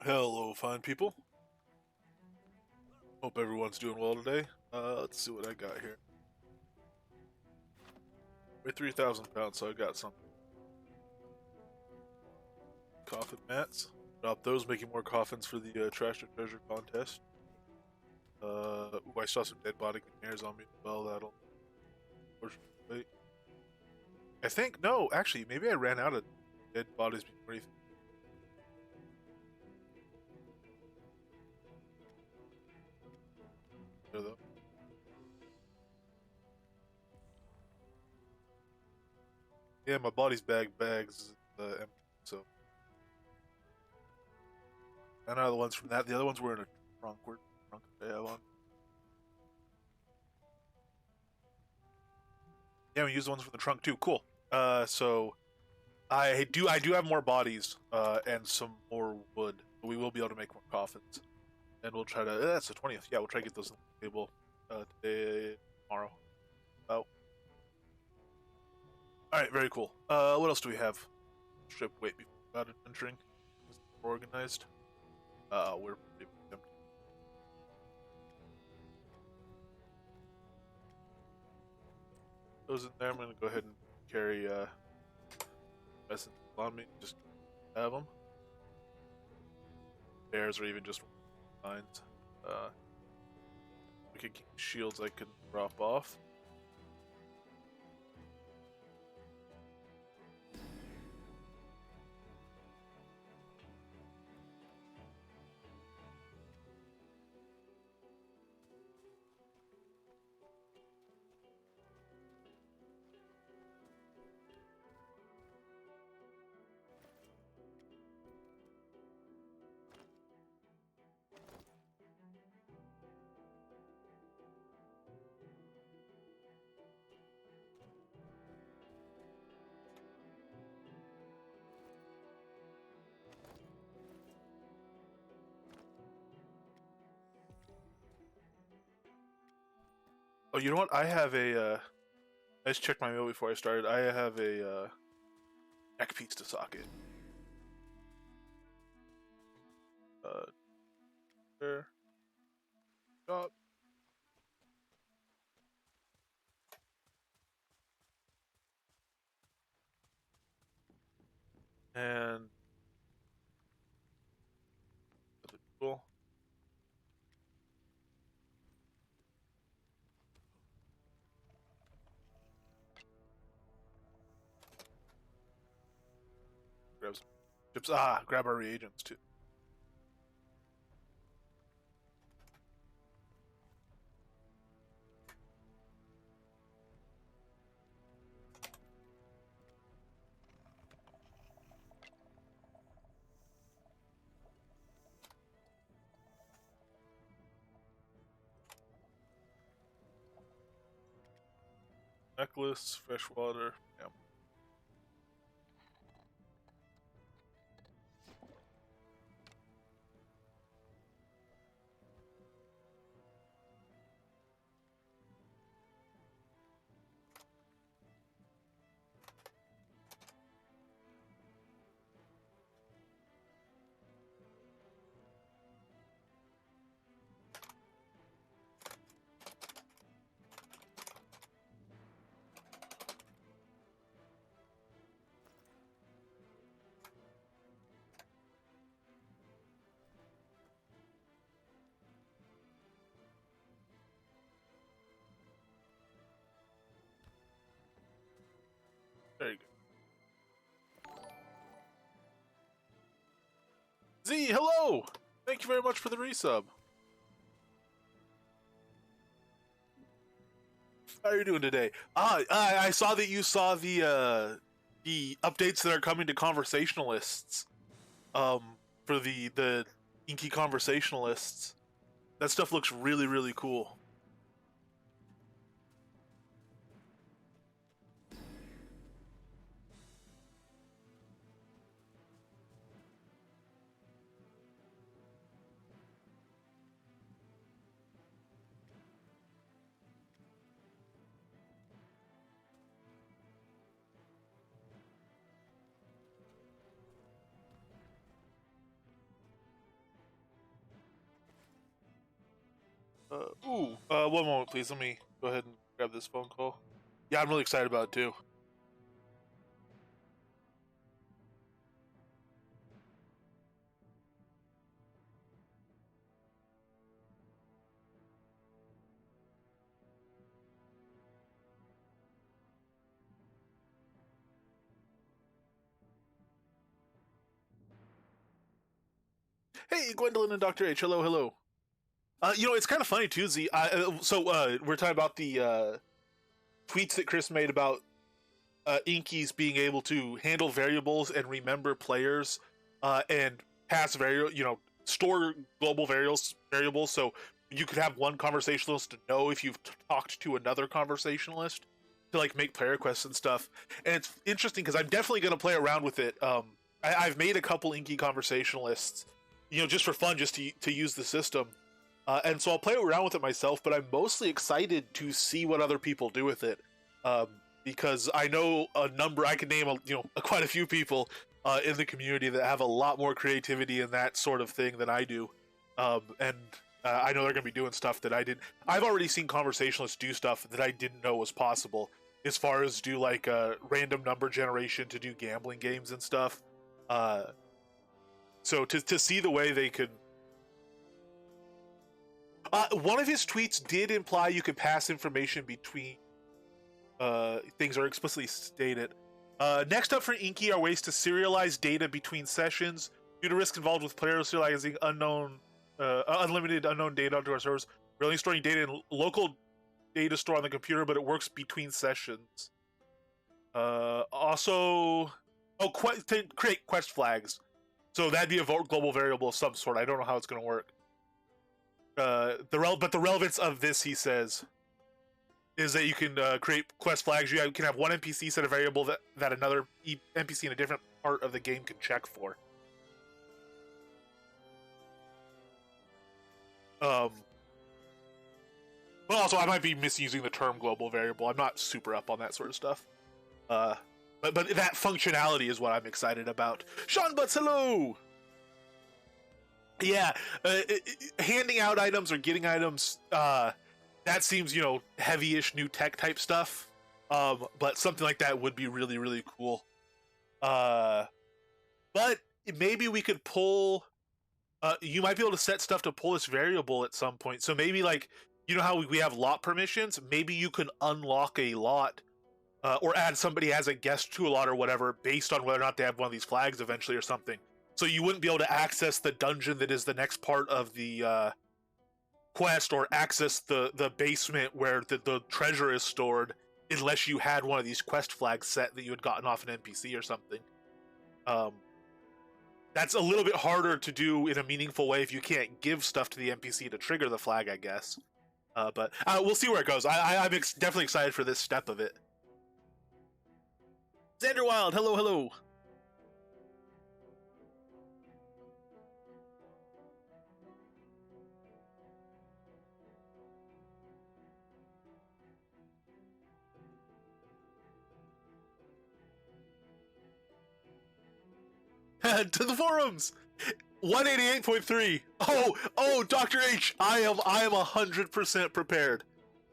Hello, fine people. Hope everyone's doing well today. Let's see what I got here. We're 3,000 pounds, so I got some coffin mats. Drop those, making more coffins for the trash to treasure contest. Ooh, I saw some dead body containers on me as well. That'll wait. I think no, actually, maybe I ran out of dead bodies before anything. Though. Yeah, my body's bags empty, so I know the ones from that. The other ones were in a trunk. Where trunk did I have on? Yeah, we use the ones from the trunk too. Cool. So I do have more bodies, and some more wood. We will be able to make more coffins, and we'll try to. That's the 20th. Yeah, we'll try to get those on the table today, tomorrow. Oh, all right, very cool. What else do we have? Strip wait before about adventuring. Is it organized? We're pretty empty. Those in there. I'm gonna go ahead and carry medicine on me. Just have them. Bears or even just lines. Uh, we could keep shields I could drop off. Oh, you know what? I have a. I just checked my mail before I started. I have a neck piece to socket. Uh, there. Stop. And cool. Grab some chips. Grab our reagents too. Necklace, fresh water. Yeah. Very good. Z, hello. Thank you very much for the resub. How are you doing today? I saw that you saw the updates that are coming to conversationalists. Um, for the inky conversationalists. That stuff looks really cool. One moment, please. Let me go ahead and grab this phone call. Yeah, I'm really excited about it too. Hey, Gwendolyn and Dr. H. Hello, hello. It's kind of funny too, Z. We're talking about the tweets that Chris made about Inkies being able to handle variables and remember players, and pass store global variables. So you could have one conversationalist to know if you've talked to another conversationalist to like make player requests and stuff. And it's interesting because I'm definitely going to play around with it. I've made a couple Inky conversationalists, just for fun, just to use the system. And so I'll play around with it myself, but I'm mostly excited to see what other people do with it. Because I know I can name quite a few people in the community that have a lot more creativity in that sort of thing than I do. And I know they're going to be doing stuff that I didn't. I've already seen conversationalists do stuff that I didn't know was possible, as far as do like random number generation to do gambling games and stuff. So to see the way they could. One of his tweets did imply you could pass information between things are explicitly stated. Next up for Inky are ways to serialize data between sessions. Due to risks involved with players serializing unlimited unknown data onto our servers, we're only storing data in local data store on the computer, but it works between sessions. To create quest flags. So that'd be a global variable of some sort. I don't know how it's going to work. But the relevance of this, he says, is that you can create quest flags. You can have one NPC set a variable that another NPC in a different part of the game can check for. But also, I might be misusing the term global variable. I'm not super up on that sort of stuff. But that functionality is what I'm excited about. Sean Butts, hello! Yeah, handing out items or getting items, that seems, heavy-ish new tech type stuff. But something like that would be really, really cool. But maybe we could pull... you might be able to set stuff to pull this variable at some point. So maybe, like, how we have lot permissions? Maybe you can unlock a lot, or add somebody as a guest to a lot or whatever, based on whether or not they have one of these flags eventually or something. So you wouldn't be able to access the dungeon that is the next part of the quest, or access the basement where the treasure is stored, unless you had one of these quest flags set that you had gotten off an NPC or something. That's a little bit harder to do in a meaningful way if you can't give stuff to the NPC to trigger the flag, I guess. But we'll see where it goes. I'm definitely excited for this step of it. Xander Wild, hello, hello. To the forums. 188.3. Oh, Dr. H, I am 100% prepared.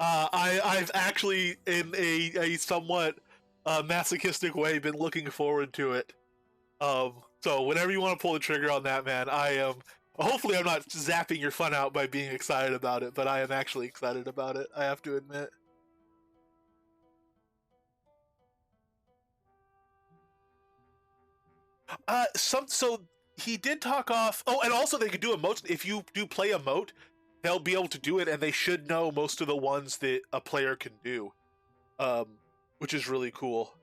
I've actually, in a somewhat masochistic way, been looking forward to it. So whenever you want to pull the trigger on that, man, I am. Hopefully, I'm not zapping your fun out by being excited about it, but I am actually excited about it, I have to admit. So he did talk off. Oh, and also they could do emotes. If you do play emote, they'll be able to do it, and they should know most of the ones that a player can do, which is really cool.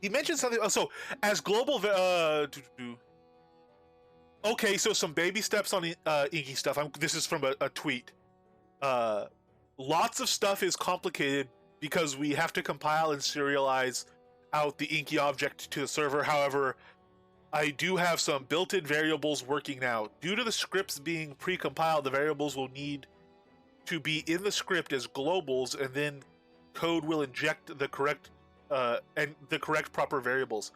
He mentioned something. So as global, okay, so some baby steps on Inky stuff. This is from a tweet. Lots of stuff is complicated because we have to compile and serialize out the Inky object to the server. However, I do have some built-in variables working now. Due to the scripts being pre-compiled, the variables will need to be in the script as globals, and then code will inject the correct proper variables.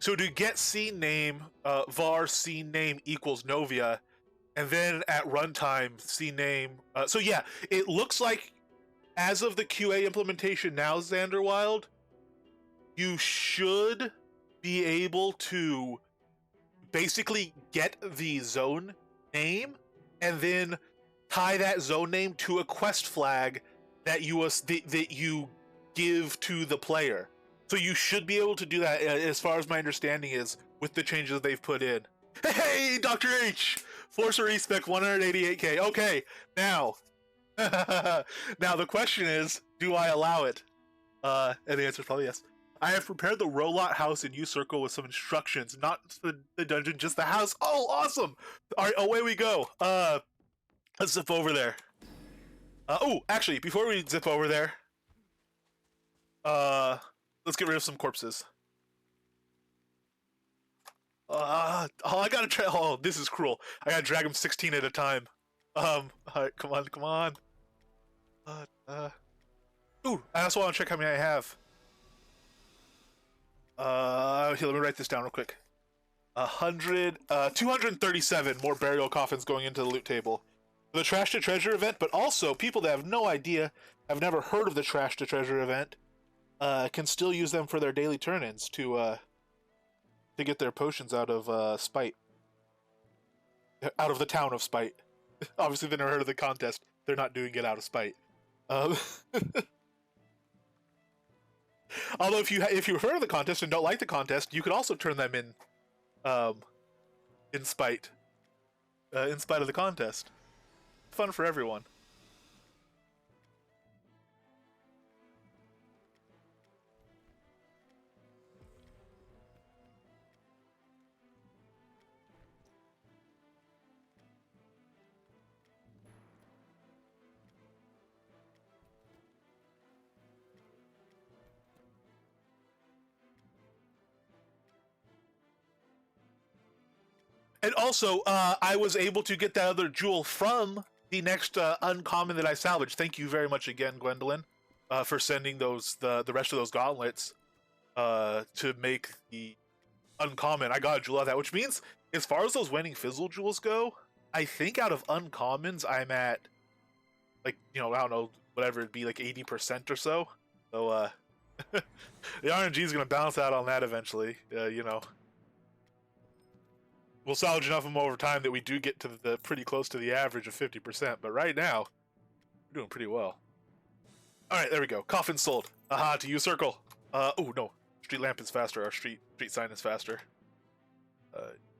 So to get scene name, var scene name equals Novia, and then at runtime scene name. So yeah, it looks like as of the QA implementation now, Xanderwild, you should be able to basically get the zone name and then tie that zone name to a quest flag that you give to the player. So you should be able to do that, as far as my understanding is, with the changes they've put in. Hey, Dr. H! Force respec 188k. Okay, now. Now the question is, do I allow it? And the answer is probably yes. I have prepared the Rolot house in U Circle with some instructions, not the dungeon, just the house. Oh, awesome! Alright, away we go. Let's zip over there. Oh, actually, before we zip over there, let's get rid of some corpses. I gotta try. Oh, this is cruel. I gotta drag them 16 at a time. Alright, come on, come on. Ooh, I also want to check how many I have. Here, let me write this down real quick. 237 more burial coffins going into the loot table. The Trash to Treasure event, but also people that have no idea, have never heard of the Trash to Treasure event, can still use them for their daily turn-ins to get their potions out of Spite. Out of the town of Spite. Obviously, they never heard of the contest. They're not doing it out of spite. Although if you've heard of the contest and don't like the contest, you could also turn them in spite of the contest. Fun for everyone. And also, I was able to get that other jewel from the next uncommon that I salvaged. Thank you very much again, Gwendolyn, for sending the rest of those gauntlets to make the uncommon. I got a jewel out of that, which means as far as those waning fizzle jewels go, I think out of uncommons I'm at, like, I don't know, whatever it'd be, like 80% or so. So the RNG is gonna balance out on that eventually. We'll salvage enough of them over time that we do get to the pretty close to the average of 50%. But right now, we're doing pretty well. All right, there we go. Coffin sold. Aha, to U Circle. Oh no, street lamp is faster. Our street sign is faster.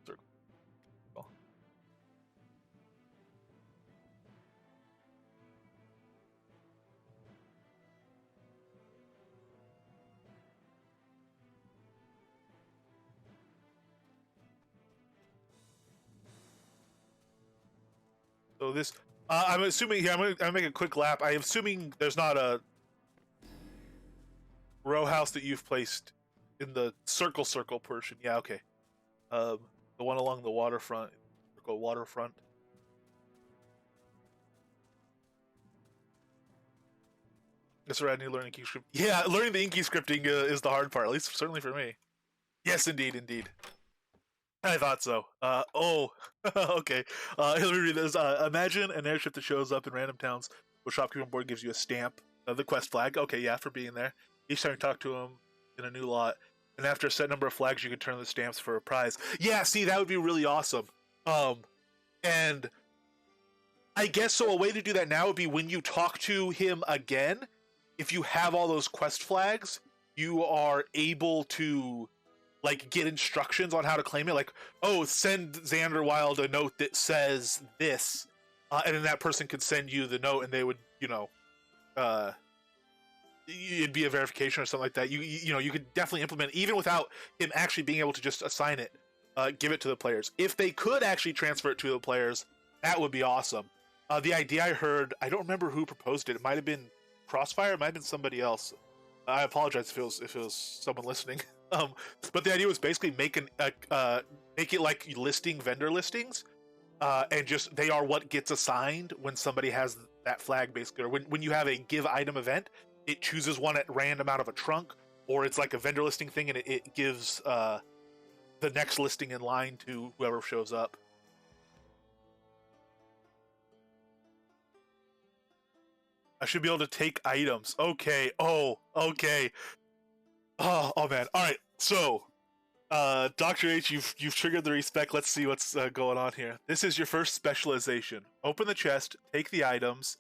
Circle. Oh. So this, I'm assuming here. I'm gonna make a quick lap. I'm assuming there's not a row house that you've placed in the circle portion. Yeah, okay. The one along the waterfront, circle waterfront. That's right. I need to learn Inky script. Yeah, learning the Inky scripting is the hard part, at least certainly for me. Yes, indeed. I thought so. Okay. Let me read this. Imagine an airship that shows up in random towns where shopkeeper on board gives you a stamp, the quest flag. Okay, yeah, for being there. Each time you talk to him in a new lot, and after a set number of flags, you can turn the stamps for a prize. Yeah, see, that would be really awesome. And I guess so. A way to do that now would be when you talk to him again. If you have all those quest flags, you are able to get instructions on how to claim it. Like, oh, send Xanderwild a note that says this, and then that person could send you the note, and they would, it'd be a verification or something like that. You could definitely implement, even without him actually being able to just assign it, give it to the players. If they could actually transfer it to the players, that would be awesome. The idea I heard, I don't remember who proposed it. It might have been Crossfire. It might have been somebody else. I apologize if it was someone listening. But the idea was basically make it like listing vendor listings, and just they are what gets assigned when somebody has that flag, basically, or when you have a give item event, it chooses one at random out of a trunk, or it's like a vendor listing thing and it gives the next listing in line to whoever shows up. I should be able to take items. Okay. Oh, okay. Oh man. All right. So, Dr. H, you've triggered the respec. Let's see what's going on here. This is your first specialization. Open the chest, take the items,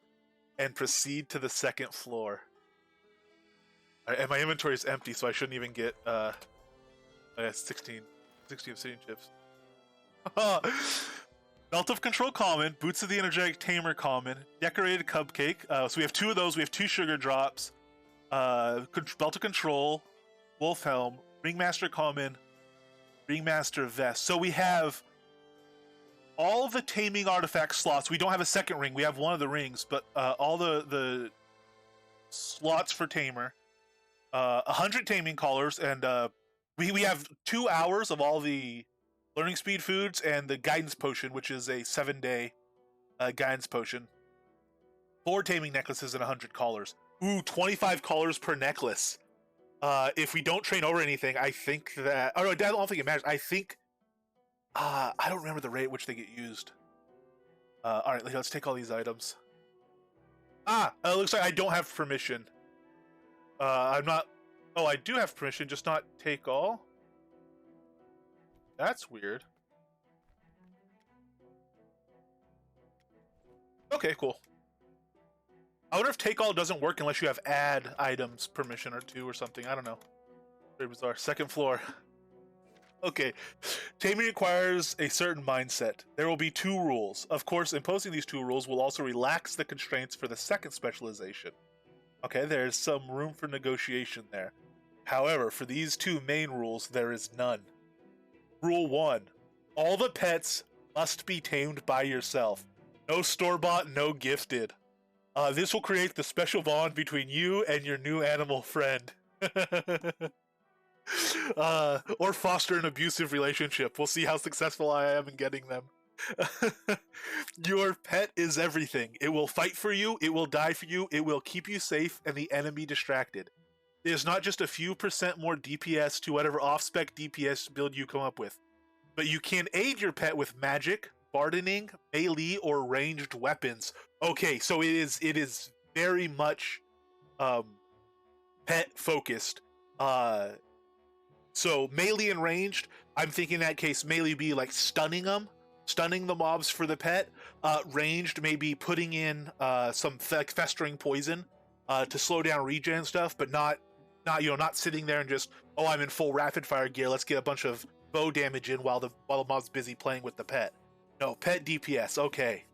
and proceed to the second floor. And my inventory is empty, so I shouldn't even get 16 obsidian chips. Belt of Control common, Boots of the Energetic Tamer common, Decorated Cupcake. So we have 2 of those. We have 2 sugar drops. Belt of Control, Wolf Helm, Ringmaster common, Ringmaster vest. So we have all the taming artifact slots. We don't have a second ring. We have one of the rings, but all the slots for tamer. 100 taming collars, and we have 2 hours of all the learning speed foods and the guidance potion, which is a 7-day guidance potion. 4 taming necklaces and 100 collars. Ooh, 25 collars per necklace. If we don't train over anything, I think that... Oh, no, I don't think it matters. I think... I don't remember the rate at which they get used. Alright, let's take all these items. It looks like I don't have permission. I'm not... Oh, I do have permission, just not take all? That's weird. Okay, cool. I wonder if take all doesn't work unless you have add items permission or 2 or something. I don't know. Very bizarre. Second floor. Okay. Taming requires a certain mindset. There will be 2 rules. Of course, imposing these 2 rules will also relax the constraints for the second specialization. Okay, there's some room for negotiation there. However, for these 2 main rules, there is none. Rule 1. All the pets must be tamed by yourself. No store-bought, no gifted. This will create the special bond between you and your new animal friend. Or foster an abusive relationship. We'll see how successful I am in getting them. Your pet is everything. It will fight for you, it will die for you, it will keep you safe and the enemy distracted. It is not just a few % more DPS to whatever off-spec DPS build you come up with, but you can aid your pet with magic, bardening, melee, or ranged weapons. Okay, so it is very much pet focused. So melee and ranged, I'm thinking in that case melee be like stunning the mobs for the pet. Ranged, maybe putting in some festering poison to slow down regen stuff, but not sitting there and just, oh, I'm in full rapid fire gear, let's get a bunch of bow damage in while the mob's busy playing with the pet. No, pet DPS, okay.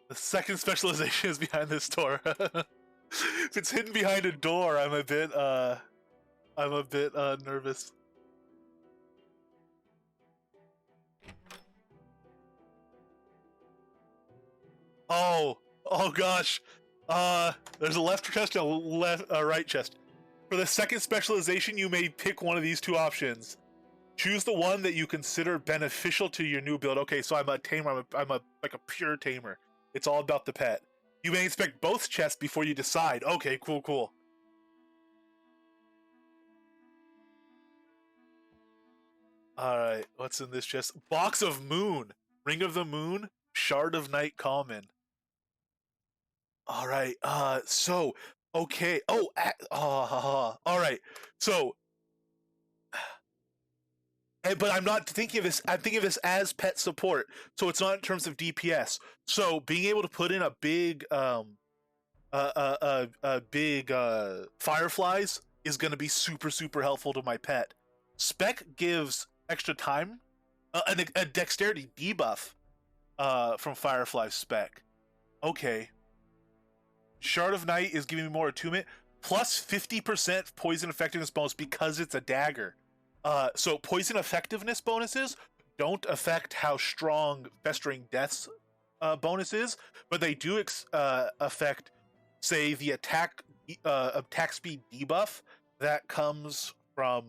The second specialization is behind this door. If it's hidden behind a door, I'm a bit nervous. Oh gosh. There's a left chest and a right chest. For the second specialization, you may pick one of these 2 options. Choose the one that you consider beneficial to your new build. Okay, so I'm a tamer. I'm like a pure tamer. It's all about the pet. You may inspect both chests before you decide. Okay, cool. Alright, what's in this chest? Box of Moon. Ring of the Moon. Shard of Night common. Alright, so... Okay, alright. So... But I'm not thinking of this. I'm thinking of this as pet support, so it's not in terms of DPS. So being able to put in a big, fireflies is going to be super helpful to my pet. Spec gives extra time, a dexterity debuff, from firefly spec. Okay. Shard of Night is giving me more attunement, plus 50% poison effectiveness bonus because it's a dagger. So poison effectiveness bonuses don't affect how strong Festering Death's bonus is, but they do affect, say, the attack speed debuff that comes from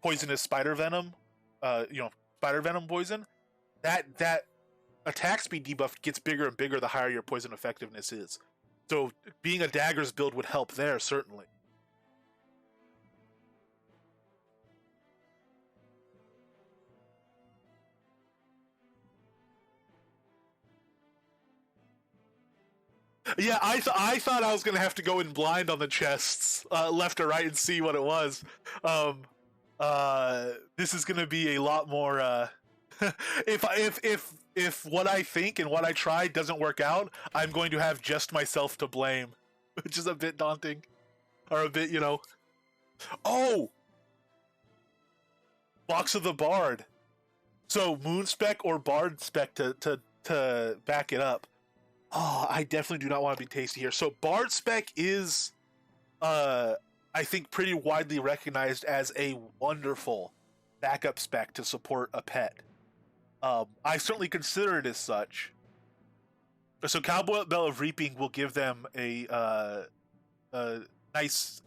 poisonous spider venom, spider venom poison, that attack speed debuff gets bigger and bigger the higher your poison effectiveness is. So being a daggers build would help there, certainly. Yeah, I thought I was gonna have to go in blind on the chests, left or right, and see what it was. This is gonna be a lot more. If what I think and what I try doesn't work out, I'm going to have just myself to blame, which is a bit daunting, or a bit, Oh, Box of the Bard. So moon spec or bard spec to back it up. Oh, I definitely do not want to be tasty here. So bard spec is, I think, pretty widely recognized as a wonderful backup spec to support a pet. I certainly consider it as such. So Cowboy Bell of Reaping will give them a nice.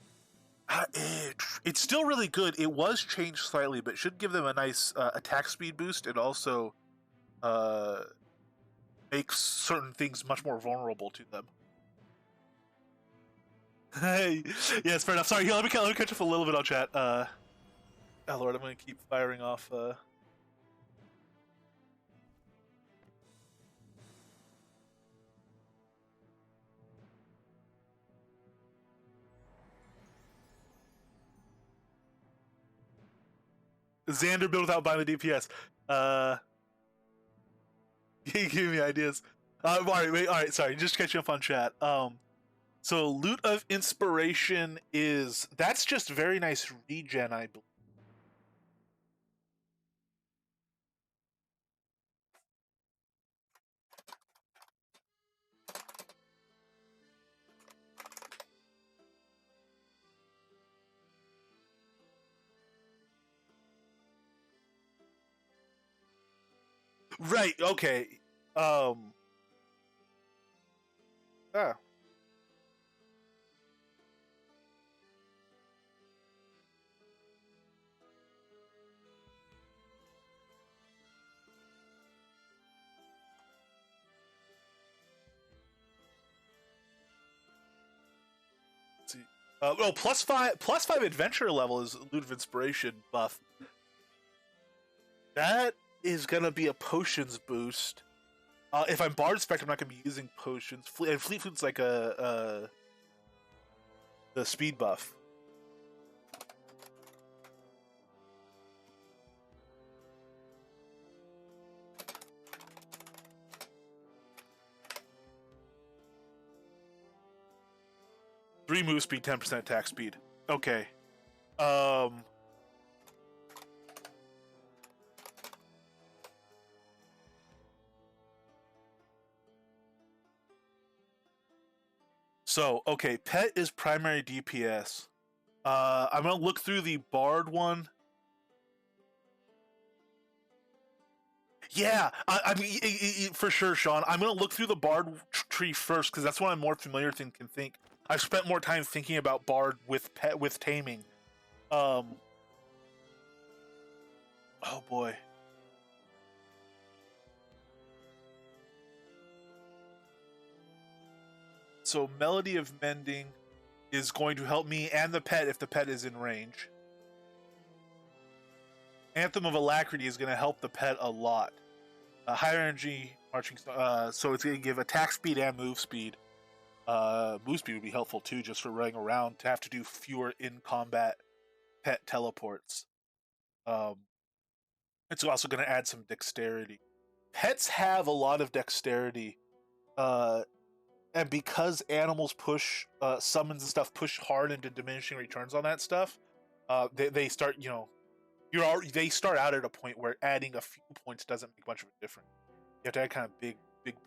It's still really good. It was changed slightly, but should give them a nice attack speed boost and also makes certain things much more vulnerable to them. Hey, yes, fair enough. Sorry, let me catch up a little bit on chat. Oh Lord, I'm gonna keep firing off. Xander build without buying the DPS. You give me ideas. All right, sorry, just catching up on chat. So Loot of Inspiration that's just very nice regen, I believe. Right, okay. Ah. Let's see. +5 adventure level is Loot of Inspiration buff. That is gonna be a potions boost. If I'm Bard Spec, I'm not gonna be using potions. And Fleet Food's like the speed buff. Three move speed, 10% attack speed. Okay. So, okay, pet is primary DPS. I'm gonna look through the Bard one. Yeah, I mean, for sure, Sean. I'm gonna look through the Bard tree first because that's what I'm more familiar with and can think. I've spent more time thinking about Bard with taming. Oh boy. So Melody of Mending is going to help me and the pet if the pet is in range. Anthem of Alacrity is going to help the pet a lot. Higher energy marching, so it's going to give attack speed and move speed. Move speed would be helpful too, just for running around to have to do fewer in combat pet teleports. It's also going to add some dexterity. Pets have a lot of dexterity, and because animals push summons and stuff push hard into diminishing returns on that stuff, they start they start out at a point where adding a few points doesn't make much of a difference. You have to add kind of big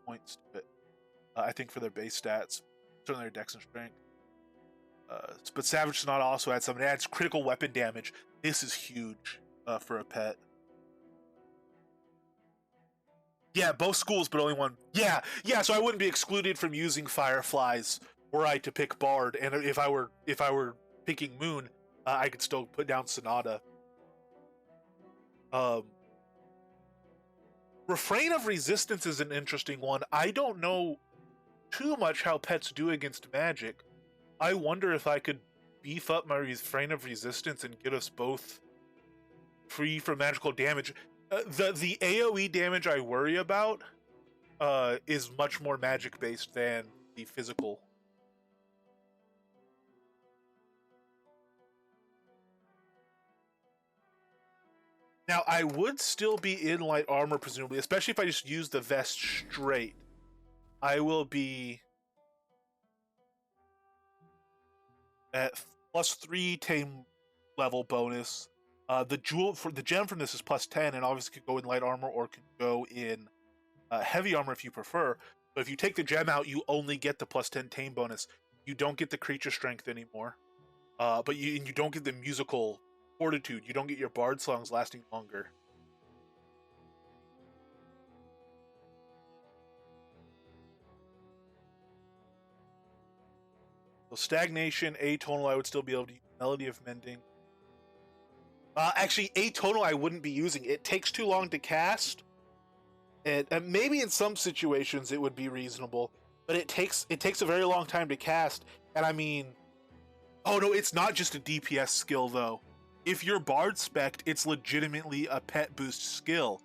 points to it. I think for their base stats, certainly their dex and strength. But Savage Sonata also adds something. It adds critical weapon damage. This is huge for a pet. Yeah, both schools, but only one. Yeah. So I wouldn't be excluded from using Fireflies were I to pick Bard, and if I were picking Moon, I could still put down Sonata. Um, Refrain of Resistance is an interesting one. I don't know too much how pets do against magic. I wonder if I could beef up my Refrain of Resistance and get us both free from magical damage. The AoE damage I worry about is much more magic based than the physical. Now, I would still be in light armor, presumably, especially if I just use the vest straight. I will be at +3 tame level bonus. The gem from this is +10, and obviously could go in light armor or could go in heavy armor if you prefer. But if you take the gem out, you only get the +10 tame bonus. You don't get the creature strength anymore. But you don't get the musical fortitude. You don't get your bard songs lasting longer. So stagnation, atonal, I would still be able to use. Melody of Mending. Actually, atonal I wouldn't be using. It takes too long to cast. And maybe in some situations it would be reasonable, but it takes a very long time to cast. And I mean, oh no, it's not just a DPS skill though. If you're bard spec'd, it's legitimately a pet boost skill.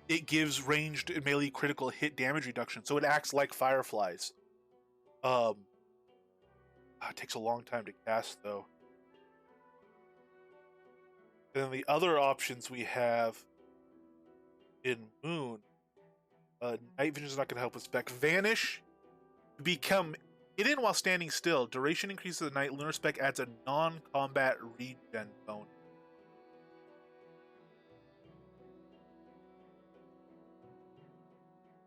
It gives ranged and melee critical hit damage reduction, so it acts like fireflies. It takes a long time to cast though. And then the other options we have in Moon, Night Vision is not going to help with spec. Vanish, become hidden while standing still. Duration increases at night. Lunar spec adds a non-combat regen bonus.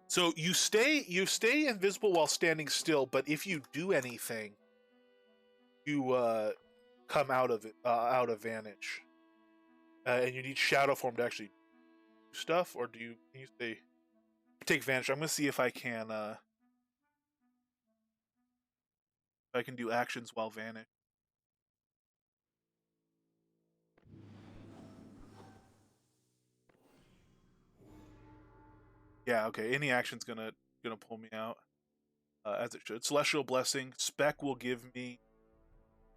So you stay invisible while standing still, but if you do anything, you come out of Vanish, and you need Shadow Form to actually do stuff. Or can you stay? Take Vanish. I'm gonna see if I can do actions while Vanish. Yeah, okay. Any action's gonna pull me out, as it should. Celestial Blessing. Spec will give me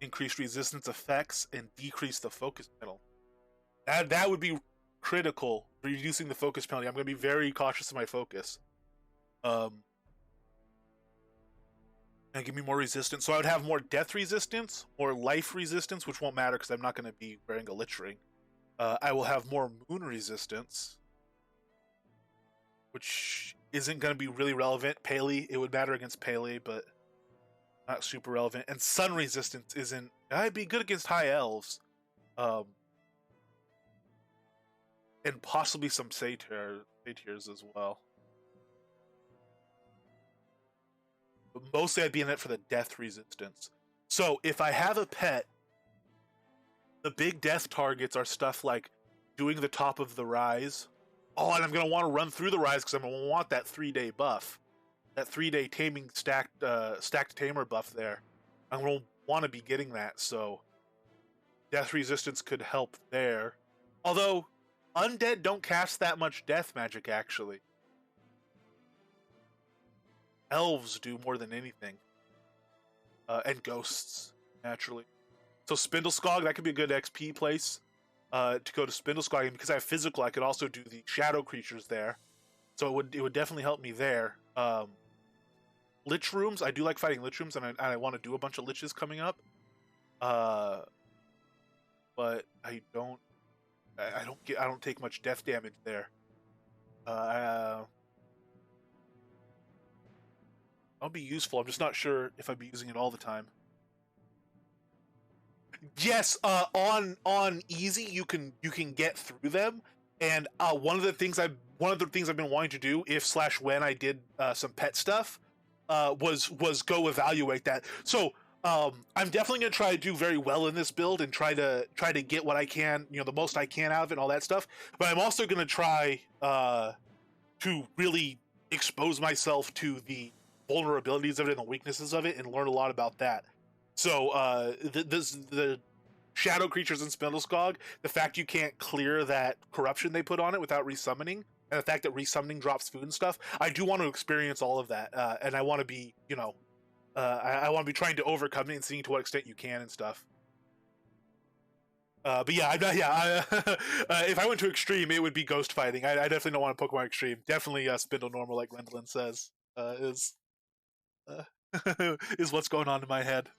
increased resistance effects and decrease the focus penalty. That would be critical for reducing the focus penalty. I'm gonna be very cautious of my focus. And give me more resistance. So I would have more death resistance, more life resistance, which won't matter because I'm not going to be wearing a Lich Ring. I will have more moon resistance, which isn't going to be really relevant. Paley, it would matter against Paley, but not super relevant. And sun resistance isn't. I'd be good against high elves, and possibly some satyrs as well. But mostly I'd be in it for the death resistance. So if I have a pet, the big death targets are stuff like doing the top of the rise. Oh, and I'm going to want to run through the rise because I'm going to want that 3-day buff. That 3-day taming stacked tamer buff there. I'm going to want to be getting that, so death resistance could help there. Although, undead don't cast that much death magic, actually. Elves do more than anything. And ghosts, naturally. So Spindleskog, that could be a good XP place to go to Spindleskog. And because I have physical, I could also do the shadow creatures there. So it would definitely help me there. Lich rooms, I do like fighting lich rooms, and I want to do a bunch of liches coming up. But I don't take much death damage there. I'll be useful. I'm just not sure if I'd be using it all the time. Yes, on easy you can get through them, and one of the things I've been wanting to do when I did some pet stuff was go evaluate that. So I'm definitely gonna try to do very well in this build and try to get what I can, the most I can out of it and all that stuff. But I'm also gonna try to really expose myself to the vulnerabilities of it and the weaknesses of it and learn a lot about that. So the shadow creatures in Spindleskog, the fact you can't clear that corruption they put on it without resummoning, and the fact that resummoning drops food and stuff, I do want to experience all of that, and I want to be, I want to be trying to overcome it and seeing to what extent you can and stuff. But yeah, I'm not, yeah. If I went to extreme, it would be ghost fighting. I definitely don't want to Pokemon extreme. Definitely Spindle normal, like Gwendolyn says, is is what's going on in my head.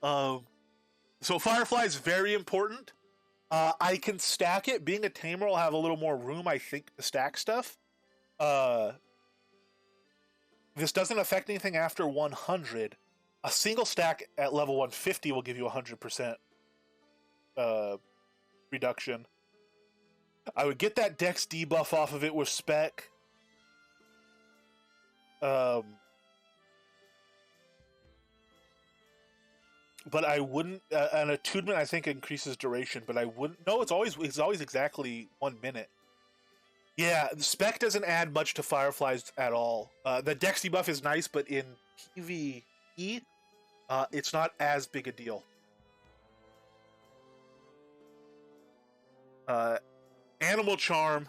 So Firefly is very important. I can stack it. Being a tamer, I'll have a little more room, I think, to stack stuff. This doesn't affect anything after 100. A single stack at level 150 will give you 100% reduction. I would get that Dex debuff off of it with Spec. But I wouldn't. An attunement, I think, increases duration, but I wouldn't. No, it's always exactly 1 minute. Yeah, the Spec doesn't add much to Fireflies at all. The Dex debuff is nice, but in PvE, it's not as big a deal. Animal Charm.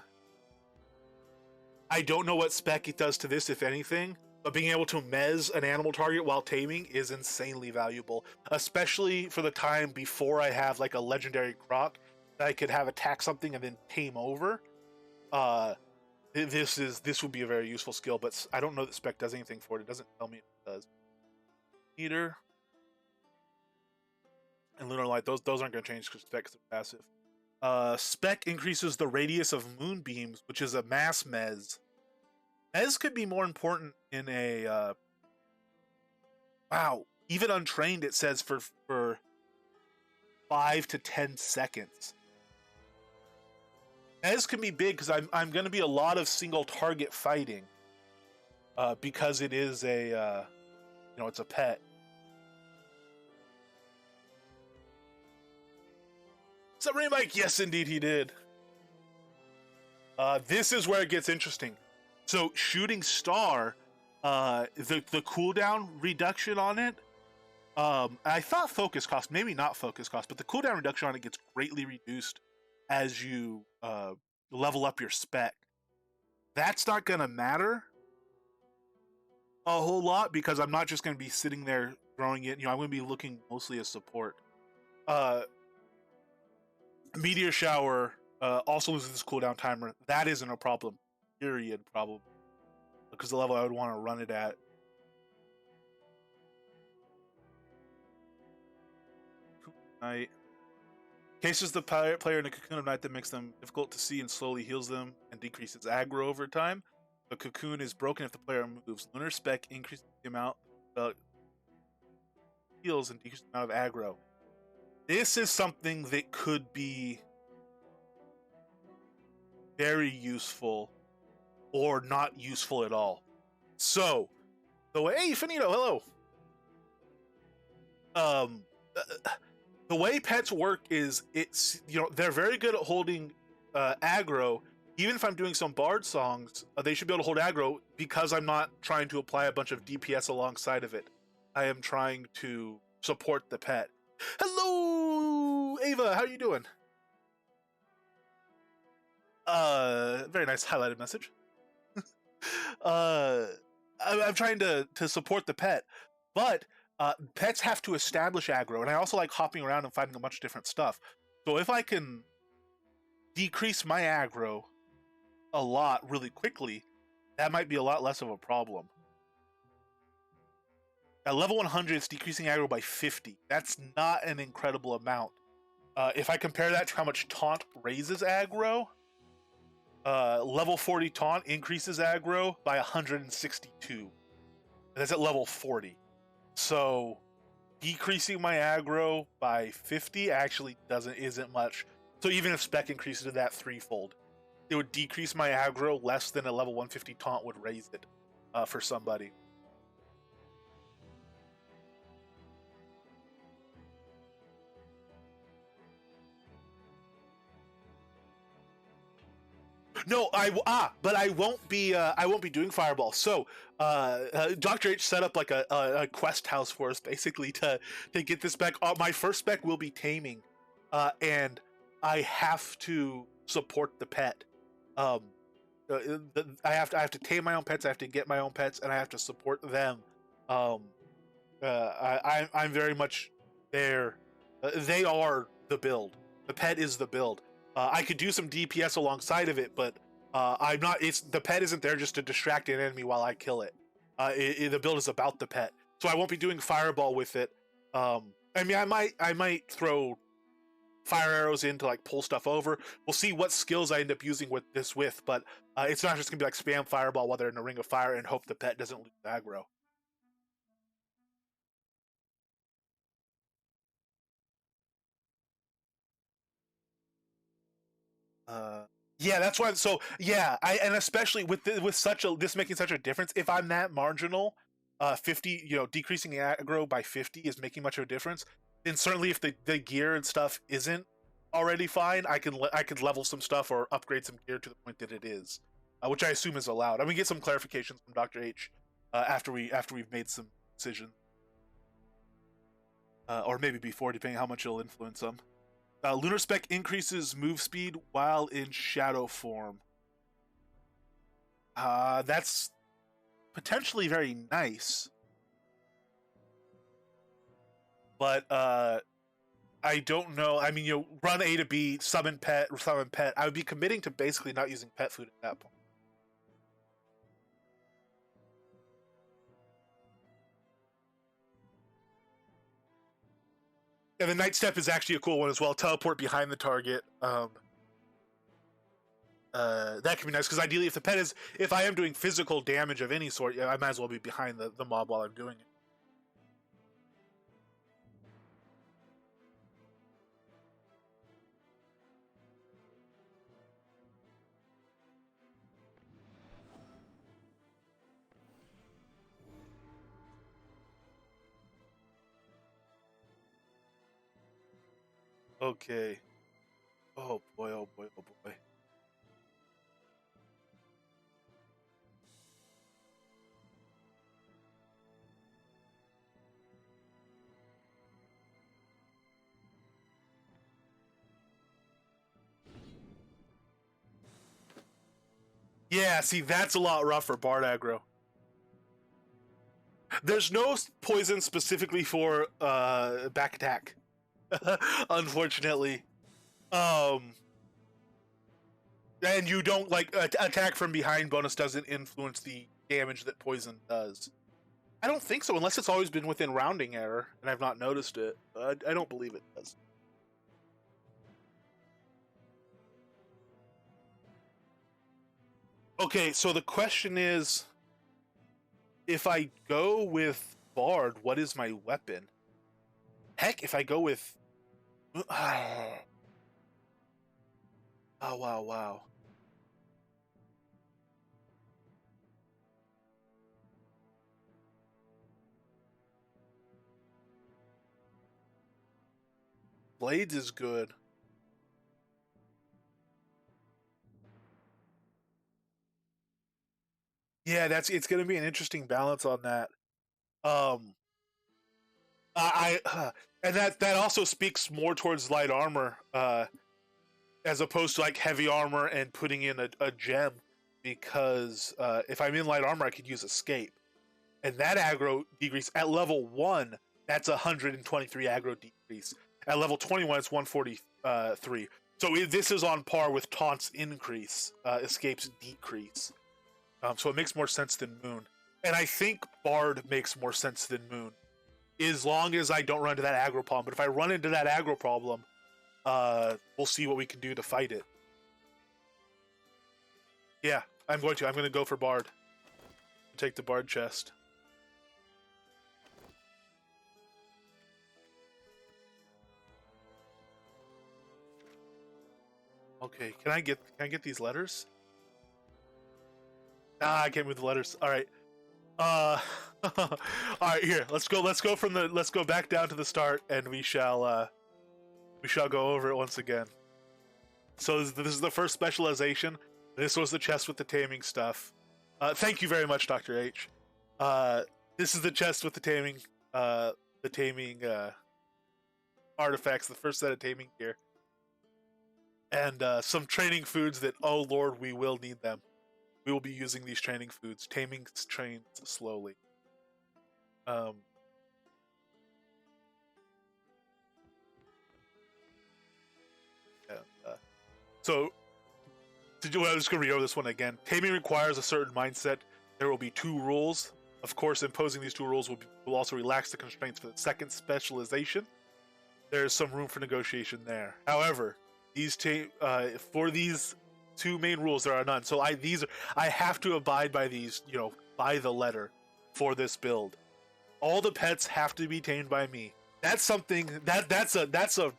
I don't know what spec it does to this, if anything, but being able to mez an animal target while taming is insanely valuable, especially for the time before I have like a legendary croc that I could have attack something and then tame over. This would be a very useful skill, but I don't know that spec does anything for it. It doesn't tell me it does. Meter and Lunar Light, those aren't going to change because spec is passive. Spec increases the radius of moonbeams, which is a mass mez. Mez could be more important in a wow, even untrained it says for 5 to 10 seconds. Mez can be big because I'm going to be a lot of single target fighting, because it is a it's a pet. What's up, Ray Mike? Yes, indeed, he did. This is where it gets interesting. So, Shooting Star, the cooldown reduction on it, I thought focus cost, maybe not focus cost, but the cooldown reduction on it gets greatly reduced as you level up your spec. That's not going to matter a whole lot because I'm not just going to be sitting there throwing it. I'm going to be looking mostly as support. Meteor Shower also loses this cooldown timer. That isn't a problem, period, probably. Because the level I would want to run it at. Night. Cases the player in a Cocoon of Night that makes them difficult to see and slowly heals them and decreases aggro over time. The Cocoon is broken if the player moves. Lunar Spec increases the amount heals and decreases the amount of aggro. This is something that could be very useful or not useful at all. So, hey, Finito, hello. The way pets work is they're very good at holding aggro. Even if I'm doing some bard songs, they should be able to hold aggro because I'm not trying to apply a bunch of DPS alongside of it. I am trying to support the pet. Hello, Ava. How are you doing? Very nice highlighted message. I'm trying to support the pet, but pets have to establish aggro, and I also like hopping around and finding a bunch of different stuff. So if I can decrease my aggro a lot really quickly, that might be a lot less of a problem. At level 100, it's decreasing aggro by 50. That's not an incredible amount. If I compare that to how much Taunt raises aggro, level 40 Taunt increases aggro by 162. And that's at level 40. So, decreasing my aggro by 50 actually isn't much. So even if Spec increases to that threefold, it would decrease my aggro less than a level 150 Taunt would raise it for somebody. No, but I won't be doing Fireball. So, Dr. H set up like a quest house for us, basically to get this spec. My first spec will be Taming, and I have to support the pet. Um, I have to tame my own pets. I have to get my own pets, and I have to support them. Um, I'm very much there. They are the build. The pet is the build. I could do some DPS alongside of it, but I'm not. It's the pet isn't there just to distract an enemy while I kill it. The build is about the pet, so I won't be doing fireball with it. I mean, I might throw fire arrows in to like pull stuff over. We'll see what skills I end up using with this but it's not just gonna be like spam fireball while they're in a ring of fire and hope the pet doesn't lose aggro. Uh, yeah, that's why. So yeah, and especially with this making such a difference. If I'm that marginal, 50, decreasing the aggro by 50 is making much of a difference. Then certainly, if the gear and stuff isn't already fine, I could level some stuff or upgrade some gear to the point that it is, which I assume is allowed. I'm gonna get some clarifications from Dr. H after we've made some decisions, or maybe before, depending how much it'll influence them. Lunar Spec increases move speed while in shadow form. That's potentially very nice. But I don't know. I mean, run A to B, summon pet. I would be committing to basically not using pet food at that point. And the night step is actually a cool one as well. Teleport behind the target. That can be nice because ideally, if I am doing physical damage of any sort, I might as well be behind the mob while I'm doing it. Okay. Oh boy, oh boy, oh boy. Yeah, see, that's a lot rougher, Bard aggro. There's no poison specifically for back attack, unfortunately. Um, and you don't like attack from behind bonus doesn't influence the damage that poison does. I don't think so, unless it's always been within rounding error and I've not noticed it. I don't believe it does. Okay, so the question is, if I go with Bard, what is my weapon? Heck, if I go with... Oh, wow, wow. Blades is good. Yeah, it's going to be an interesting balance on that. Um, and that also speaks more towards light armor, as opposed to like heavy armor and putting in a gem, because if I'm in light armor, I could use escape, and that aggro decrease at level 1. That's 123 aggro decrease. At level 21, it's 143. So this is on par with taunts increase, escapes decrease. So it makes more sense than Moon, and I think Bard makes more sense than Moon, as long as I don't run into that aggro problem. But if I run into that aggro problem, we'll see what we can do to fight it. Yeah, I'm going to go for Bard. Take the Bard chest. Okay, can I get these letters? Ah, I can't move the letters. All right. All right. Here, let's go. Let's go back down to the start, and we shall go over it once again. So this is the first specialization. This was the chest with the taming stuff. Thank you very much, Dr. H. This is the chest with the taming artifacts, the first set of taming gear, and some training foods that, oh lord, we will need them. We will be using these training foods. Taming trains slowly. And, so, I'm just going to read over this one again. Taming requires a certain mindset. There will be 2 rules. Of course, imposing these 2 rules will also relax the constraints for the second specialization. There's some room for negotiation there. However, for these 2 main rules, there are none. So I have to abide by these, by the letter for this build. All the pets have to be tamed by me. That's something that's a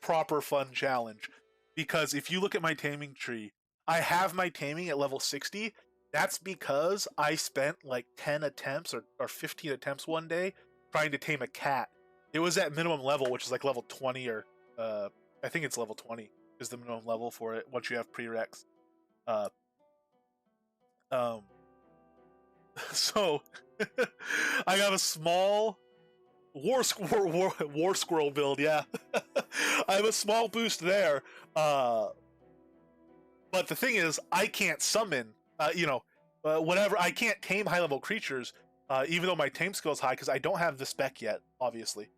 proper fun challenge, because if you look at my taming tree, I have my taming at level 60. That's because I spent like 10 attempts or 15 attempts one day trying to tame a cat. It was at minimum level, which is like level 20, or I think it's level 20 is the minimum level for it once you have prereqs. So I got a small war squirrel build, yeah. I have a small boost there, but the thing is, I can't summon, whatever. I can't tame high level creatures, even though my tame skill is high, because I don't have the spec yet, obviously.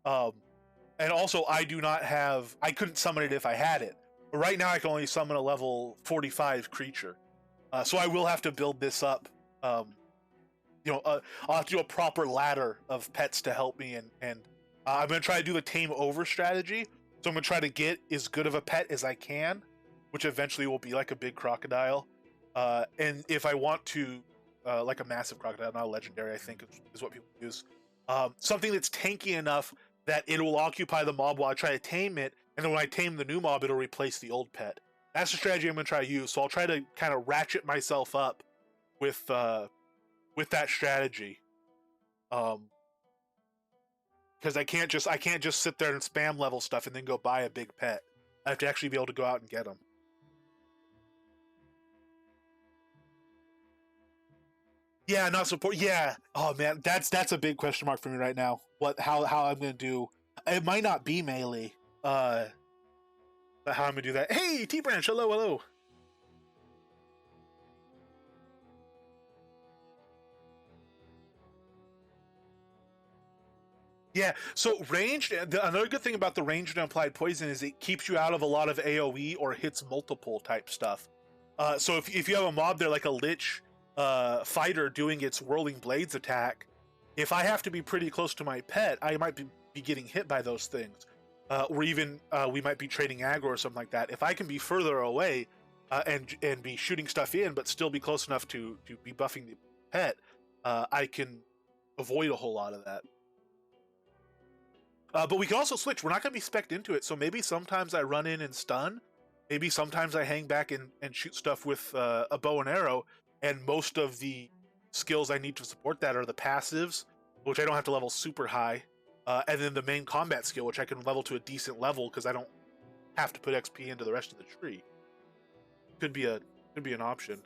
And also, I couldn't summon it if I had it. But right now, I can only summon a level 45 creature. So I will have to build this up. I'll have to do a proper ladder of pets to help me, and I'm going to try to do the tame over strategy. So I'm going to try to get as good of a pet as I can, which eventually will be like a big crocodile. And if I want to, like a massive crocodile, not a legendary, I think is what people use. Something that's tanky enough that it will occupy the mob while I try to tame it, and then when I tame the new mob, it'll replace the old pet. That's the strategy I'm going to try to use. So I'll try to kind of ratchet myself up with that strategy. Because I can't just sit there and spam level stuff and then go buy a big pet. I have to actually be able to go out and get them. Yeah, not support. Yeah. Oh man, that's a big question mark for me right now. How I'm gonna do? It might not be melee. But how I'm gonna do that? Hey, T Branch. Hello. Yeah, so ranged. Another good thing about the ranged and applied poison is it keeps you out of a lot of AOE or hits multiple type stuff. So if you have a mob there like a lich fighter doing its whirling blades attack, if I have to be pretty close to my pet, I might be getting hit by those things. Or even we might be trading aggro or something like that. If I can be further away and be shooting stuff in, but still be close enough to be buffing the pet, I can avoid a whole lot of that. But we can also switch. We're not going to be spec'd into it, so maybe sometimes I run in and stun. Maybe sometimes I hang back and shoot stuff with a bow and arrow, and most of the skills I need to support that are the passives, which I don't have to level super high, and then the main combat skill, which I can level to a decent level because I don't have to put XP into the rest of the tree. Could be an option.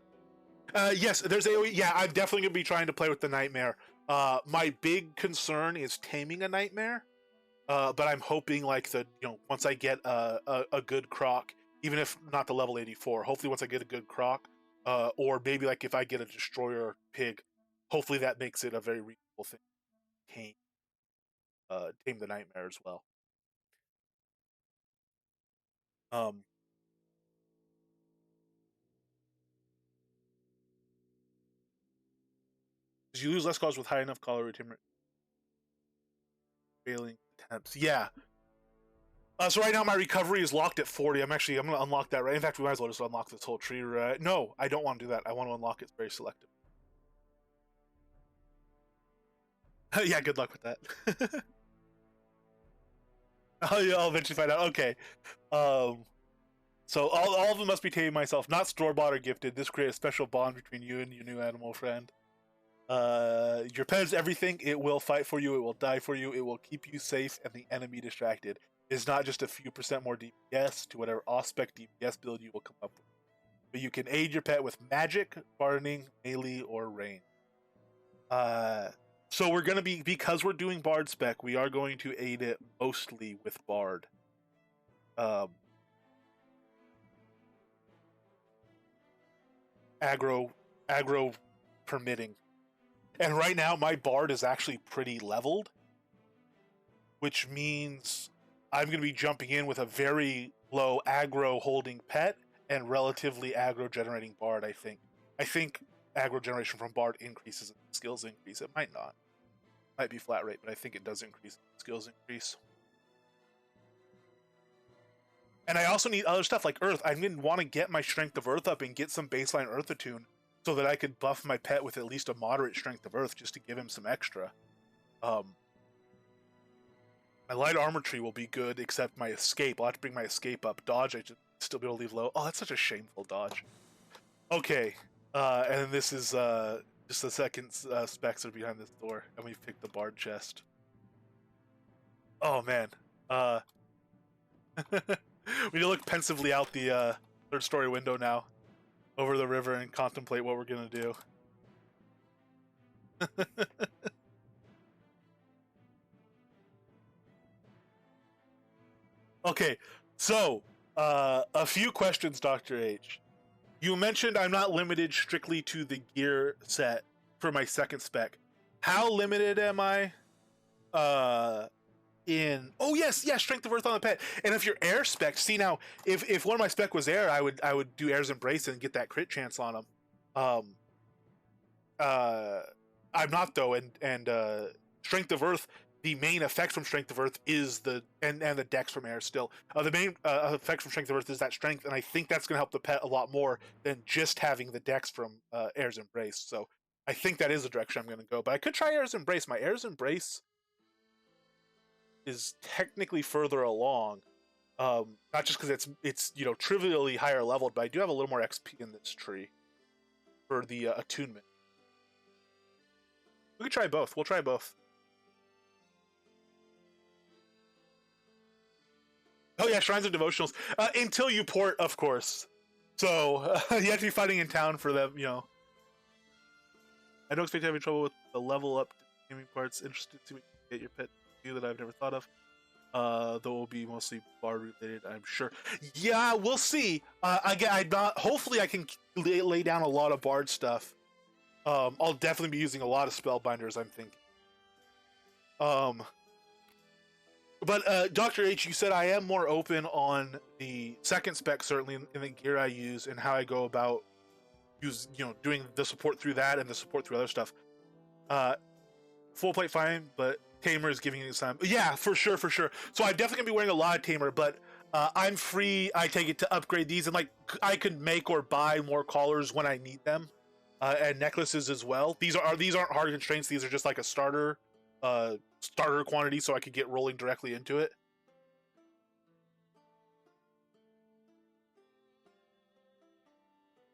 Yes, there's AoE. Yeah, I'm definitely going to be trying to play with the Nightmare. My big concern is taming a Nightmare. But I'm hoping like once I get a good croc, even if not the level 84, hopefully once I get a good croc, or maybe like if I get a destroyer pig, hopefully that makes it a very reasonable thing to tame the Nightmare as well. Um, you lose less calls with high enough caller retention failing attempts. Yeah. So right now my recovery is locked at 40. I'm going to unlock that right. In fact, we might as well just unlock this whole tree. Right? No, I don't want to do that. I want to unlock it very selective. Yeah, good luck with that. Oh, yeah, I'll eventually find out. Okay. So all of them must be tamed myself, not store-bought or gifted. This creates a special bond between you and your new animal friend. Your pet is everything. It will fight for you. It will die for you. It will keep you safe and the enemy distracted. It's not just a few % more DPS to whatever aspect DPS build you will come up with. But you can aid your pet with magic, gardening, melee, or rain. So we're going to be, because we're doing Bard spec, we are going to aid it mostly with Bard. Aggro permitting. And right now my Bard is actually pretty leveled, which means I'm going to be jumping in with a very low aggro holding pet and relatively aggro generating Bard, I think. I think aggro generation from Bard increases if skills increase. It might not. Might be flat rate, but I think it does increase if skills increase. And I also need other stuff like Earth. I didn't want to get my Strength of Earth up and get some baseline Earth attune so that I could buff my pet with at least a moderate Strength of Earth just to give him some extra. My light armor tree will be good, except my escape. I'll have to bring my escape up. Dodge, I should still be able to leave low. Oh, that's such a shameful dodge. Okay, and then this is just the second specs are behind this door, and we've picked the Bard chest. Oh man, we need to look pensively out the third story window now, over the river, and contemplate what we're gonna do. Okay, so a few questions, Dr. H. You mentioned I'm not limited strictly to the gear set for my second spec. How limited am I? In Strength of Earth on the pet. And if your air spec, see now, if one of my spec was air, I would do Air's Embrace and get that crit chance on him. I'm not though, and Strength of Earth. The main effect from Strength of Earth is the Dex from Air still. The main effect from Strength of Earth is that strength, and I think that's going to help the pet a lot more than just having the Dex from Air's Embrace. So I think that is the direction I'm going to go. But I could try Air's Embrace. My Air's Embrace is technically further along, not just because it's trivially higher leveled, but I do have a little more XP in this tree for the attunement. We could try both. We'll try both. Oh yeah, Shrines of Devotionals. Until you port, of course. So you have to be fighting in town for them, I don't expect to have any trouble with the level up gaming parts. Interested to get your pet to that I've never thought of. Though it will be mostly Bard related, I'm sure. Yeah, we'll see. Hopefully I can lay down a lot of Bard stuff. I'll definitely be using a lot of Spellbinders, I'm thinking. But Dr. H, you said I am more open on the second spec, certainly in the gear I use and how I go about doing the support through that and the support through other stuff. Full plate fine, but Tamer is giving you some. Yeah, for sure. So I'm definitely gonna be wearing a lot of Tamer, but I'm free. I take it to upgrade these, and I could make or buy more collars when I need them, and necklaces as well. These aren't hard constraints. These are just like a starter quantity, so I could get rolling directly into it.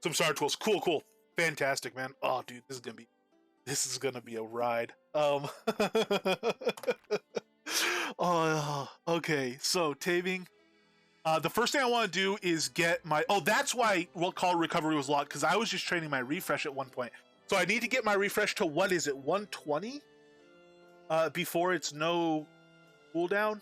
Some starter tools, cool, fantastic, man. Oh, dude, this is gonna be a ride. Oh, okay. So Taming. The first thing I want to do is get my. Oh, that's why we'll call recovery was locked, because I was just training my refresh at one point. So I need to get my refresh to, what is it, 120? Before it's no cooldown.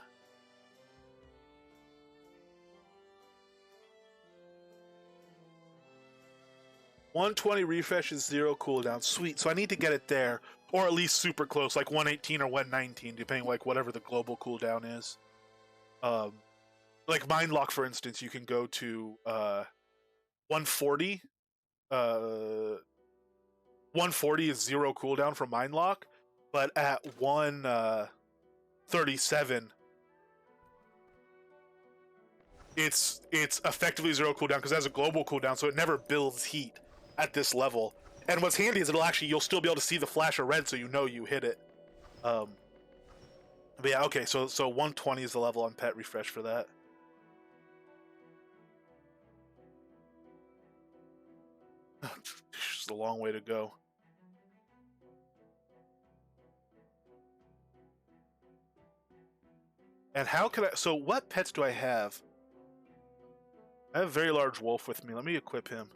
120 refresh is 0 cooldown. Sweet. So I need to get it there, or at least super close, like 118 or 119, depending whatever the global cooldown is. Like Mind Lock, for instance, you can go to 140. 140 is 0 cooldown for Mind Lock, but at 137, it's effectively 0 cooldown because it has a global cooldown, so it never builds heat at this level. And what's handy is you'll still be able to see the flash of red, so you hit it. But yeah, okay, so 120 is the level on pet refresh for that. It's a long way to go. And how could I... So what pets do I have? I have a very large wolf with me. Let me equip him.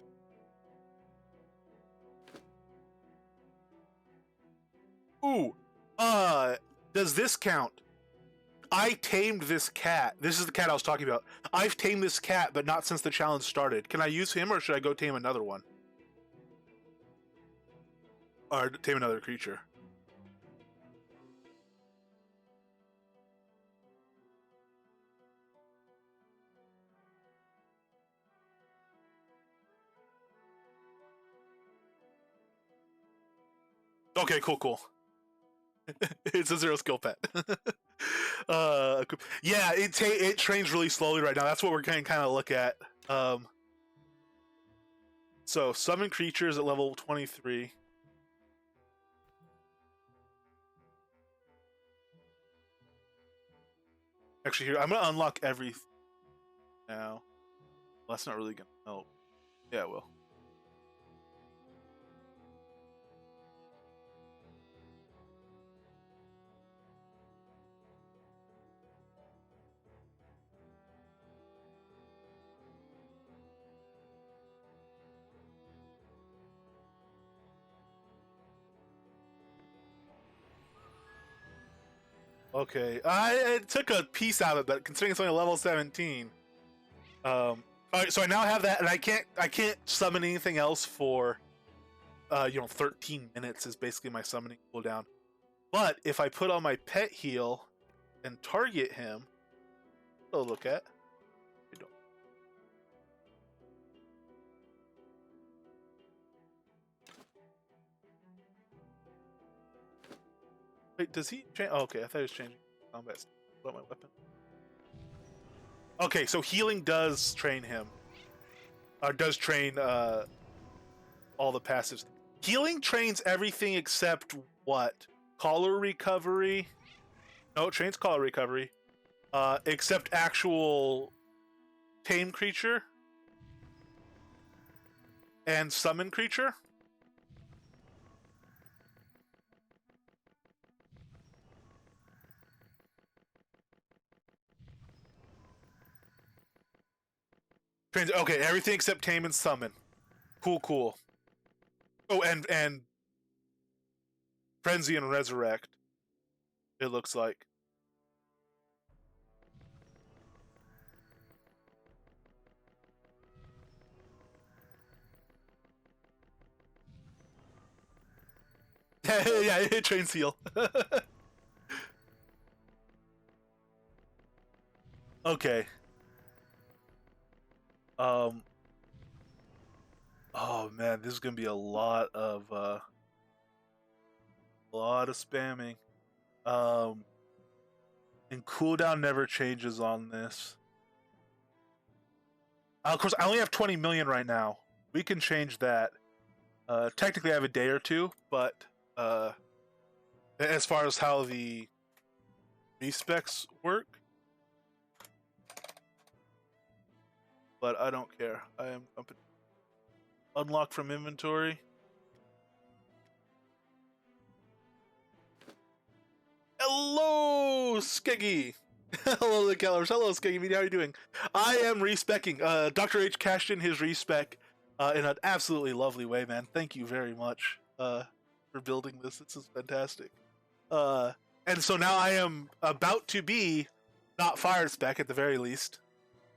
Ooh, Does this count? I tamed this cat. This is the cat I was talking about. I've tamed this cat, but not since the challenge started. Can I use him, or should I go tame another one? Or tame another creature? Okay, cool. It's a 0 skill pet. Yeah, it trains really slowly right now. That's what we're kind of look at. So summon creatures at level 23. Actually, here I'm gonna unlock everything now. Well, that's not really gonna help. Yeah, it will. Okay, I took a piece out of it, but considering it's only level 17, all right. So I now have that, and I can't summon anything else for, 13 minutes is basically my summoning cooldown. But if I put on my pet heal and target him, I'll look at. I don't. Wait, does he change? Oh, okay, I thought he was changing combat. What my weapon? Okay, so healing does train him. Or does train all the passives. Healing trains everything except what? Collar recovery. No, it trains collar recovery. Except actual tame creature and summon creature. Trains okay, everything except tame and summon. Cool. Oh, and frenzy and resurrect. It looks like. Yeah, it trains heal. Okay. Um. Oh man, this is gonna be a lot of spamming. And cooldown never changes on this. Of course, I only have 20 million right now. We can change that. Technically, I have a day or two, but as far as how the respecs work, but I don't care. I am unlock from inventory. Hello, Skeggy. Hello, the Kellers. Hello, Skeggy. How are you doing? I am respecking. Dr. H cashed in his respec in an absolutely lovely way, man. Thank you very much for building this. This is fantastic. And so now I am about to be not fire spec at the very least.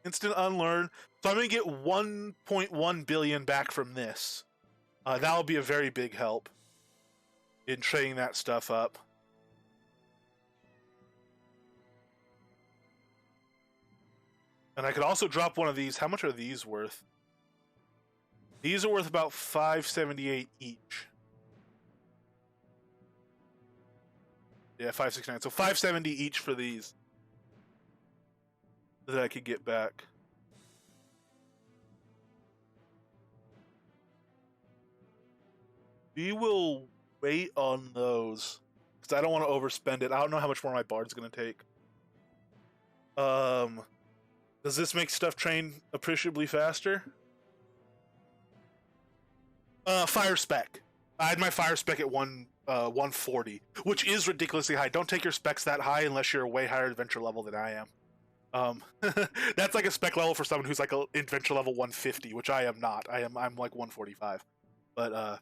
Instant unlearn. So I'm going to get 1.1 billion back from this. That'll be a very big help in training that stuff up. And I could also drop one of these. How much are these worth? These are worth about 578 each. Yeah, 569. So 570 each for these that I could get back. We will wait on those because I don't want to overspend it. I don't know how much more my bard's going to take. Does this make stuff train appreciably faster? Fire spec. I had my fire spec at 140, which is ridiculously high. Don't take your specs that high unless you're a way higher adventure level than I am. That's like a spec level for someone who's like an adventure level 150, which I am not. I'm like 145. But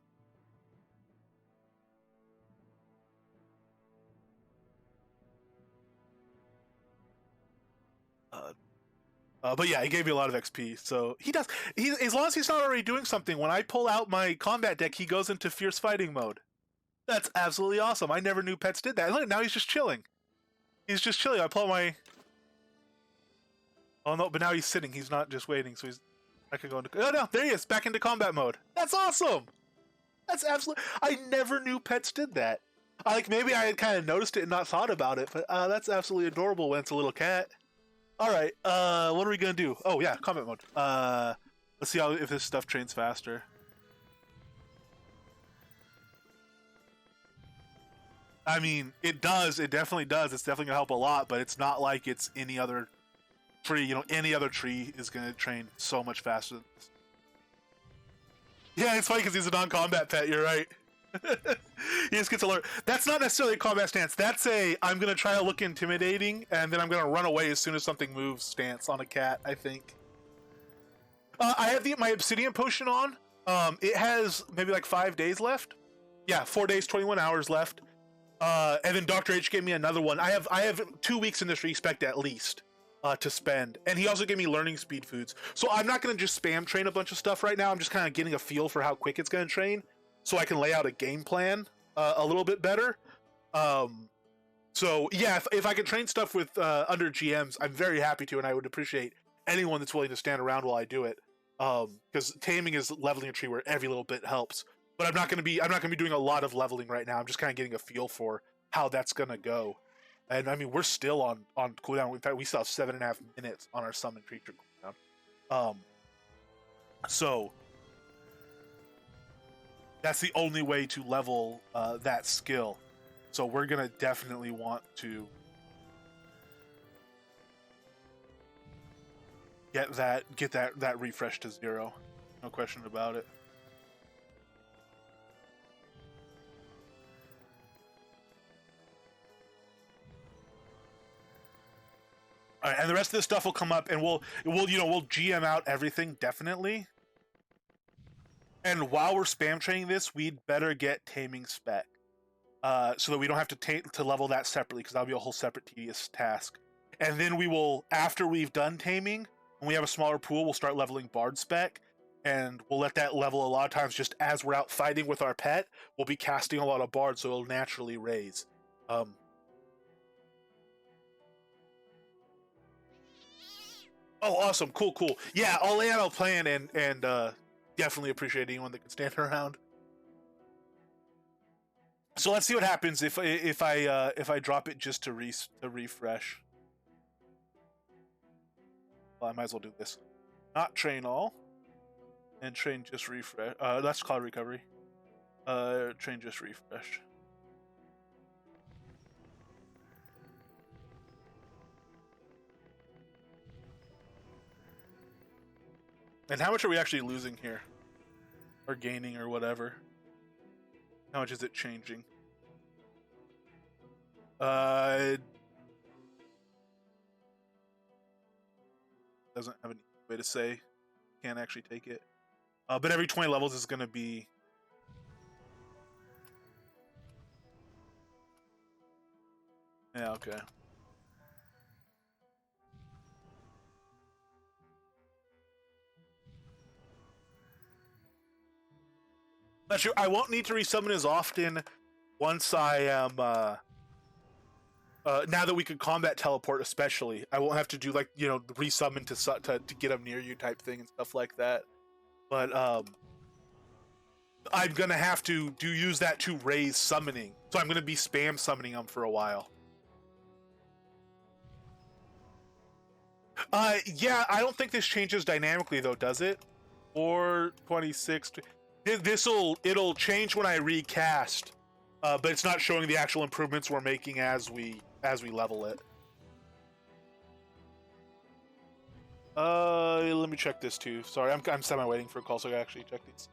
But yeah, he gave me a lot of XP. So he does. As long as he's not already doing something, when I pull out my combat deck, he goes into fierce fighting mode. That's absolutely awesome. I never knew pets did that. Look, now he's just chilling. He's just chilling. I pull out my. Oh no! But now he's sitting. He's not just waiting. So he's. I could go into. Oh no! There he is, back into combat mode. That's awesome. That's absolutely. I never knew pets did that. Maybe I had kind of noticed it and not thought about it, but that's absolutely adorable when it's a little cat. All right. What are we gonna do? Oh yeah, combat mode. Let's see if this stuff trains faster. I mean, it does. It definitely does. It's definitely gonna help a lot, but it's not like it's any other tree. You know, any other tree is gonna train so much faster than this. Yeah, it's funny because he's a non-combat pet. You're right. He just gets alert. That's not necessarily a combat stance. That's a I'm gonna try to look intimidating, and then I'm gonna run away as soon as something moves stance on a cat. I think. I have my obsidian potion on. It has maybe like 5 days left. Yeah, 4 days, 21 hours left. And then Dr. H gave me another one. I have 2 weeks in this respect at least to spend, and he also gave me learning speed foods. So I'm not gonna just spam train a bunch of stuff right now. I'm just kind of getting a feel for how quick it's gonna train, so I can lay out a game plan a little bit better. So yeah, if I can train stuff with under GMs, I'm very happy to, and I would appreciate anyone that's willing to stand around while I do it. Because taming is leveling a tree where every little bit helps. But I'm not gonna be doing a lot of leveling right now. I'm just kind of getting a feel for how that's gonna go. And I mean, we're still on cooldown. In fact, we still have 7.5 minutes on our summon creature cooldown. So that's the only way to level that skill. So we're gonna definitely want to get that refresh to 0. No question about it. All right, and the rest of this stuff will come up, and we'll GM out everything definitely. And while we're spam training this, we'd better get taming spec, so that we don't have to level that separately, because that'll be a whole separate tedious task. And then we will, after we've done taming, when we have a smaller pool, we'll start leveling bard spec, and we'll let that level a lot of times just as we're out fighting with our pet. We'll be casting a lot of bard, so it'll naturally raise. Oh, awesome! Cool. Yeah, I'll lay out a plan, and definitely appreciate anyone that can stand around. So let's see what happens if I drop it just to refresh. Well, I might as well do this. Not train all, and train just refresh. That's called recovery. Train just refresh. And how much are we actually losing here? Or gaining, or whatever? How much is it changing? Doesn't have any way to say. Can't actually take it. But every 20 levels is going to be... Yeah, okay. Not sure. I won't need to resummon as often once I am... now that we can combat teleport, especially, I won't have to do resummon to get them near you type thing and stuff like that. But I'm gonna have to use that to raise summoning, so I'm gonna be spam summoning them for a while. Yeah, I don't think this changes dynamically though, does it? Or 26. It'll change when I recast, but it's not showing the actual improvements we're making as we level it. Let me check this too. Sorry, I'm semi-waiting for a call, so I can actually check these.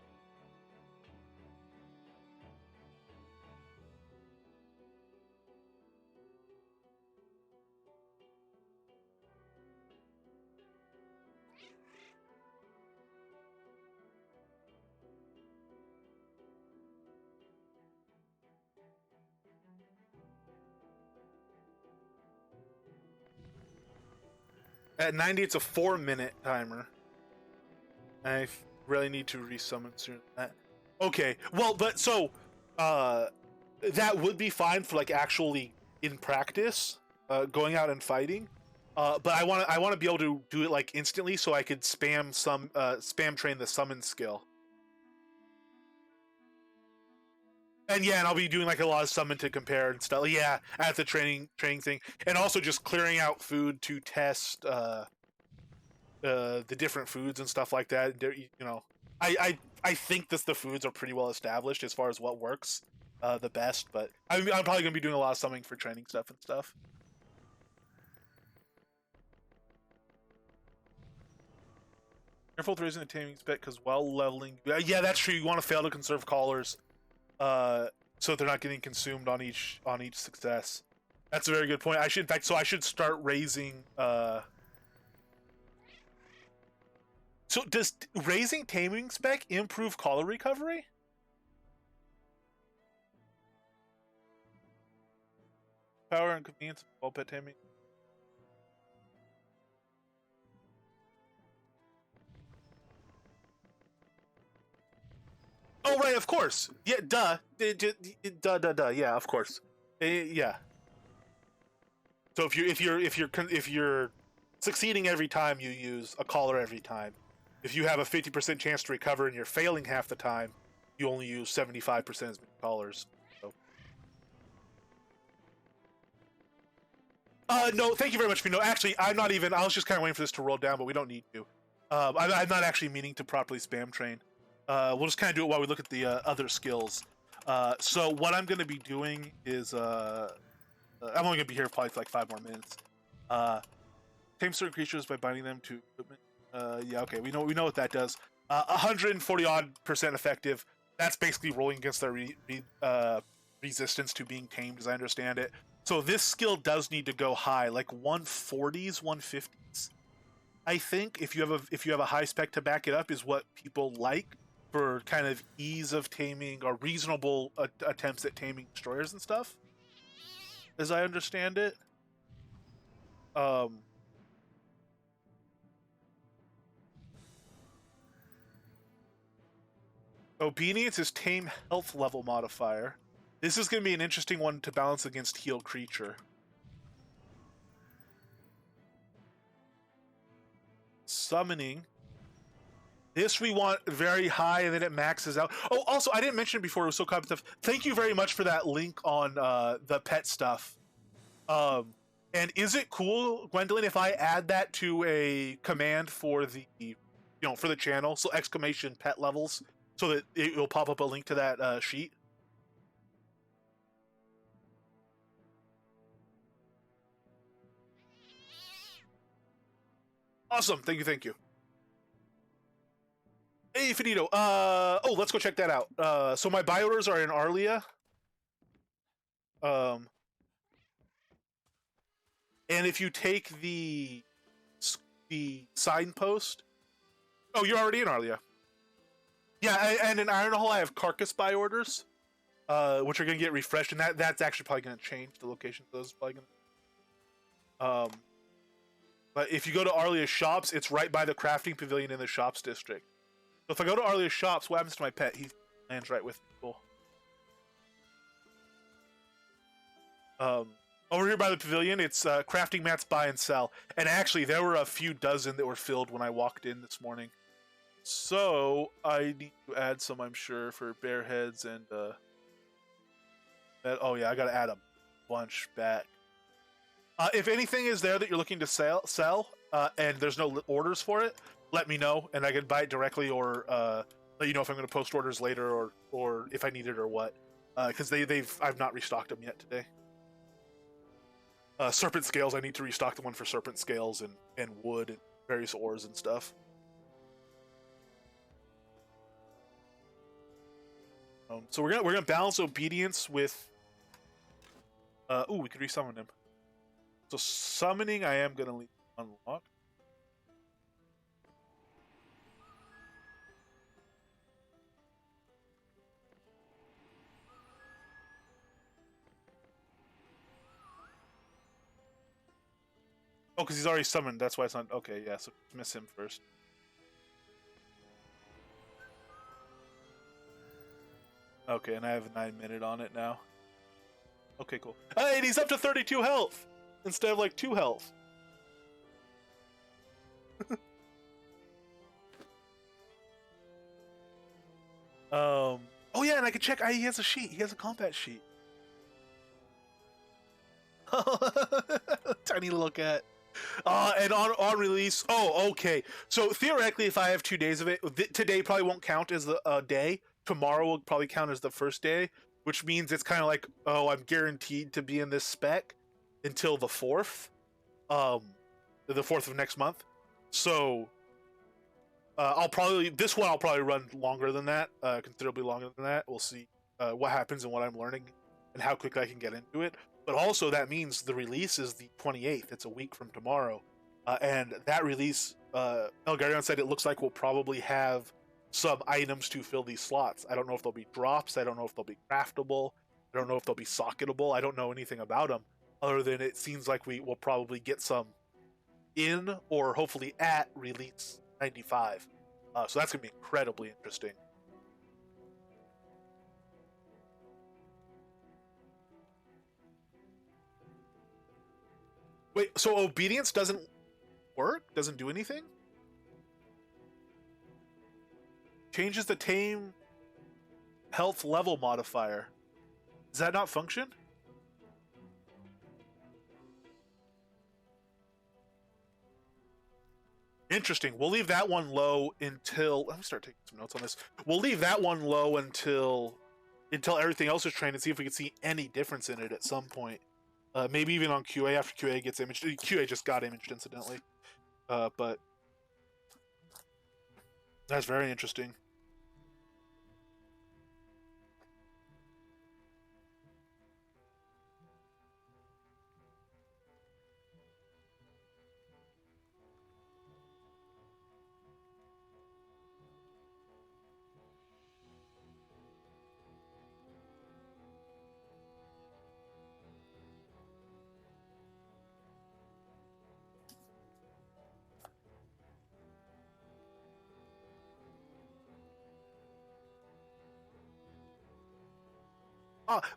At 90, it's a 4-minute timer. I really need to resummon sooner than that. Okay, well, but so, that would be fine for like actually in practice, going out and fighting. But I want to be able to do it like instantly, so I could spam train the summon skill. And yeah, and I'll be doing like a lot of summon to compare and stuff. Yeah, at the training thing, and also just clearing out food to test the different foods and stuff like that. You know, I think that the foods are pretty well established as far as what works the best. But I'm probably gonna be doing a lot of summoning for training stuff and stuff. Careful with raising the taming spec because while leveling, yeah, that's true. You want to fail to conserve callers, so they're not getting consumed on each success. That's a very good point. I should, in fact, so I should start raising. So does raising taming spec improve caller recovery? Power and convenience of all pet taming. Oh right, of course. Yeah, duh. Duh. Yeah, of course. Yeah. So if you're succeeding every time, you use a caller every time. If you have a 50% chance to recover and you're failing half the time, you only use 75% as many callers. So. No, thank you very much, Fino. Actually, I'm not even. I was just kind of waiting for this to roll down, but we don't need to. I'm not actually meaning to properly spam train. We'll just kind of do it while we look at the other skills. So what I'm going to be doing is, I'm only going to be here probably for like 5 more minutes. Tame certain creatures by binding them to equipment. Yeah, okay, we know what that does. 140% effective. That's basically rolling against their resistance to being tamed, as I understand it. So this skill does need to go high, like 140s, 150s. I think if you have a high spec to back it up, is what people like for kind of ease of taming or reasonable attempts at taming destroyers and stuff, as I understand it. Obedience is tame health level modifier. This is going to be an interesting one to balance against heal creature. Summoning. This we want very high, and then it maxes out. Oh, also, I didn't mention it before. It was so competitive. Thank you very much for that link on the pet stuff. And is it cool, Gwendolyn, if I add that to a command for the, for the channel? So exclamation pet levels, so that it will pop up a link to that sheet. Awesome. Thank you. Hey, Finito. Let's go check that out. So my bioorders are in Arlia. And if you take the signpost, oh, you're already in Arlia. Yeah, and in Ironhole I have carcass bioorders, which are gonna get refreshed, and that's actually probably gonna change the location of those. Is probably gonna. But if you go to Arlia shops, it's right by the crafting pavilion in the shops district. So if I go to Arlia shops, what happens to my pet? He lands right with me. Cool. Over here by the pavilion, it's crafting mats buy and sell. And actually, there were a few dozen that were filled when I walked in this morning. So I need to add some, I'm sure, for bear heads and oh yeah, I gotta add a bunch back. If anything is there that you're looking to sell, and there's no orders for it, let me know, and I can buy it directly, or let you know if I'm going to post orders later, or if I need it or what. Because I've not restocked them yet today. Serpent scales, I need to restock the one for serpent scales and wood and various ores and stuff. So we're gonna balance obedience with. We could resummon him. So summoning, I am gonna unlock. Oh, because he's already summoned. That's why it's not. Okay, yeah. So miss him first. Okay, and I have a 9-minute on it now. Okay, cool. Hey, and he's up to 32 health instead of like 2 health. Oh yeah, and I can check. He has a sheet. He has a combat sheet. Tiny little cat. And on release. Oh, okay. So theoretically, if I have 2 days of it, today probably won't count as a day. Tomorrow will probably count as the first day, which means it's kind of like, oh, I'm guaranteed to be in this spec until the 4th, the 4th of next month. So I'll probably run longer than that, considerably longer than that. We'll see what happens and what I'm learning and how quickly I can get into it. But also that means the release is the 28th. It's a week from tomorrow, and that release, Elgarion said it looks like we'll probably have some items to fill these slots. I don't know if they'll be drops. I don't know if they'll be craftable. I don't know if they'll be socketable. I don't know anything about them other than it seems like we will probably get some in or hopefully at release 95. So that's gonna be incredibly interesting. Wait, so obedience doesn't work? Doesn't do anything? Changes the tame health level modifier. Does that not function? Interesting. We'll leave that one low until... Let me start taking some notes on this. We'll leave that one low until everything else is trained and see if we can see any difference in it at some point. Maybe even on QA after QA gets imaged. QA just got imaged, incidentally. But that's very interesting.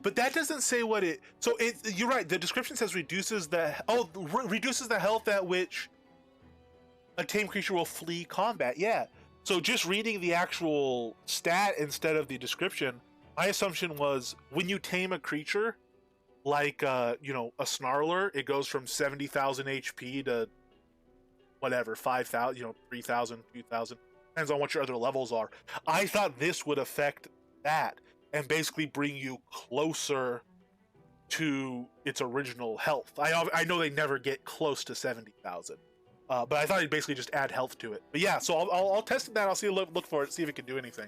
But that doesn't say what it. So you're right. The description says reduces the reduces the health at which a tame creature will flee combat. Yeah. So just reading the actual stat instead of the description, my assumption was when you tame a creature, like a snarler, it goes from 70,000 HP to whatever 5,000, 3,000, 2,000, depends on what your other levels are. I thought this would affect that and basically bring you closer to its original health. I know they never get close to 70,000, but I thought it'd basically just add health to it. But yeah, so I'll test that. I'll see look for it, see if it can do anything.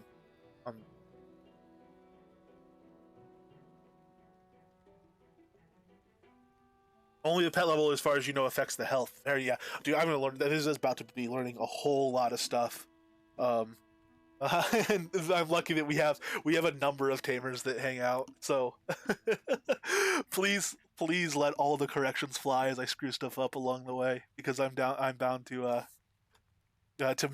Only the pet level, as far as you know, affects the health. There, yeah, dude, I'm gonna learn. This is about to be learning a whole lot of stuff. And I'm lucky that we have a number of tamers that hang out. So please let all the corrections fly as I screw stuff up along the way, because I'm bound to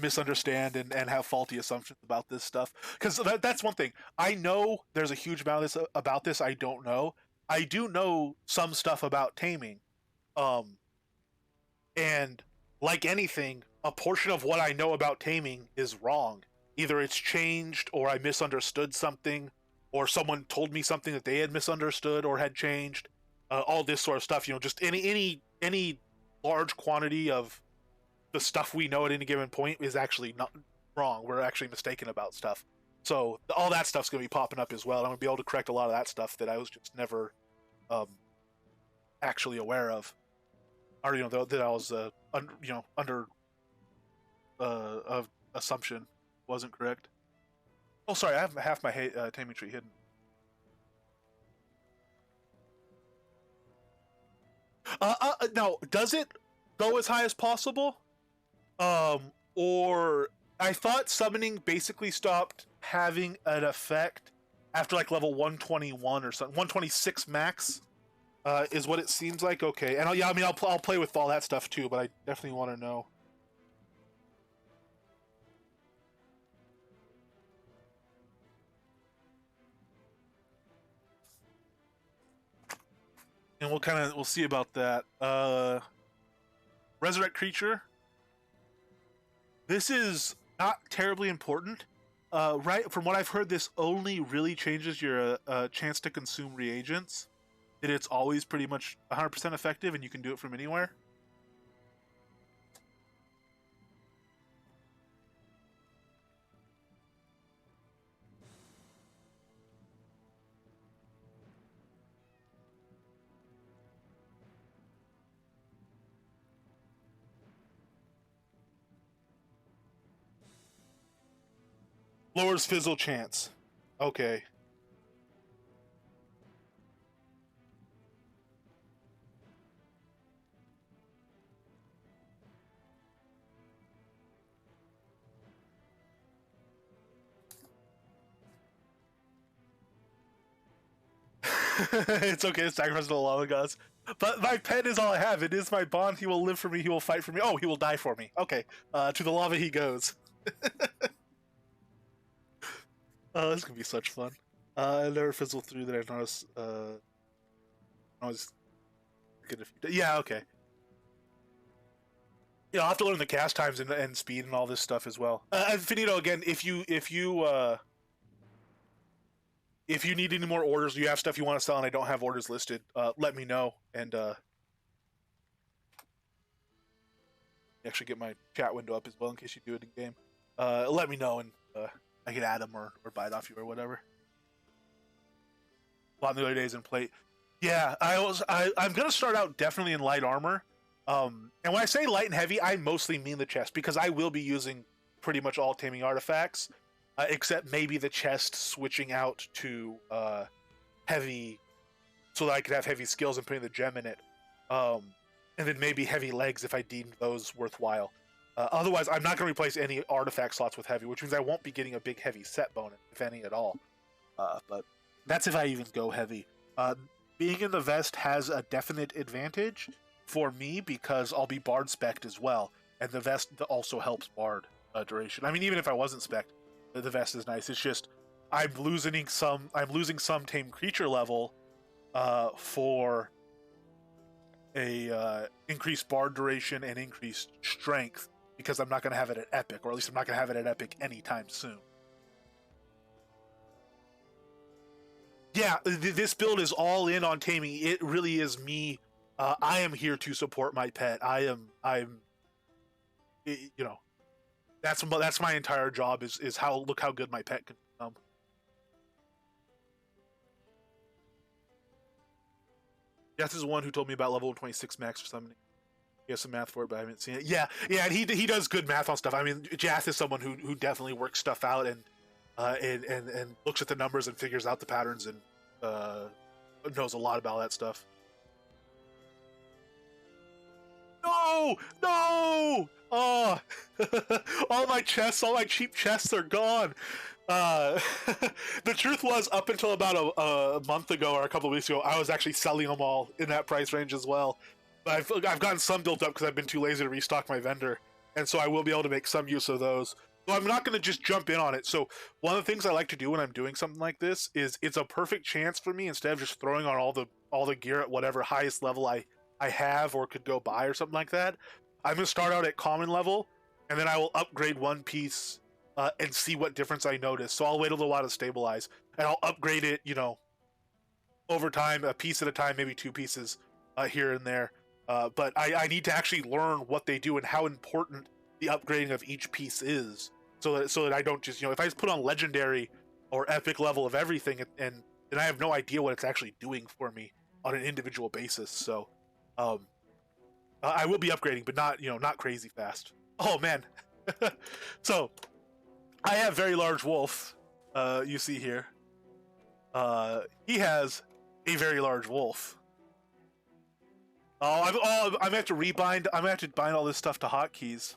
misunderstand and have faulty assumptions about this stuff. Because that's one thing. I know there's a huge amount about this I don't know. I do know some stuff about taming. And like anything, a portion of what I know about taming is wrong. Either it's changed, or I misunderstood something, or someone told me something that they had misunderstood or had changed. All this sort of stuff, just any large quantity of the stuff we know at any given point is actually not wrong. We're actually mistaken about stuff. So all that stuff's going to be popping up as well. I'm going to be able to correct a lot of that stuff that I was just never actually aware of, or that I was under of assumption wasn't correct. Oh, sorry, I have half my taming tree hidden. Now, does it go as high as possible? Or I thought summoning basically stopped having an effect after like level 121 or something, 126 max. is what it seems like. Okay, and yeah, I mean, I'll play with all that stuff too, but I definitely want to know. And we'll see about that. Resurrect creature. This is not terribly important. Right, from what I've heard, this only really changes your chance to consume reagents. That it's always pretty much 100% effective, and you can do it from anywhere. Lowers fizzle chance. Okay. It's okay to sacrifice the lava gods. But my pet is all I have. It is my bond. He will live for me. He will fight for me. Oh, he will die for me. Okay. To the lava he goes. Oh, this can be such fun. I never fizzled through that. I noticed. I was good if you. Yeah. Okay. Yeah, I'll have to learn the cast times and speed and all this stuff as well. And Finito, again, if you need any more orders, you have stuff you want to sell, and I don't have orders listed, let me know, and actually get my chat window up as well in case you do it in game. Let me know, and I can add them or buy it off you or whatever. A lot in the early days in plate. Yeah, I'm gonna start out definitely in light armor. And when I say light and heavy, I mostly mean the chest, because I will be using pretty much all taming artifacts, except maybe the chest switching out to heavy, so that I could have heavy skills and putting the gem in it. And then maybe heavy legs if I deemed those worthwhile. Otherwise, I'm not going to replace any artifact slots with heavy, which means I won't be getting a big heavy set bonus, if any at all. But that's if I even go heavy. Being in the vest has a definite advantage for me because I'll be bard spec'd as well, and the vest also helps bard duration. I mean, even if I wasn't spec'd, the vest is nice. It's just I'm losing some tame creature level for a increased bard duration and increased strength, because I'm not going to have it at epic, or at least I'm not going to have it at epic anytime soon. Yeah, this build is all in on taming. It really is me. I am here to support my pet. I'm, you know, that's my entire job. Is how look how good my pet can become. Death is the one who told me about level 26 max or something. He has some math for it, but I haven't seen it. Yeah, and he does good math on stuff. I mean, Jath is someone who definitely works stuff out and looks at the numbers and figures out the patterns and knows a lot about that stuff. No! Oh, all my cheap chests are gone. The truth was, up until about a month ago or a couple of weeks ago, I was actually selling them all in that price range as well. But I've gotten some built up because I've been too lazy to restock my vendor, and so I will be able to make some use of those. So I'm not going to just jump in on it. So one of the things I like to do when I'm doing something like this is it's a perfect chance for me, instead of just throwing on all the gear at whatever highest level I have or could go buy or something like that. I'm going to start out at common level, and then I will upgrade one piece and see what difference I notice. So I'll wait a little while to stabilize, and I'll upgrade it, over time, a piece at a time, maybe two pieces here and there. But I need to actually learn what they do and how important the upgrading of each piece is, so that I don't just, if I just put on legendary or epic level of everything, and then I have no idea what it's actually doing for me on an individual basis. So I will be upgrading, but not crazy fast. Oh man. So I have very large wolf. You see here. He has a very large wolf. I'm gonna have to rebind. I'm gonna have to bind all this stuff to hotkeys.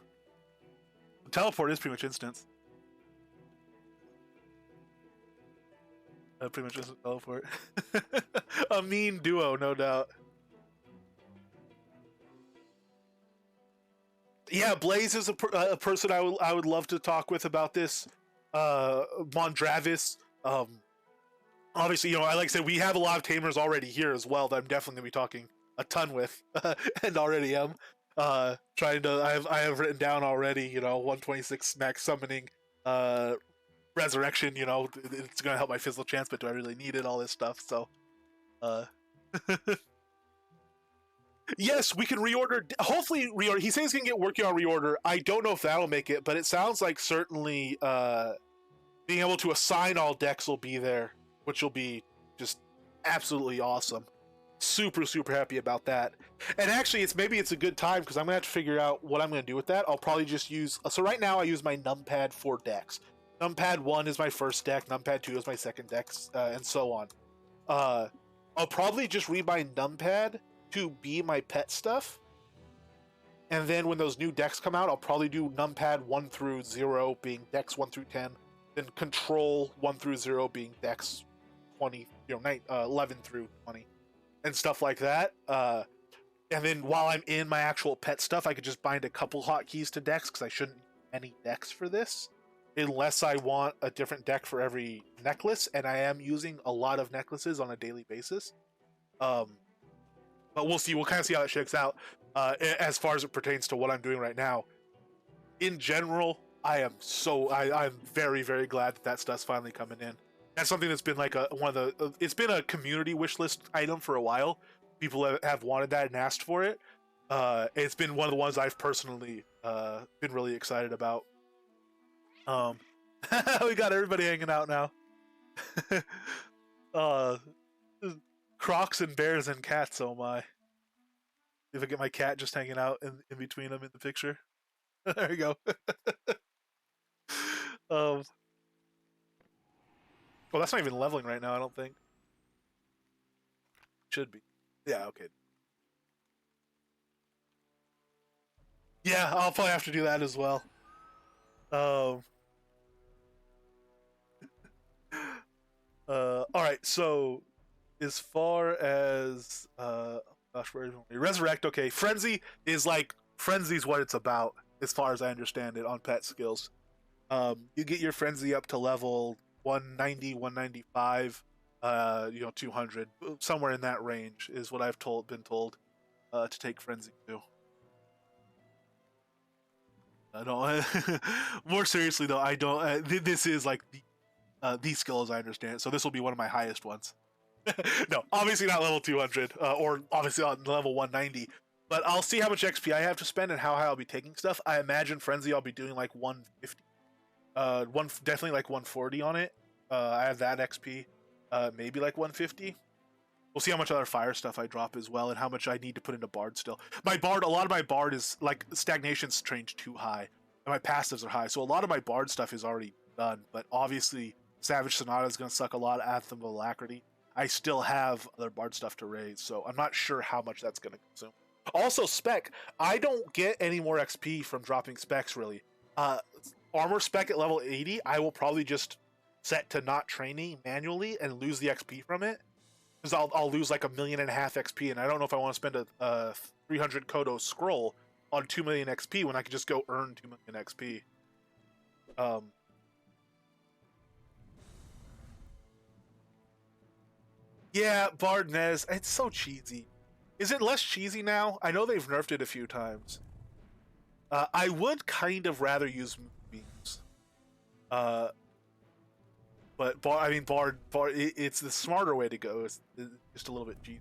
The teleport is pretty much instant. Pretty much just a teleport. A mean duo, no doubt. Yeah, Blaze is a person I would love to talk with about this. Mondravis. Obviously, you know, I like I said, we have a lot of tamers already here as well that I'm definitely gonna be talking a ton with, and already am. Trying to, I have written down already, you know, 126 max summoning, resurrection. You know, it's gonna help my physical chance, but do I really need it? All this stuff. So, uh, yes, we can reorder. Hopefully, reorder. He says he's gonna get working on reorder. I don't know if that'll make it, but it sounds like certainly being able to assign all decks will be there, which will be just absolutely awesome. Super happy about that. And actually, it's a good time because I'm gonna have to figure out what I'm gonna do with that. I'll probably just use. So right now, I use my numpad for decks. Numpad 1 is my first deck. Numpad 2 is my second deck, and so on. I'll probably just read my numpad to be my pet stuff. And then when those new decks come out, I'll probably do numpad 1 through 0 being decks 1 through 10, then control 1 through 0 being decks 20, 11 through 20, and stuff like that. And then while I'm in my actual pet stuff, I could just bind a couple hotkeys to decks because I shouldn't need any decks for this, unless I want a different deck for every necklace, and I am using a lot of necklaces on a daily basis. But we'll see. We'll kind of see how it shakes out as far as it pertains to what I'm doing right now. In general, I'm very glad that stuff's finally coming in. That's something that's been like it's been a community wish list item for a while. People have wanted that and asked for it. It's been one of the ones I've personally been really excited about. We got everybody hanging out now. Crocs and bears and cats, oh my. If I get my cat just hanging out in between them in the picture. There you go. Well, that's not even leveling right now, I don't think. Should be. Yeah, okay. Yeah, I'll probably have to do that as well. Alright, so as far as gosh, where even resurrect, okay. Frenzy's what it's about, as far as I understand it, on pet skills. You get your frenzy up to level 190, 195, 200, somewhere in that range is what I've been told to take frenzy to. I don't. More seriously though, I don't. This is like these skills I understand. So this will be one of my highest ones. No, obviously not level 200, or obviously on level 190. But I'll see how much XP I have to spend and how high I'll be taking stuff. I imagine frenzy I'll be doing like 150. Definitely like 140 on it. I have that XP. Maybe like 150. We'll see how much other fire stuff I drop as well, and how much I need to put into Bard still. My Bard, a lot of my Bard is like stagnation's trained too high, and my passives are high, so a lot of my Bard stuff is already done. But obviously, Savage Sonata is going to suck a lot at them with Alacrity. I still have other Bard stuff to raise, so I'm not sure how much that's going to consume. Also, Spec, I don't get any more XP from dropping specs really. Armor spec at level 80, I will probably just set to not training manually and lose the XP from it. Because I'll lose like 1.5 million XP, and I don't know if I want to spend a 300 Kodo scroll on 2 million XP when I could just go earn 2 million XP. Yeah, Bard Nez, it's so cheesy. Is it less cheesy now? I know they've nerfed it a few times. I would kind of rather use Moonbeams. But Bard, it's the smarter way to go. It's just a little bit cheap.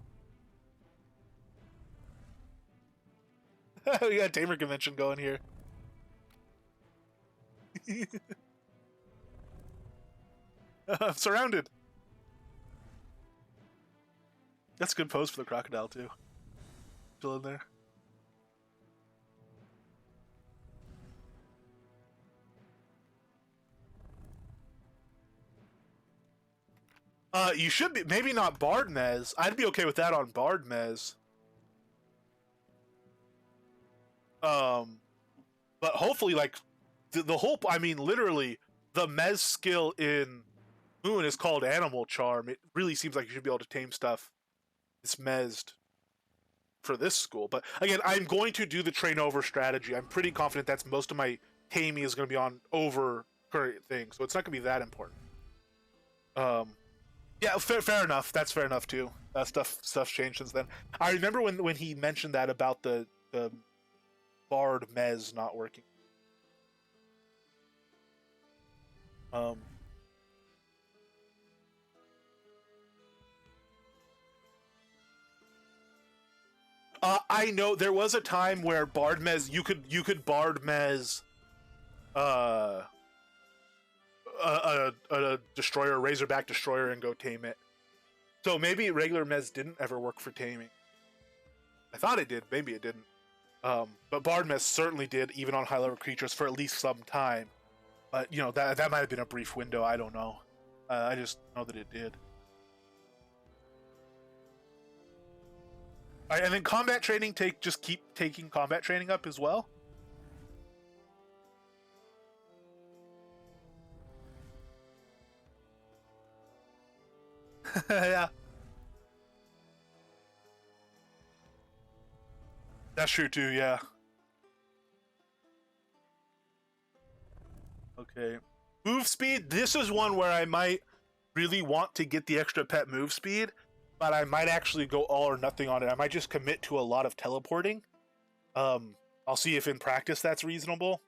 We got a Tamer convention going here. I'm surrounded. That's a good pose for the crocodile too. Still in there. You should be, maybe not Bard Mez. I'd be okay with that on Bard Mez. But hopefully, like the whole, I mean, literally, the Mez skill in Moon is called Animal Charm, it really seems like you should be able to tame stuff that's mezzed for this school. But again, I'm going to do the train over strategy. I'm pretty confident that's most of my taming is going to be on over current things, so it's not going to be that important. Yeah, fair enough. That's fair enough too. Stuff's changed since then. I remember when he mentioned that about the Bard Mez not working. I know there was a time where Bard Mez you could Bard Mez a destroyer, Razorback destroyer, and go tame it. So maybe regular Mez didn't ever work for taming. I thought it did. Maybe it didn't. But Bard Mez certainly did, even on high level creatures for at least some time. But you know that might have been a brief window. I don't know. I just know that it did. All right, and then combat training. Just keep taking combat training up as well. Yeah. That's true too, yeah. Okay. Move speed, this is one where I might really want to get the extra pet move speed, but I might actually go all or nothing on it. I might just commit to a lot of teleporting. I'll see if in practice that's reasonable.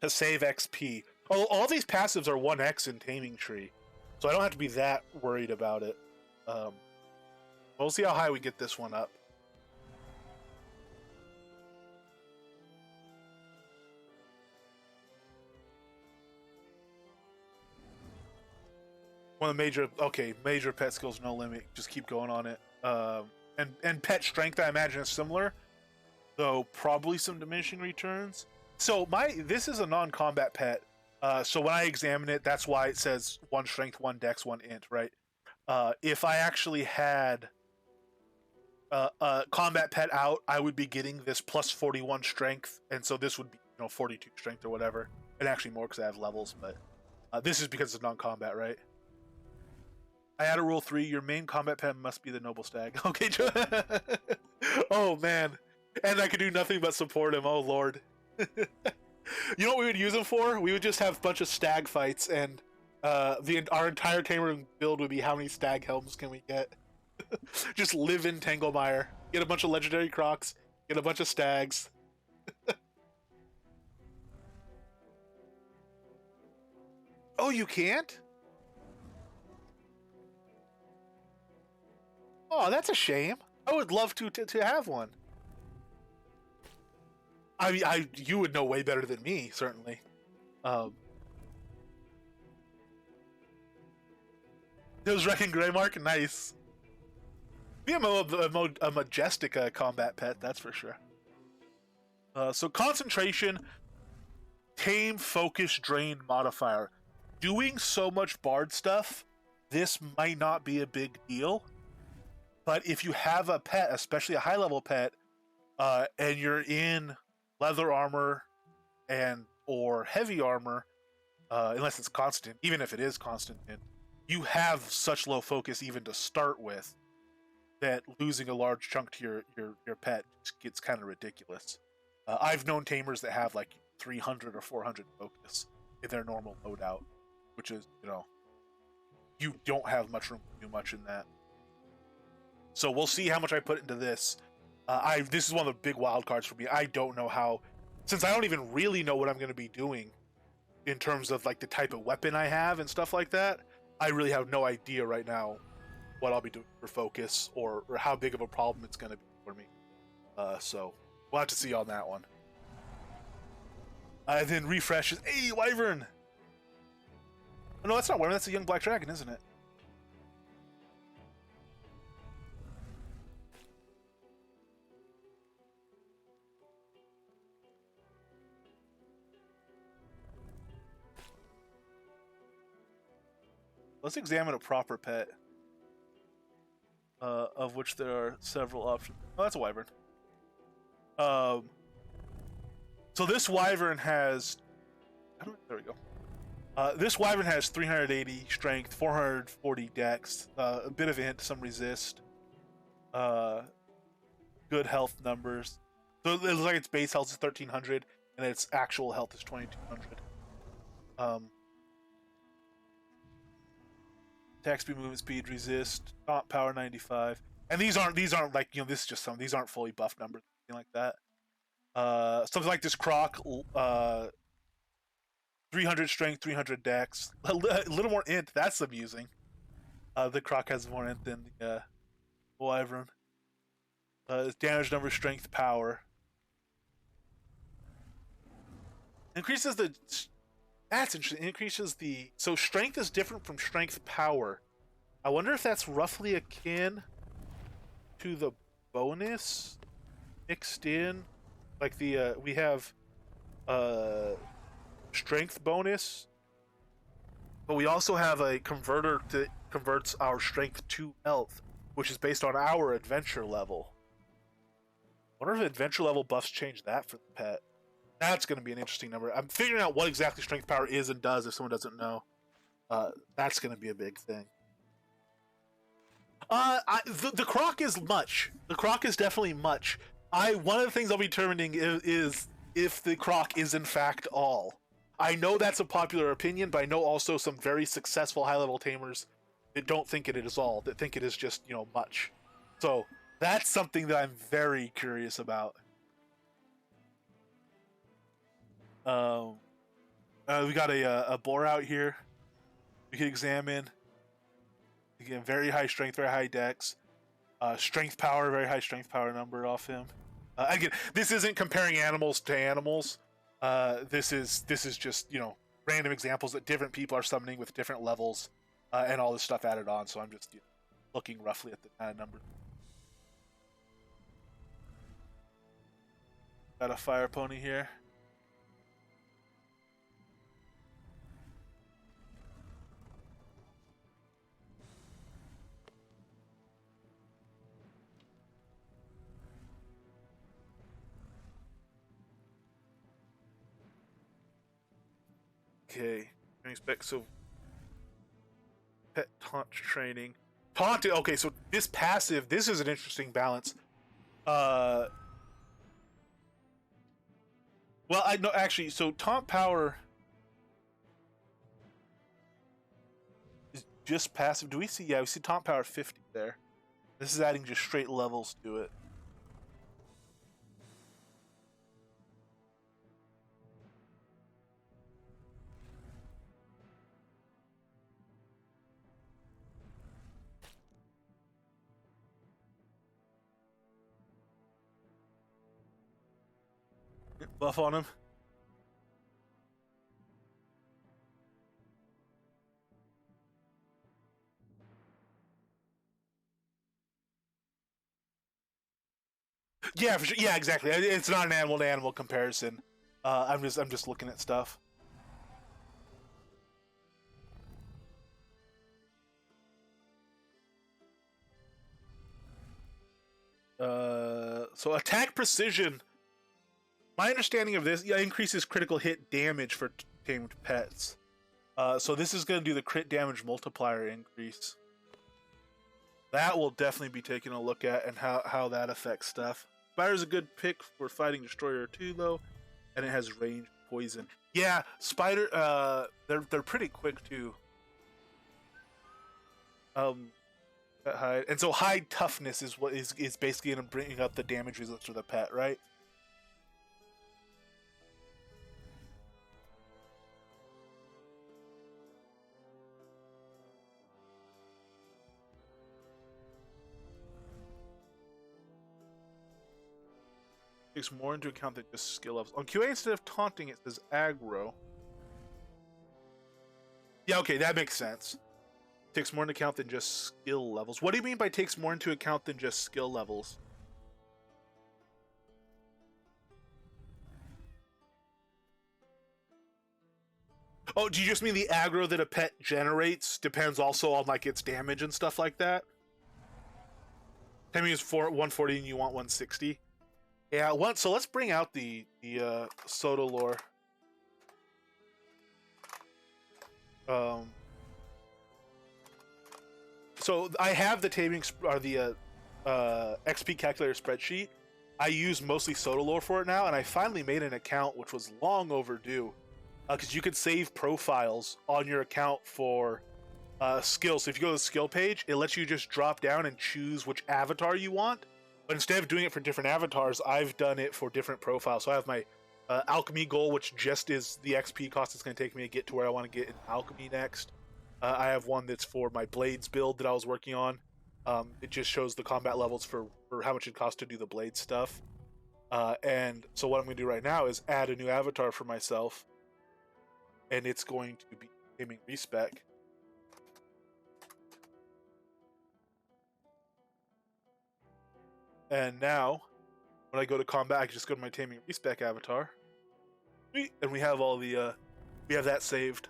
To save XP. Oh, all these passives are 1x in Taming Tree, so I don't have to be that worried about it. We'll see how high we get this one up. One of the major pet skills, no limit. Just keep going on it. And pet strength, I imagine, is similar, though probably some diminishing returns. So this is a non-combat pet. So when I examine it, that's why it says 1 strength, 1 dex, 1 int, right? If I actually had a combat pet out, I would be getting this plus 41 strength, and so this would be 42 strength or whatever. And actually more because I have levels, but this is because it's non-combat, right? I add a rule 3. Your main combat pet must be the noble stag. Okay. Oh man, and I could do nothing but support him. Oh lord. You know what we would use him for? We would just have a bunch of stag fights, and our entire Taming build would be how many stag helms can we get? Just live in Tanglemire, get a bunch of legendary crocs, get a bunch of stags. Oh, you can't? Oh, that's a shame. I would love to have one. You would know way better than me, certainly. Those Wrecking Greymark, nice. Be a majestic combat pet, that's for sure. So concentration, tame, focus, drain, modifier. Doing so much bard stuff, this might not be a big deal. But if you have a pet, especially a high level pet, and you're in leather armor or heavy armor, unless it's constant, even if it is constant, you have such low focus even to start with that losing a large chunk to your pet gets kind of ridiculous. I've known tamers that have like 300 or 400 focus in their normal loadout, which is, you don't have much room to do much in that. So we'll see how much I put into this. This is one of the big wild cards for me. I don't know how, since I don't even really know what I'm going to be doing in terms of like the type of weapon I have and stuff like that. I really have no idea right now what I'll be doing for focus or how big of a problem it's going to be for me. So we'll have to see on that one. And then refreshes. Hey, Wyvern! Oh, no, that's not Wyvern. That's a young black dragon, isn't it? Let's examine a proper pet, of which there are several options. Oh, that's a wyvern. So this wyvern has... There we go. This wyvern has 380 strength, 440 dex, a bit of int, some resist, good health numbers. So it looks like its base health is 1300 and its actual health is 2200. Attack speed, movement speed, resist, top power 95. And these aren't like, this is just some, these aren't fully buffed numbers, anything like that. Something like this croc, 300 strength, 300 dex, a little more int. That's amusing. The croc has more int than the wyvern. Damage number, strength, power. Increases the. That's interesting. Increases the. So strength is different from strength power. I wonder if that's roughly akin to the bonus mixed in. Like the we have strength bonus, but we also have a converter that converts our strength to health, which is based on our adventure level. I wonder if adventure level buffs change that for the pet. That's going to be an interesting number. I'm figuring out what exactly strength power is and does if someone doesn't know. That's going to be a big thing. The croc is much. The croc is definitely much. One of the things I'll be determining is if the croc is in fact all. I know that's a popular opinion, but I know also some very successful high-level tamers that don't think it is all, that think it is just, much. So that's something that I'm very curious about. We got a boar out here. We can examine. Again, very high strength, very high dex. Strength power, very high strength power number off him. Again, this isn't comparing animals to animals. This is just, random examples that different people are summoning with different levels, and all this stuff added on. So I'm just looking roughly at the kind of number. Got a fire pony here. Okay, so pet taunt training. Taunt, okay, so this passive, this is an interesting balance. Well, I know actually, so taunt power is just passive. Do we see? Yeah, we see taunt power 50 there. This is adding just straight levels to it. Buff on him. Yeah, for sure. Yeah, exactly. It's not an animal to animal comparison. I'm just looking at stuff. So attack precision. My understanding of this, increases critical hit damage for tamed pets. So this is going to do the crit damage multiplier increase. That will definitely be taken a look at and how that affects stuff. Spider's a good pick for fighting Destroyer 2 though, and it has range poison. Yeah, Spider, they're pretty quick too. Hide. And so high toughness is what is basically going to bring up the damage results for the pet, right? Takes more into account than just skill levels. On QA, instead of taunting, it says aggro. Yeah, okay, that makes sense. Takes more into account than just skill levels. What do you mean by takes more into account than just skill levels? Oh, do you just mean the aggro that a pet generates depends also on like its damage and stuff like that? Taming is 140 and you want 160. Yeah, so let's bring out the Soda lore. So I have the XP calculator spreadsheet. I use mostly Sodalore for it now, and I finally made an account which was long overdue, because you could save profiles on your account for skills. So if you go to the skill page, it lets you just drop down and choose which avatar you want. But instead of doing it for different avatars, I've done it for different profiles. So I have my alchemy goal, which just is the XP cost it's going to take me to get to where I want to get in alchemy next. I have one that's for my blades build that I was working on. It just shows the combat levels for how much it costs to do the blade stuff. And so what I'm going to do right now is add a new avatar for myself, and it's going to be Taming Respec. And now, when I go to combat, I can just go to my Taming Respec avatar. And we have all the, we have that saved.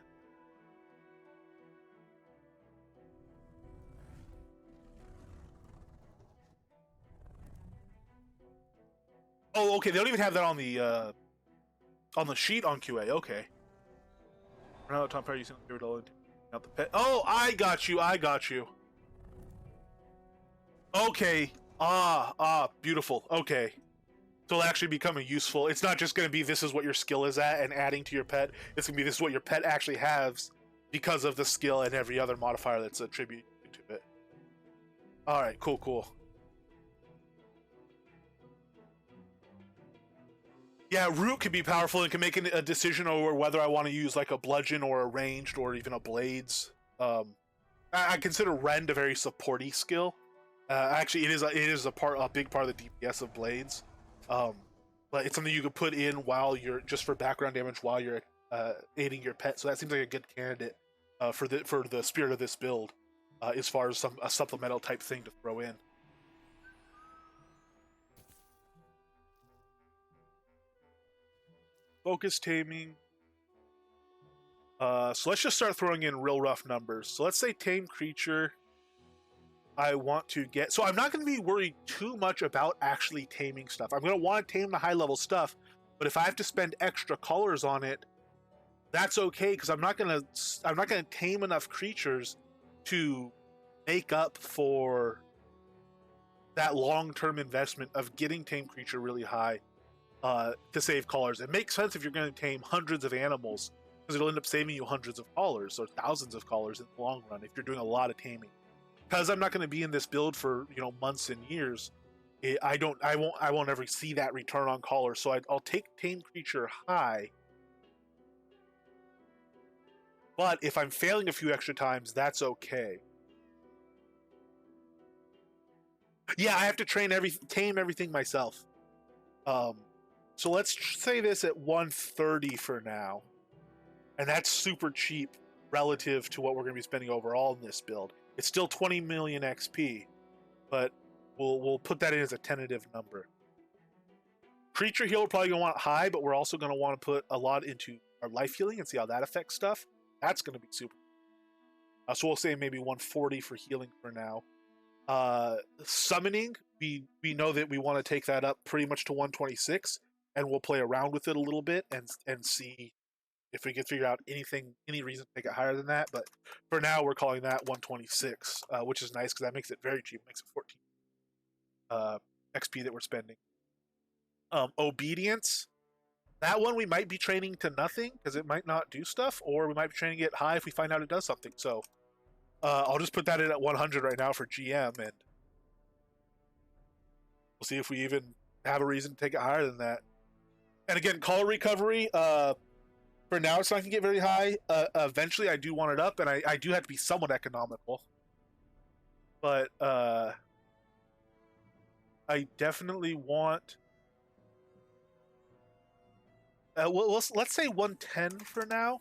Oh, okay. They don't even have that on the sheet on QA. Okay. Now, Tom Perry using the out the pet. Oh, I got you. I got you. Okay. Beautiful. Okay. So it'll actually become a useful. It's not just going to be this is what your skill is at and adding to your pet. It's going to be this is what your pet actually has because of the skill and every other modifier that's attributed to it. All right. Cool. Cool. Yeah, root can be powerful and can make a decision over whether I want to use like a bludgeon or a ranged or even a blades. I consider rend a very supporty skill. Actually, it is a big part of the DPS of blades. But it's something you could put in while you're just for background damage while you're aiding your pet. So that seems like a good candidate for the spirit of this build, as far as a supplemental type thing to throw in. Focus taming. So let's just start throwing in real rough numbers. So let's say tame creature. I want to get. So I'm not going to be worried too much about actually taming stuff. I'm going to want to tame the high level stuff, but if I have to spend extra colors on it, that's okay because I'm not going to tame enough creatures to make up for that long-term investment of getting tame creature really high. To save colors. It makes sense if you're going to tame hundreds of animals because it'll end up saving you hundreds of colors or thousands of colors in the long run if you're doing a lot of taming. Because I'm not going to be in this build for months and years, I won't ever see that return on color. So I'll take tame creature high. But if I'm failing a few extra times, that's okay. Yeah, I have to tame everything myself. So let's say this at 130 for now. And that's super cheap relative to what we're going to be spending overall in this build. It's still 20 million XP, but we'll put that in as a tentative number. Creature heal we're probably going to want high, but we're also going to want to put a lot into our life healing and see how that affects stuff. That's going to be super. So we'll say maybe 140 for healing for now. Summoning, we know that we want to take that up pretty much to 126. And we'll play around with it a little bit and see if we can figure out any reason to make it higher than that. But for now, we're calling that 126, which is nice because that makes it very cheap. It makes it 14 XP that we're spending. Obedience, that one we might be training to nothing because it might not do stuff, or we might be training it high if we find out it does something. So I'll just put that in at 100 right now for GM, and we'll see if we even have a reason to take it higher than that. And again, color recovery, for now it's not going to get very high. Eventually I do want it up, and I do have to be somewhat economical. But I definitely want... let's say 110 for now.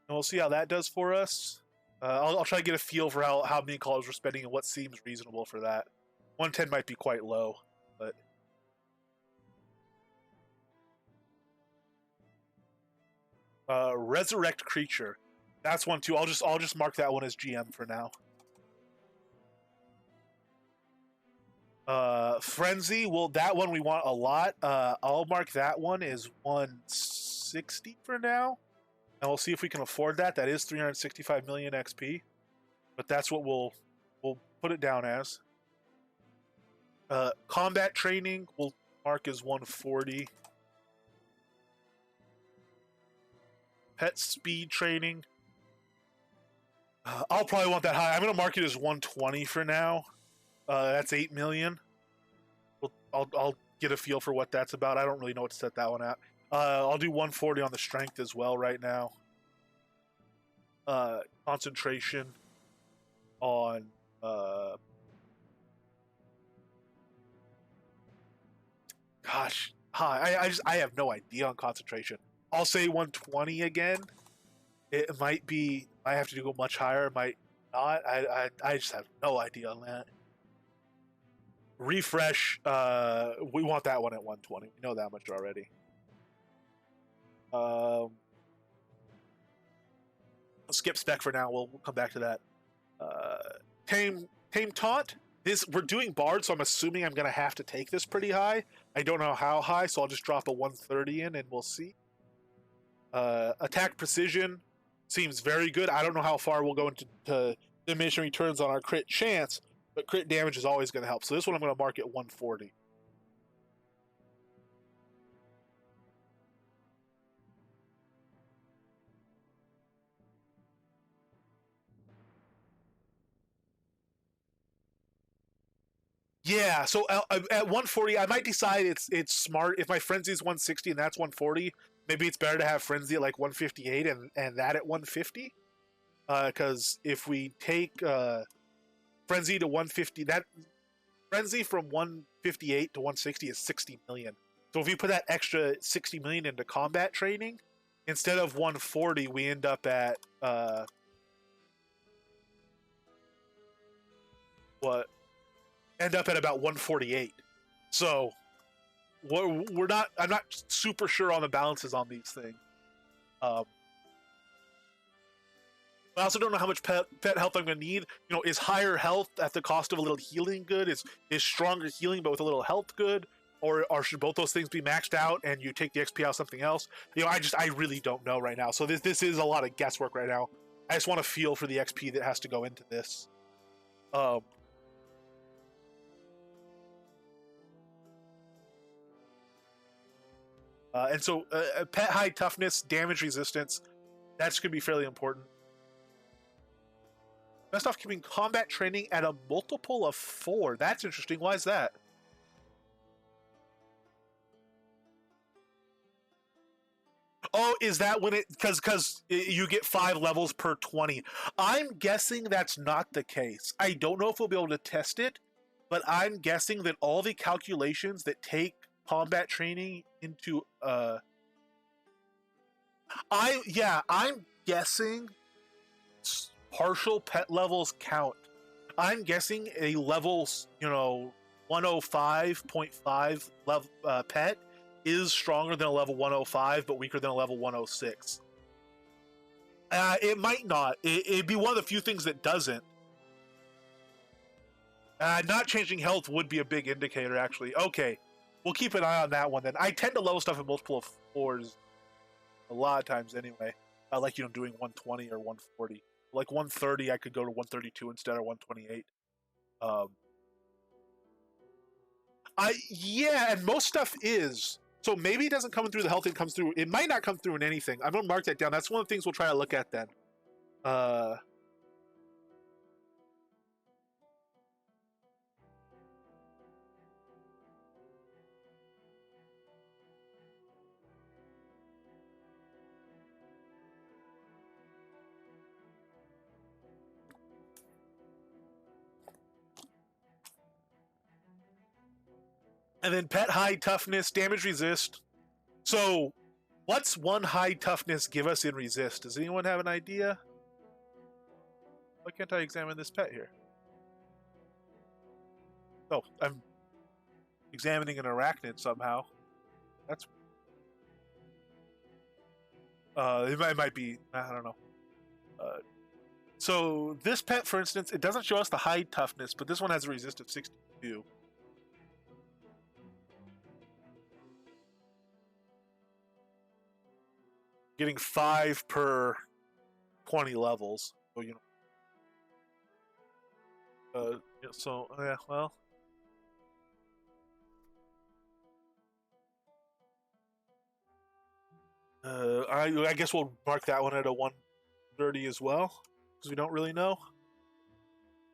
And we'll see how that does for us. I'll try to get a feel for how many colors we're spending and what seems reasonable for that. 110 might be quite low, but... Resurrect creature. That's one too. I'll just mark that one as GM for now. Frenzy. Well, that one we want a lot. I'll mark that one as 160 for now. and we'll see if we can afford that. That is 365 million XP, but that's what we'll put it down as. Combat training will mark as 140. Pet speed training. I'll probably want that high. I'm going to mark it as 120 for now. That's 8 million. I'll get a feel for what that's about. I don't really know what to set that one at. I'll do 140 on the strength as well right now. Concentration on gosh, I have no idea on concentration. I'll say 120 again. It might be. I have to go much higher. It might not. I just have no idea on that. Refresh. We want that one at 120. We know that much already. Skip spec for now. We'll come back to that. Tame taunt. We're doing bard, so I'm assuming I'm gonna have to take this pretty high. I don't know how high, so I'll just drop a 130 in, and we'll see. Attack precision seems very good. I don't know how far we'll go into diminishing returns on our crit chance, but crit damage is always going to help. So this one I'm going to mark at 140. Yeah, so at 140, I might decide it's smart. If my frenzy is 160 and that's 140, maybe it's better to have frenzy at like 158 and that at 150. Because if we take frenzy to 150, that frenzy from 158 to 160 is 60 million. So if you put that extra 60 million into combat training, instead of 140, we end up at what? End up at about 148. So we're not. I'm not super sure on the balances on these things. I also don't know how much pet health I'm going to need. You know, is higher health at the cost of a little healing good? Is stronger healing but with a little health good? Or should both those things be maxed out and you take the XP out of something else? You know, I really don't know right now. So this is a lot of guesswork right now. I just want to feel for the XP that has to go into this. And so pet high toughness, damage resistance, that's going to be fairly important. Best off keeping combat training at a multiple of 4. That's interesting. Why is that? Oh, is that when it... Because you get 5 levels per 20. I'm guessing that's not the case. I don't know if we'll be able to test it, but I'm guessing that all the calculations that take combat training into... I'm guessing partial pet levels count. I'm guessing a level, 105.5 level pet is stronger than a level 105, but weaker than a level 106. It might not. It'd be one of the few things that doesn't. Not changing health would be a big indicator, actually. Okay, we'll keep an eye on that one then. I tend to level stuff at multiple of 4s a lot of times anyway. I like, doing 120 or 140. Like 130, I could go to 132 instead of 128. And most stuff is. So maybe it doesn't come through the health, it comes through. It might not come through in anything. I'm gonna mark that down. That's one of the things we'll try to look at then. And then pet high toughness, damage resist. So, what's one high toughness give us in resist? Does anyone have an idea? Why can't I examine this pet here? Oh, I'm examining an arachnid somehow. That's... it might be... I don't know. So, this pet, for instance, it doesn't show us the high toughness, but this one has a resist of 62. getting 5 per 20 levels. So yeah, so yeah, well. I guess we'll mark that one at a 130 as well, because we don't really know.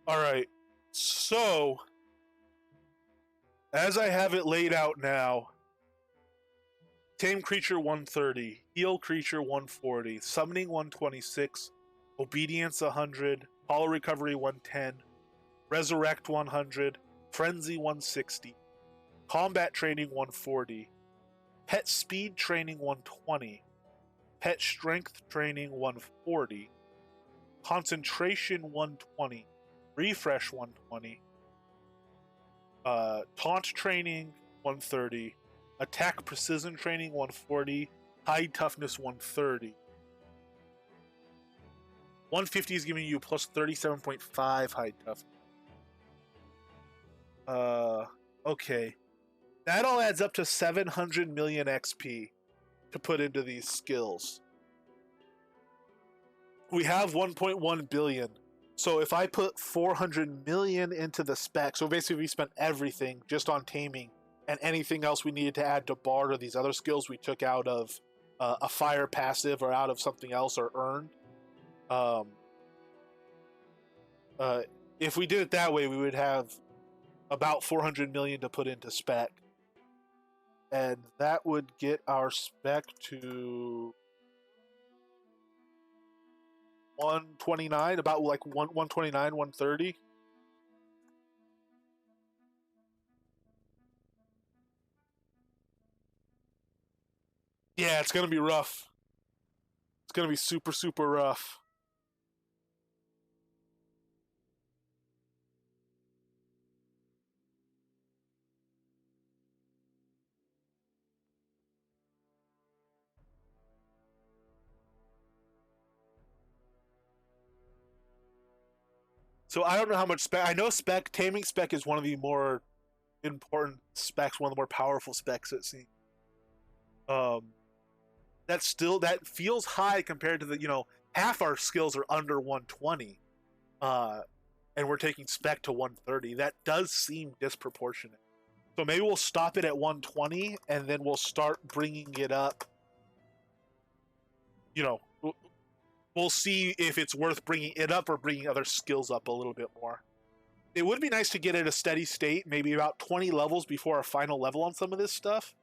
All right, so as I have it laid out now, tame creature 130, heal creature 140, summoning 126, obedience 100, hollow recovery 110, resurrect 100, frenzy 160, combat training 140, pet speed training 120, pet strength training 140, concentration 120, refresh 120, taunt training 130, attack precision training 140, hide toughness 130. 150 is giving you plus 37.5 hide toughness. Okay. That all adds up to 700 million XP to put into these skills. We have 1.1 billion. So if I put 400 million into the spec, so basically we spent everything just on taming, and anything else we needed to add to Bard or these other skills we took out of a fire passive or out of something else or earned. If we did it that way, we would have about 400 million to put into spec. And that would get our spec to 129, about like 129, 130. Yeah, it's gonna be rough. It's gonna be super, super rough. So I don't know how much spec. I know taming spec is one of the more important specs, one of the more powerful specs it seems. That feels high compared to the half our skills are under 120, and we're taking spec to 130. That does seem disproportionate. So maybe we'll stop it at 120, and then we'll start bringing it up. We'll see if it's worth bringing it up or bringing other skills up a little bit more. It would be nice to get at a steady state, maybe about 20 levels before our final level on some of this stuff,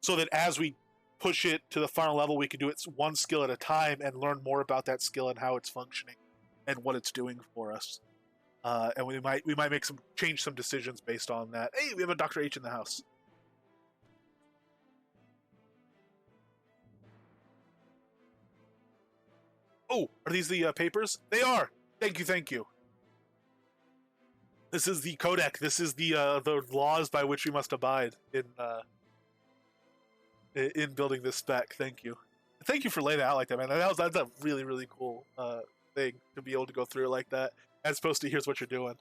so that as we push it to the final level, we can do it one skill at a time and learn more about that skill and how it's functioning and what it's doing for us. And we might change some decisions based on that. Hey, we have a Dr. H in the house. Oh, are these the papers? They are. Thank you. This is the codec. This is the laws by which we must abide in building this spec. Thank you for laying it out like that, man. That's a really, really cool thing to be able to go through it like that, as opposed to here's what you're doing.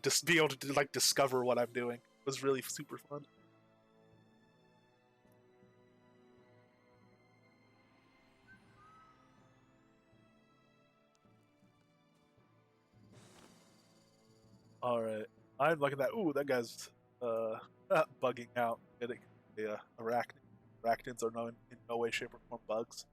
Just be able to like discover what I'm doing was really super fun. All right, I'm looking at that. Ooh, that guy's bugging out. Getting the arachnid. Arachnids are in no way, shape, or form bugs.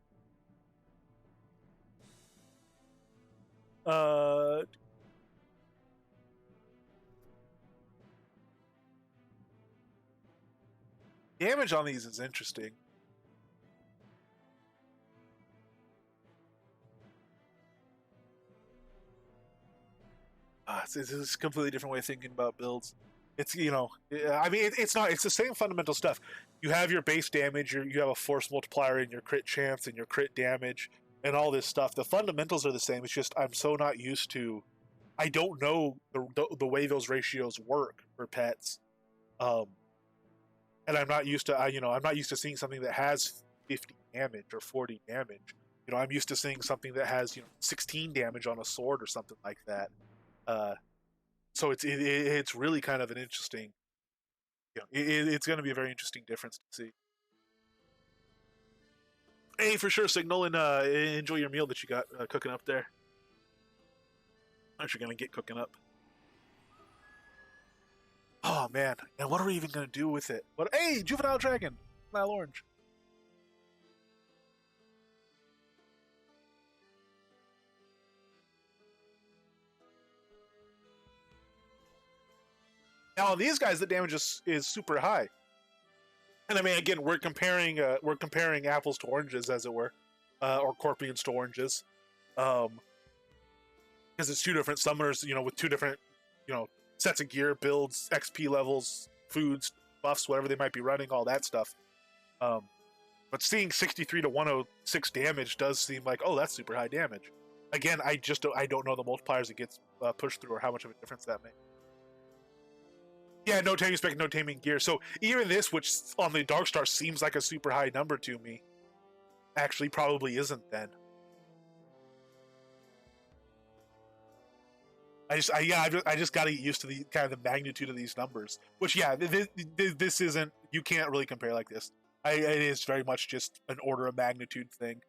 Damage on these is interesting. It's a completely different way of thinking about builds. It's it's not. It's the same fundamental stuff. You have your base damage. You have a force multiplier in your crit chance and your crit damage and all this stuff. The fundamentals are the same. It's just I'm so not used to. I don't know the way those ratios work for pets, and I'm not used to. I'm not used to seeing something that has 50 damage or 40 damage. I'm used to seeing something that has 16 damage on a sword or something like that. So it's really kind of an interesting. It's going to be a very interesting difference to see. Hey, for sure, Signal, and enjoy your meal that you got cooking up there. Actually, gonna get cooking up. Oh man, and what are we even gonna do with it? What? Hey, juvenile dragon, juvenile orange. Now on these guys, the damage is super high. And I mean, again, we're comparing apples to oranges, as it were, or scorpions to oranges, because it's two different summoners, with two different, sets of gear, builds, XP levels, foods, buffs, whatever they might be running, all that stuff. But seeing 63 to 106 damage does seem like, oh, that's super high damage. Again, I don't know the multipliers it gets pushed through or how much of a difference that makes. Yeah, no taming spec, no taming gear. So even this, which on the Dark Star seems like a super high number to me, actually probably isn't then. I just got to get used to the kind of the magnitude of these numbers. Which, yeah, this isn't. You can't really compare like this. It is very much just an order of magnitude thing.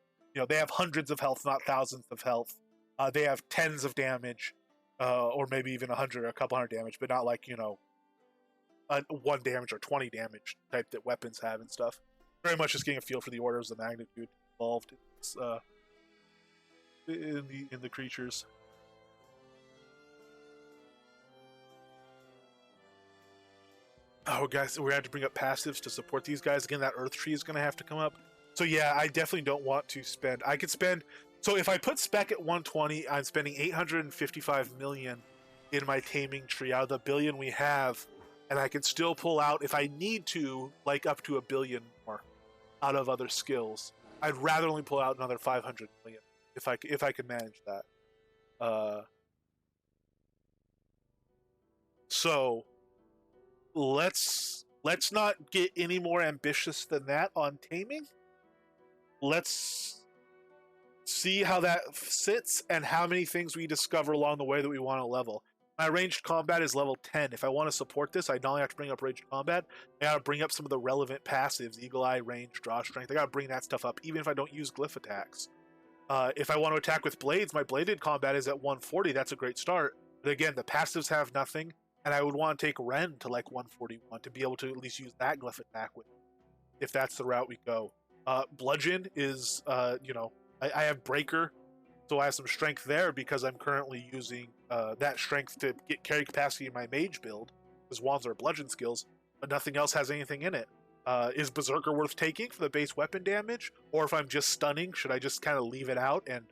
They have hundreds of health, not thousands of health. They have tens of damage, or maybe even 100 or a couple hundred damage, but not like 1 damage or 20 damage type that weapons have and stuff. Very much just getting a feel for the orders of magnitude involved in the creatures. Oh, guys, we're going to have to bring up passives to support these guys. Again, that Earth Tree is going to have to come up. So, yeah, I definitely don't want to spend... I could spend... So, if I put spec at 120, I'm spending 855 million in my taming tree out of the billion we have, and I can still pull out, if I need to, like up to 1 billion more out of other skills. I'd rather only pull out another 500 million if I could manage that. So... Let's not get any more ambitious than that on taming. Let's see how that sits and how many things we discover along the way that we want to level. My ranged combat is level 10. If I want to support this, I not only have to bring up ranged combat, I gotta bring up some of the relevant passives, Eagle Eye, range, draw strength. I gotta bring that stuff up, even if I don't use glyph attacks. If I want to attack with blades, my bladed combat is at 140. That's a great start. But again, the passives have nothing. And I would want to take Ren to like 141 to be able to at least use that glyph attack with, if that's the route we go. Bludgeon is, I have Breaker, so I have some strength there because I'm currently using that strength to get carry capacity in my mage build, because wands are bludgeon skills, but nothing else has anything in it. Is Berserker worth taking for the base weapon damage? Or if I'm just stunning, should I just kind of leave it out and,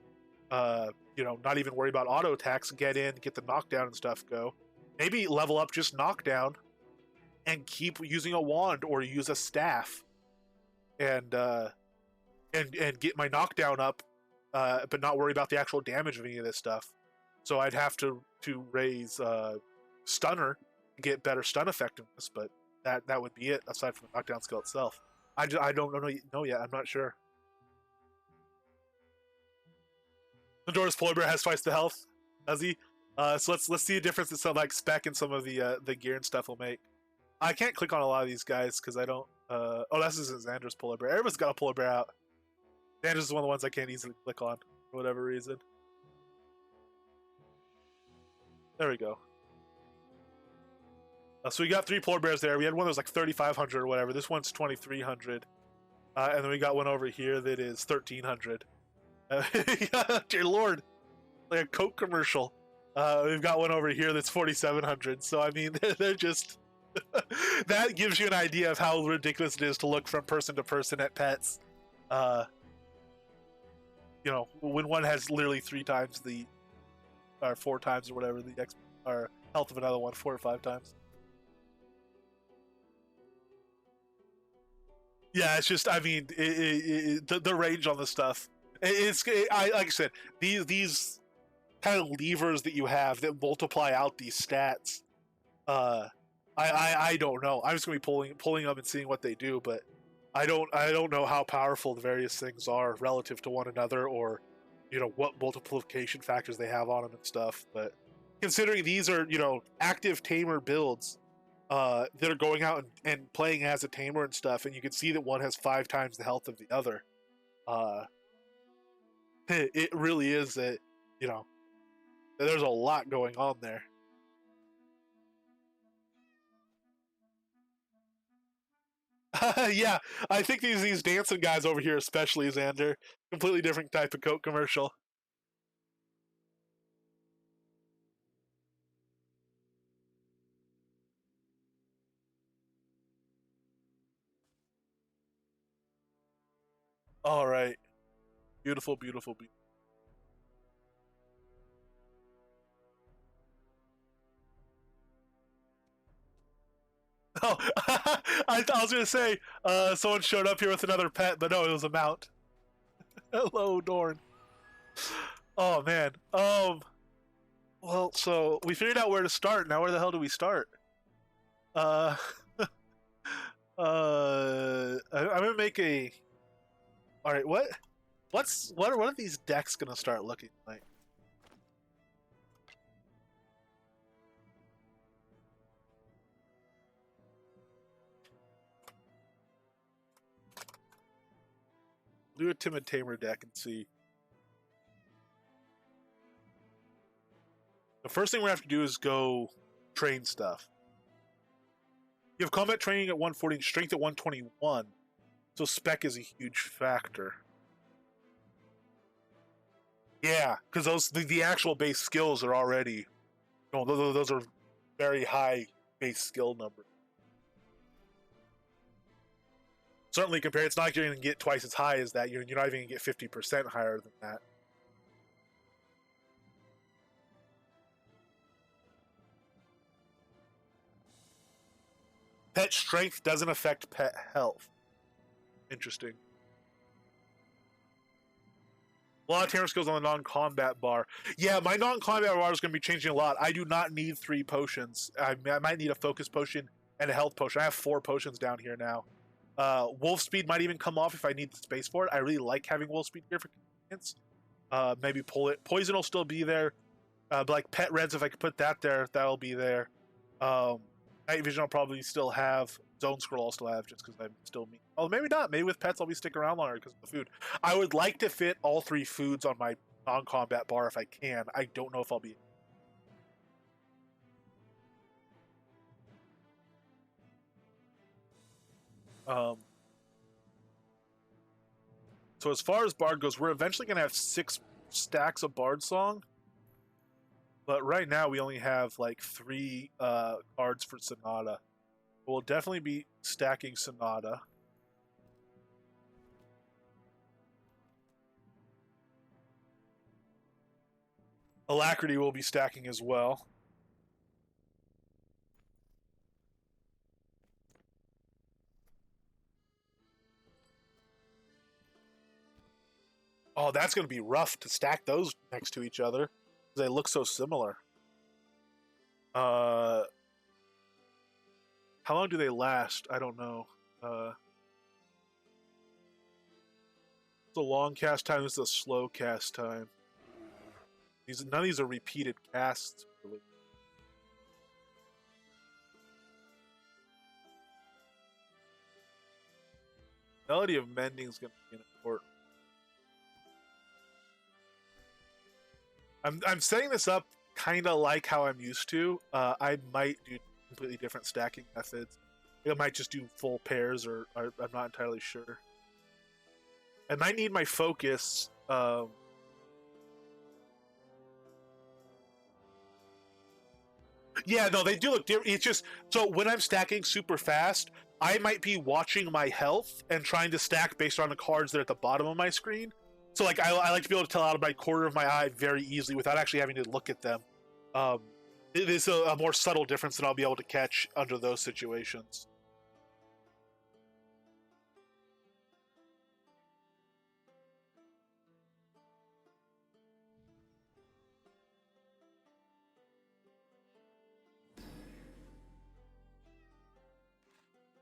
not even worry about auto attacks, get in, get the knockdown and stuff go? Maybe level up just knockdown and keep using a wand or use a staff and get my knockdown up, but not worry about the actual damage of any of this stuff. So I'd have to raise stunner to get better stun effectiveness, but that would be it aside from the knockdown skill itself. I don't know yet. I'm not sure. Pandora's polar bear has twice the health, does he? So let's see a difference in some like spec and some of the gear and stuff will make. I can't click on a lot of these guys because I don't. This is Xander's polar bear. Everyone's got a polar bear out. Xander's is one of the ones I can't easily click on for whatever reason. There we go. So we got 3 polar bears there. We had one that was like 3,500 or whatever. This one's 2,300, and then we got one over here that is 1,300. Dear Lord, like a Coke commercial. We've got one over here that's 4,700. So I mean, they're just that gives you an idea of how ridiculous it is to look from person to person at pets. When one has literally 3 times or 4 times or whatever the or health of another one, 4 or 5 times. Yeah, it's just, I mean, the range on the stuff. Like I said, these kind of levers that you have that multiply out these stats. I don't know. I'm just gonna be pulling them and seeing what they do, but I don't know how powerful the various things are relative to one another, or what multiplication factors they have on them and stuff. But considering these are active tamer builds that are going out and playing as a tamer and stuff, and you can see that one has 5 times the health of the other. Uh, it really is that, you know, there's a lot going on there. Yeah, I think these dancing guys over here, especially Xander, completely different type of Coke commercial. All right, beautiful, beautiful, beautiful. Oh, I was gonna say, someone showed up here with another pet, but no, it was a mount. Hello, Dorn. Oh man. Well, so we figured out where to start. Now, where the hell do we start? Uh, I'm gonna make a. All right, what are these decks gonna start looking like? Do a Timid Tamer deck and see. The first thing we have to do is go train stuff. You have combat training at 140 and strength at 121, so spec is a huge factor. Yeah, because the actual base skills are already, those are very high base skill numbers. Certainly, compared, it's not like you're going to get twice as high as that. You're not even going to get 50% higher than that. Pet strength doesn't affect pet health. Interesting. A lot of tamer skills on the non-combat bar. Yeah, my non-combat bar is going to be changing a lot. I do not need 3 potions. I might need a focus potion and a health potion. I have 4 potions down here now. Wolf speed might even come off if I need the space for it. I really like having wolf speed here for convenience. Maybe pull it. Poison will still be there. But like pet reds, if I could put that there, that'll be there. Night vision I'll probably still have. Zone scroll I'll still have just because I'm still me. Oh, maybe not. Maybe with pets I'll be sticking around longer because of the food. I would like to fit all 3 foods on my non-combat bar if I can. I don't know if I'll be. So as far as Bard goes, we're eventually going to have 6 stacks of Bard Song. But right now we only have like 3 cards for Sonata. We'll definitely be stacking Sonata. Alacrity will be stacking as well. Oh, that's going to be rough to stack those next to each other. They look so similar. How long do they last? I don't know. It's a long cast time. This is a slow cast time. None of these are repeated casts. Really. Melody of Mending is going to be important. I'm setting this up kind of like how I'm used to. I might do completely different stacking methods. I might just do full pairs, or I'm not entirely sure. I might need my focus. Yeah, no, they do look different. It's just so when I'm stacking super fast, I might be watching my health and trying to stack based on the cards that are at the bottom of my screen. So like I like to be able to tell out of my corner of my eye very easily without actually having to look at them. It is a more subtle difference that I'll be able to catch under those situations.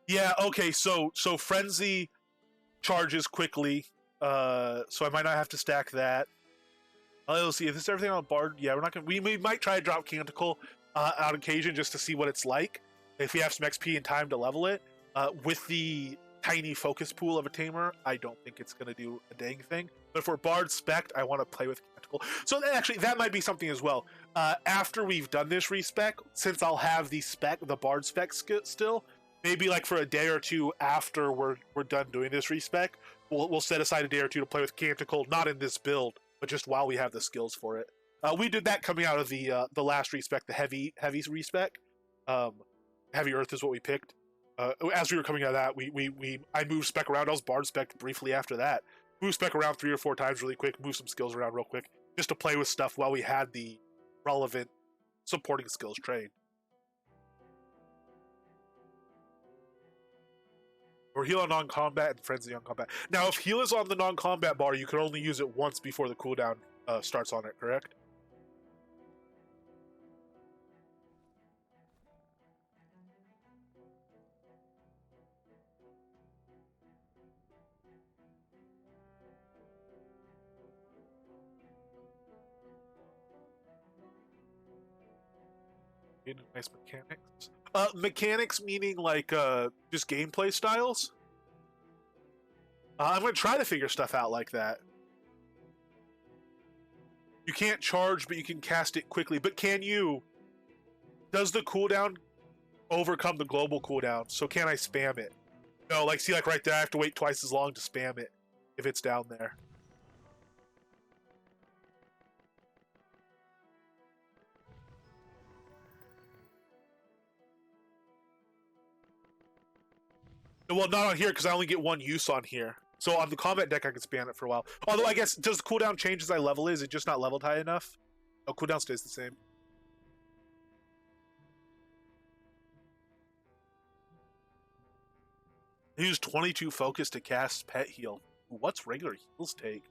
Yeah, okay, so frenzy charges quickly, so I might not have to stack that. Let's see, if this is everything on Bard, yeah, we're not gonna. We might try to drop Canticle on occasion just to see what it's like. If we have some XP and time to level it, with the tiny focus pool of a tamer, I don't think it's going to do a dang thing. But if we're Bard spec'd, I want to play with Canticle. So actually, that might be something as well. After we've done this respec, since I'll have the Bard spec still, maybe like for a day or two after we're done doing this respec, we'll set aside a day or two to play with Canticle, not in this build, but just while we have the skills for it. We did that coming out of the last respec, the heavy respec. Heavy Earth is what we picked. As we were coming out of that, I moved spec around. I was Bard spec briefly after that. Moved spec around 3 or 4 times really quick. Moved some skills around real quick, just to play with stuff while we had the relevant supporting skills trained. Or heal on non-combat and frenzy on combat. Now, if heal is on the non-combat bar, you can only use it once before the cooldown starts on it. Correct? Nice mechanics. Mechanics meaning like just gameplay styles. I'm gonna try to figure stuff out like that. You can't charge, but you can cast it quickly. But can you? Does the cooldown overcome the global cooldown? So can I spam it? No, like see, like right there, I have to wait twice as long to spam it if it's down there. Well, not on here because I only get one use on here. So on the combat deck, I can spam it for a while. Although I guess, does the cooldown change as I level? Is it just not leveled high enough? No, cooldown stays the same. Use 22 focus to cast Pet Heal. What's regular heals take?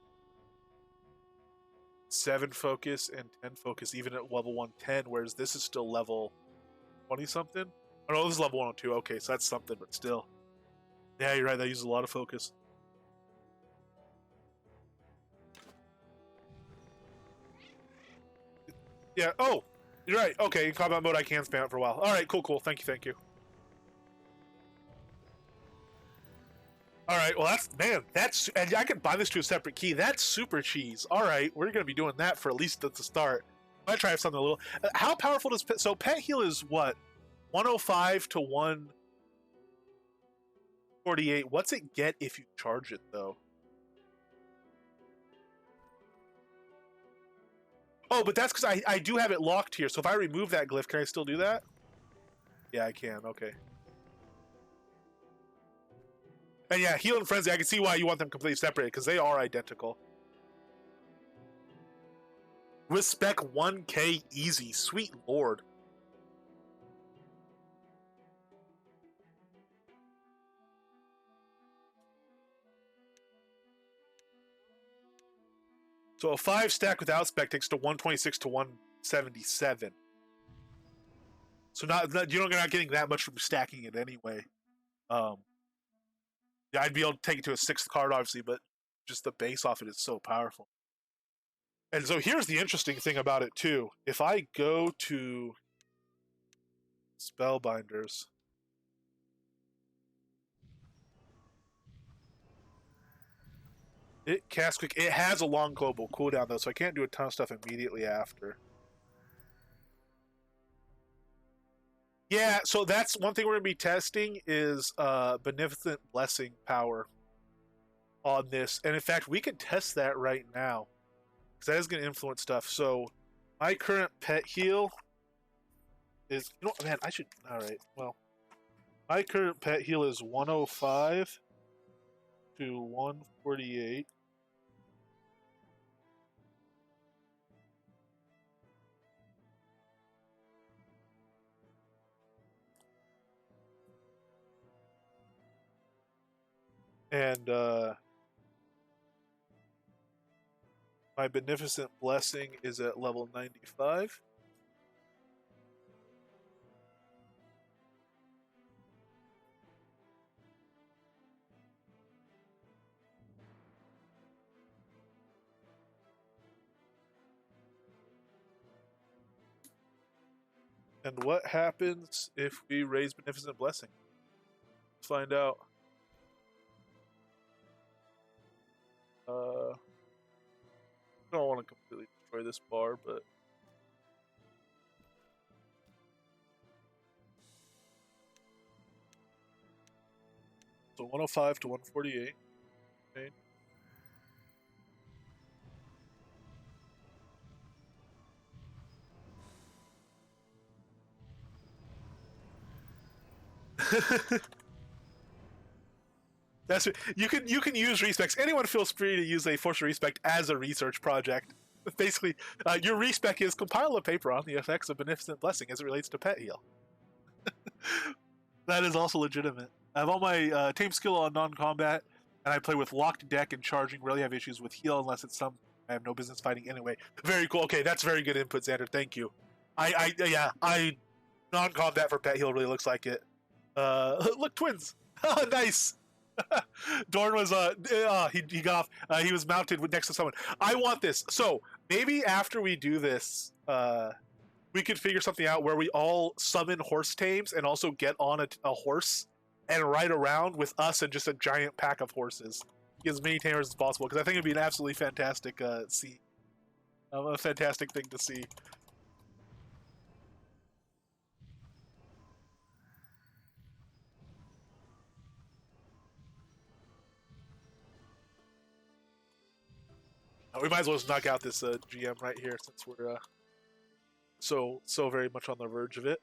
7 focus and 10 focus, even at level 110, whereas this is still level 20 something. Oh no, this is level 102. Okay, so that's something, but still. Yeah, you're right. That uses a lot of focus. Yeah. Oh, you're right. Okay, in combat mode, I can spam it for a while. All right, cool. Thank you. All right. Well, that's and I can buy this to a separate key. That's super cheese. All right, we're gonna be doing that for at least at the start. I might try something a little. How powerful does Pet Heal is what? 105 to 148. What's it get if you charge it though? Oh, but that's because I do have it locked here. So if I remove that glyph, can I still do that? Yeah, I can. Okay. And yeah, Heal and Frenzy, I can see why you want them completely separated, because they are identical. Respec 1k easy. Sweet lord. So a 5 stack without spec takes to 126 to 177. So you're not getting that much from stacking it anyway. Yeah, I'd be able to take it to a 6th card, obviously, but just the base off it is so powerful. And so here's the interesting thing about it, too. If I go to Spellbinders, it casts quick. It has a long global cooldown, though, so I can't do a ton of stuff immediately after. Yeah, so that's one thing we're going to be testing is Beneficent Blessing power on this. And in fact, we could test that right now, because that is going to influence stuff. So my current Pet Heal is... You know what, man, I should... Alright, well. My current Pet Heal is 105 to 148. And my Beneficent Blessing is at level 95. And what happens if we raise Beneficent Blessing? Let's find out. I don't want to completely destroy this bar, but so 105 to 148. Okay. That's you can use respecs. Anyone feels free to use a force of respect as a research project. Basically, your respec is compile a paper on the effects of beneficent blessing as it relates to pet heal. That is also legitimate. I have all my tame skill on non-combat, and I play with locked deck and charging. Rarely have issues with heal unless it's some I have no business fighting anyway. Very cool. Okay, that's very good input, Xander. Thank you. I non-combat for pet heal really looks like it. Look, twins. Nice. Dorn was he got off. He was mounted next to someone. I want this. So maybe after we do this, we could figure something out where we all summon horse tames and also get on a horse and ride around with us and just a giant pack of horses. Get as many tamers as possible because I think it'd be an absolutely fantastic scene. A fantastic thing to see. We might as well just knock out this GM right here since we're so very much on the verge of it.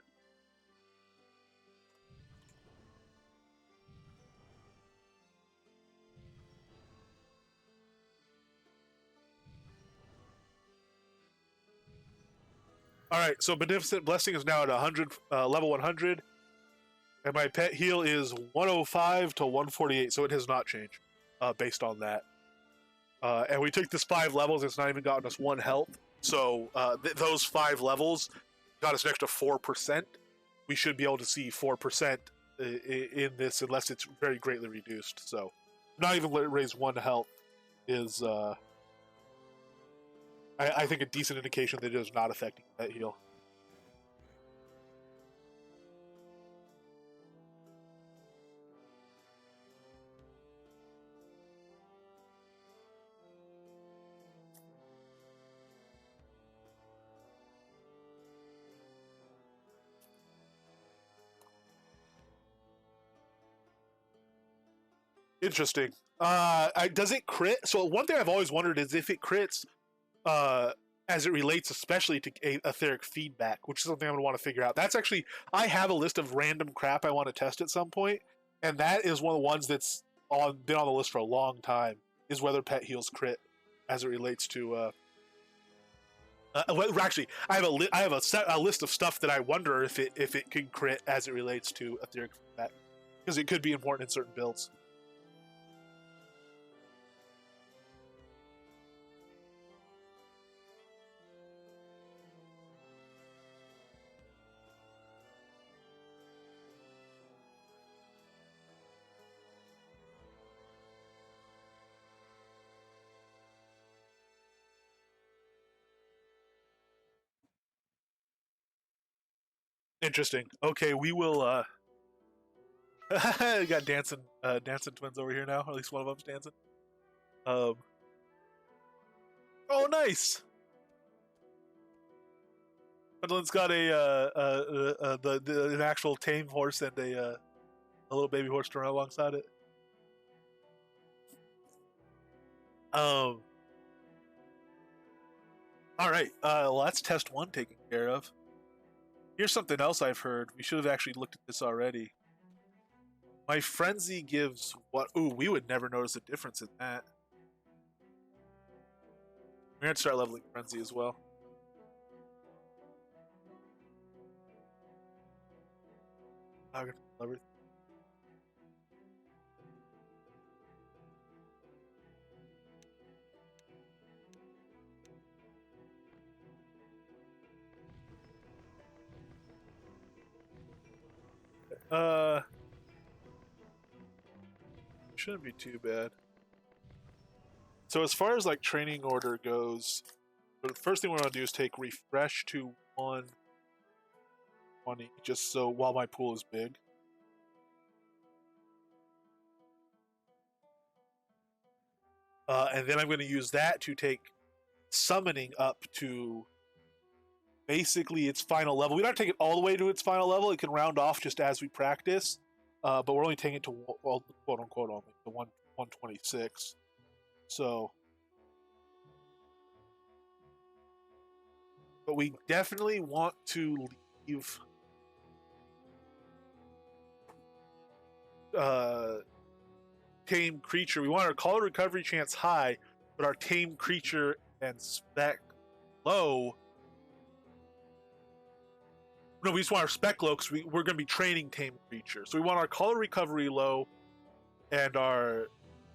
All right, so Beneficent Blessing is now at 100, level 100, and my pet heal is 105 to 148, so it has not changed based on that. And we took this 5 levels, it's not even gotten us 1 health, so those 5 levels got us an extra 4%. We should be able to see 4% in this unless it's very greatly reduced. So not even let it raise 1 health is, I think, a decent indication that it is not affecting that heal. Interesting. Does it crit? So one thing I've always wondered is if it crits, as it relates especially to etheric feedback, which is something I'm going to want to figure out. That's actually, I have a list of random crap I want to test at some point, and that is one of the ones that's been on the list for a long time, is whether pet heals crit as it relates to. Well, actually, I have a list of stuff that I wonder if it can crit as it relates to etheric feedback, because it could be important in certain builds. Interesting. Okay, we will. We got dancing twins over here now. Or at least one of them's dancing. Um. Oh, nice. Gwendolyn's got an actual tame horse and a little baby horse to run alongside it. Um. All right. Well, that's test 1 taken care of. Here's something else I've heard. We should have actually looked at this already. My frenzy gives what? Ooh, we would never notice a difference in that. We're gonna start leveling frenzy as well. I'm gonna level everything. Shouldn't be too bad. So as far as like training order goes, the first thing we're gonna do is take refresh to 120, just so while my pool is big. And then I'm going to use that to take summoning up to basically its final level. We don't take it all the way to its final level. It can round off just as we practice, but we're only taking it to, well, quote unquote, only the 126. So, but we definitely want to leave tame creature. We want our call recovery chance high, but our tame creature and spec low. No, we just want our spec low because we're going to be training tame creature. So we want our call recovery low and our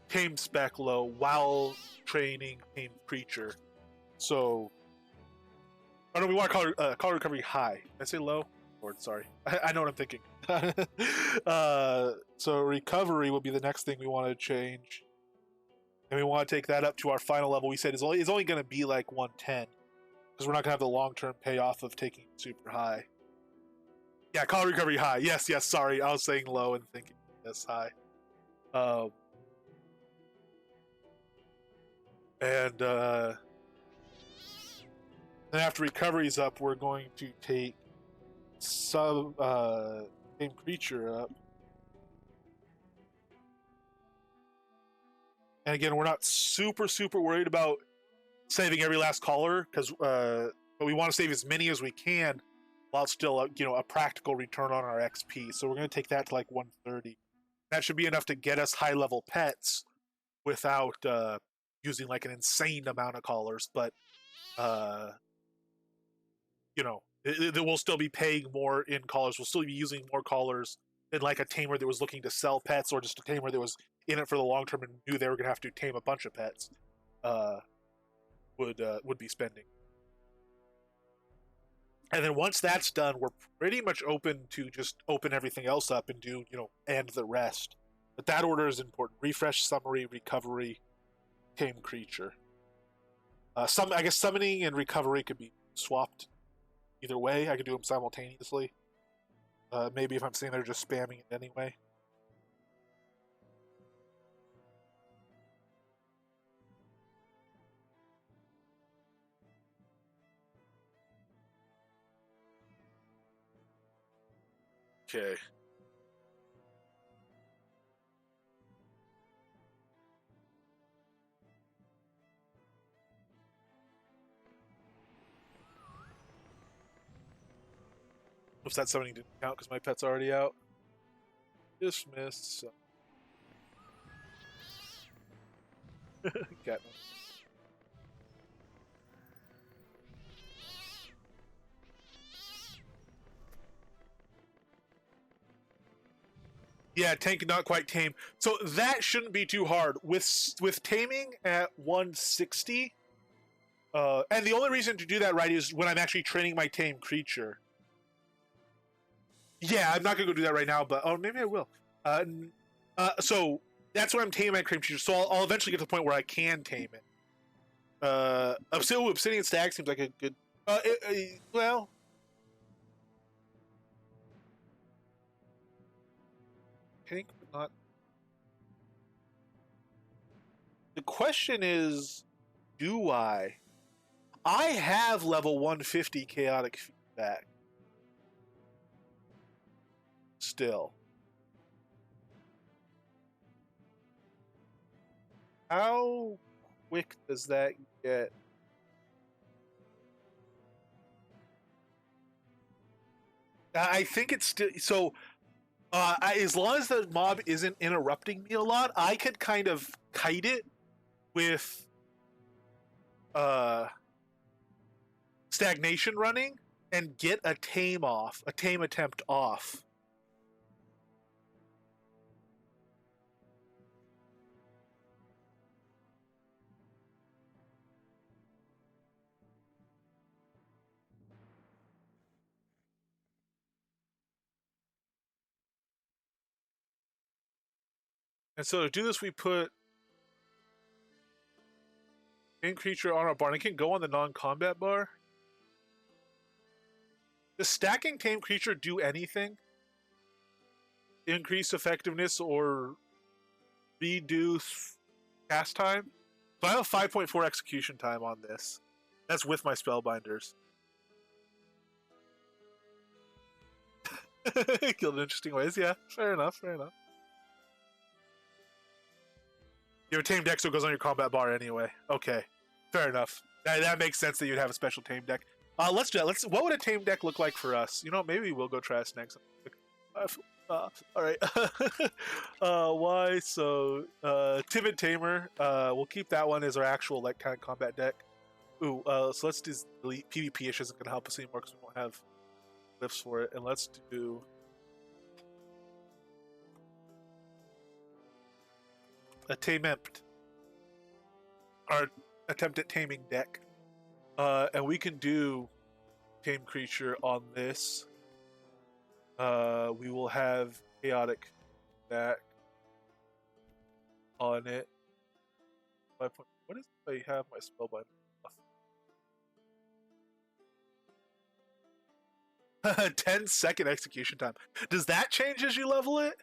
tame spec low while training tame creature. So, oh no, we want call recovery high. Did I say low? Lord, sorry. I know what I'm thinking. So recovery will be the next thing we want to change, and we want to take that up to our final level. We said is only going to be like 110 because we're not going to have the long-term payoff of taking super high. Yeah, call recovery high. Yes. Sorry, I was saying low and thinking yes high. And then after recovery's up, we're going to take tame creature up. And again, we're not super worried about saving every last caller because, but we want to save as many as we can while still, a practical return on our XP. So we're going to take that to like 130. That should be enough to get us high level pets without using like an insane amount of callers. But we'll still be paying more in callers. We'll still be using more callers than like a tamer that was looking to sell pets, or just a tamer that was in it for the long term and knew they were going to have to tame a bunch of pets. Would be spending. And then once that's done, we're pretty much open to just open everything else up and do, and the rest. But that order is important. Refresh, summary, recovery, tame creature. I guess summoning and recovery could be swapped either way. I could do them simultaneously. Maybe if I'm sitting there just spamming it anyway. Okay. Oops, that summoning didn't count because my pet's already out. Dismiss. Cat. Yeah, tank not quite tame. So that shouldn't be too hard. With taming at 160, and the only reason to do that right is when I'm actually training my tame creature. Yeah, I'm not gonna go do that right now, but maybe I will. So that's when I'm taming my tame creature. So I'll eventually get to the point where I can tame it. Obsidian Stag seems like a good. Well. Tank, but not. The question is, do I? I have level 150 chaotic feedback. Still. How quick does that get? I think it's still so. As long as the mob isn't interrupting me a lot, I could kind of kite it with stagnation running and get a tame attempt off. And so to do this, we put tame creature on our bar. And it can go on the non-combat bar. Does stacking tame creature do anything? Increase effectiveness or reduce cast time? So I have a 5.4 execution time on this. That's with my spellbinders. Killed in interesting ways. Yeah, fair enough. Fair enough. You have a tame deck, so it goes on your combat bar anyway. Okay, fair enough. That makes sense that you'd have a special tame deck. Let's do that. What would a tame deck look like for us? You know, maybe we'll go try snakes. All right. Why? So, Timid Tamer. We'll keep that one as our actual like kind of combat deck. Ooh. So let's delete PvP. Ish isn't gonna help us anymore because we won't have lifts for it. And let's do. A Tamempt. Our attempt at taming deck. And we can do tame creature on this. We will have chaotic back on it. What is I have my spellbinder? 10-second execution time. Does that change as you level it?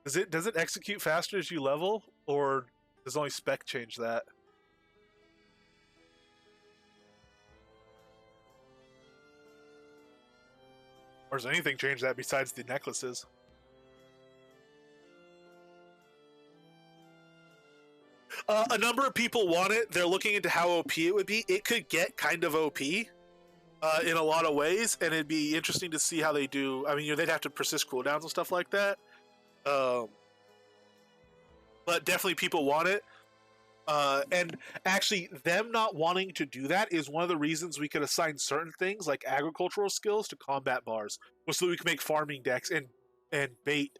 Does it execute faster as you level, or does only spec change that? Or does anything change that besides the necklaces? A number of people want it. They're looking into how OP it would be. It could get kind of OP in a lot of ways, and it'd be interesting to see how they do. I mean, they'd have to persist cooldowns and stuff like that. But definitely people want it. And actually, them not wanting to do that is one of the reasons we could assign certain things like agricultural skills to combat bars, so that we can make farming decks and bait.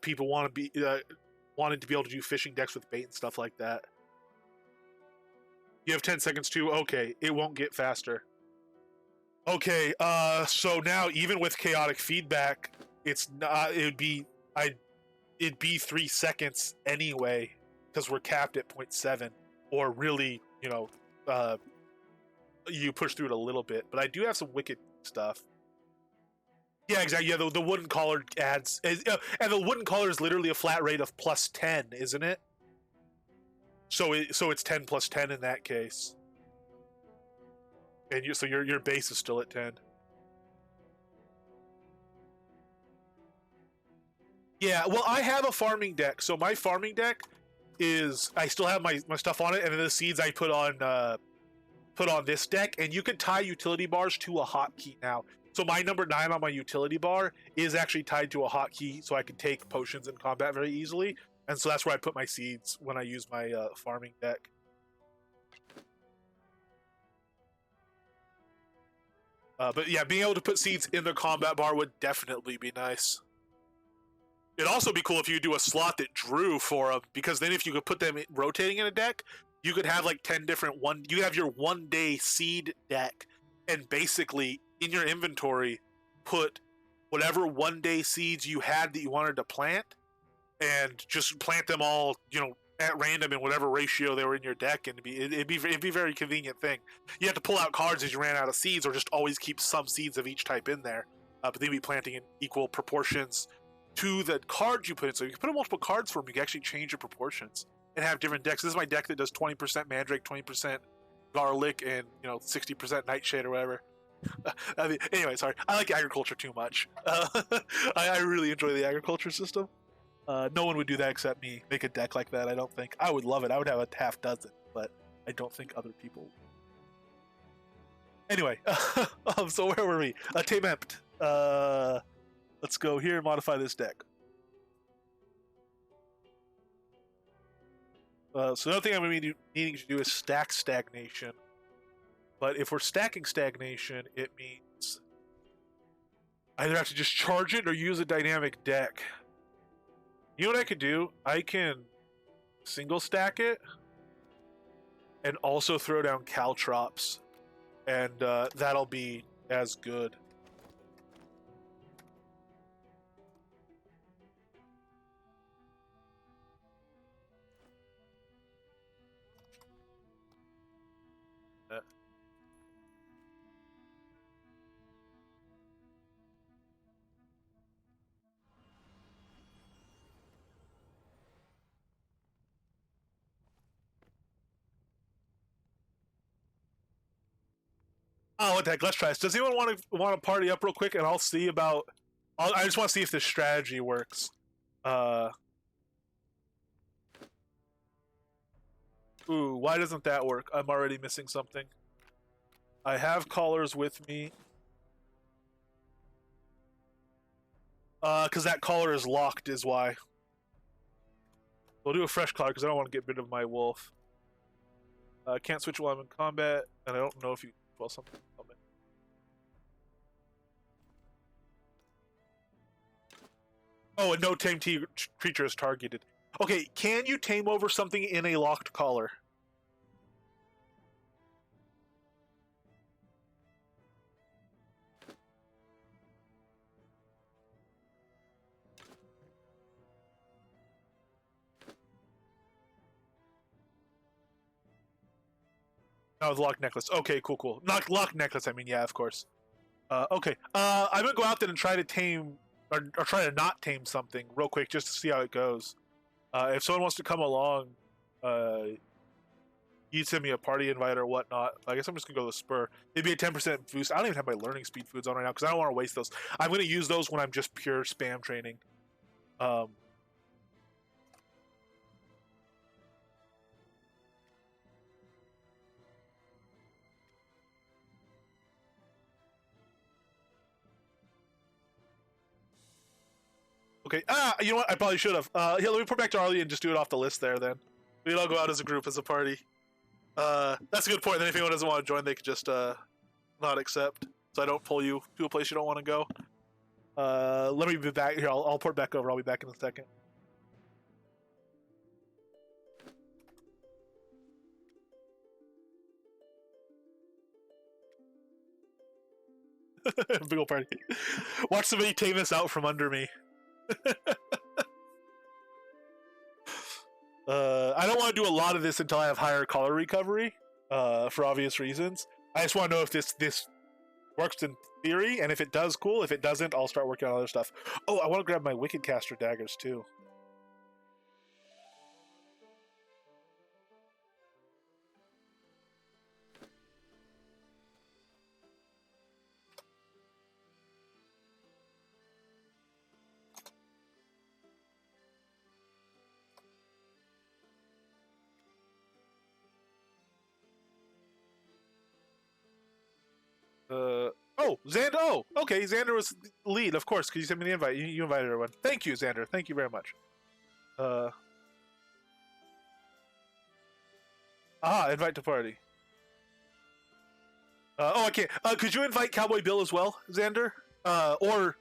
People want to be wanted to be able to do fishing decks with bait and stuff like that. You have 10 seconds too. Okay, it won't get faster. Okay, so now even with chaotic feedback, it's not. It'd be 3 seconds anyway, because we're capped at 0.7, or really, you push through it a little bit. But I do have some wicked stuff. Yeah, exactly. Yeah, the wooden collar adds, and the wooden collar is literally a flat rate of +10, isn't it? So it's 10 plus 10 in that case, and so your base is still at 10. Yeah, well, I have a farming deck, so my farming deck is I still have my stuff on it, and then the seeds I put on this deck, and you can tie utility bars to a hotkey now. So my number 9 on my utility bar is actually tied to a hotkey, so I can take potions in combat very easily, and so that's where I put my seeds when I use my farming deck. But yeah, being able to put seeds in the combat bar would definitely be nice. It'd also be cool if you do a slot that drew for them, because then if you could put them rotating in a deck, you could have like 10 different you have your 1-day seed deck, and basically in your inventory put whatever 1-day seeds you had that you wanted to plant, and just plant them all, at random in whatever ratio they were in your deck, and it'd be a very convenient thing. You have to pull out cards as you ran out of seeds, or just always keep some seeds of each type in there, but they'd be planting in equal proportions to the cards you put in. So you can put in multiple cards for them. You can actually change your proportions and have different decks. This is my deck that does 20% Mandrake, 20% Garlic, and 60% Nightshade or whatever. Anyway, sorry. I like agriculture too much. I really enjoy the agriculture system. No one would do that except me. Make a deck like that, I don't think. I would love it. I would have a half dozen, but I don't think other people would. Anyway, so where were we? Tamempt. Let's go here and modify this deck. So another thing I'm going to be needing to do is stack Stagnation. But if we're stacking Stagnation, it means I either have to just charge it or use a dynamic deck. You know what I could do? I can single stack it and also throw down Caltrops, and that'll be as good. Oh, what the heck? Let's try this. Does anyone want to party up real quick, and I'll see about. I just want to see if this strategy works. Ooh, why doesn't that work? I'm already missing something. I have callers with me. Because that collar is locked is why. We'll do a fresh collar because I don't want to get rid of my wolf. Can't switch while I'm in combat, and I don't know if you well something coming. Oh, and no tame creature is targeted. Okay, can you tame over something in a locked collar? Oh, the lock necklace. Okay, cool. Not lock necklace. I mean, yeah, of course. Okay. I'm gonna go out there and try to tame, or try to not tame something real quick, just to see how it goes. If someone wants to come along, you send me a party invite or whatnot. I guess I'm just gonna go to the spur. Maybe a 10% boost. I don't even have my learning speed foods on right now because I don't want to waste those. I'm gonna use those when I'm just pure spam training. Okay. You know what? I probably should have. Yeah, let me put back to Arlie and just do it off the list there. Then we'll all go out as a group, as a party. That's a good point. Then if anyone doesn't want to join, they could just not accept. So I don't pull you to a place you don't want to go. Let me be back here. I'll port back over. I'll be back in a second. Big ol' party. Watch somebody tame us out from under me. I don't want to do a lot of this until I have higher color recovery, for obvious reasons. I just want to know if this works in theory, and if it does, cool. If it doesn't, I'll start working on other stuff. Oh, I want to grab my Wicked Caster daggers too. Oh, Xander. Oh, okay. Xander was lead, of course, because you sent me the invite. You invited everyone. Thank you, Xander. Thank you very much. Invite to party. Oh, I can't. Could you invite Cowboy Bill as well, Xander? Or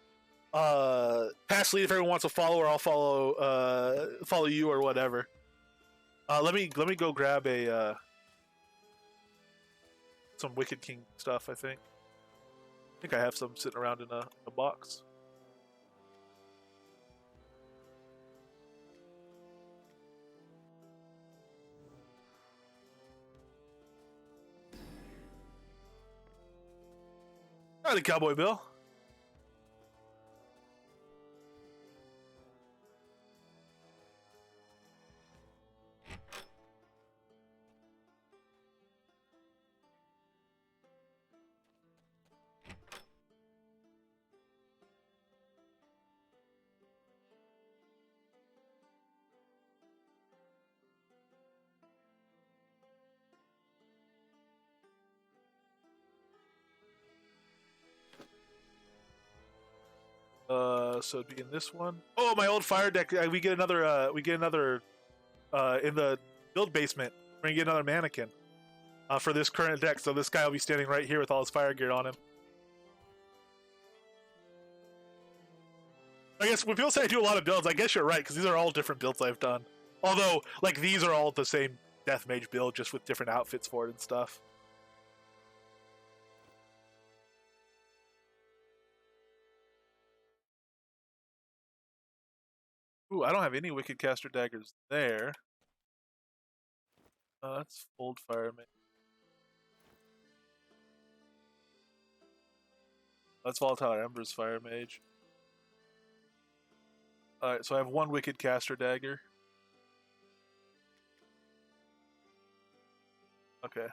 pass lead if everyone wants to follow, or I'll follow you or whatever. Let me go grab a some Wicked King stuff. I think I have some sitting around in a box. Howdy, Cowboy Bill. So it'd be in this one. Oh, my old fire deck. We get another. In the build basement. We're gonna get another mannequin. For this current deck. So this guy will be standing right here with all his fire gear on him. I guess when people say I do a lot of builds, I guess you're right, because these are all different builds I've done. Although, like, these are all the same Death Mage build, just with different outfits for it and stuff. Ooh, I don't have any Wicked Caster daggers there. That's Old Fire Mage. That's Volatile Ember's Fire Mage. Alright, so I have one Wicked Caster dagger. Okay.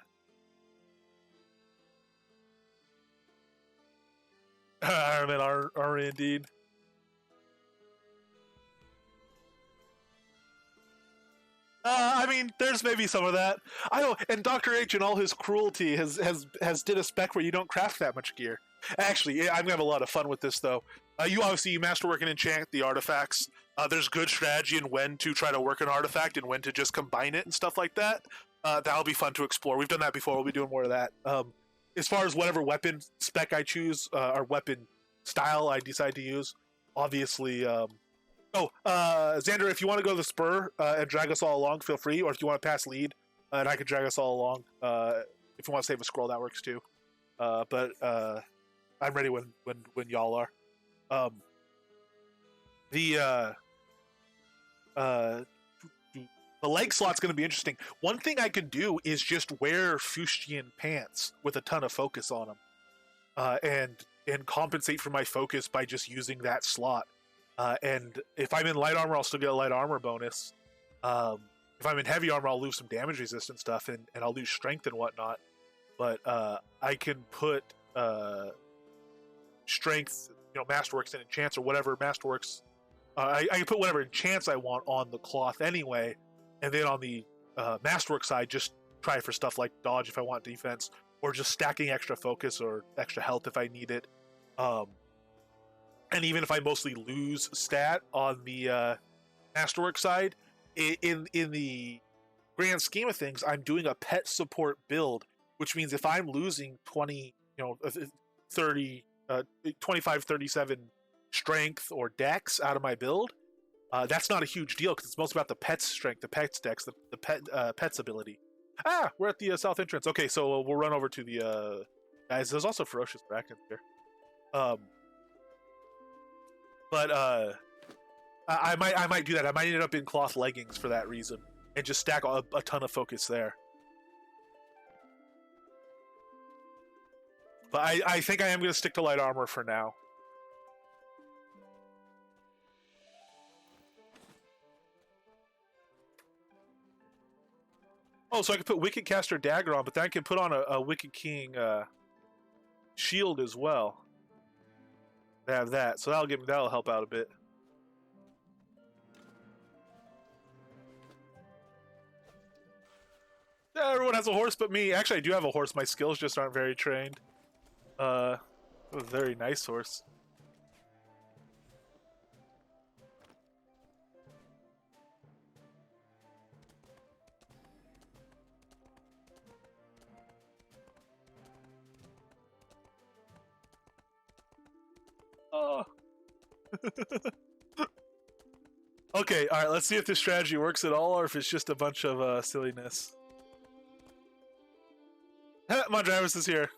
Iron Man are indeed. I mean, there's maybe some of that. I know, and Doctor H and all his cruelty has did a spec where you don't craft that much gear. Actually, I'm gonna have a lot of fun with this though. You masterwork and enchant the artifacts. There's good strategy in when to try to work an artifact and when to just combine it and stuff like that. That'll be fun to explore. We've done that before. We'll be doing more of that. As far as whatever weapon spec I choose or weapon style I decide to use, obviously. Xander, if you want to go to the spur and drag us all along, feel free. Or if you want to pass lead, and I can drag us all along. If you want to save a scroll, that works too. But I'm ready when y'all are. The leg slot's going to be interesting. One thing I could do is just wear fustian pants with a ton of focus on them, and compensate for my focus by just using that slot. And if I'm in light armor, I'll still get a light armor bonus. If I'm in heavy armor, I'll lose some damage resistant stuff, and I'll lose strength and whatnot. But I can put strength, Masterworks and enchants or whatever Masterworks. I can put whatever enchants I want on the cloth anyway, and then on the Masterwork side, just try for stuff like dodge if I want defense, or just stacking extra focus or extra health if I need it. And even if I mostly lose stat on the Masterwork side, in the grand scheme of things, I'm doing a pet support build, which means if I'm losing 25, 37 strength or dex out of my build, that's not a huge deal because it's most about the pet's strength, the pet's dex, the pet's ability. We're at the south entrance. Okay, so we'll run over to the guys. There's also ferocious brackens here. But I might do that. I might end up in cloth leggings for that reason, and just stack a ton of focus there. But I think I am going to stick to light armor for now. Oh, so I can put Wicked Caster Dagger on, but then I can put on a Wicked King shield as well. I have that, so that'll help out a bit. Yeah, everyone has a horse but me. Actually, I do have a horse. My skills just aren't very trained. A very nice horse. Oh. Okay, alright, let's see if this strategy works at all or if it's just a bunch of silliness. Mondravis is here.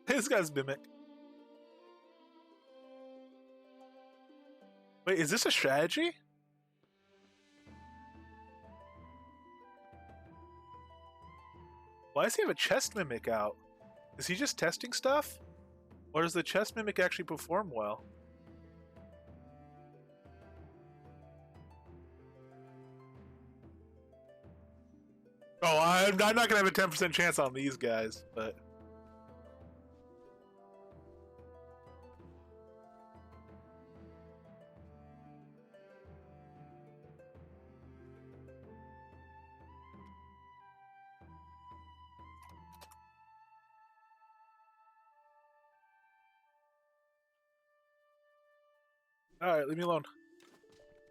This guy's Mimic. Wait, is this a strategy? Why does he have a chest Mimic out? Is he just testing stuff? Or does the chest Mimic actually perform well? Oh, I'm not going to have a 10% chance on these guys, but... Alright, leave me alone.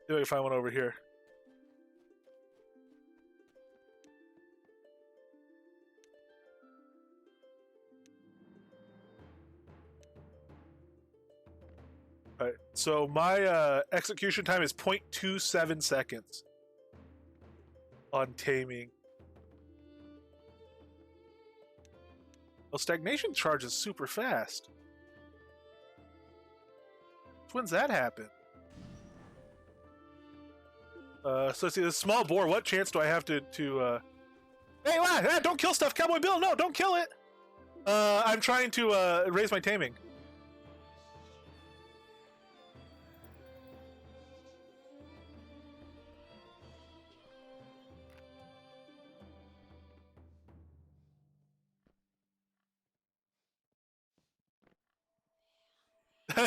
See if I can find one over here. Alright, so my execution time is 0.27 seconds on taming. Well, stagnation charges super fast. When's that happen? So let's see, the small boar, what chance do I have to Hey, don't kill stuff, Cowboy Bill, no, don't kill it! I'm trying to raise my taming.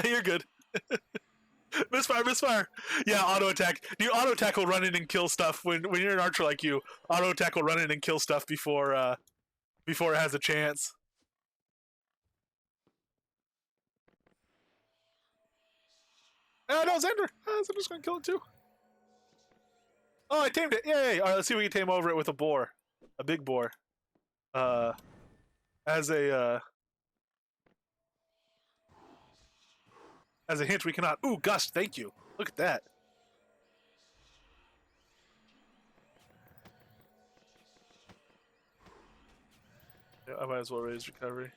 You're good. Misfire, misfire. Yeah, auto attack. Your auto attack will run in and kill stuff when you're an archer like you. Auto attack will run in and kill stuff before it has a chance. No, Xander. Xander's gonna kill it too. Oh, I tamed it. Yay! All right, let's see if we can tame over it with a boar, a big boar. Uh, as a hint, we cannot. Ooh, gust. Thank you. Look at that. Yeah, I might as well raise recovery.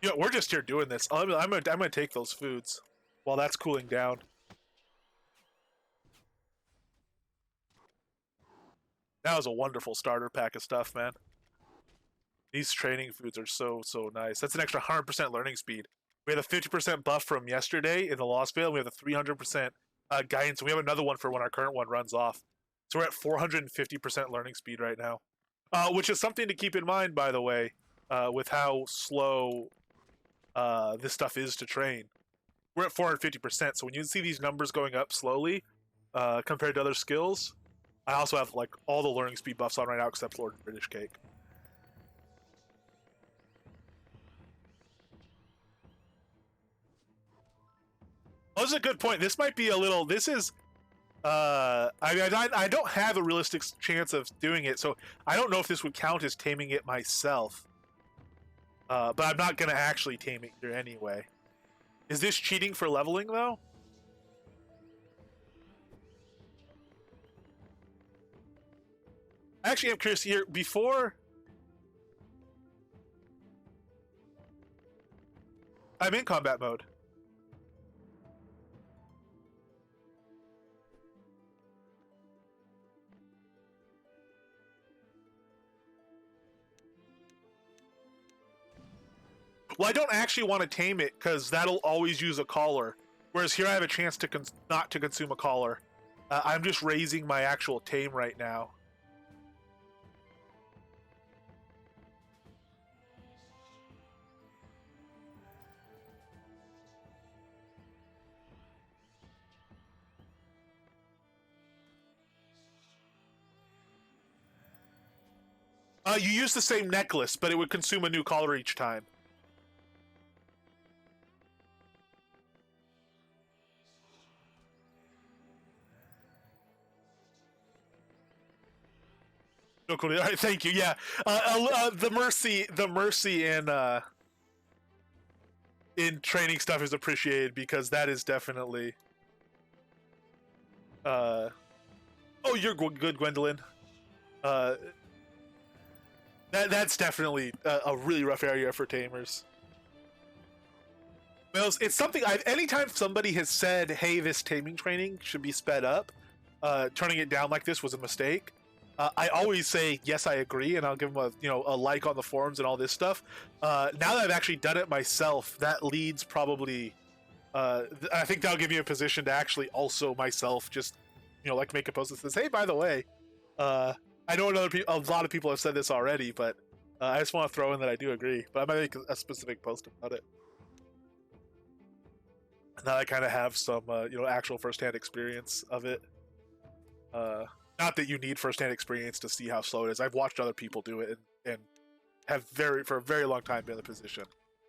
Yeah, we're just here doing this. I'm gonna take those foods while that's cooling down. That was a wonderful starter pack of stuff, man. These training foods are so nice. That's an extra 100% learning speed. We had a 50% buff from yesterday in the Lost Veil. We have a 300% guidance. And we have another one for when our current one runs off. So we're at 450% learning speed right now, which is something to keep in mind, by the way, with how slow this stuff is to train. We're at 450%. So when you see these numbers going up slowly compared to other skills, I also have like all the learning speed buffs on right now except Lord British Cake. Oh, this is a good point. This might be a little. This is. I don't have a realistic chance of doing it, so I don't know if this would count as taming it myself. But I'm not gonna actually tame it here anyway. Is this cheating for leveling though? Actually, I'm curious here. Before I'm in combat mode. Well, I don't actually want to tame it because that'll always use a collar. Whereas here I have a chance to not to consume a collar. I'm just raising my actual tame right now. You use the same necklace, but it would consume a new collar each time. No, cool. All right, thank you. Yeah, the mercy in training stuff is appreciated because that is definitely. Oh, you're good, Gwendolyn. Uh, that's definitely a really rough area for tamers. Well, it's something I've. Anytime somebody has said, "Hey, this taming training should be sped up," turning it down like this was a mistake. I always say yes, I agree, and I'll give them a like on the forums and all this stuff. Now that I've actually done it myself, that leads probably. I think that'll give me a position to actually also myself just like make a post that says, "Hey, by the way, I know a lot of people have said this already, but I just want to throw in that I do agree." But I might make a specific post about it. Now I kind of have some actual firsthand experience of it. Not that you need firsthand experience to see how slow it is. I've watched other people do it and have for a very long time been in the position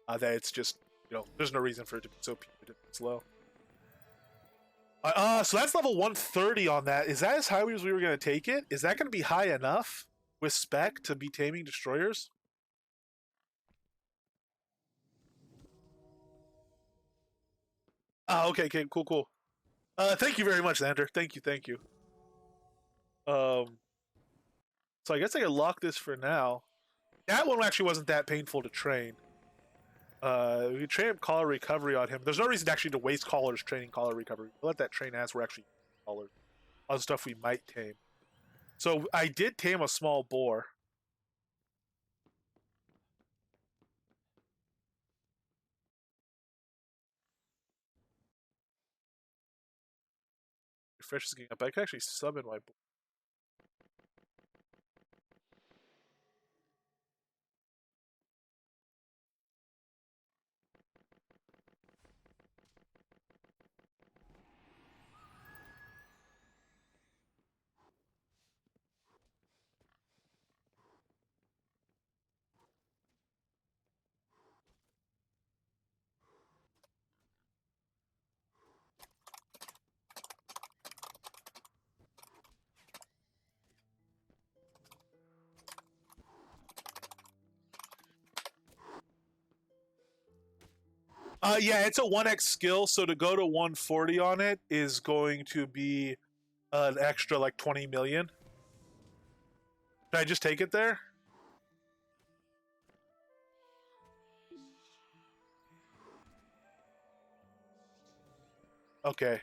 that it's just there's no reason for it to be so slow. So that's level 130 on that. Is that as high as we were going to take it? Is that going to be high enough with spec to be taming destroyers? Okay, cool. Thank you very much, Xander. Thank you. So I guess I can lock this for now. That one actually wasn't that painful to train. We can train up collar recovery on him. There's no reason actually to waste collars training collar recovery. We'll let that train as we're actually collars. All the stuff we might tame. So I did tame a small boar. Fresh is getting up. I can actually summon my boar. Yeah, it's a 1x skill, so to go to 140 on it is going to be an extra like 20 million. Can I just take it there? Okay.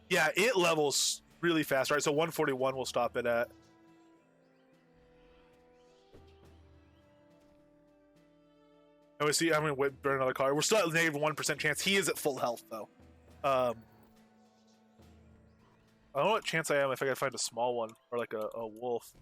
Yeah, it levels really fast, right? So 141 will stop it at. Oh, see, I'm gonna burn another card. We're still at negative 1% chance. He is at full health though. I don't know what chance I am if I can find a small one or like a wolf.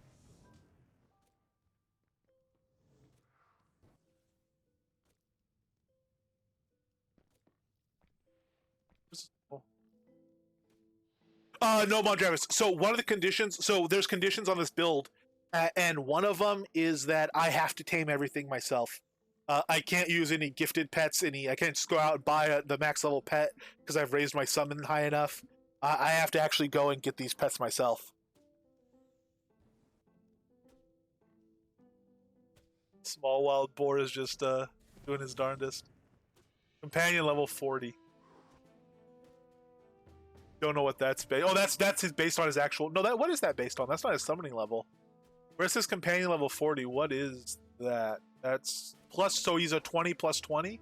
No, Mondravis. So one of the conditions. So there's conditions on this build, and one of them is that I have to tame everything myself. I can't use any gifted pets. I can't just go out and buy the max level pet because I've raised my summon high enough. I have to actually go and get these pets myself. Small wild boar is just doing his darndest. Companion level 40. Don't know what that's based. Oh, that's his based on his actual. No, that what is that based on? That's not his summoning level. Where's his companion level 40? What is that? That's plus. So he's a 20 plus 20. Is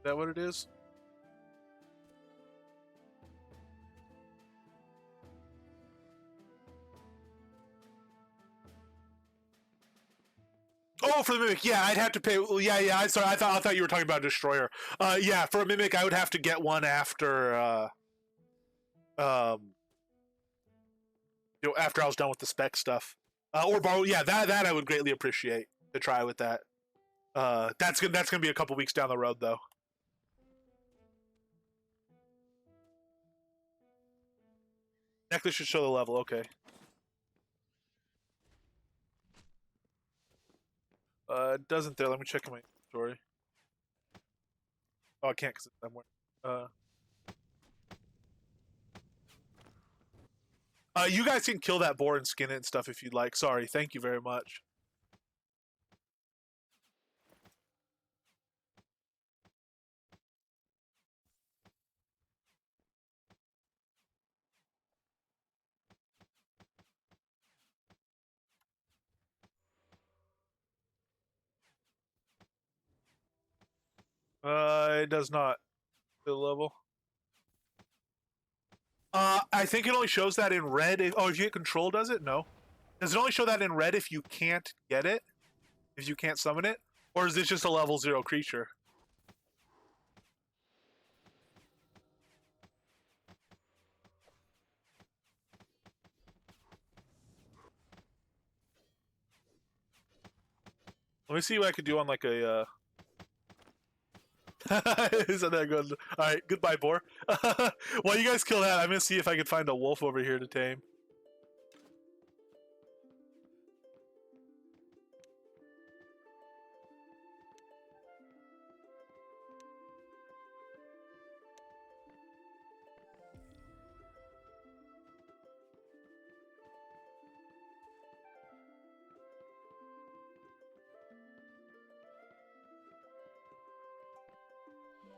that what it is? Oh, for the mimic, yeah, I'd have to pay. Well, yeah. Sorry, I thought you were talking about a destroyer. Yeah, for a mimic, I would have to get one after. Um, after I was done with the spec stuff, or borrow. Yeah, that I would greatly appreciate to try with that. That's gonna be a couple weeks down the road though. Necklace should show the level. Okay. It doesn't there. Let me check my inventory. Oh, I can't because I'm wearing. You guys can kill that boar and skin it and stuff if you'd like. Sorry, thank you very much. It does not. The level. I think it only shows that in red. Oh, if you get control, does it? No. Does it only show that in red if you can't get it? If you can't summon it? Or is this just a level 0 creature? Let me see what I could do on like a. Isn't that good? Alright, goodbye, boar. While you guys kill that, I'm gonna see if I can find a wolf over here to tame.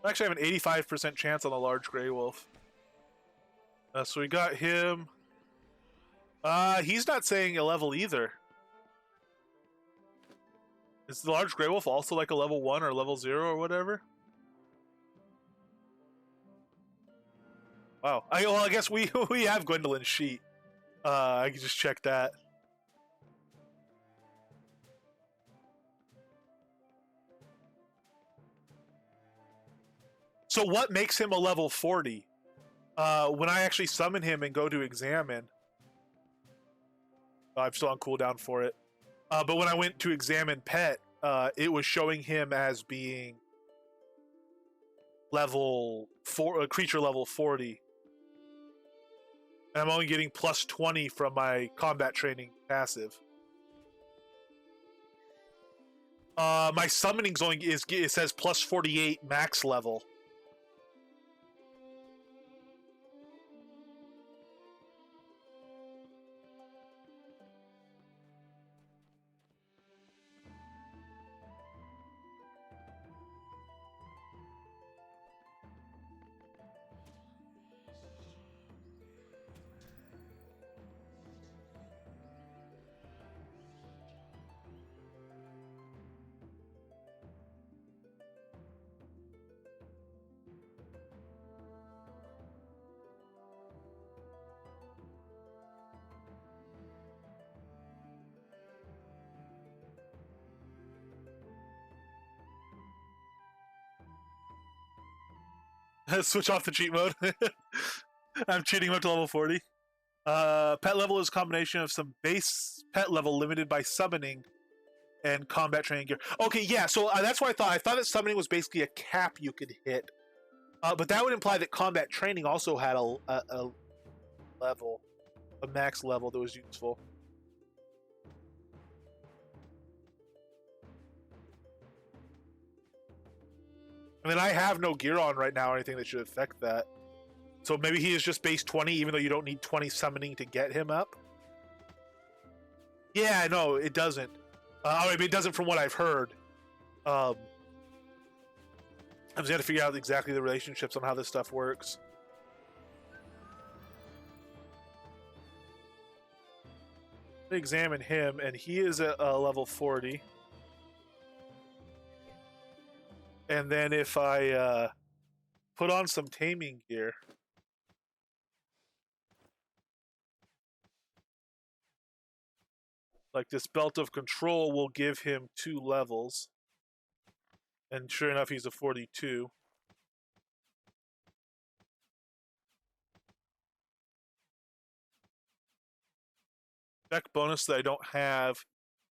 Actually, I have an 85% chance on the large gray wolf. So we got him. He's not saying a level either. Is the large gray wolf also like a level 1 or level 0 or whatever? Wow. I guess we we have Gwendolyn's sheet. I can just check that. So what makes him a level 40? When I actually summon him and go to examine, I'm still on cooldown for it. But when I went to examine pet, it was showing him as being level 4, creature level 40. And I'm only getting plus 20 from my combat training passive. My summoning's only it says plus 48 max level. Switch off the cheat mode. I'm cheating him up to level 40. Pet level is a combination of some base pet level limited by summoning and combat training gear. Okay, yeah, so that's what I thought that summoning was basically a cap you could hit. But that would imply that combat training also had a level, a max level that was useful. I mean, I have no gear on right now or anything that should affect that. So maybe he is just base 20, even though you don't need 20 summoning to get him up? Yeah, no, it doesn't. I mean, it doesn't from what I've heard. I'm just going to figure out exactly the relationships on how this stuff works. Examine him, and he is at level 40. And then if I put on some taming gear, like this belt of control will give him 2 levels. And sure enough, he's a 42. Attack bonus that I don't have.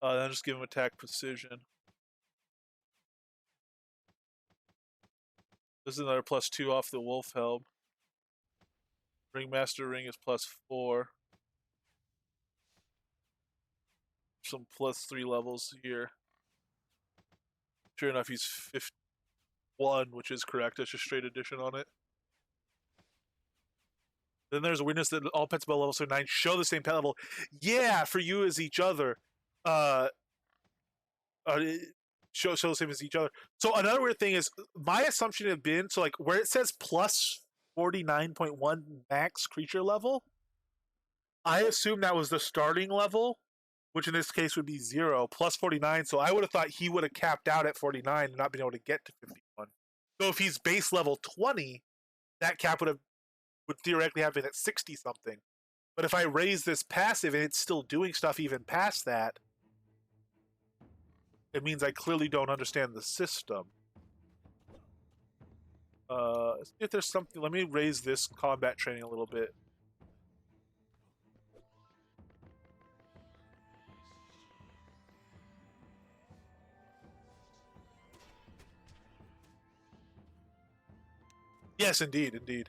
Then just give him attack precision. This is another plus 2 off the wolf helm. Ringmaster ring is plus 4. Some plus 3 levels here. Sure enough, he's 51, which is correct. That's just straight addition on it. Then there's a witness that all pets above level 9 show the same pet level. Yeah, for you as each other. Show the same as each other. So another weird thing is my assumption had been, so like where it says plus 49.1 max creature level, I assume that was the starting level, which in this case would be 0 plus 49. So I would have thought he would have capped out at 49 and not been able to get to 51. So if he's base level 20, that cap would theoretically have been at 60 something. But if I raise this passive and it's still doing stuff even past that, it means I clearly don't understand the system. If there's something, let me raise this combat training a little bit. Yes, indeed, indeed.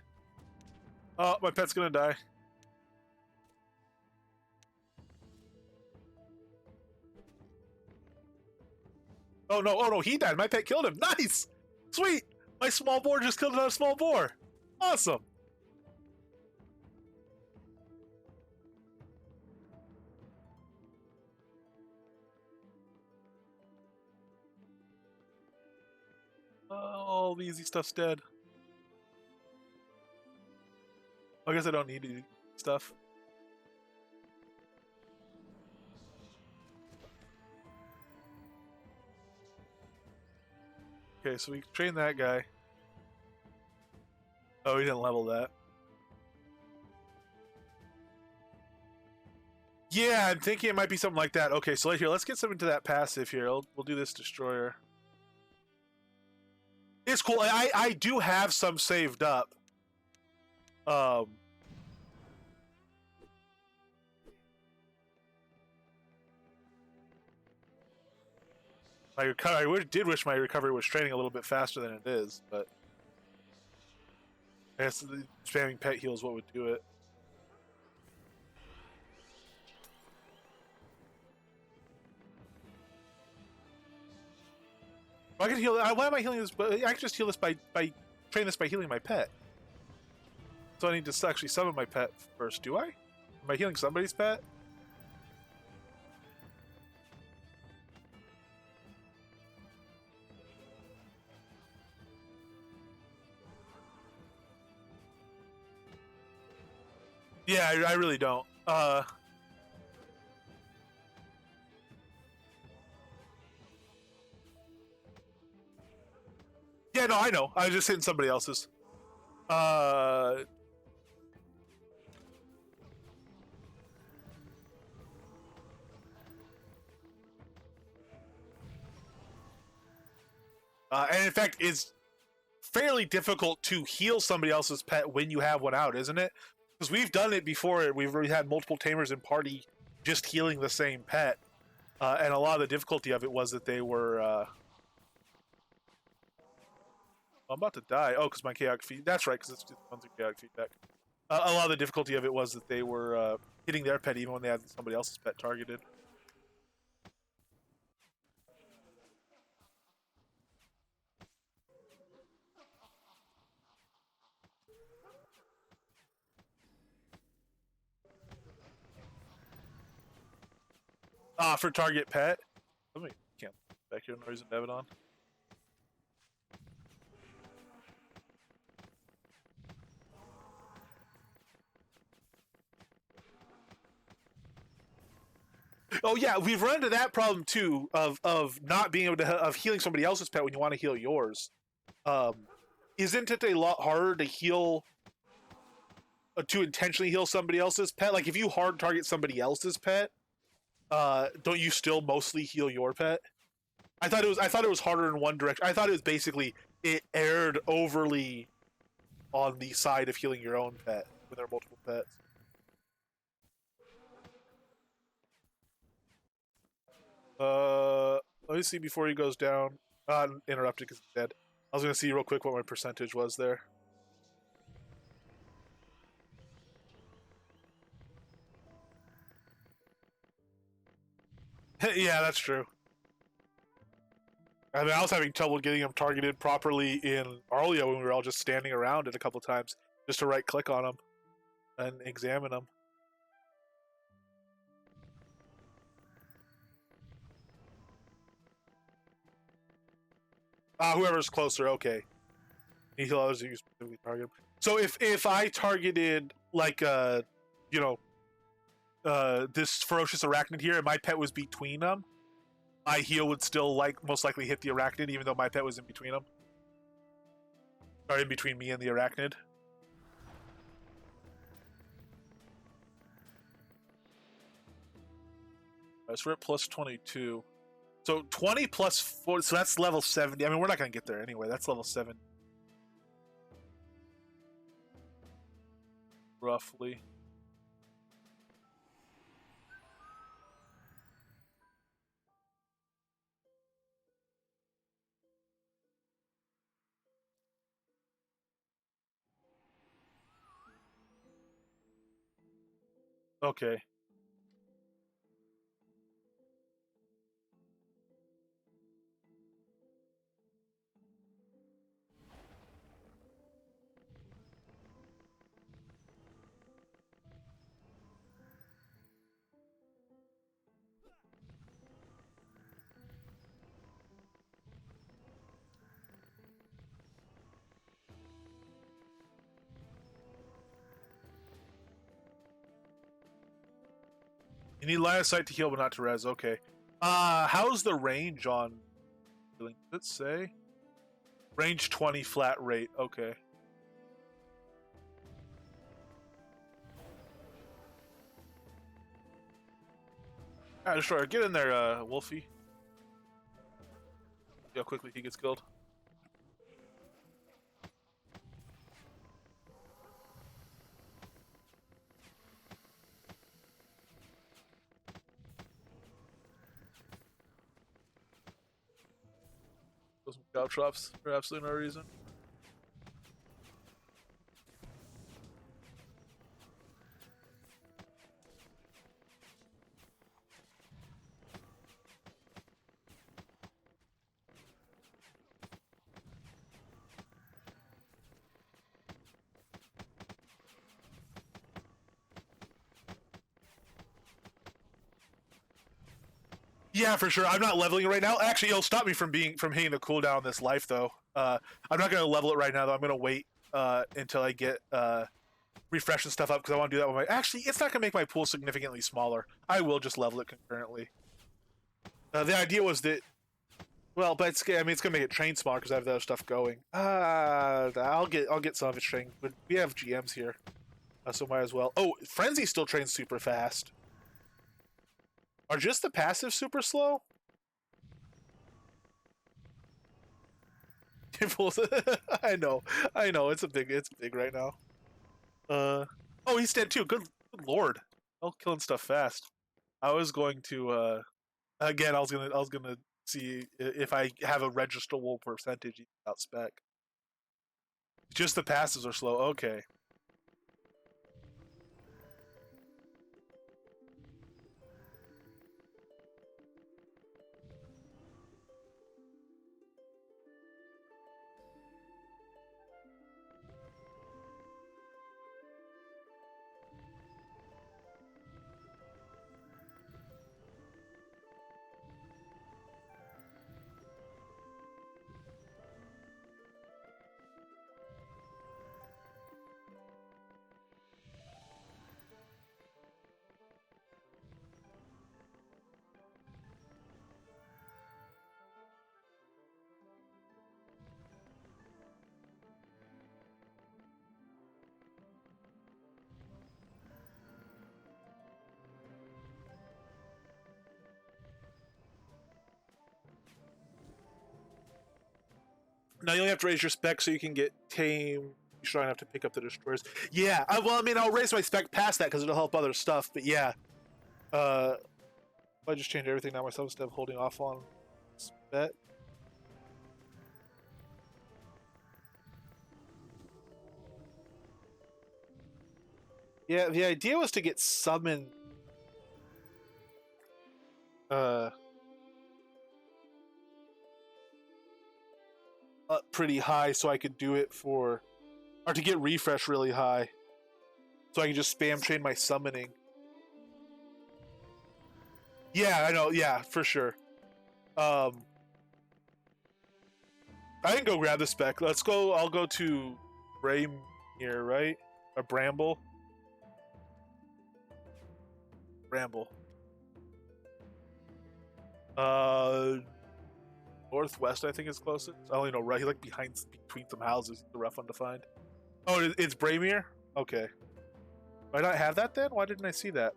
Oh, my pet's gonna die. Oh no, he died. My pet killed him. Nice! Sweet! My small boar just killed another small boar. Awesome! All the easy stuff's dead. I guess I don't need any stuff. Okay, so we train that guy. Oh, he didn't level that. Yeah, I'm thinking it might be something like that. Okay, so here, let's get something to that passive here. We'll do this destroyer. It's cool. I do have some saved up. I did wish my recovery was training a little bit faster than it is, but I guess spamming pet heal is what would do it. I can heal. Why am I healing this? But I can just heal this by train this by healing my pet. So I need to actually summon my pet first. Do I? Am I healing somebody's pet? Yeah, I really don't. Yeah, no, I know. I was just hitting somebody else's. And in fact, it's fairly difficult to heal somebody else's pet when you have one out, isn't it? Because we've done it before. We've already had multiple tamers in party just healing the same pet. And a lot of the difficulty of it was that they were... I'm about to die. Oh, because my chaotic feedback. That's right, because it's just tons of chaotic feedback. A lot of the difficulty of it was that they were hitting their pet even when they had somebody else's pet targeted. For target pet. Let me can't back here. Noise and Abaddon. Oh yeah, we've run into that problem too of not being able to of healing somebody else's pet when you want to heal yours. Isn't it a lot harder to heal to intentionally heal somebody else's pet? Like if you hard target somebody else's pet, don't you still mostly heal your pet? I thought it was harder in one direction. I thought it was basically it erred overly on the side of healing your own pet when there are multiple pets. Let me see before he goes down. Interrupted because he's dead. I was gonna see real quick what my percentage was there. Yeah, that's true. I mean, I was having trouble getting him targeted properly in Arlia when we were all just standing around it a couple times just to right click on him and examine him. Whoever's closer, okay. You heal others who you specifically target him. So if I targeted like you know this ferocious arachnid here and my pet was between them, my heal would still most likely hit the arachnid even though my pet was in between them. Or in between me and the arachnid. So we're at plus 22. So 20 plus 4, so that's level 70. I mean, we're not going to get there anyway. That's level 7. Roughly. Okay. You need line of sight to heal, but not to res. Okay. How's the range on healing? Does it say? Range 20 flat rate. Okay. Destroyer, get in there, Wolfie. See how quickly he gets killed. Those cow traps for absolutely no reason. Yeah, for sure. I'm not leveling it right now. Actually, it'll stop me from hitting the cooldown on this life though. I'm not gonna level it right now though. I'm gonna wait until I get refreshing stuff up because I want to do that with my. Actually, it's not gonna make my pool significantly smaller. I will just level it concurrently. The idea was that, well, but it's gonna make it train smaller because I have the other stuff going. I'll get some of its train, but we have GMs here, so might as well. Oh, Frenzy still trains super fast. Are just the passive super slow? I know, it's big right now. Oh, he's dead too. Good lord. Oh, killing stuff fast. I was going to again. I was gonna see if I have a registerable percentage without spec. Just the passives are slow. Okay. Now you only have to raise your spec so you can get tame. You sure don't have to pick up the destroyers. Yeah, well, I mean, I'll raise my spec past that because it'll help other stuff. But yeah, I just changed everything now myself instead of holding off on spec. Yeah, the idea was to get summoned. Up pretty high so I could do it for, or to get refresh really high, so I can just spam chain my summoning. Yeah, I know. Yeah, for sure. I can go grab the spec. Let's go. I'll go to Bramir, right? Or Bramble. Bramble. Northwest, I think is closest. I only know right. Like between some houses. It's a rough one to find. Oh, it's Bramir. Okay. Why not have that then? Why didn't I see that?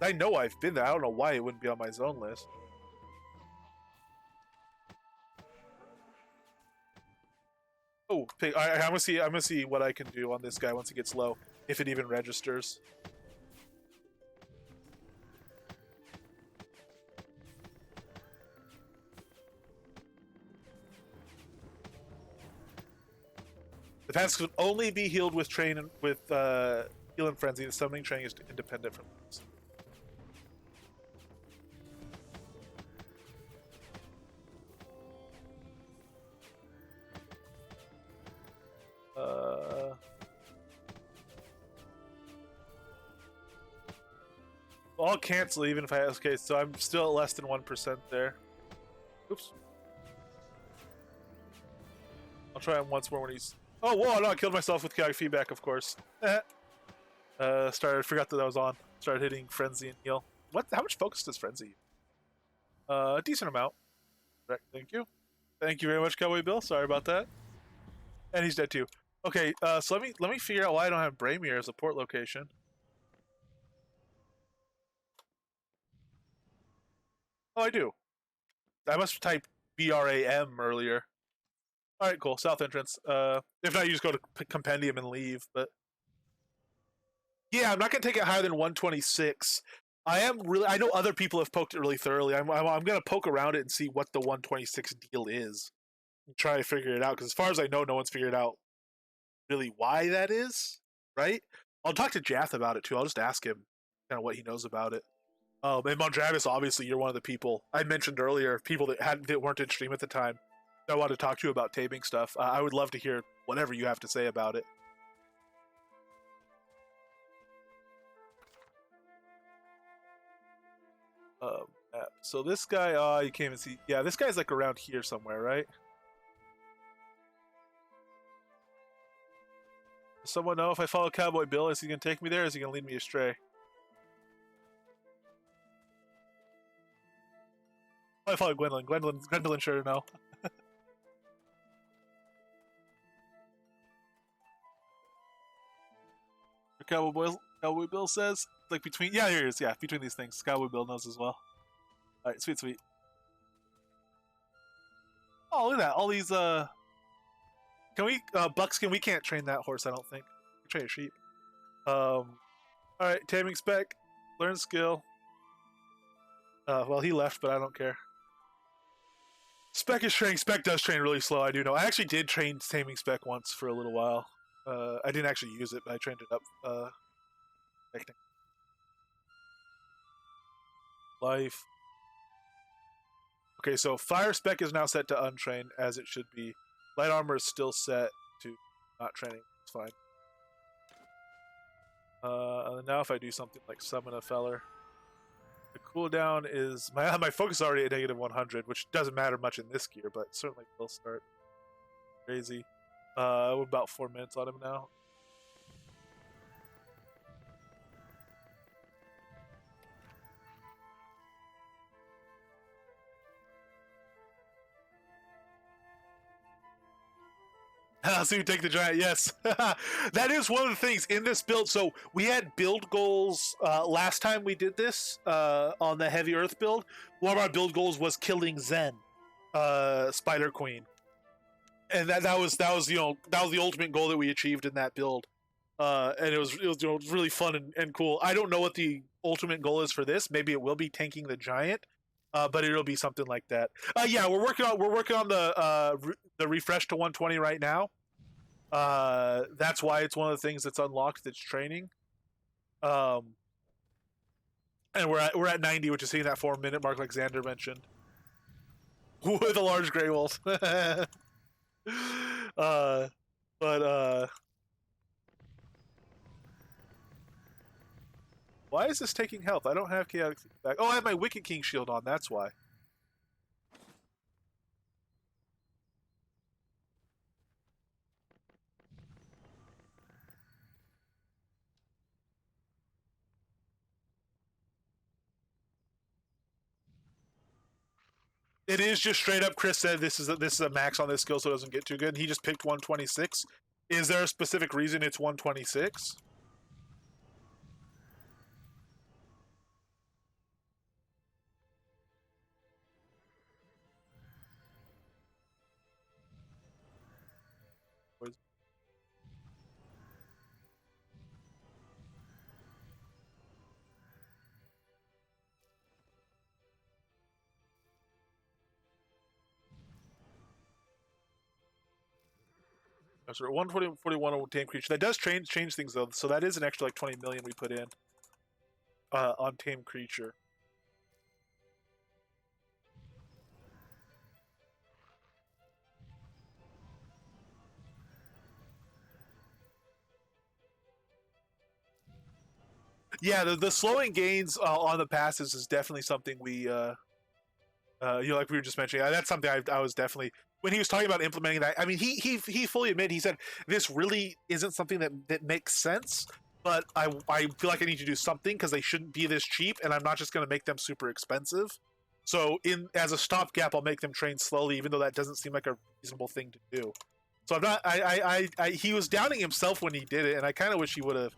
I know I've been there. I don't know why it wouldn't be on my zone list. Oh, I'm gonna see. I'm gonna see what I can do on this guy once he gets low, if it even registers. The tasks can only be healed with heal and frenzy. The summoning training is independent from this. I'll cancel even if I. Okay, so I'm still at less than 1% there. Oops. I'll try him once more when he's. Oh, whoa! No, I killed myself with chaotic feedback, of course. Forgot that I was on. Started hitting frenzy and heal. What? How much focus does frenzy? A decent amount. Right, thank you. Thank you very much, Cowboy Bill. Sorry about that. And he's dead too. Okay, so let me figure out why I don't have Bramir as a port location. Oh, I do. I must type BRAM earlier. All right, cool. South entrance. If not, you just go to compendium and leave. But yeah, I'm not gonna take it higher than 126. I know other people have poked it really thoroughly. I'm gonna poke around it and see what the 126 deal is. And try to figure it out because as far as I know, no one's figured out really why that is. Right? I'll talk to Jath about it too. I'll just ask him kind of what he knows about it. And Mondravis, obviously, you're one of the people I mentioned earlier. People that weren't in stream at the time. I want to talk to you about taming stuff. I would love to hear whatever you have to say about it. Map. So this guy, you can't even see. Yeah, this guy's like around here somewhere, right? Does someone know if I follow Cowboy Bill, is he gonna take me there? Or is he gonna lead me astray? I follow Gwendolyn. Gwendolyn sure to know. Cowboy Bill says, like between, yeah, here it is, yeah, between these things. Cowboy Bill knows as well. All right, sweet. Oh, look at that! All these, can we, Buckskin? We can't train that horse, I don't think. We can train a sheep. All right, taming spec, learn skill. Well, he left, but I don't care. Spec is training. Spec does train really slow. I do know. I actually did train taming spec once for a little while. I didn't actually use it, but I trained it up. Life. Okay, so fire spec is now set to untrained as it should be. Light armor is still set to not training. It's fine. And now if I do something like summon a feller, the cooldown is my focus is already at negative 100, which doesn't matter much in this gear, but certainly will start. Crazy. We're about 4 minutes on him now. So you take the giant, yes. That is one of the things in this build. So we had build goals last time we did this on the heavy earth build. One of our build goals was killing Zen, Spider Queen, and that was the ultimate goal that we achieved in that build. And it was really fun and cool. I don't know what the ultimate goal is for this. Maybe it will be tanking the giant, but it'll be something like that. Yeah, we're working on the refresh to 120 right now. That's why it's one of the things that's unlocked. That's training. And we're at 90, which is hitting that 4-minute mark, like Xander mentioned, with a large gray wolf. Why is this taking health? I don't have chaotic feedback. Oh, I have my Wicked King shield on. That's why. It is just straight up. Chris said this is a max on this skill, so it doesn't get too good. He just picked 126. Is there a specific reason it's 126? So 141 on tame creature. That does change things though. So that is an extra like 20 million we put in on tame creature. Yeah, the slowing gains on the passes is definitely something we like we were just mentioning. That's something I was definitely, when he was talking about implementing that. I mean, he fully admitted. He said this really isn't something that makes sense, but I feel like I need to do something because they shouldn't be this cheap, and I'm not just going to make them super expensive. So as a stopgap, I'll make them train slowly, even though that doesn't seem like a reasonable thing to do. So I'm not. He was doubting himself when he did it, and I kind of wish he would have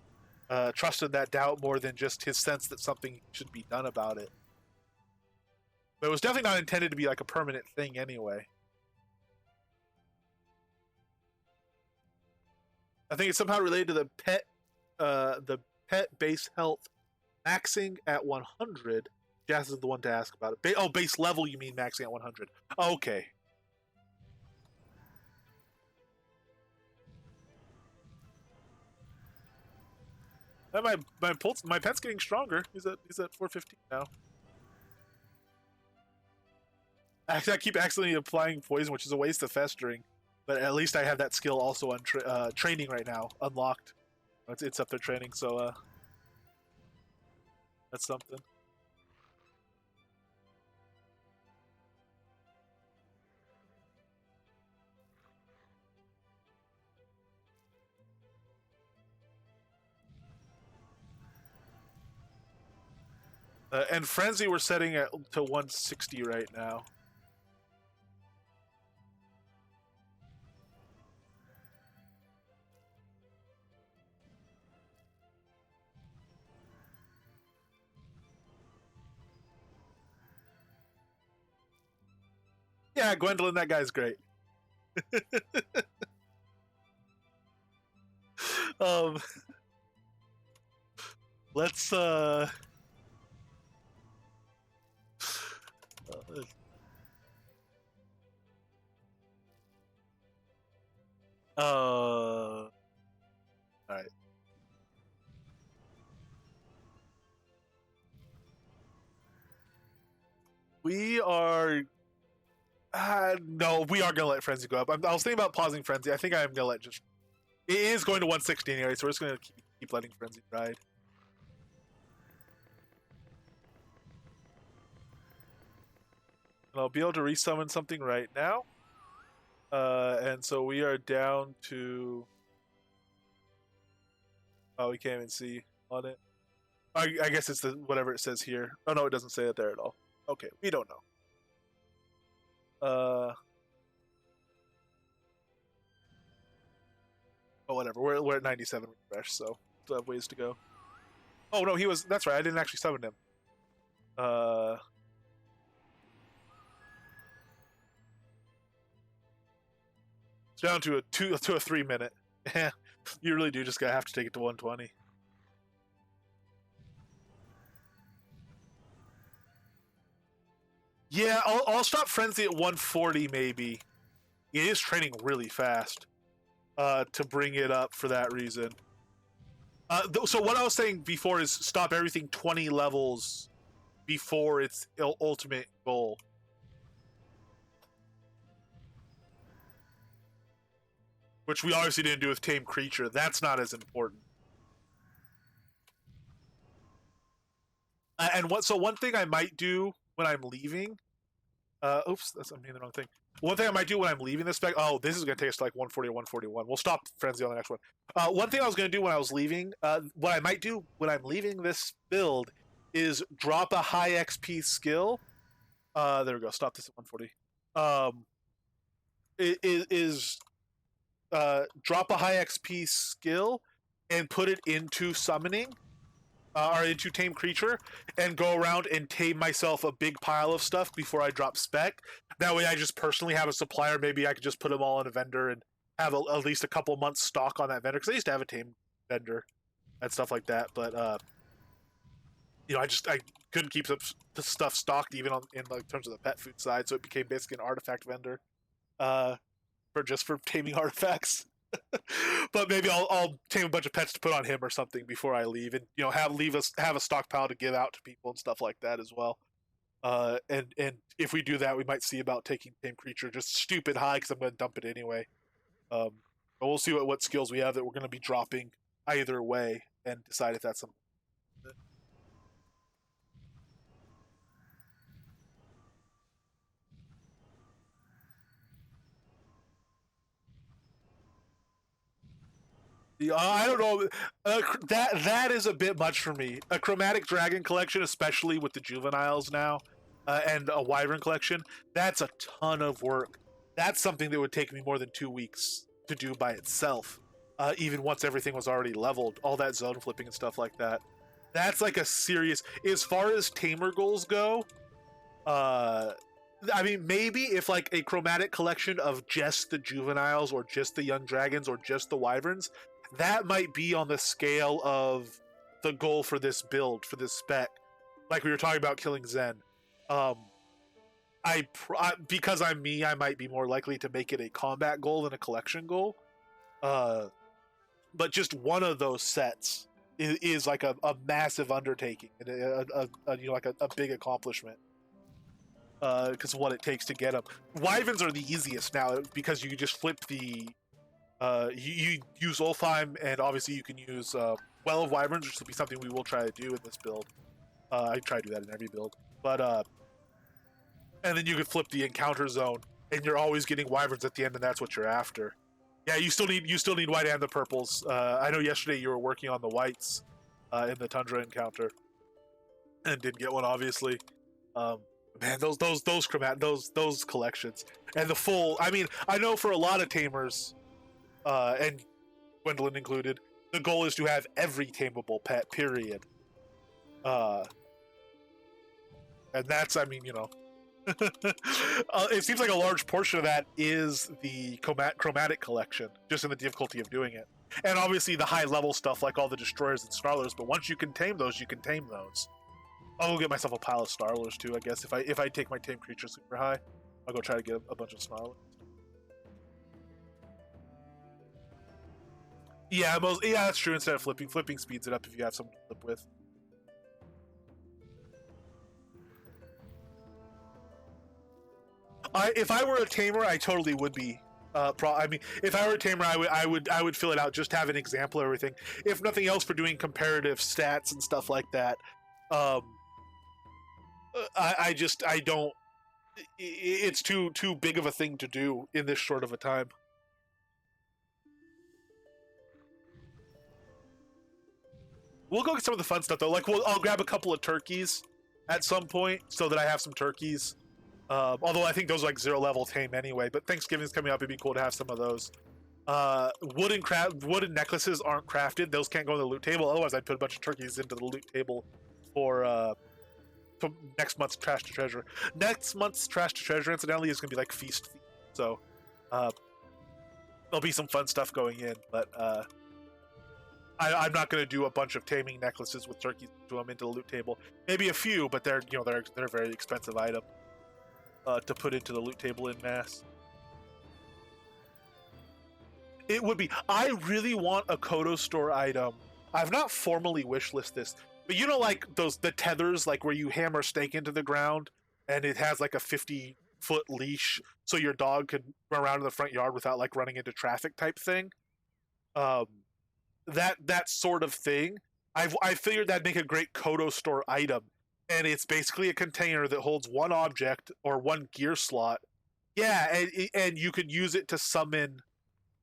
trusted that doubt more than just his sense that something should be done about it. But it was definitely not intended to be like a permanent thing anyway. I think it's somehow related to the pet base health maxing at 100. Jazz is the one to ask about it. Base level, you mean maxing at 100? Okay. And my pet's getting stronger. He's at 415 now. I keep accidentally applying poison, which is a waste of festering. But at least I have that skill also on training right now, unlocked. It's up there training, so that's something. And Frenzy we're setting at to 160 right now. Yeah, Gwendolyn, that guy's great. um, let's all right. We are no, we are gonna let Frenzy go up. I was thinking about pausing Frenzy. I think I am gonna let just. It is going to 160 anyway, so we're just gonna keep letting Frenzy ride. And I'll be able to resummon something right now. And so we are down to. Oh, we can't even see on it. I guess it's the whatever it says here. Oh no, it doesn't say it there at all. Okay, we don't know. Oh, whatever. We're at 97 refresh, so still have ways to go. Oh no, he was. That's right. I didn't actually summon him. It's down to a 3 minute. You really do just gotta have to take it to 120. Yeah, I'll stop Frenzy at 140 maybe. It is training really fast. To bring it up for that reason. So what I was saying before is stop everything 20 levels before its ultimate goal. Which we obviously didn't do with Tame Creature. That's not as important. And one thing I might do when I'm leaving. Oops, I'm doing the wrong thing. One thing I might do when I'm leaving this spec. Oh, this is going to take us to like 140 or 141. We'll stop Frenzy on the next one. One thing I was going to do when I was leaving, what I might do when I'm leaving this build is drop a high XP skill. There we go. Stop this at 140. Drop a high XP skill and put it into summoning. Or into Tame Creature, and go around and tame myself a big pile of stuff before I drop spec. That way I just personally have a supplier. Maybe I could just put them all in a vendor and have at least a couple months stock on that vendor, because I used to have a tame vendor and stuff like that, but I couldn't keep the stuff stocked even in like terms of the pet food side, so it became basically an artifact vendor for taming artifacts. But maybe I'll tame a bunch of pets to put on him or something before I leave, and have a stockpile to give out to people and stuff like that as well. And if we do that, we might see about taking Tame Creature just stupid high, because I'm going to dump it anyway. But we'll see what skills we have that we're going to be dropping either way, and decide if that's something. I don't know. That is a bit much for me. A chromatic dragon collection, especially with the juveniles now, and a wyvern collection, that's a ton of work. That's something that would take me more than 2 weeks to do by itself. Even once everything was already leveled, all that zone flipping and stuff like that. That's like a serious. As far as tamer goals go, I mean, maybe if like a chromatic collection of just the juveniles, or just the young dragons, or just the wyverns, that might be on the scale of the goal for this build, for this spec. Like we were talking about killing Zen. Because I'm me, I might be more likely to make it a combat goal than a collection goal. But just one of those sets is like a massive undertaking, and a big accomplishment. Because of what it takes to get them. Wyverns are the easiest now, because you just flip the. You use Ulfheim, and obviously you can use Well of Wyverns, which will be something we will try to do in this build. I try to do that in every build, but and then you can flip the encounter zone, and you're always getting Wyverns at the end, and that's what you're after. Yeah, you still need white and the purples. I know yesterday you were working on the whites in the Tundra encounter. and didn't get one, obviously. Um, man, those collections and the full. I mean, I know for a lot of tamers, and Gwendolyn included, the goal is to have every tameable pet. Period. Uh, and that's, I mean, it seems like a large portion of that is the chromatic collection, just in the difficulty of doing it, and obviously the high level stuff like all the destroyers and snarlers. But once you can tame those, you can tame those. I'll go get myself a pile of snarlers too. I guess if I take my tame creature super high, I'll go try to get a bunch of snarlers. Yeah, that's true. Instead of flipping speeds it up if you have something to flip with. If I were a tamer, I totally would be. I mean, if I were a tamer, I would fill it out, just have an example of everything. If nothing else, for doing comparative stats and stuff like that. I don't. It's too big of a thing to do in this short of a time. We'll go get some of the fun stuff though. Like, I'll grab a couple of turkeys at some point so that I have some turkeys. Although I think those are like 0 level tame anyway. But Thanksgiving's coming up; it'd be cool to have some of those. Wooden necklaces aren't crafted; those can't go on the loot table. Otherwise, I'd put a bunch of turkeys into the loot table for next month's trash to treasure. Next month's trash to treasure, incidentally, is gonna be like feast. So there'll be some fun stuff going in, but I'm not going to do a bunch of taming necklaces with turkeys to them into the loot table. Maybe a few, but they're a very expensive item to put into the loot table in mass. It would be. I really want a Kodo store item. I've not formally wishlisted this, but like the tethers, like where you hammer stake into the ground, and it has like a 50-foot leash, so your dog could run around in the front yard without like running into traffic type thing. That sort of thing. I figured that'd make a great Kodo store item, and it's basically a container that holds one object or one gear slot. Yeah, and you could use it to summon.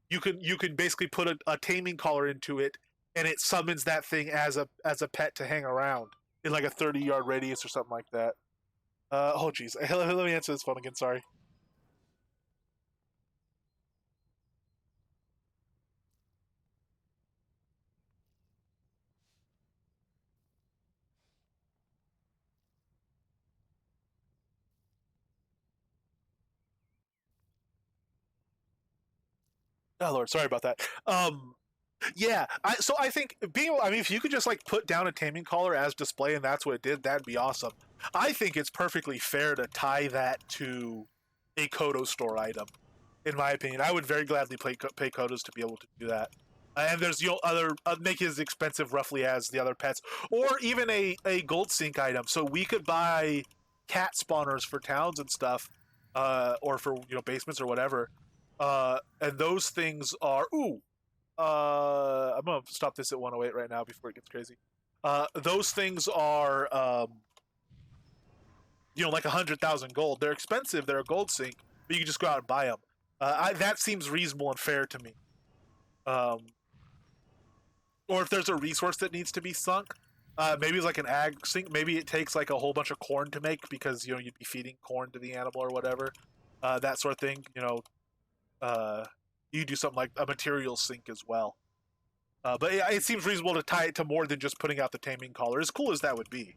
You can basically put a taming collar into it, and it summons that thing as a pet to hang around in like a 30-yard radius or something like that. Oh jeez, let me answer this phone again. Sorry. Oh Lord, sorry about that. Yeah, so I think I mean, if you could just like put down a taming collar as display and that's what it did, that'd be awesome. I think it's perfectly fair to tie that to a Kodo store item. In my opinion, I would very gladly pay Kodos to be able to do that. And there's other make it as expensive roughly as the other pets, or even a gold sink item. So we could buy cat spawners for towns and stuff, or for basements or whatever. And those things are I'm gonna stop this at 108 right now before it gets crazy. Those things are like 100,000 gold. They're expensive. They're a gold sink, but you can just go out and buy them. That seems reasonable and fair to me. Or if there's a resource that needs to be sunk, maybe it's like an ag sink. Maybe it takes like a whole bunch of corn to make because you'd be feeding corn to the animal or whatever. That sort of thing. You do something like a material sink as well. But it seems reasonable to tie it to more than just putting out the taming collar, as cool as that would be.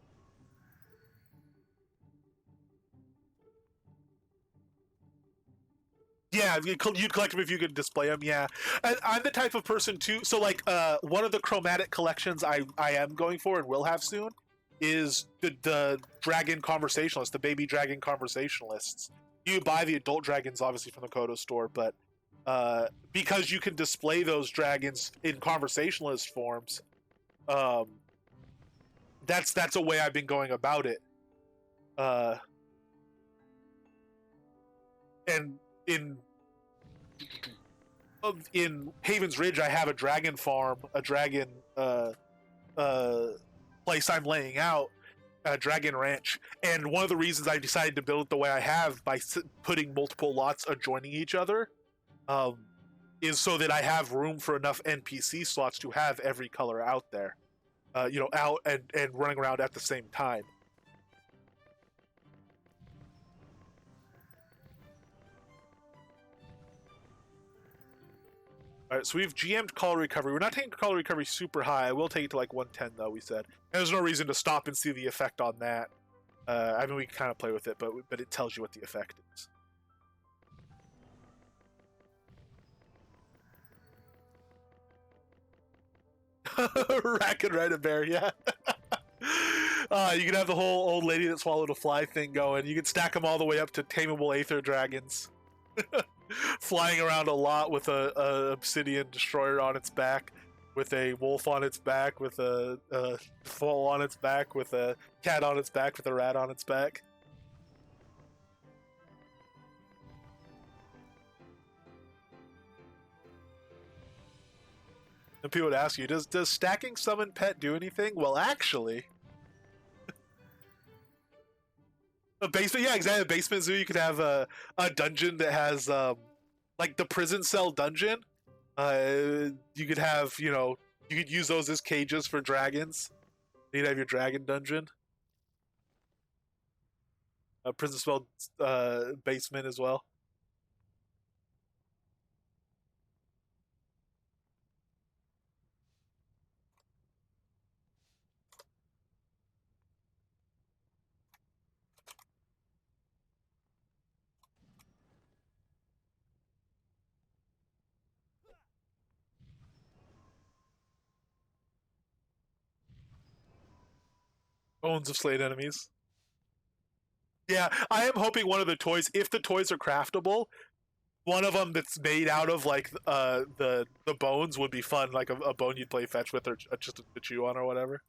Yeah, you'd collect them if you could display them. Yeah, and I'm the type of person too. So like, one of the chromatic collections I am going for and will have soon is the dragon conversationalists, the baby dragon conversationalists. You buy the adult dragons obviously from the Kodo store, but because you can display those dragons in conversationalist forms, that's a way I've been going about it. And in Haven's Ridge, I have a dragon farm, a dragon place I'm laying out, a dragon ranch. And one of the reasons I decided to build it the way I have by putting multiple lots adjoining each other, is so that I have room for enough NPC slots to have every color out there. out and running around at the same time. All right, so we've GM'd call recovery. We're not taking call recovery super high. I will take it to like 110 though. We said, and there's no reason to stop and see the effect on that. I mean, we can kind of play with it, but it tells you what the effect is. Rack and ride a bear, yeah. You can have the whole old lady that swallowed a fly thing going. You can stack them all the way up to tameable aether dragons. Flying around a lot with a obsidian destroyer on its back, with a wolf on its back, with a foal on its back, with a cat on its back, with a rat on its back. And people would ask you, does stacking summon pet do anything? Well, actually, a basement, yeah, exactly. A basement zoo, you could have a dungeon that has like the prison cell dungeon. You could have, you could use those as cages for dragons. You'd have your dragon dungeon. A prison cell basement as well. Bones of slain enemies. Yeah, I am hoping one of the toys, if the toys are craftable, one of them that's made out of like the bones would be fun, like a bone you'd play fetch with or just to chew on or whatever.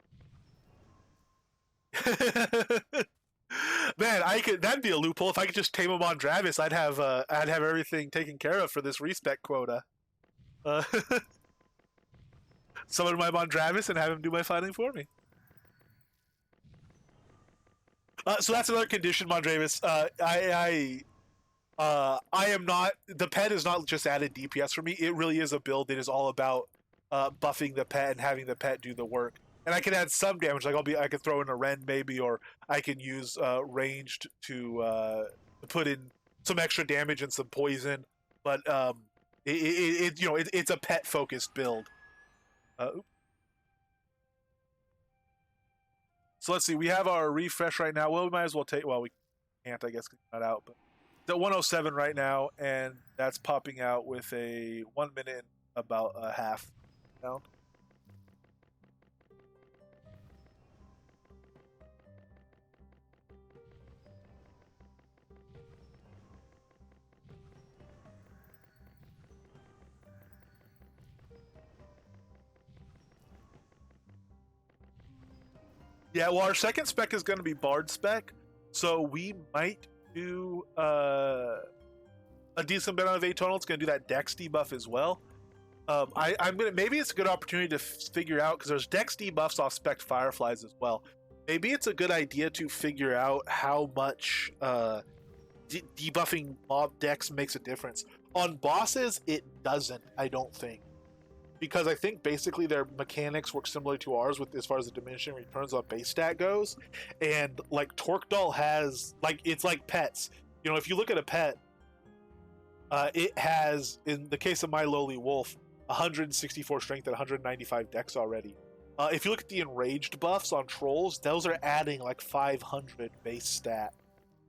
Man, that'd be a loophole. If I could just tame him on Dravis, I'd have everything taken care of for this respec quota. Uh, Summon my Mondravis and have him do my fighting for me. So that's another condition, Mondravis. I am not. The pet is not just added DPS for me. It really is a build that is all about buffing the pet and having the pet do the work. And I can add some damage. Like I could throw in a rend maybe, or I can use ranged to put in some extra damage and some poison. But it's a pet focused build. So let's see. We have our refresh right now. Well, we might as well take. Well, we can't, I guess, not out. But the 107 right now, and that's popping out with a 1 minute and about a half down. Yeah, well, our second spec is going to be Bard spec, so we might do a decent bit of atonal. It's going to do that Dex debuff as well. I'm gonna maybe it's a good opportunity to figure out, because there's Dex debuffs off spec Fireflies as well. Maybe it's a good idea to figure out how much debuffing mob Dex makes a difference. On bosses, it doesn't. I don't think. Because I think basically their mechanics work similar to ours with as far as the diminishing returns on base stat goes, and like Torquedal has it's like pets. If you look at a pet, it has, in the case of my lowly wolf, 164 strength and 195 dex already. If you look at the enraged buffs on trolls, those are adding like 500 base stat.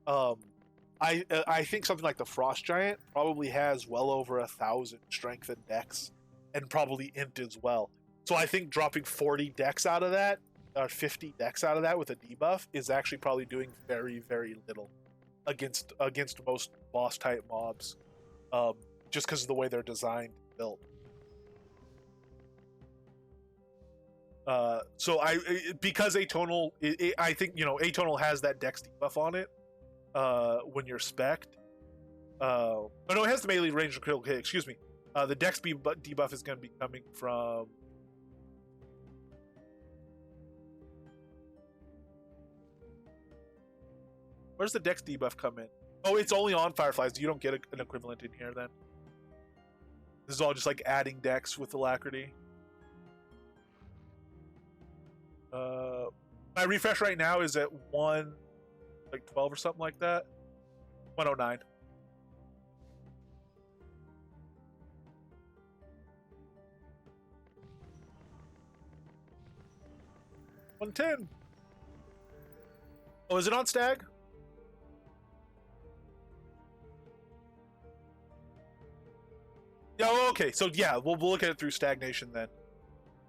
I think something like the Frost Giant probably has well over 1,000 strength and dex, and probably int as well. So I think dropping 40 dex out of that, or 50 dex out of that with a debuff is actually probably doing very, very little against most boss type mobs, just because of the way they're designed and built. Because atonal, I think atonal has that dex debuff on it when you're spec'd. Oh no, it has the melee range of critical hit. Excuse me. The dex debuff is going to be coming from. Where's the dex debuff come in? Oh, it's only on Fireflies. You don't get an equivalent in here then. This is all just like adding dex with alacrity. My refresh right now is at 12 or something like that. 109. $110. Oh, is it on Stag? Yeah, okay. So yeah, we'll look at it through Stagnation then,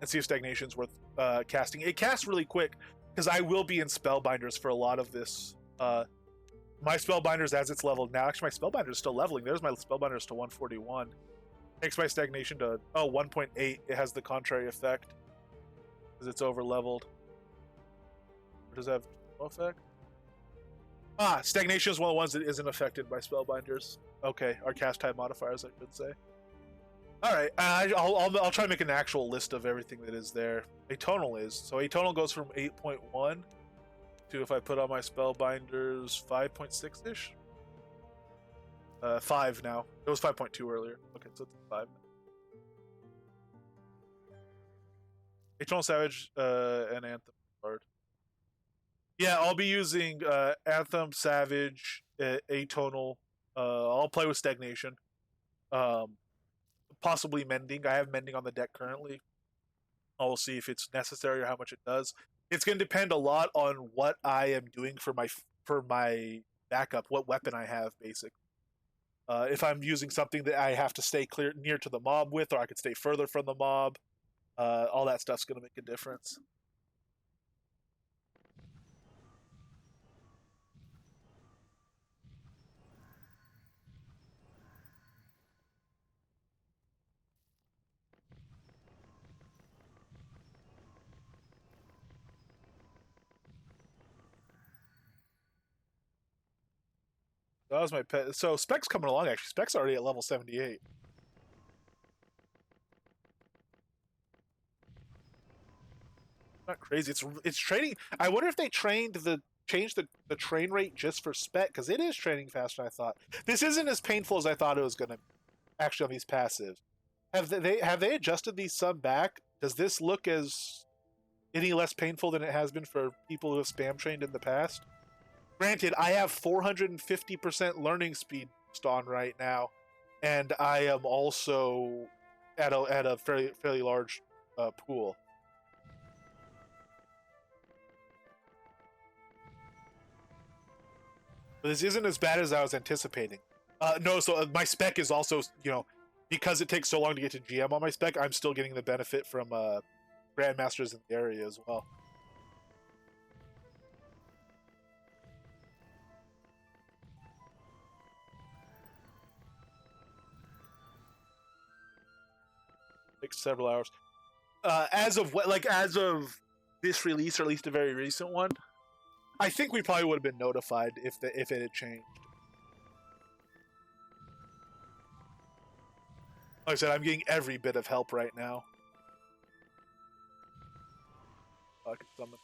and see if Stagnation's worth casting. It casts really quick because I will be in Spellbinders for a lot of this. My Spellbinders, as it's leveled now, actually my Spellbinder is still leveling. There's my Spellbinders to 141. Takes my Stagnation to 1.8. It has the contrary effect because it's over leveled. Or does it have no effect? Stagnation is one of the ones that isn't affected by Spellbinders. Okay, our cast time modifiers, I should say. All right, I'll try to make an actual list of everything that is there. Atonal is so Atonal goes from 8.1 to, if I put on my Spellbinders, 5.6 ish. 5 now. It was 5.2 earlier. Okay, so it's 5 now. Atonal Savage and Anthem card. Yeah, I'll be using Anthem, Savage, Atonal. I'll play with Stagnation. Possibly Mending. I have Mending on the deck currently. I'll see if it's necessary or how much it does. It's going to depend a lot on what I am doing for my backup, what weapon I have, basically. If I'm using something that I have to stay near to the mob with, or I could stay further from the mob, all that stuff's going to make a difference. That was my pet. So Spec's coming along, actually. Spec's already at level 78. Not crazy. It's training. I wonder if they changed the train rate just for Spec, because it is training faster than I thought. This isn't as painful as I thought it was going to actually on these passives. Have they adjusted these some back? Does this look as any less painful than it has been for people who have spam trained in the past? Granted, I have 450% learning speed on right now, and I am also at a fairly large pool. But this isn't as bad as I was anticipating. No, so my spec is also, because it takes so long to get to GM on my spec, I'm still getting the benefit from Grandmasters in the area as well. Takes several hours. As of this release, or at least a very recent one, I think we probably would have been notified if it had changed. Like I said, I'm getting every bit of help right now. I can summon.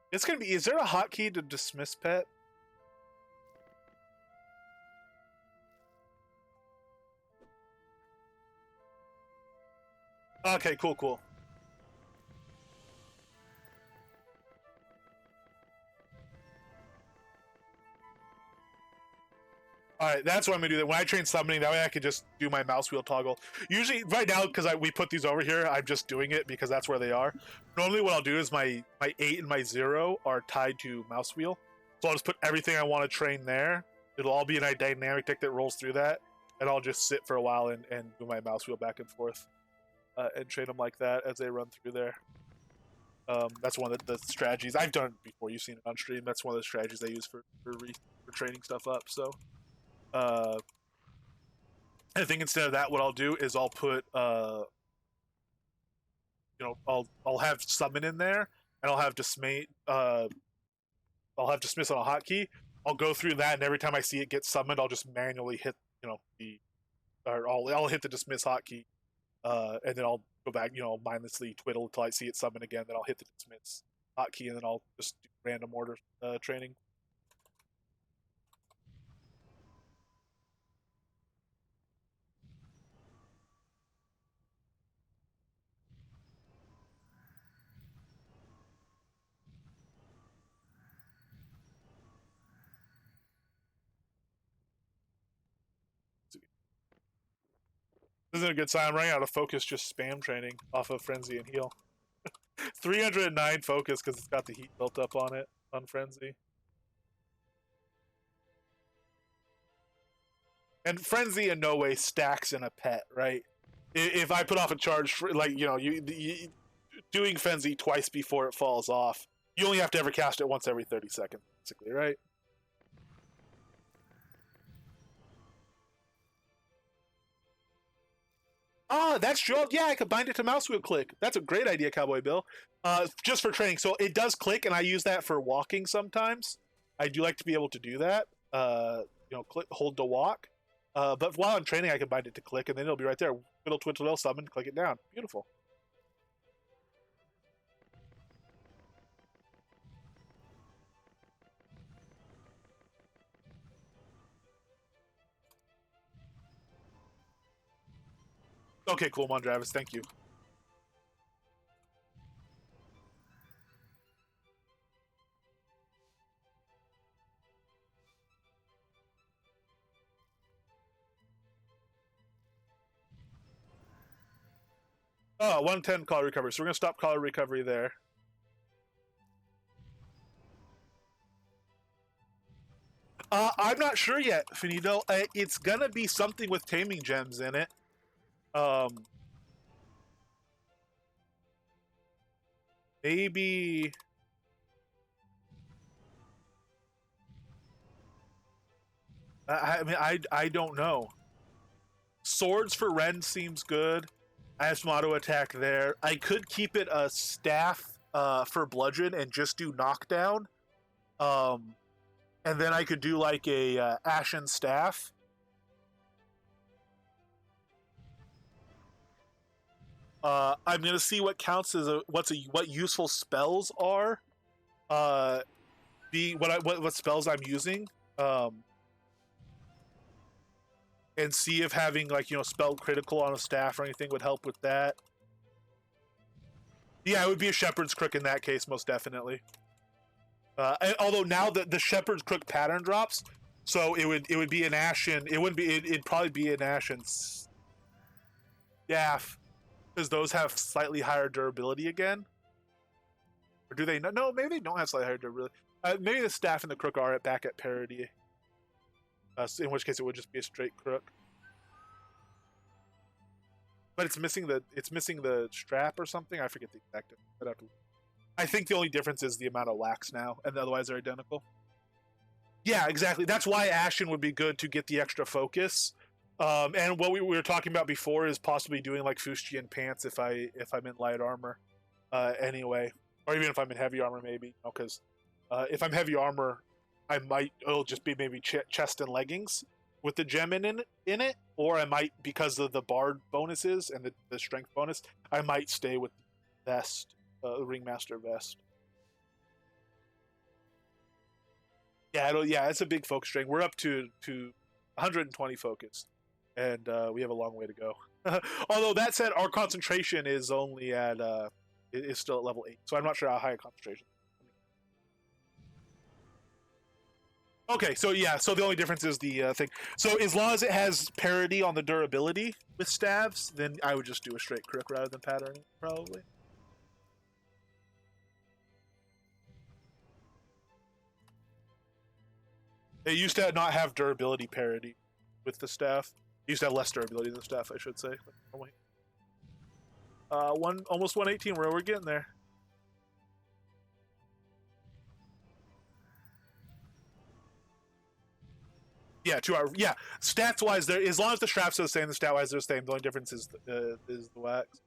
It's gonna be. Is there a hotkey to dismiss pet? Okay, cool. Alright, that's what I'm gonna do. That when I train summoning, that way I can just do my mouse wheel toggle. Usually, right now, because we put these over here, I'm just doing it because that's where they are. Normally, what I'll do is my 8 and my 0 are tied to mouse wheel. So I'll just put everything I want to train there. It'll all be in a dynamic deck that rolls through that. And I'll just sit for a while and do my mouse wheel back and forth. And train them like that as they run through there. That's one of the strategies. I've done it before. You've seen it on stream. That's one of the strategies I use for training stuff up. So. I think instead of that, what I'll do is I'll put, I'll have summon in there, and I'll have dismiss on a hotkey. I'll go through that, and every time I see it get summoned, I'll just manually hit, the or I'll hit the dismiss hotkey, and then I'll go back, mindlessly twiddle until I see it summon again. Then I'll hit the dismiss hotkey, and then I'll just do random order training. This isn't a good sign. I'm running out of focus just spam training off of Frenzy and Heal. 309 focus because it's got the heat built up on it on Frenzy. And Frenzy in no way stacks in a pet, right? If I put off a charge, doing Frenzy twice before it falls off, you only have to ever cast it once every 30 seconds, basically, right? Oh, that's true. Yeah, I could bind it to mouse wheel click. That's a great idea, Cowboy Bill. Just for training. So it does click, and I use that for walking sometimes. I do like to be able to do that. Click, hold to walk. But while I'm training, I can bind it to click, and then it'll be right there. Twiddle, twiddle, summon, click it down. Beautiful. Okay, cool, Mondravis. Thank you. Oh, 110 call recovery. So we're going to stop call recovery there. I'm not sure yet, Finito. It's going to be something with taming gems in it. Maybe... I don't know. Swords for Ren seems good. I have some auto attack there. I could keep it a staff for bludgeon and just do knockdown. And then I could do like a ashen staff. I'm gonna see what counts as what useful spells are. What spells I'm using. And see if having spell critical on a staff or anything would help with that. Yeah, it would be a Shepherd's Crook in that case, most definitely. Although now the Shepherd's Crook pattern drops, so it would be an Ashen. It wouldn't be. It'd probably be an Ashen staff, because those have slightly higher durability again. Or do they? No, maybe they don't have slightly higher durability. Maybe the staff and the crook are back at parity. In which case it would just be a straight crook. But it's missing the strap or something. I forget the exact. I think the only difference is the amount of wax now, and otherwise they're identical. Yeah, exactly. That's why Ashen would be good to get the extra focus. And what we were talking about before is possibly doing like Fustian pants if I'm in light armor, anyway, or even if I'm in heavy armor, maybe. Because if I'm heavy armor, it'll just be maybe chest and leggings with the gem in it, or I might, because of the bard bonuses and the strength bonus, I might stay with the vest, the ringmaster vest. Yeah, it's a big focus drain. We're up to 120 focus, and we have a long way to go. Although that said, our concentration is only at is still at level 8, so I'm not sure how high a concentration. Okay, so yeah, so the only difference is the thing. So as long as it has parity on the durability with stabs, then I would just do a straight crook rather than patterning, probably. It used to not have durability parity with the staff. It used to have less durability than the staff, I should say. Almost 118. We're getting there. Yeah, 2 hour. Yeah, stats wise, there as long as the straps are the same, the stat wise they're the same. The only difference is the wax.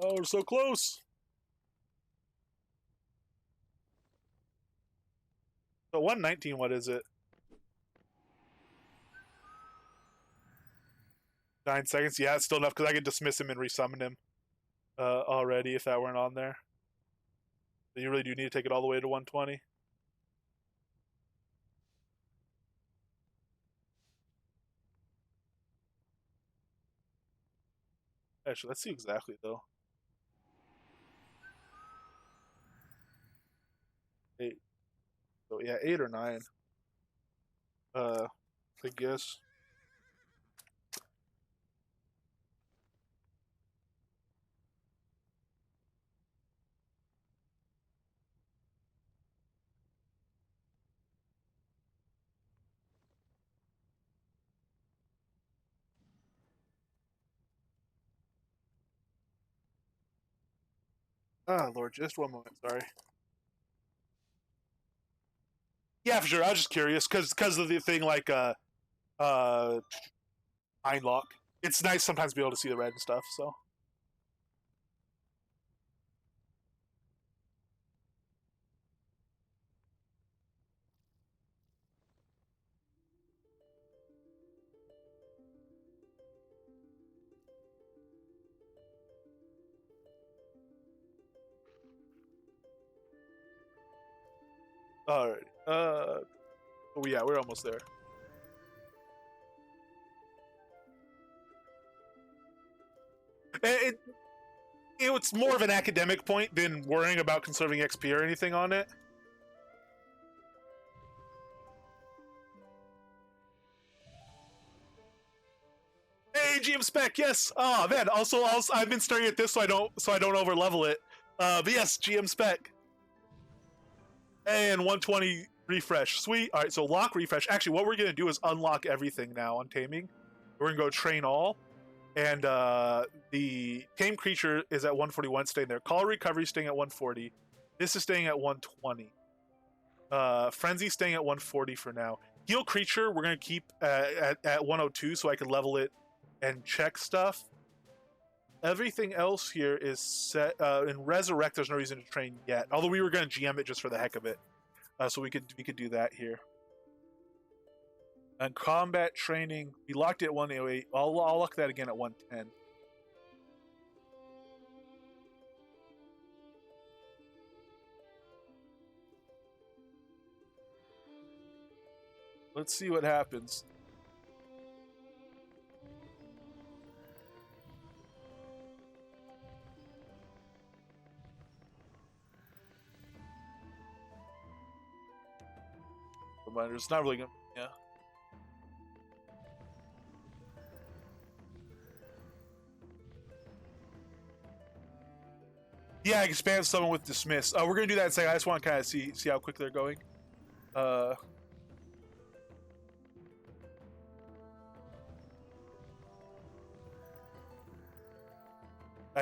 Oh, we're so close. So 119, what is it? 9 seconds? Yeah, it's still enough because I could dismiss him and resummon him already if that weren't on there. So you really do need to take it all the way to 120. Actually, let's see exactly though. 8. So yeah, 8 or 9. I guess. Ah, Lord, just one moment. Sorry. Yeah, for sure. I was just curious because of the thing like mind lock. It's nice sometimes to be able to see the red and stuff. So. All right. Oh yeah, we're almost there. It, it's more of an academic point than worrying about conserving XP or anything on it. Hey, GM spec, yes. Oh man. Also, I've been staring at this so I don't over level it. But yes, GM spec. And 120 refresh. Sweet. All right, so lock refresh. Actually, what we're gonna do is unlock everything now on taming. We're gonna go train all, and the tame creature is at 141, staying there. Call recovery staying at 140. This is staying at 120. Frenzy staying at 140 for now. Heal creature we're gonna keep at 102 so I can level it and check stuff. Everything else here is set. In Resurrect, there's no reason to train yet. Although we were gonna GM it just for the heck of it, so we could do that here. And combat training, we locked it at 108. I'll lock that again at 110. Let's see what happens. Reminder, it's not really gonna. Yeah. Yeah, expand summon with dismiss. We're gonna do that in a second. I just want to kind of see how quick they're going. I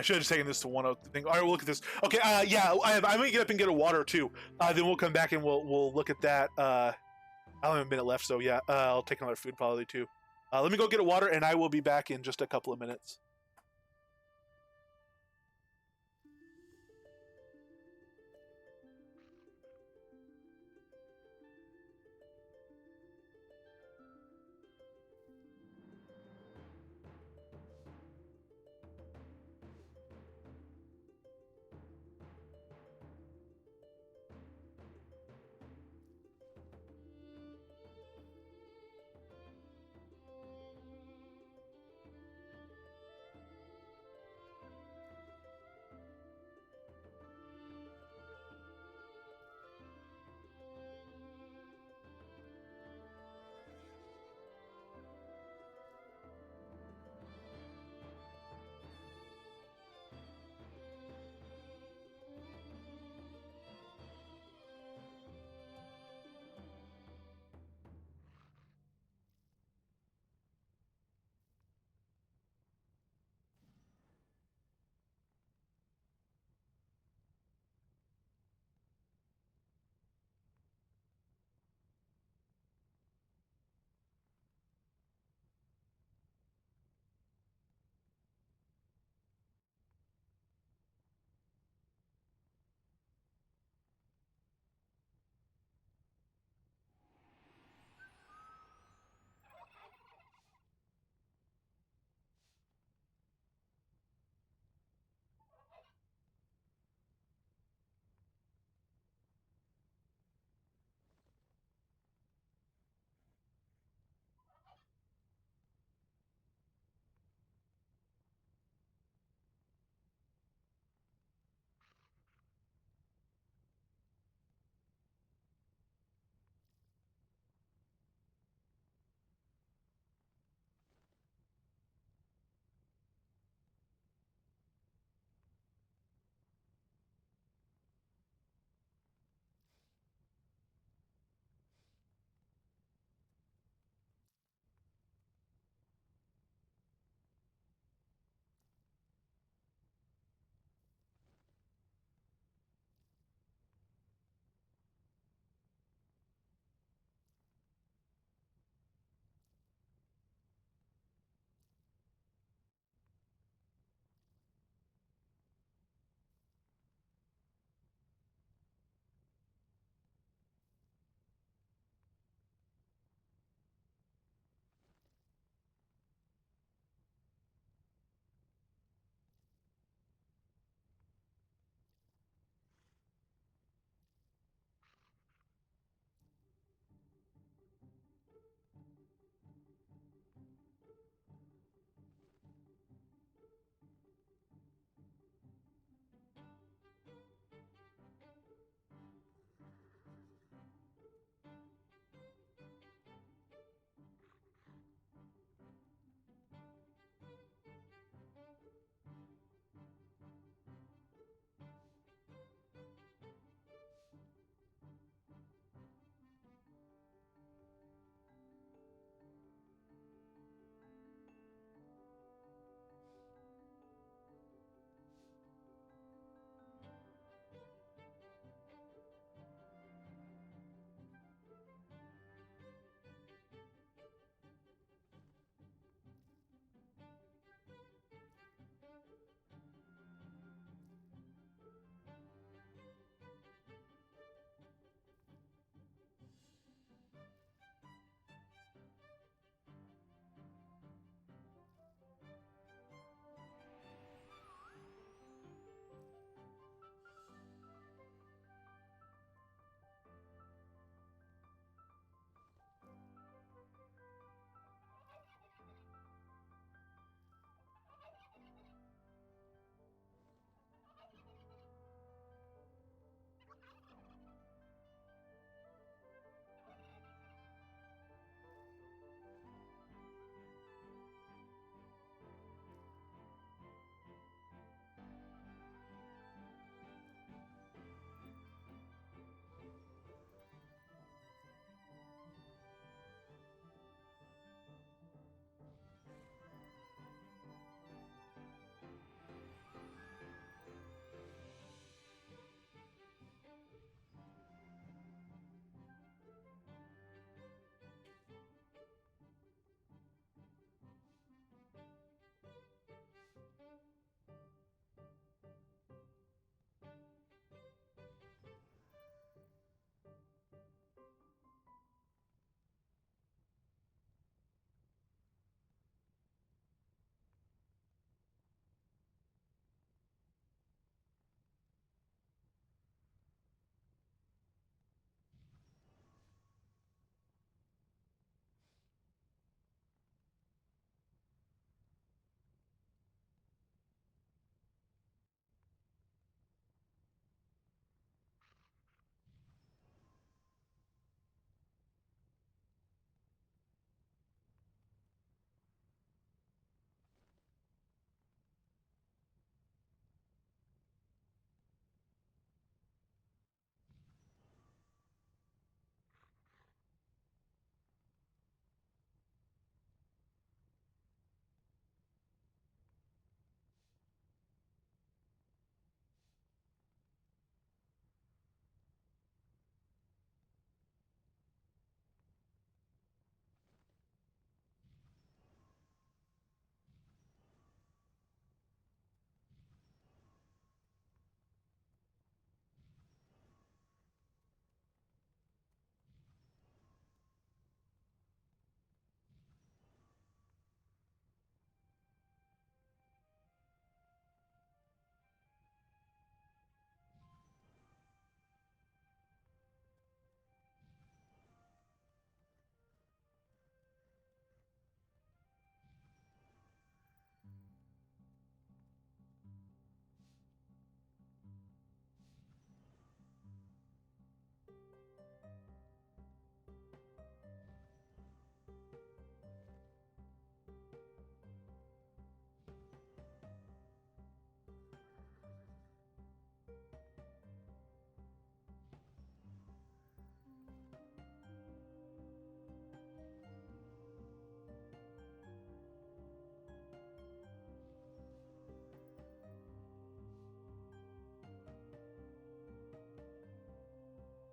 should have just taken this to 103 thing. All right, we'll look at this. Okay, yeah, I'm gonna get up and get a water too. Then we'll come back and we'll look at that. I only have a minute left, so yeah, I'll take another food probably too. Let me go get a water, and I will be back in just a couple of minutes.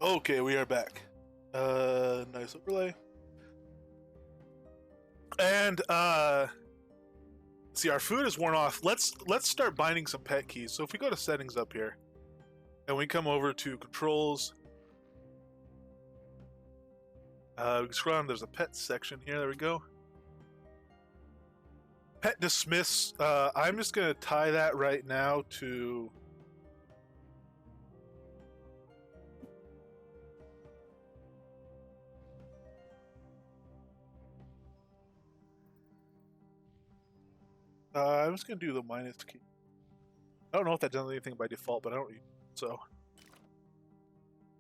Okay, we are back. Nice overlay. And see, our food is worn off. Let's start binding some pet keys. So if we go to settings up here, and we come over to controls, we can scroll down. There's a pet section here. There we go. Pet dismiss. I'm just gonna tie that right now to. I'm just gonna do the minus key. I don't know if that does anything by default, but I don't. So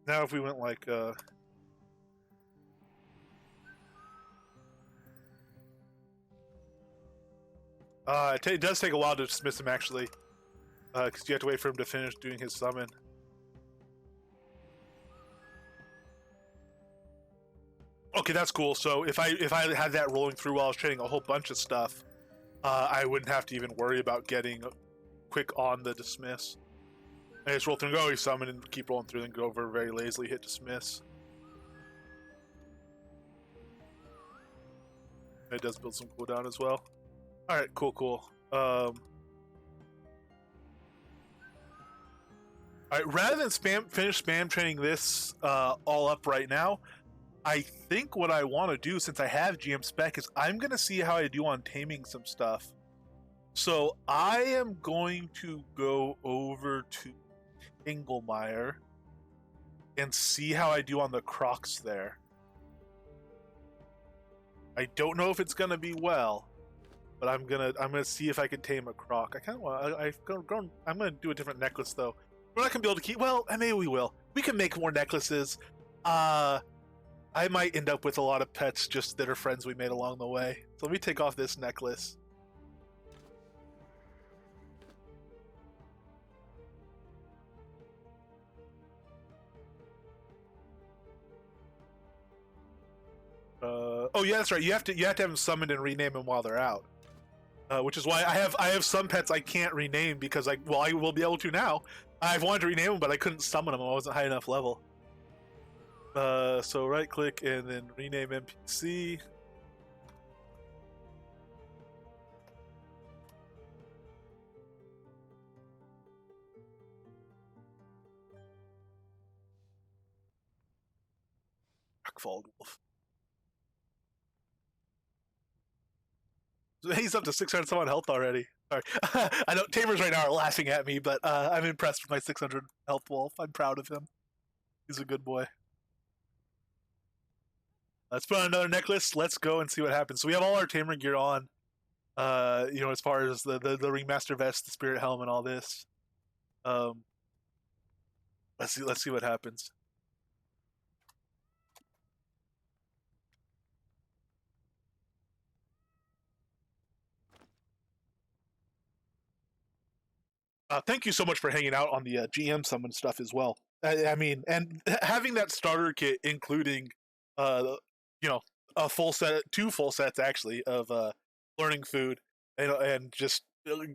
now if we went like it does take a while to dismiss him actually, because you have to wait for him to finish doing his summon. Okay, that's cool. So if I had that rolling through while I was training a whole bunch of stuff, I wouldn't have to even worry about getting quick on the dismiss. I just roll through and go, you summon and keep rolling through, then go over very lazily, hit dismiss. It does build some cooldown as well. Alright, cool. Alright, rather than finish spam training this all up right now, I think what I want to do, since I have GM spec, is I'm going to see how I do on taming some stuff. So I am going to go over to Inglemeyer and see how I do on the Crocs there. I don't know if it's going to be well, but I'm gonna see if I can tame a Croc. I kind of want. I'm gonna do a different necklace though. We're not gonna be able to keep. Well, maybe we will. We can make more necklaces. I might end up with a lot of pets just that are friends we made along the way. So let me take off this necklace. Oh yeah, that's right. You have to have them summoned and rename them while they're out. Which is why I have some pets I can't rename because I will be able to now. I've wanted to rename them, but I couldn't summon them. I wasn't high enough level. So right click and then rename NPC. Rockfall Wolf. He's up to 600 some odd health already. Sorry. I know tamers right now are laughing at me, but I'm impressed with my 600 health wolf. I'm proud of him. He's a good boy. Let's put on another necklace. Let's go and see what happens. So we have all our tamer gear on. As far as the ringmaster vest, the spirit helm, and all this. Let's see what happens. Thank you so much for hanging out on the GM summon stuff as well. I mean, and having that starter kit, including, a full set, 2 full sets actually of learning food, and just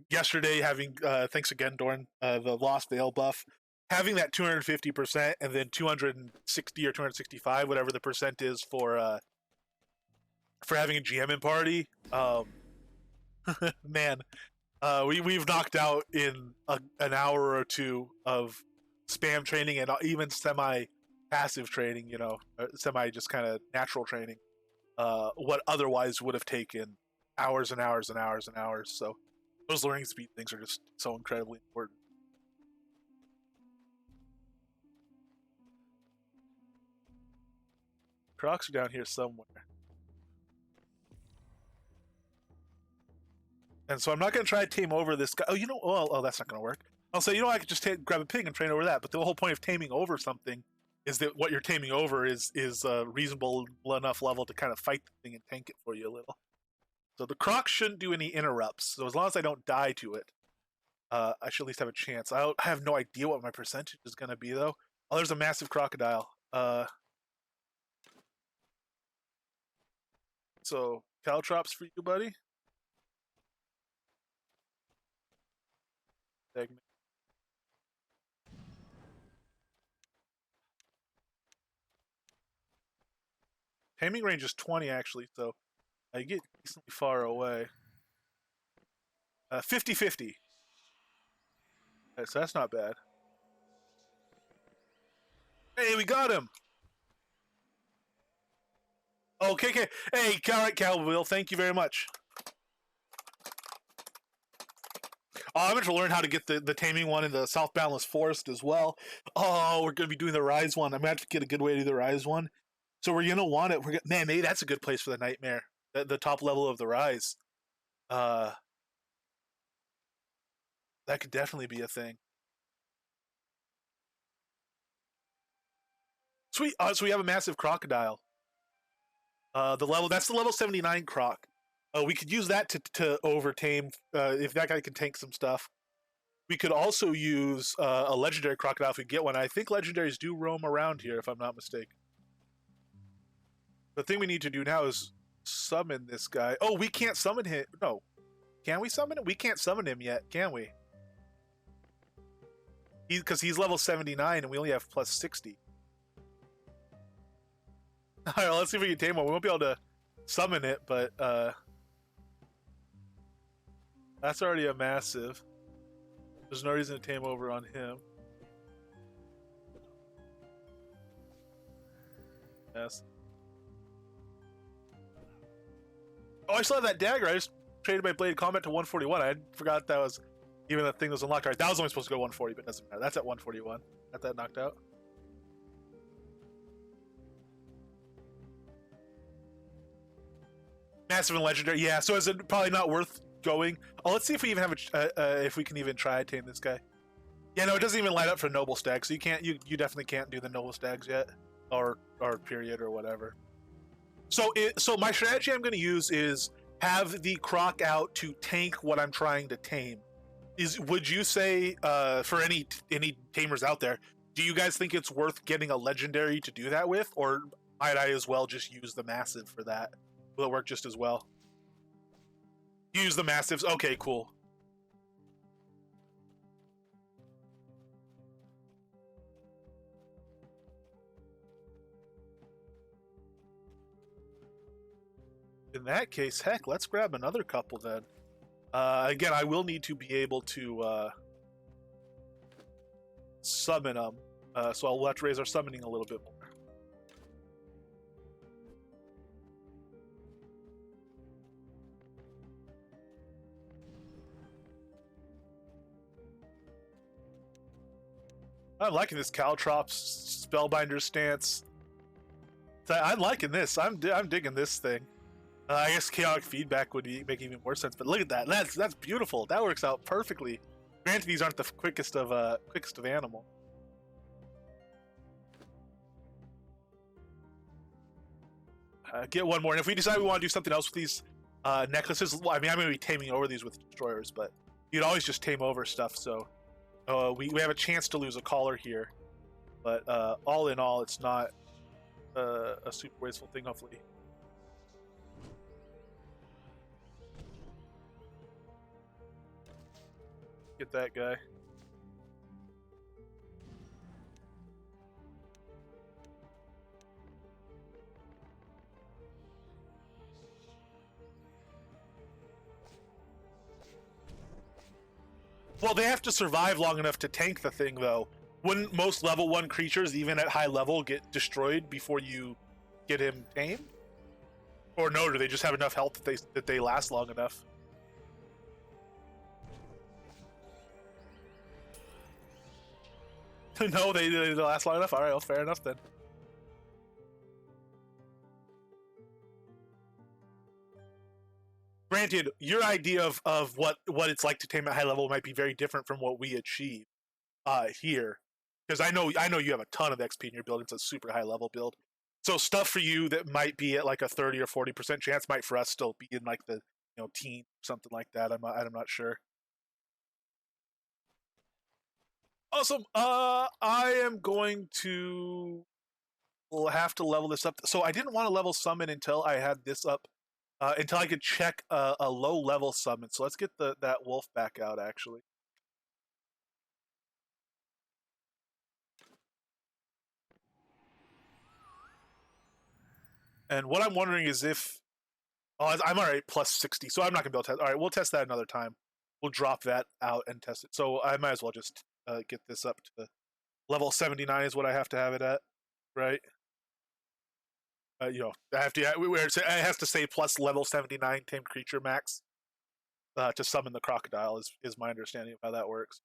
yesterday having thanks again, Dorn, the Lost Veil buff, having that 250% and then 260 or 265, whatever the percent is for having a GM in party. Man, we've knocked out in an hour or two of spam training and even semi passive training, semi just kind of natural training, what otherwise would have taken hours and hours and hours and hours. So those learning speed things are just so incredibly important. Crocs are down here somewhere. And so I'm not going to try to tame over this guy. Oh, that's not going to work. I'll say, I could just grab a pig and train over that. But the whole point of taming over something is that what you're taming over is a reasonable enough level to kind of fight the thing and tank it for you a little. So the Croc shouldn't do any interrupts. So as long as I don't die to it, I should at least have a chance. I have no idea what my percentage is going to be, though. Oh, there's a massive crocodile. So caltrops for you, buddy. Segment. Taming range is 20 actually, so I get decently far away. 50-50. So that's not bad. Hey, we got him. Okay, okay. Hey, all right, Cowbill, thank you very much. I'm going to learn how to get the taming one in the South Boundless Forest as well. Oh, we're going to be doing the Rise one. I'm going to have to get a good way to do the Rise one. So we're going to want it. Man, maybe that's a good place for the Nightmare. The top level of the Rise. That could definitely be a thing. Sweet. So we have a massive crocodile. That's the level 79 croc. We could use that to overtame if that guy can tank some stuff. We could also use a legendary crocodile if we get one. I think legendaries do roam around here, if I'm not mistaken. The thing we need to do now is summon this guy. Oh, we can't summon him. No. Can we summon him? We can't summon him yet, can we? Because he's level 79 and we only have plus 60. Alright, let's see if we can tame one. We won't be able to summon it, but that's already a massive. There's no reason to tame over on him. Yes. Oh, I still have that dagger. I just traded my blade combat to 141. I forgot that was even the thing that was unlocked. Alright, that was only supposed to go 140, but it doesn't matter. That's at 141. Got that knocked out. Massive and legendary. Yeah, so is it probably not worth going? Oh, let's see if we even have if we can even try to tame this guy. Yeah, no, it doesn't even light up for noble stag, so you can't. You definitely can't do the noble stags yet, or period or whatever. So my strategy I'm going to use is have the croc out to tank what I'm trying to tame. Would you say for any tamers out there, do you guys think it's worth getting a legendary to do that with, or might I as well just use the massive for that? Will it work just as well? Use the massives. Okay, cool. In that case, heck, let's grab another couple then. Again, I will need to be able to summon them, so I'll have to raise our summoning a little bit more. I'm liking this Caltrops Spellbinder stance. I'm liking this. I'm digging this thing. I guess chaotic feedback would make even more sense. But look at that. That's beautiful. That works out perfectly. Granted, these aren't the quickest of animal. Get one more, and if we decide we want to do something else with these necklaces, well, I mean, I'm going to be taming over these with destroyers, but you'd always just tame over stuff. So we have a chance to lose a collar here, but all in all, it's not a super wasteful thing. Hopefully. Get that guy. Well, they have to survive long enough to tank the thing, though. Wouldn't most level 1 creatures, even at high level, get destroyed before you get him tamed? Or no, do they just have enough health that they last long enough? No, they last long enough? Alright, well, fair enough then. Granted, your idea of what it's like to tame at high level might be very different from what we achieve here. Because I know you have a ton of XP in your build. It's a super high level build. So stuff for you that might be at like a 30 or 40% chance might for us still be in like the teen, something like that. I'm not sure. Awesome. I am going to have to level this up. So I didn't want to level summon until I had this up, until I could check a low level summon. So let's get that wolf back out actually. And what I'm wondering is if... Oh, I'm alright, plus 60, so I'm not going to be able to test. Alright, we'll test that another time. We'll drop that out and test it. So I might as well just get this up to level 79 is what I have to have it at, right? I have to. It has to say plus level 79 tamed creature max to summon the crocodile. Is my understanding of how that works.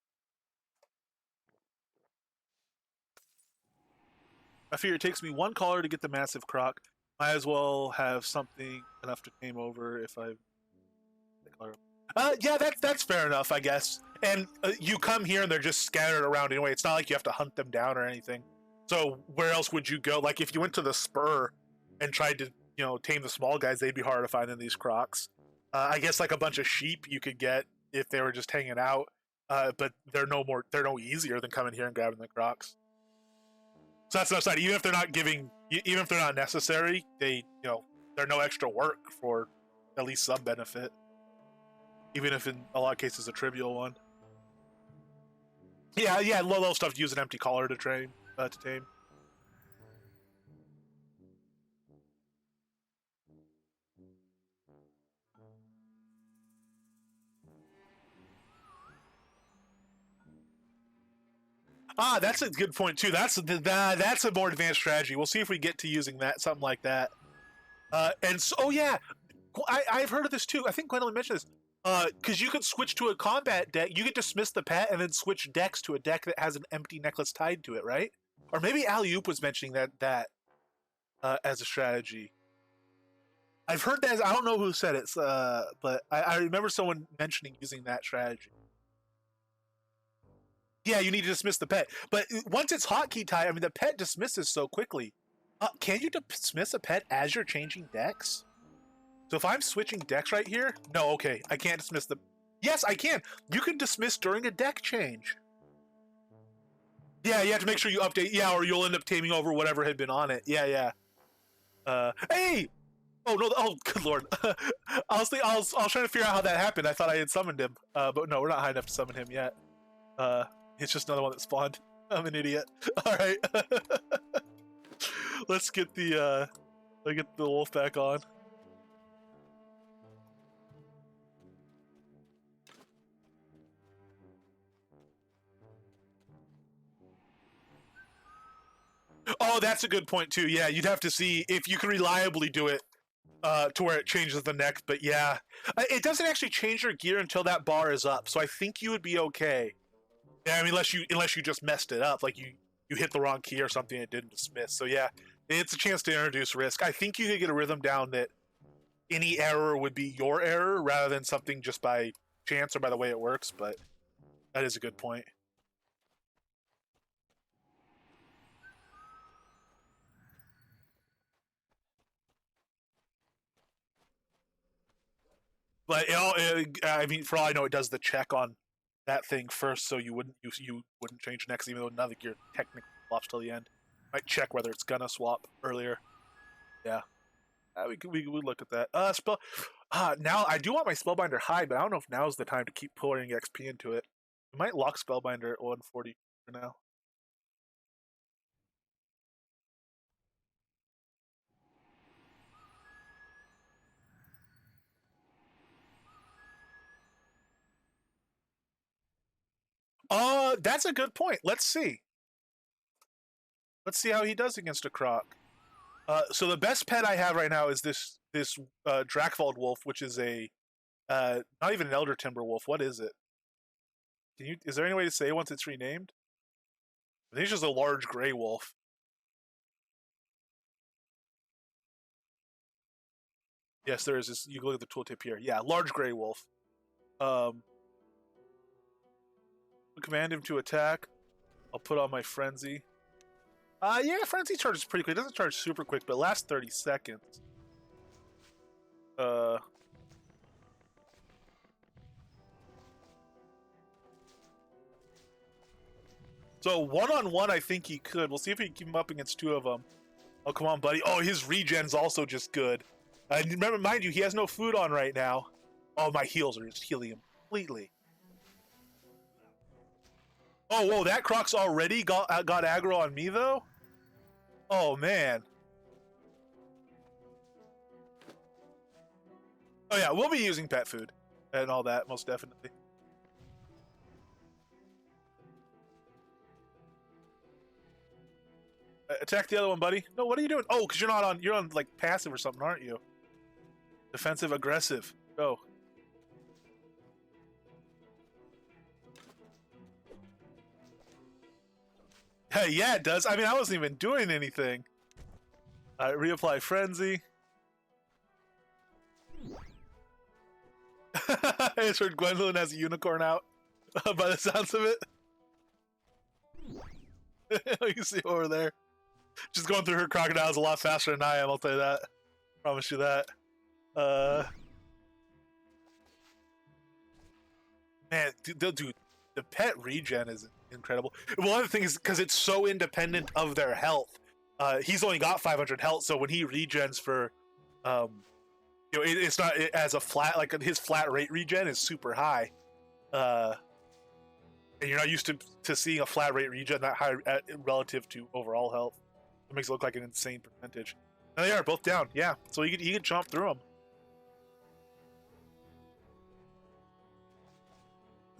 I figure it takes me one caller to get the massive croc. Might as well have something enough to tame over if I. Yeah, that's fair enough, I guess. And you come here and they're just scattered around anyway. It's not like you have to hunt them down or anything. So where else would you go? Like if you went to the spur and tried to, tame the small guys, they'd be harder to find than these crocs. I guess like a bunch of sheep you could get if they were just hanging out, but they're no easier than coming here and grabbing the crocs. So that's the side. Even if they're not necessary, they're no extra work for at least some benefit. Even if in a lot of cases a trivial one. Yeah, low stuff use an empty collar to tame. That's a good point too. That's a more advanced strategy. We'll see if we get to using that, something like that. I've heard of this too. I think Gwendolyn mentioned this. Because you could switch to a combat deck. You could dismiss the pet and then switch decks to a deck that has an empty necklace tied to it, right? Or maybe Alley-Oop was mentioning that as a strategy. I've heard that. I don't know who said it, but I remember someone mentioning using that strategy. Yeah, you need to dismiss the pet. But once it's hotkey tied, the pet dismisses so quickly. Can you dismiss a pet as you're changing decks? So if I'm switching decks right here, no, okay, I can't dismiss the... Yes, I can. You can dismiss during a deck change. Yeah, you have to make sure you update. Yeah, or you'll end up taming over whatever had been on it. Yeah. Hey! Oh, no, oh, good lord. I was trying to figure out how that happened. I thought I had summoned him. But no, we're not high enough to summon him yet. It's just another one that spawned. I'm an idiot. Alright. Let's get the wolf back on. Oh, that's a good point too. Yeah, you'd have to see if you can reliably do it to where it changes the next. But yeah, it doesn't actually change your gear until that bar is up. So I think you would be okay. Yeah, unless you just messed it up, like you hit the wrong key or something and it didn't dismiss. So yeah, it's a chance to introduce risk. I think you could get a rhythm down that any error would be your error rather than something just by chance or by the way it works. But that is a good point. But for all I know, it does the check on that thing first, so you wouldn't change next, even though none of the gear technically swaps till the end. Might check whether it's gonna swap earlier. Yeah, we look at that. Now I do want my Spellbinder high, but I don't know if now's the time to keep pouring XP into it. We might lock Spellbinder at 140 for now. That's a good point. Let's see. Let's see how he does against a croc. So the best pet I have right now is this Drakvald wolf, which is a not even an Elder Timber wolf. What is it? Is there any way to say once it's renamed? I think it's just a large gray wolf. Yes, there is. You can look at the tooltip here. Yeah, large gray wolf. Command him to attack. I'll put on my frenzy. Yeah, frenzy charges pretty quick. It doesn't charge super quick, but it lasts 30 seconds. So one-on-one, I think he could. We'll see if we can keep him up against two of them. Oh, come on, buddy. Oh, his regen's also just good. Remember, mind you, he has no food on right now. Oh, my heals are just healing him completely. Oh, whoa, that croc's already got aggro on me, though? Oh, man. Oh yeah, we'll be using pet food and all that, most definitely. Attack the other one, buddy. No, what are you doing? Oh, because you're on like passive or something, aren't you? Defensive, aggressive. Go. Hey, yeah, it does. I mean, I wasn't even doing anything. Reapply frenzy. I just heard Gwendolyn has a unicorn out by the sounds of it. You can see over there. She's going through her crocodiles a lot faster than I am, I'll tell you that. Promise you that. Man, dude, the pet regen is incredible. One of the things is because it's so independent of their health. He's only got 500 health, so when he regens for, it's not as a flat, like his flat rate regen is super high. And you're not used to seeing a flat rate regen that high relative to overall health. It makes it look like an insane percentage. And they are both down, yeah. So you can chomp through them.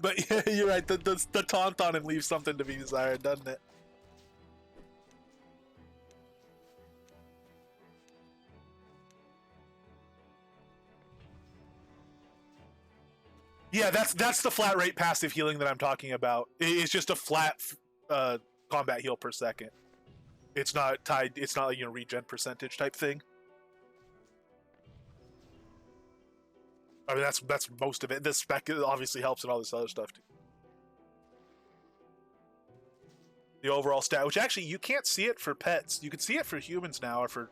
But yeah, you're right. The taunt on him leaves something to be desired, doesn't it? Yeah, that's the flat rate passive healing that I'm talking about. It's just a flat combat heal per second. It's not tied. It's not like, regen percentage type thing. I mean, that's most of it. This spec obviously helps and all this other stuff too. The overall stat, which actually you can't see it for pets. You can see it for humans now, or for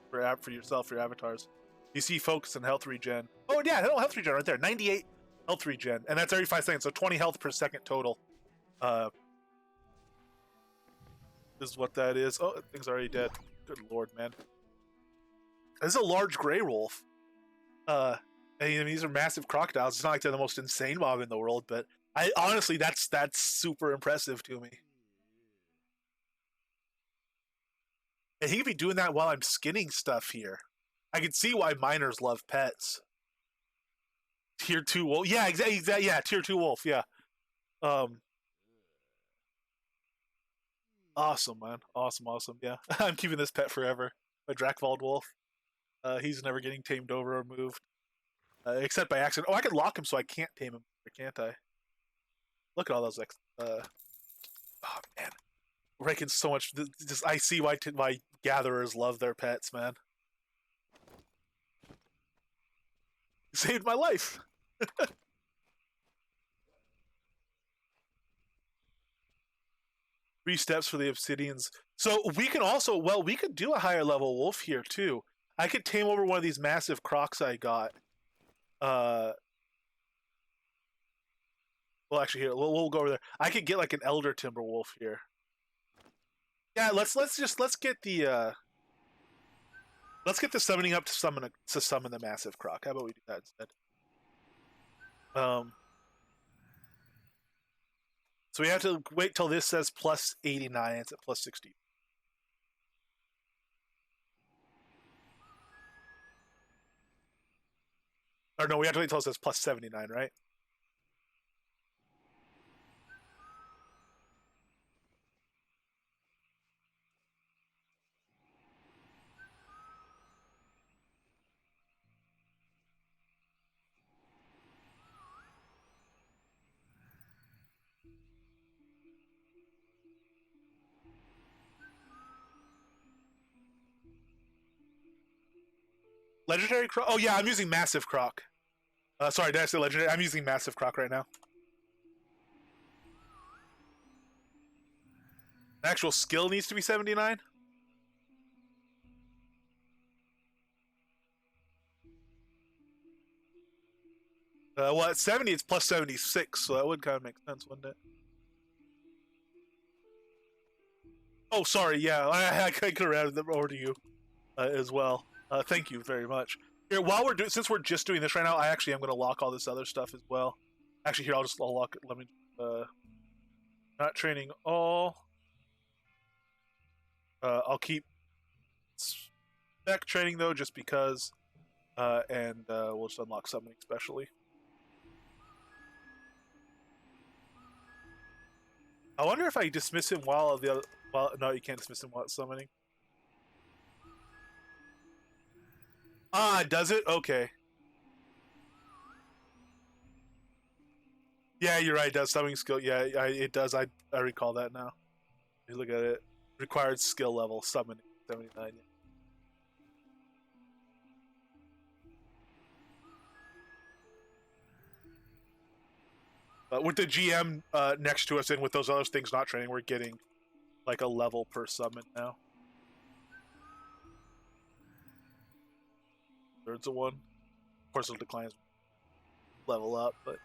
yourself, for your avatars. You see focus and health regen. Oh yeah, health regen right there. 98 health regen, and that's every 5 seconds, so 20 health per second total. Is what that is. Oh, that thing's already dead. Good lord, man. This is a large gray wolf. I mean, these are massive crocodiles. It's not like they're the most insane mob in the world, but I honestly, that's super impressive to me. And he could be doing that while I'm skinning stuff here. I can see why miners love pets. Tier 2 wolf. Yeah, exactly. Yeah, tier 2 wolf. Yeah. Awesome, man. Awesome. Yeah. I'm keeping this pet forever. A Drakvald wolf. He's never getting tamed over or moved. Except by accident. Oh, I could lock him so I can't tame him, can't I? Look at all those. Oh man, raking so much. Just I see why gatherers love their pets, man. Saved my life. 3 steps for the obsidians. So we can also, we could do a higher level wolf here too. I could tame over one of these massive crocs I got. Well, actually, here we'll go over there. I could get like an elder timber wolf here. Yeah, let's get the summoning up to summon the massive croc. How about we do that instead? So we have to wait till this says plus 89. It's at plus 60. Or no, we have to wait till it says plus 79, right? Legendary croc? Oh yeah, I'm using massive croc. Sorry, did I say legendary? I'm using massive croc right now. The actual skill needs to be 79? Well, at 70, it's plus 76, so that would kind of make sense, wouldn't it? Oh, sorry, yeah, I could have added them over to you as well. Thank you very much. Here, while since we're just doing this right now, I actually am going to lock all this other stuff as well. Actually, here, I'll lock it. Let me, not training all. I'll keep spec training though, just because and we'll just unlock summoning specially. I wonder if I dismiss him while the other. Well, no, you can't dismiss him while it's summoning. Ah, does it? Okay. Yeah, you're right. It does summoning skill? Yeah, it does. I recall that now. You look at it. Required skill level summoning 79. With the GM next to us and with those other things not training, we're getting like a level per summon now. Third's a one. Of course, it'll decline as level up, but.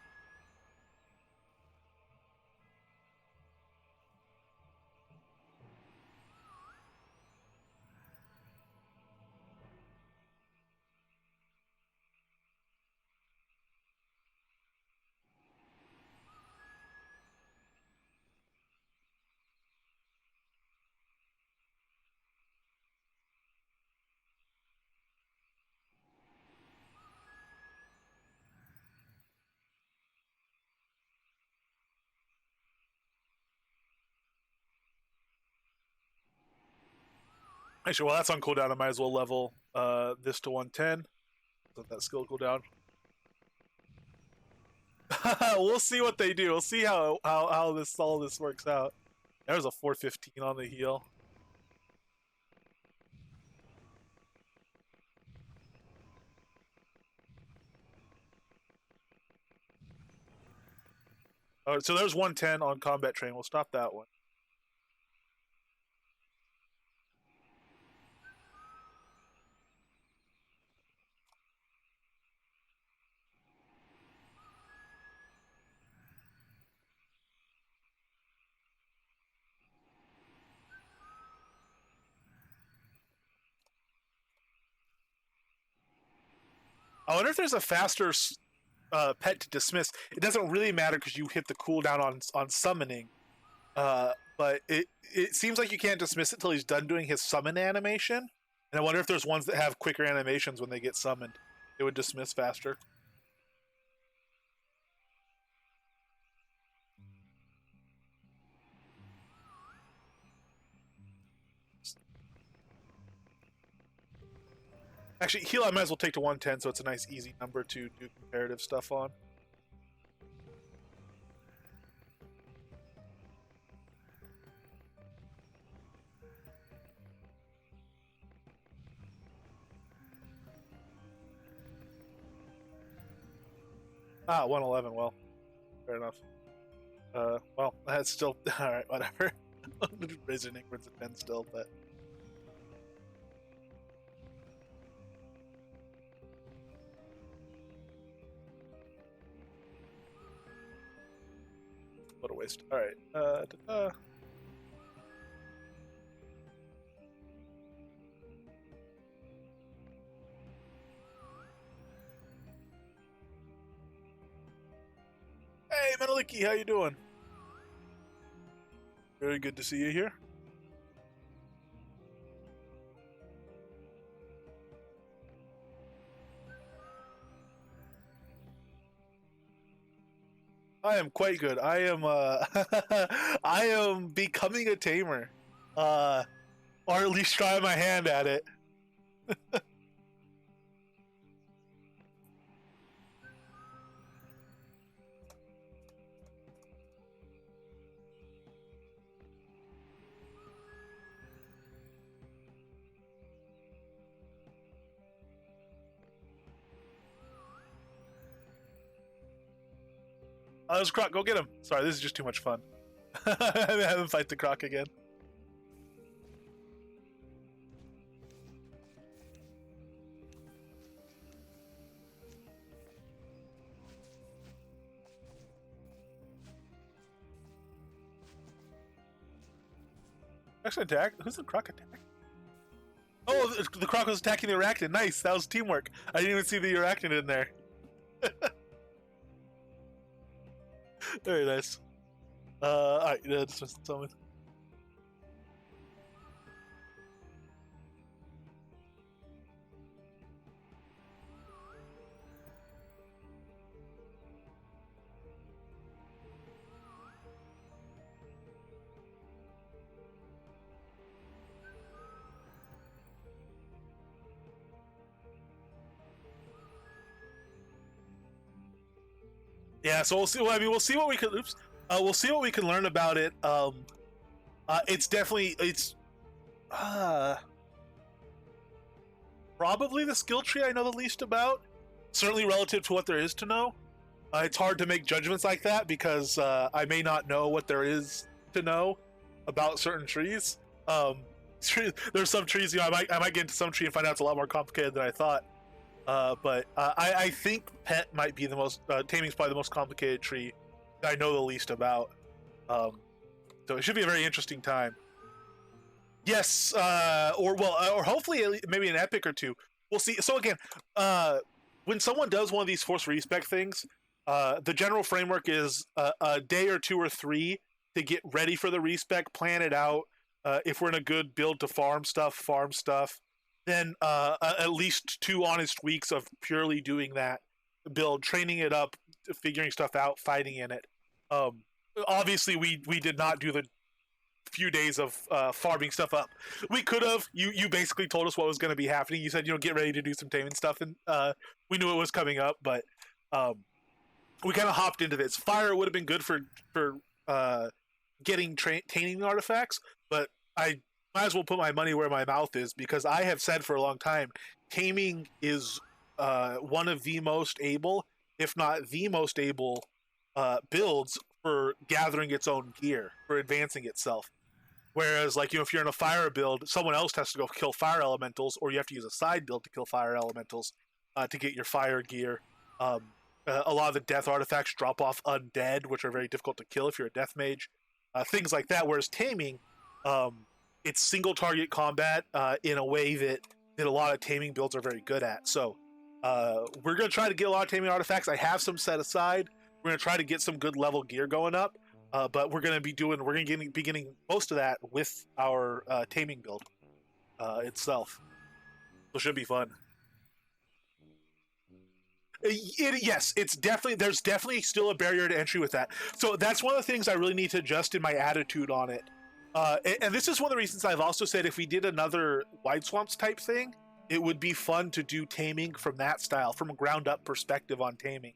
Actually, while that's on cooldown, I might as well level this to 110. Let that skill cooldown. We'll see what they do. We'll see how all this works out. There's a 415 on the heal. Oh, so there's 110 on combat train. We'll stop that one. I wonder if there's a faster pet to dismiss. It doesn't really matter because you hit the cooldown on summoning. But it seems like you can't dismiss it till he's done doing his summon animation. And I wonder if there's ones that have quicker animations when they get summoned. It would dismiss faster. Actually, heal I might as well take to 110, so it's a nice easy number to do comparative stuff on. Ah, 111. Well, fair enough. Well, that's still all right. Whatever. Razor Nickman's a 10 still, but. What a waste. All right. Hey, Metaliki, how you doing? Very good to see you here. I am quite good. I am I am becoming a tamer. Or at least try my hand at it. There's Croc, go get him. Sorry, this is just too much fun. Have him fight the Croc again. Actually, attack? Who's the Croc attack? Oh, the Croc was attacking the Arachnid. Nice, that was teamwork. I didn't even see the Arachnid in there. Very nice. Alright, dismiss the summon. Yeah, so we'll see. Well, I mean, we'll see what we can. Oops. We'll see what we can learn about it. It's definitely uh, probably the skill tree I know the least about. Certainly relative to what there is to know. It's hard to make judgments like that because I may not know what there is to know about certain trees. There's some trees, I might get into some tree and find out it's a lot more complicated than I thought. But I think pet might be the most taming's probably the most complicated tree that I know the least about. So it should be a very interesting time. Yes, or hopefully maybe an epic or two. We'll see. So again, when someone does one of these force respec things, the general framework is a day or two or three to get ready for the respec, plan it out. If we're in a good build to farm stuff. Then at least 2 honest weeks of purely doing that build, training it up, figuring stuff out, fighting in it. Obviously, we did not do the few days of farming stuff up. We could have. You basically told us what was going to be happening. You said, get ready to do some taming stuff, and we knew it was coming up, but we kind of hopped into this. Fire would have been good for getting taming artifacts, but I might as well put my money where my mouth is, because I have said for a long time, taming is one of the most able, if not the most able, builds for gathering its own gear, for advancing itself. Whereas, if you're in a fire build, someone else has to go kill fire elementals, or you have to use a side build to kill fire elementals to get your fire gear. A lot of the death artifacts drop off undead, which are very difficult to kill if you're a death mage. Things like that. Whereas taming, it's single target combat in a way that a lot of taming builds are very good at. So we're going to try to get a lot of taming artifacts. I have some set aside. We're going to try to get some good level gear going up. But we're going to be getting most of that with our taming build itself. So it should be fun. Yes, there's definitely still a barrier to entry with that. So that's one of the things I really need to adjust in my attitude on it. And this is one of the reasons I've also said if we did another Wide Swamps type thing, it would be fun to do taming from that style, from a ground up perspective on taming.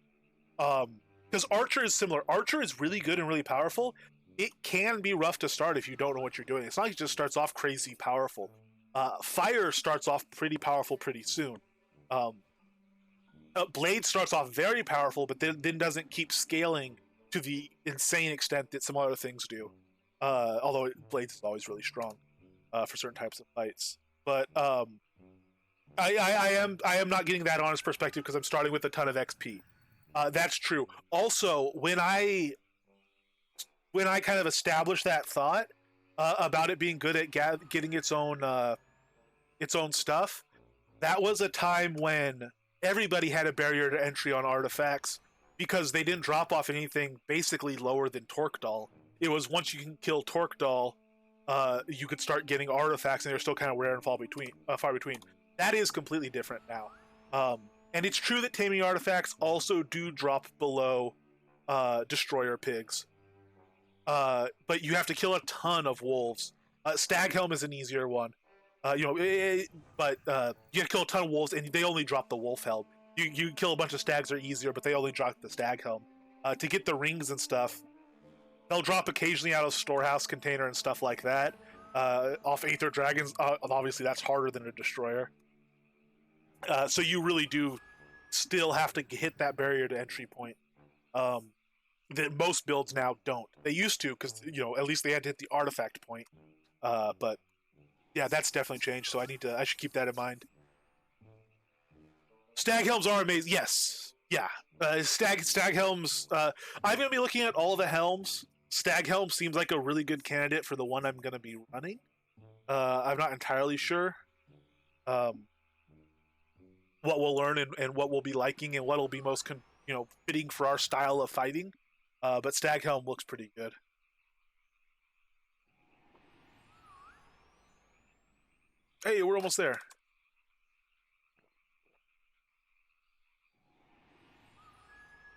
Because Archer is similar. Archer is really good and really powerful. It can be rough to start if you don't know what you're doing. It's not like it just starts off crazy powerful. Fire starts off pretty powerful pretty soon. Blade starts off very powerful, but then doesn't keep scaling to the insane extent that some other things do. Although Blades is always really strong for certain types of fights. But I am not getting that honest perspective because I'm starting with a ton of XP. That's true. Also, when I kind of established that thought about it being good at getting its own stuff, that was a time when everybody had a barrier to entry on artifacts because they didn't drop off anything basically lower than Torquedal. It was once you can kill Torquedal, you could start getting artifacts, and they're still kind of rare and far between. That is completely different now. And it's true that taming artifacts also do drop below destroyer pigs. But you have to kill a ton of wolves. Staghelm is an easier one. But you have to kill a ton of wolves, and they only drop the wolf helm. You kill a bunch of stags are easier, but they only drop the stag helm. To get the rings and stuff, they'll drop occasionally out of storehouse container and stuff like that. Off Aether Dragons, obviously that's harder than a destroyer. So you really do still have to hit that barrier to entry point. That most builds now don't. They used to, because at least they had to hit the artifact point. But yeah, that's definitely changed. So I should keep that in mind. Stag helms are amazing. Yes, yeah. Stag helms. I'm gonna be looking at all the helms. Stag helm seems like a really good candidate for the one I'm gonna be running. I'm not entirely sure. What we'll learn and what we'll be liking and what will be most fitting for our style of fighting. But Stag helm looks pretty good. Hey, we're almost there.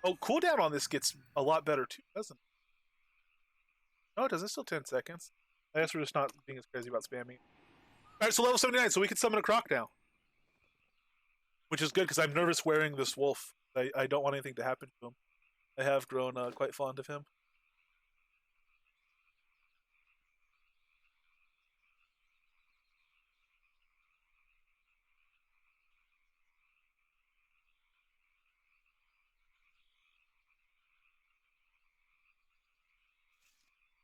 Oh, cooldown on this gets a lot better too, doesn't it? No, it does. It's still 10 seconds. I guess we're just not being as crazy about spamming. Alright, so level 79, so we can summon a croc now. Which is good, because I'm nervous wearing this wolf. I don't want anything to happen to him. I have grown quite fond of him.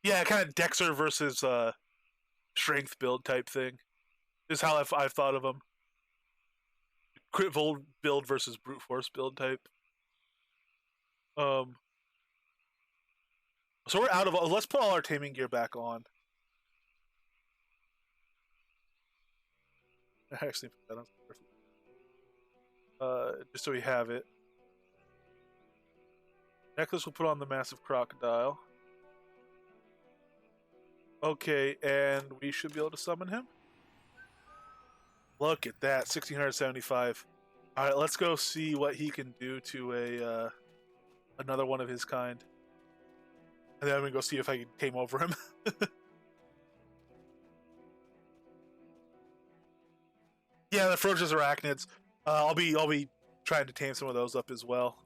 Yeah, kind of Dexter versus strength build type thing is how I've thought of him. Crit build versus brute force build type. Um, so we're out of. Let's put all our taming gear back on. I actually put that on. Just so we have it. Necklace will put on the massive crocodile. Okay, and we should be able to summon him. Look at that, 1675. All right, let's go see what he can do to a another one of his kind, and then I'm gonna go see if I can tame over him. Yeah, the ferocious arachnids. I'll be trying to tame some of those up as well.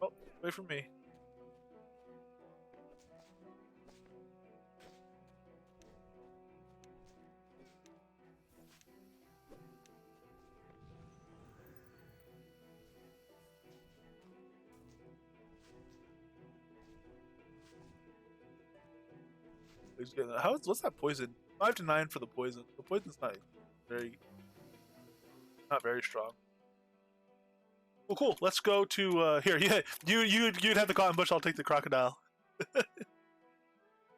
Oh, wait for me. What's that poison? 5 to 9 for the poison. The poison's very not very strong. Well, cool. Let's go to here. Yeah, you'd have the cotton bush. I'll take the crocodile.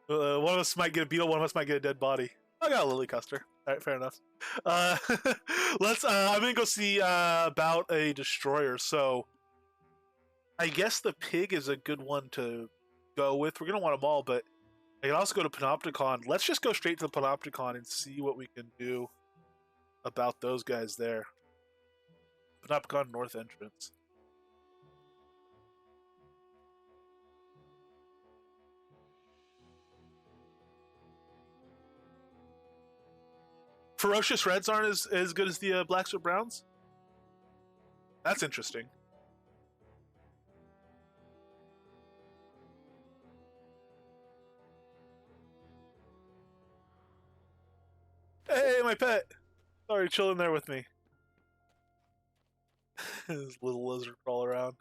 One of us might get a beetle. One of us might get a dead body. I got a lily custer. All right, fair enough. Uh, let's. I'm gonna go see about a destroyer. So, I guess the pig is a good one to go with. We're gonna want them all, but I can also go to Panopticon. Let's just go straight to the Panopticon and see what we can do about those guys there. Panopticon North entrance. Ferocious Reds aren't as good as the Blacks or Browns? That's interesting. Hey, my pet! Sorry, chilling there with me. This little lizard crawl around.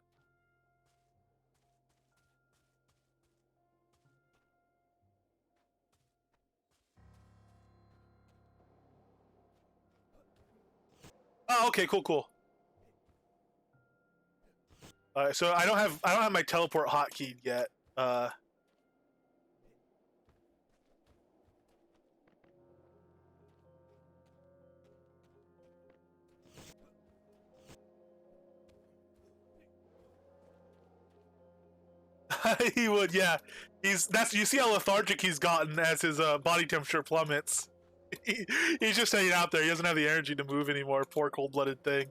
Oh, okay, cool. Alright, so I don't have my teleport hotkeyed yet. He would, yeah. You see how lethargic he's gotten as his body temperature plummets. He's just hanging out there. He doesn't have the energy to move anymore. Poor cold-blooded thing.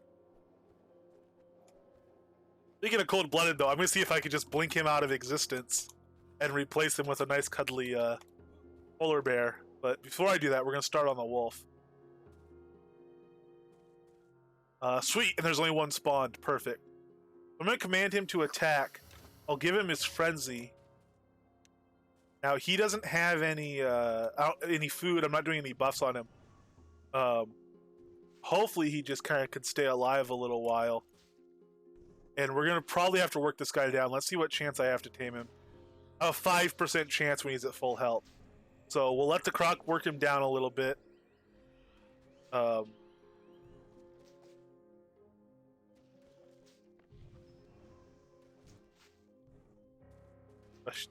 Speaking of cold-blooded, though, I'm gonna see if I can just blink him out of existence and replace him with a nice cuddly polar bear. But before I do that, we're gonna start on the wolf. Sweet, and there's only one spawned. Perfect. I'm gonna command him to attack. I'll give him his frenzy. Now he doesn't have any food. I'm not doing any buffs on him. Hopefully he just kind of can stay alive a little while. And we're gonna probably have to work this guy down. Let's see what chance I have to tame him. A 5% chance when he's at full health. So we'll let the croc work him down a little bit.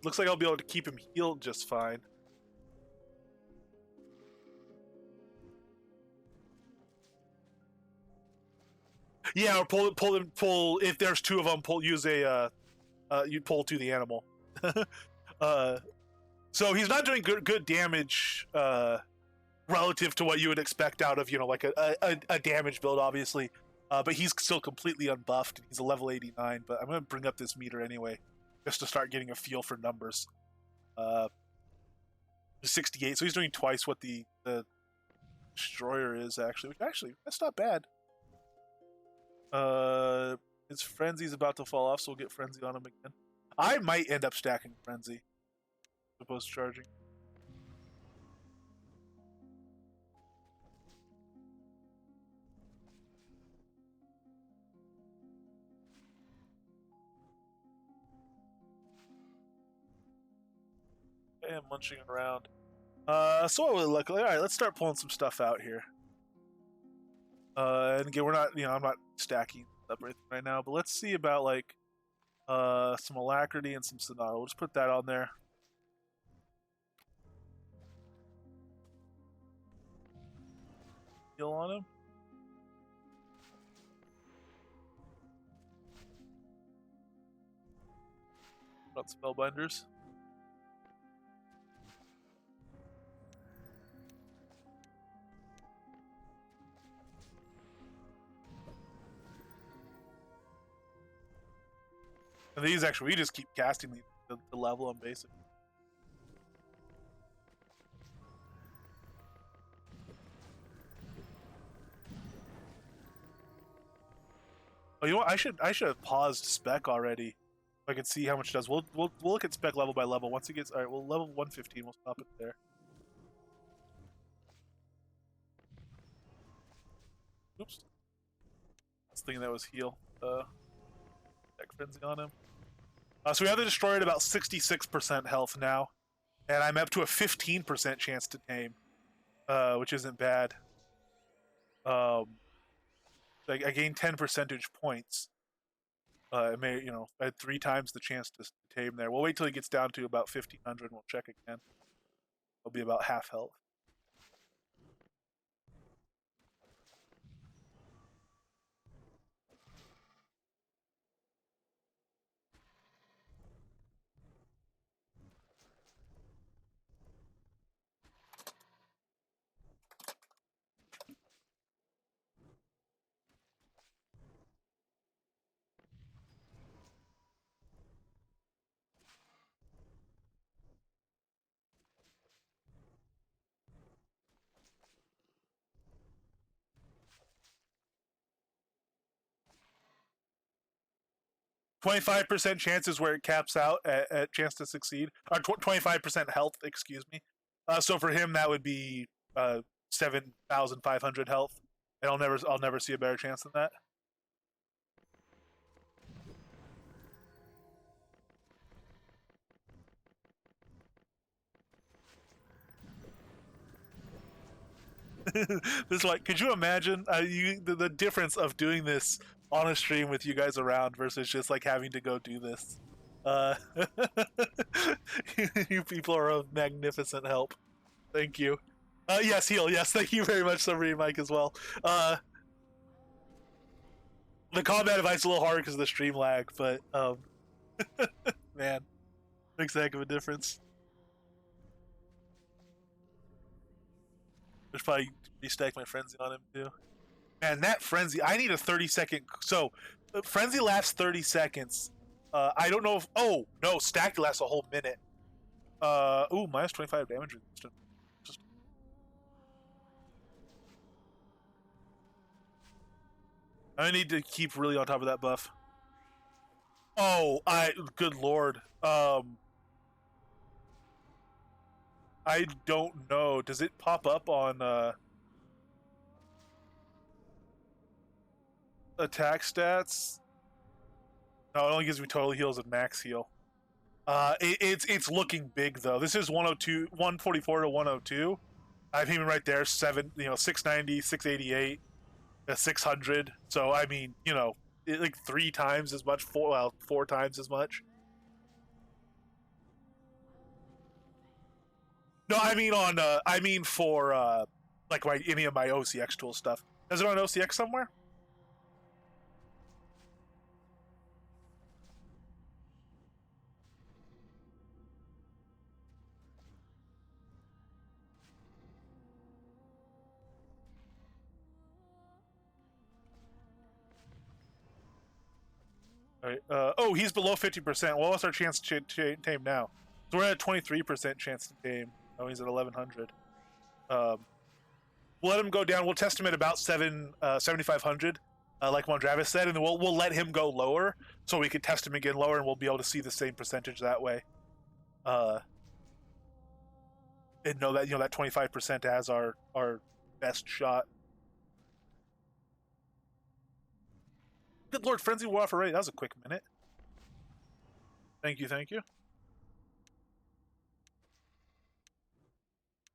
Looks like I'll be able to keep him healed just fine. Yeah, or pull. If there's two of them, use a. You pull to the animal. So he's not doing good damage relative to what you would expect out of like a damage build, obviously. But he's still completely unbuffed. He's a level 89. But I'm gonna bring up this meter anyway, just to start getting a feel for numbers. 68. So he's doing twice what the destroyer is actually. Which actually, that's not bad. His frenzy's about to fall off, so we'll get frenzy on him again. I might end up stacking frenzy as opposed to charging. I am munching around. So what would it look like? All right, let's start pulling some stuff out here. And again, we're not, I'm not stacking up or anything right now, but let's see about like some alacrity and some sonata. We'll just put that on there. Heal on him. About spellbinders. And these actually, we just keep casting these to level them basic. Oh, you know what? I should have paused spec already. So I could see how much it does. We'll look at spec level by level. Once it gets all right, we'll level 115. We'll stop it there. Oops. I was thinking that was heal. Deck frenzy on him. So we have the destroyer at about 66% health now, and I'm up to a 15% chance to tame, which isn't bad. I gained 10 percentage points. I had 3 times the chance to tame there. We'll wait till he gets down to about 1500 and we'll check again. It'll be about half health. 25% chance is where it caps out at chance to succeed. Or 25% health, excuse me. So for him, that would be 7,500 health, and I'll never see a better chance than that. This is like, could you imagine the difference of doing this on a stream with you guys around versus just like having to go do this? You people are of magnificent help. Thank you. Yes, heal. Yes, thank you very much, Submarine Mike, as well. The combat advice is a little harder because of the stream lag, but man, makes a heck of a difference. There's probably restack my frenzy on him too. Man, that frenzy! I need a 30-second. So, frenzy lasts 30 seconds. I don't know if. Oh no, stacked lasts a whole minute. Ooh, minus 25 damage resistance. I need to keep really on top of that buff. Oh, good lord. I don't know. Does it pop up on attack stats? No, it only gives me total heals and max heal. It's looking big though. This is 102, 144 to 102. I have him right there, 690, 688, 600. So I mean, like 3 times as much, 4 times as much. No, I mean for like any of my OCX tool stuff. Is it on OCX somewhere? All right. Oh, he's below 50%. Well, what's our chance to tame now? So we're at a 23% chance to tame. Oh, he's at 1100. We'll let him go down. We'll test him at about 7,500. like Mondravis said, and then we'll let him go lower so we can test him again lower, and we'll be able to see the same percentage that way. And know that that 25% as our best shot. Good Lord, Frenzy will offer rate. That was a quick minute. Thank you, thank you.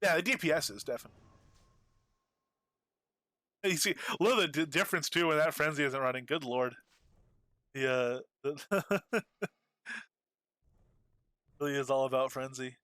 Yeah, the DPS is definitely. You see, look at the difference too when that Frenzy isn't running. Good Lord. Yeah, really is all about Frenzy.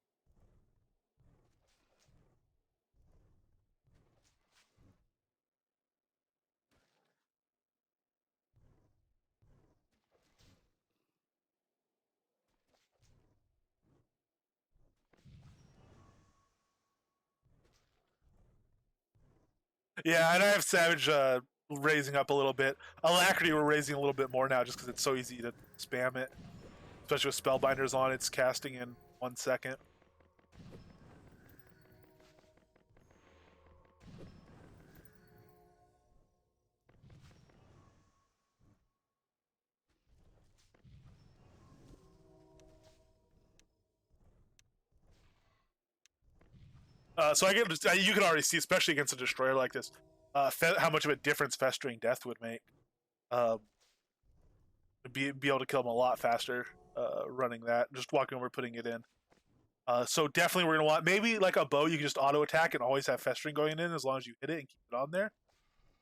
Yeah, and I have Savage raising up a little bit. Alacrity we're raising a little bit more now just because it's so easy to spam it. Especially with Spellbinders on, it's casting in 1 second. So you can already see, especially against a destroyer like this, how much of a difference Festering Death would make. Um, be able to kill them a lot faster running that, just walking over, putting it in. So definitely we're gonna want maybe like a bow you can just auto attack and always have Festering going in as long as you hit it and keep it on there.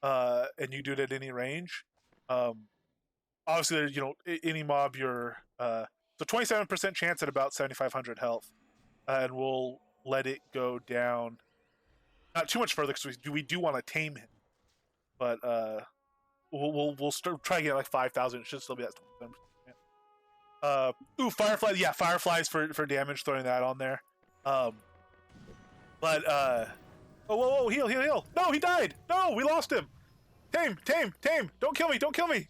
And you do it at any range. Obviously, there's any mob you're so 27% chance at about 7,500 health, and we'll let it go down not too much further because we do want to tame him, but we'll start try to get like 5,000. It should still be at 27%. Ooh, fireflies. Yeah, fireflies for damage. Throwing that on there. But oh, whoa, heal. No, he died. No, we lost him. Tame. Don't kill me.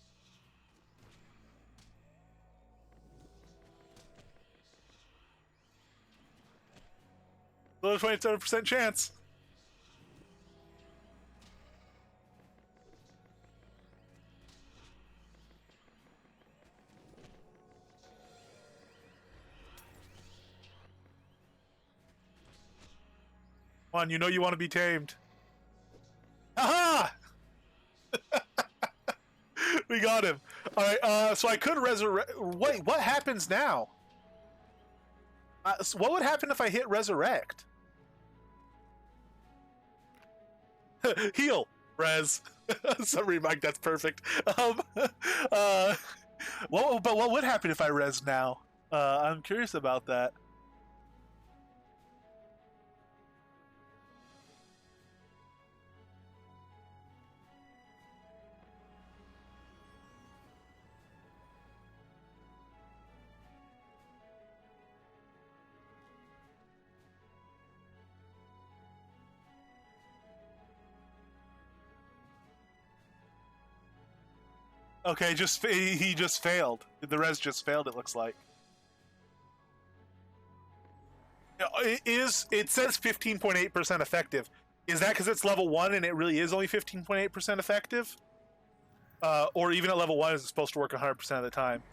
Little 27% chance. Come on, you want to be tamed. Aha! We got him. All right. So I could resurrect. Wait, what happens now? So what would happen if I hit resurrect? Heal, res. Summary, Mike. That's perfect. But what would happen if I res now? I'm curious about that. Okay, he just failed. The res just failed. It looks like. It says 15.8% effective. Is that because it's level 1 and it really is only 15.8% effective? Or even at level 1, is it supposed to work 100% of the time?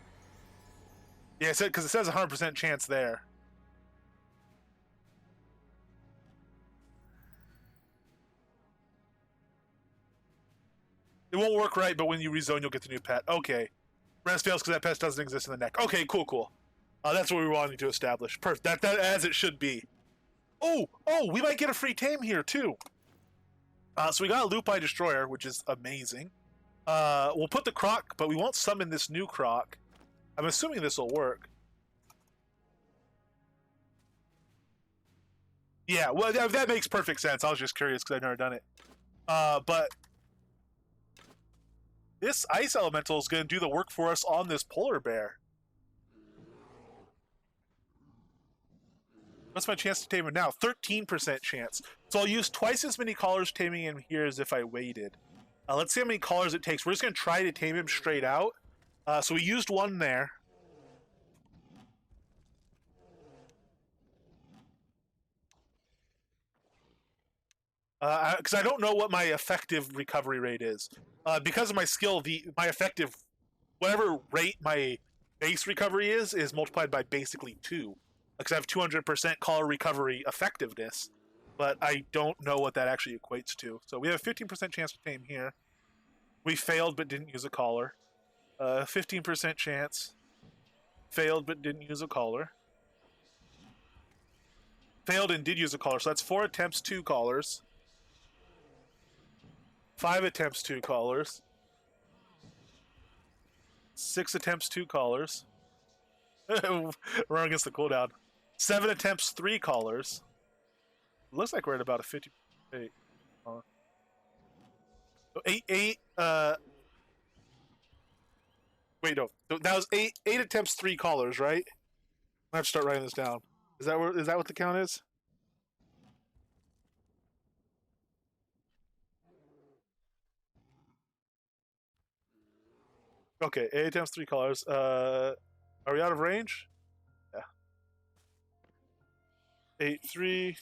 Yeah, because it says 100% chance there. It won't work right, but when you rezone, you'll get the new pet. Okay. Res fails because that pet doesn't exist in the neck. Okay, cool. That's what we wanted to establish. Perfect. That as it should be. Oh, we might get a free tame here, too. So we got a Lupi Destroyer, which is amazing. We'll put the Croc, but we won't summon this new Croc. I'm assuming this will work. Yeah, well, that makes perfect sense. I was just curious because I've never done it. But this Ice Elemental is going to do the work for us on this Polar Bear. What's my chance to tame him now? 13% chance. So I'll use twice as many collars taming him here as if I waited. Let's see how many collars it takes. We're just going to try to tame him straight out. So we used one there. Because I don't know what my effective recovery rate is. because of my skill, my effective, whatever rate my base recovery is multiplied by basically 2. Because I have 200% collar recovery effectiveness, but I don't know what that actually equates to. So we have a 15% chance to tame here. We failed but didn't use a collar. 15% chance. Failed but didn't use a collar. Failed and did use a collar. So that's 4 attempts, 2 collars. 5 attempts, 2 collars. 6 attempts, 2 collars. We're against the cooldown. 7 attempts, 3 collars. Looks like we're at about a 50%. Eight. Wait, no. That was eight attempts, 3 collars, right? I have to start writing this down. Is that what the count is? Okay, 8 attempts, 3 collars. Are we out of range? Yeah. 8, 3.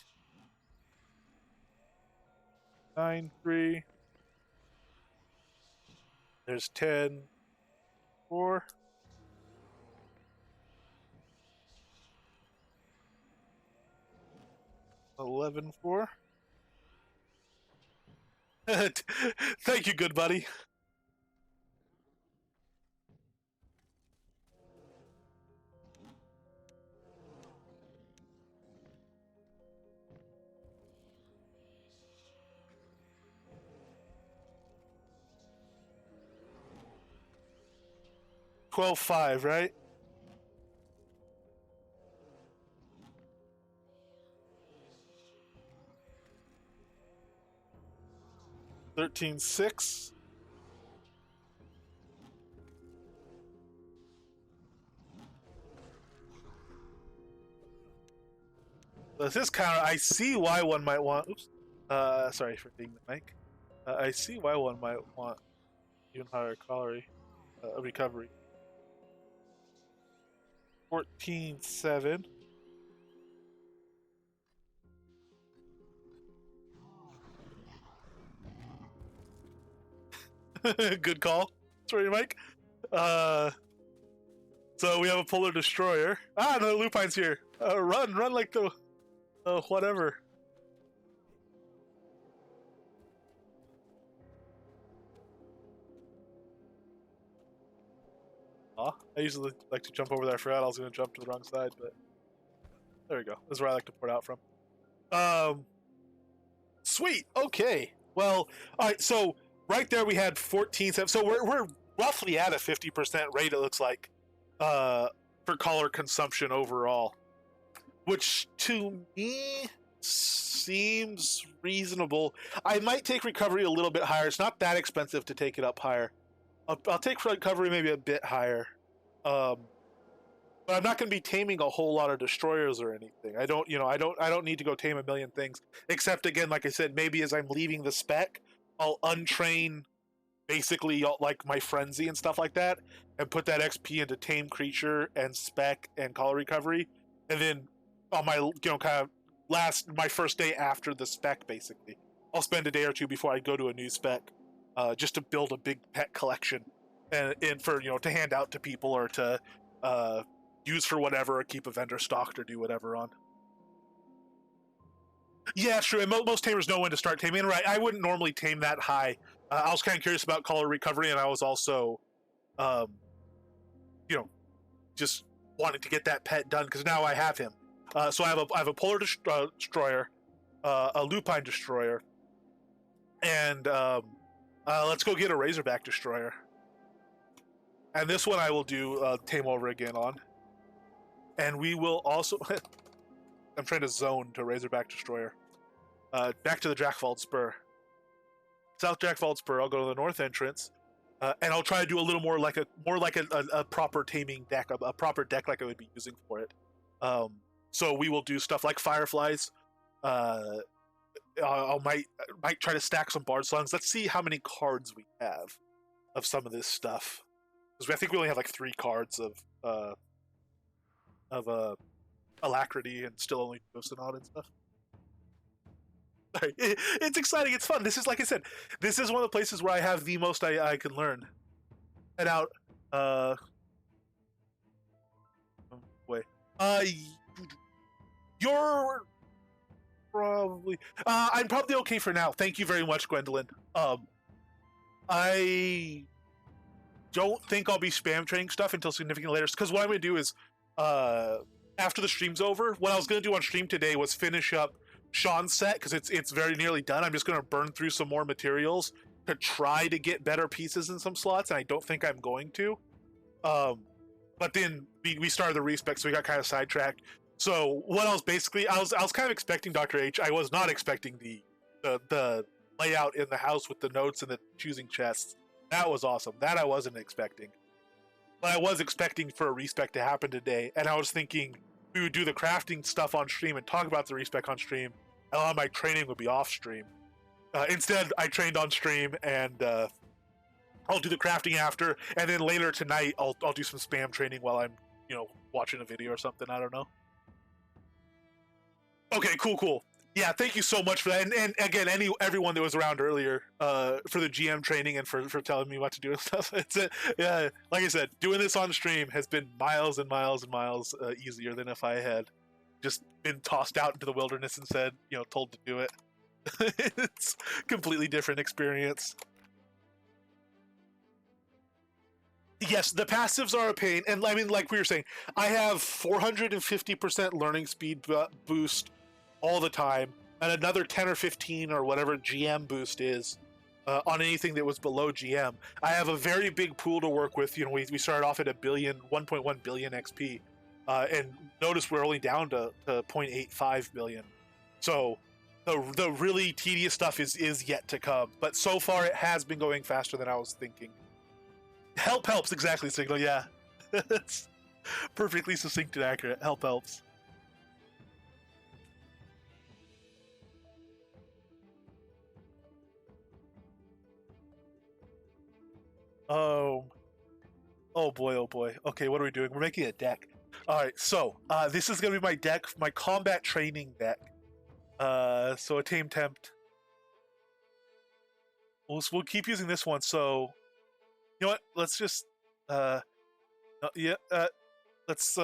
9, 3. There's 10, 4. 11, 4. Thank you, good buddy. $12.5, right? $13.6. This counter, I see why one might want. Oops. Sorry for hitting the mic. I see why one might want even higher calorie recovery. 14.7. Good call. Sorry, Mike. So we have a polar destroyer. Ah, no, Lupine's here. Run like the whatever. I usually like to jump over there. I forgot I was going to jump to the wrong side, but there we go. This is where I like to port out from. Sweet. Okay. Well, all right. So right there we had 14. So we're roughly at a 50% rate. It looks like for collar consumption overall, which to me seems reasonable. I might take recovery a little bit higher. It's not that expensive to take it up higher. I'll take recovery maybe a bit higher. But I'm not going to be taming a whole lot of destroyers or anything. I don't need to go tame a million things. Except again, like I said, maybe as I'm leaving the spec, I'll untrain basically like my frenzy and stuff like that, and put that XP into tame creature and spec and collar recovery, and then on my kind of my first day after the spec, basically, I'll spend a day or two before I go to a new spec, just to build a big pet collection, and for to hand out to people or to use for whatever, or keep a vendor stocked or do whatever on. Yeah, true. And most tamers know when to start taming. Right, I wouldn't normally tame that high. I was kind of curious about color recovery, and I was also, just wanting to get that pet done because now I have him. So I have a polar destroyer, a lupine destroyer, and let's go get a razorback destroyer. And this one I will do tame over again on. And we will also... I'm trying to zone to Razorback Destroyer. Back to the Drakvald Spur. South Drakvald Spur, I'll go to the north entrance. And I'll try to do a little more like a proper taming deck, a proper deck like I would be using for it. So we will do stuff like Fireflies. I might try to stack some Bard Songs. Let's see how many cards we have of some of this stuff. Because I think we only have like 3 cards of Alacrity and still only Ghost and Odd and stuff. Sorry. It's exciting. It's fun. This is, like I said, this is one of the places where I have the most I can learn. Head out. Wait. You're probably. I'm probably okay for now. Thank you very much, Gwendolyn. I don't think I'll be spam training stuff until significantly later. Because what I'm gonna do is, after the stream's over, what I was gonna do on stream today was finish up Sean's set because it's very nearly done. I'm just gonna burn through some more materials to try to get better pieces in some slots, and I don't think I'm going to. But then we started the respec, so we got kind of sidetracked. So what else? Basically, I was kind of expecting Dr. H. I was not expecting the layout in the house with the notes and the choosing chests. That was awesome. That I wasn't expecting. But I was expecting for a respec to happen today, and I was thinking we would do the crafting stuff on stream and talk about the respec on stream, and a lot of my training would be off stream. Instead, I trained on stream, and I'll do the crafting after, and then later tonight I'll do some spam training while I'm watching a video or something. I don't know. Okay, cool. Yeah, thank you so much for that, and again, everyone that was around earlier for the GM training and for telling me what to do and stuff. Yeah, like I said, doing this on stream has been miles and miles and miles easier than if I had just been tossed out into the wilderness and said, told to do it. It's completely different experience. Yes, the passives are a pain, and I mean, like we were saying, I have 450% learning speed boost all the time, and another 10 or 15 or whatever GM boost is on anything that was below GM. I have a very big pool to work with. We started off at 1.1 billion XP, and notice we're only down to 0.85 billion. So the really tedious stuff is yet to come, but so far it has been going faster than I was thinking. Help helps, exactly, Signal, yeah. It's perfectly succinct and accurate. Help helps. Oh boy, oh boy. Okay, what are we doing? We're making a deck. Alright, so this is gonna be my deck, my combat training deck. So a tame tempt. We'll keep using this one, so you know what? Let's just let's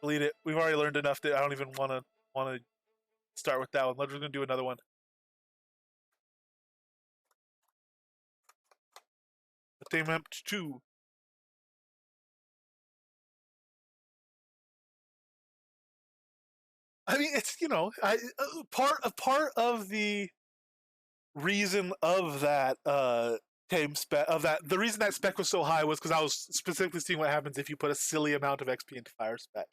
delete it. We've already learned enough that I don't even want to start with that one. We're gonna do another one. Tame tempt 2. I mean, it's part of the reason of that tame spec the reason that spec was so high was because I was specifically seeing what happens if you put a silly amount of XP into fire spec.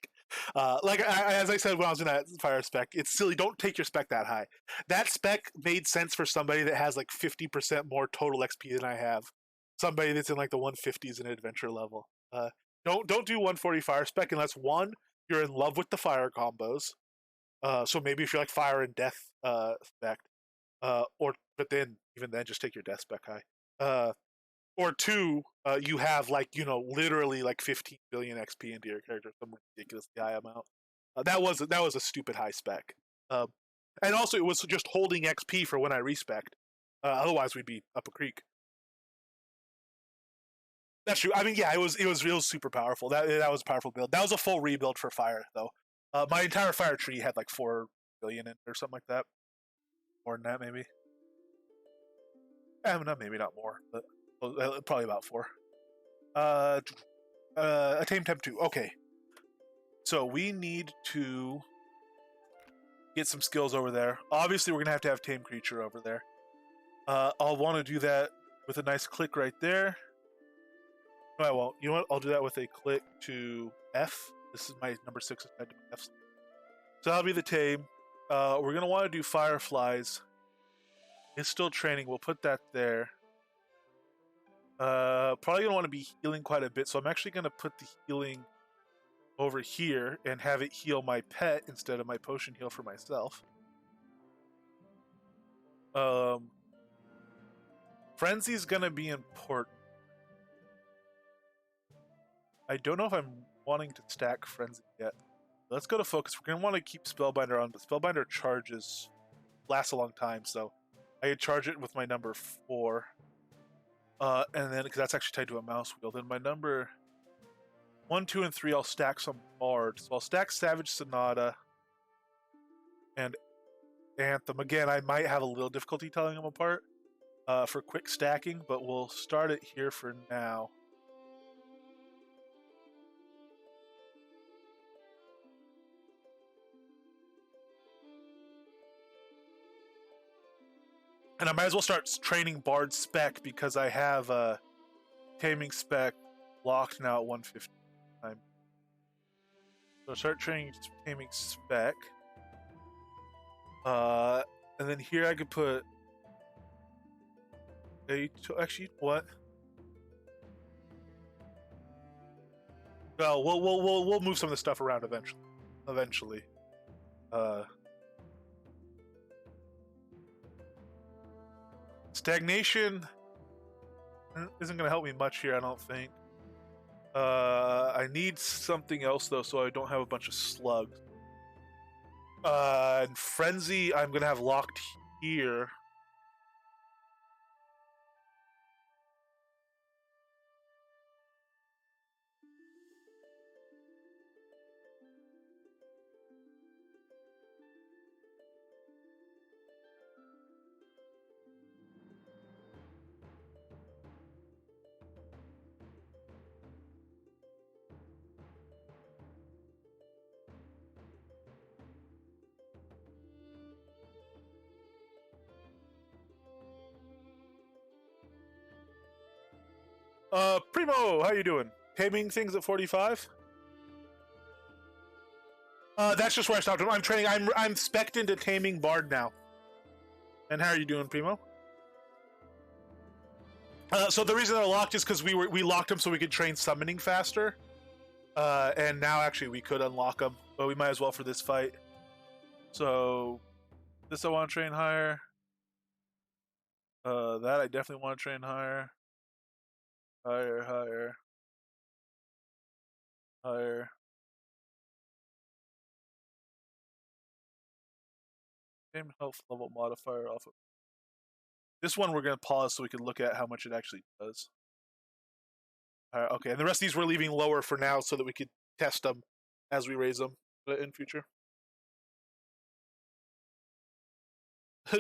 As I said when I was in that fire spec, it's silly. Don't take your spec that high. That spec made sense for somebody that has like 50% more total XP than I have. Somebody that's in like the 150s in adventure level. Don't do 140 fire spec unless one, you're in love with the fire combos. So maybe if you're like fire and death spec, but then even then just take your death spec high. Or two, you have literally like 15 billion XP into your character, some ridiculously high amount. That was a stupid high spec. And also it was just holding XP for when I respect. Otherwise we'd be up a creek. That's true. I mean, yeah, it was super powerful. That was a powerful build. That was a full rebuild for fire though. My entire fire tree had like 4 billion in it or something like that. More than that, maybe. Maybe not more, but probably about 4. A tame temp 2. Okay. So we need to get some skills over there. Obviously, we're gonna have tame creature over there. I'll want to do that with a nice click right there. No, I won't. You know what? I'll do that with a click to F. This is my number 6 assigned to F. So that'll be the tame. We're gonna want to do fireflies. It's still training. We'll put that there. Probably gonna want to be healing quite a bit, so I'm actually gonna put the healing over here and have it heal my pet instead of my potion heal for myself. Frenzy's gonna be important. I don't know if I'm wanting to stack Frenzy yet. Let's go to focus. We're gonna want to keep Spellbinder on, but Spellbinder charges lasts a long time. So I could charge it with my number 4. And then, because that's actually tied to a mouse wheel, then my number 1, 2, and 3, I'll stack some bards. So I'll stack Savage Sonata and Anthem. Again, I might have a little difficulty telling them apart for quick stacking, but we'll start it here for now. And I might as well start training Bard spec because I have Taming spec locked now at 150. So start training Taming spec. And then here I could put actually what? Well, we'll move some of the stuff around eventually. Stagnation isn't going to help me much here, I don't think. I need something else though, so I don't have a bunch of slugs. And Frenzy, I'm going to have locked here. Primo, how you doing? Taming things at 45? That's just where I stopped. I'm training. I'm spec'd into Taming Bard now. And how are you doing, Primo? So the reason they're locked is because we locked them so we could train summoning faster. And now actually we could unlock them, but we might as well for this fight. So this I want to train higher. That I definitely want to train higher. Higher. Same health level modifier off of this one. We're going to pause so we can look at how much it actually does. Alright, okay, and the rest of these we're leaving lower for now so that we could test them as we raise them in future.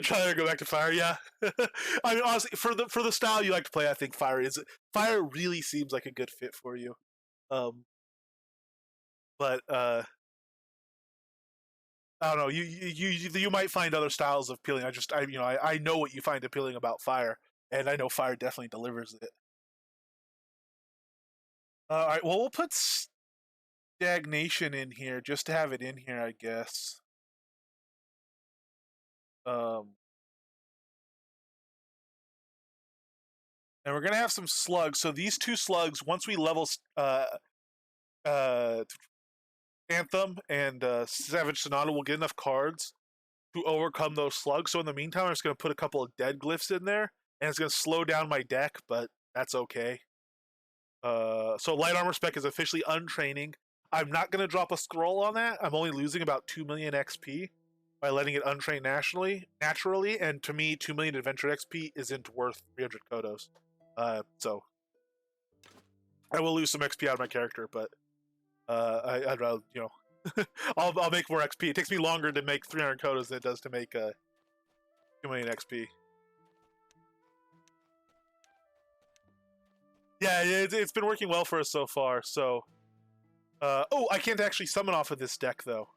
Try to go back to fire, yeah. I mean, honestly, for the style you like to play, I think fire really seems like a good fit for you. But I don't know. You might find other styles appealing. I know what you find appealing about fire, and I know fire definitely delivers it. All right. Well, we'll put stagnation in here just to have it in here, I guess. And we're gonna have some slugs. So these 2 slugs, once we level Anthem and Savage Sonata, will get enough cards to overcome those slugs. So in the meantime, I'm just gonna put a couple of dead glyphs in there, and it's gonna slow down my deck, but that's okay. So light armor spec is officially untraining. I'm not gonna drop a scroll on that. I'm only losing about 2 million XP by letting it untrain naturally, and to me, 2 million adventure XP isn't worth 300 Kodos. So I will lose some XP out of my character, but I'd rather, I'll make more XP. It takes me longer to make 300 Kodos than it does to make 2 million XP. Yeah, it's been working well for us so far. So, oh, I can't actually summon off of this deck though.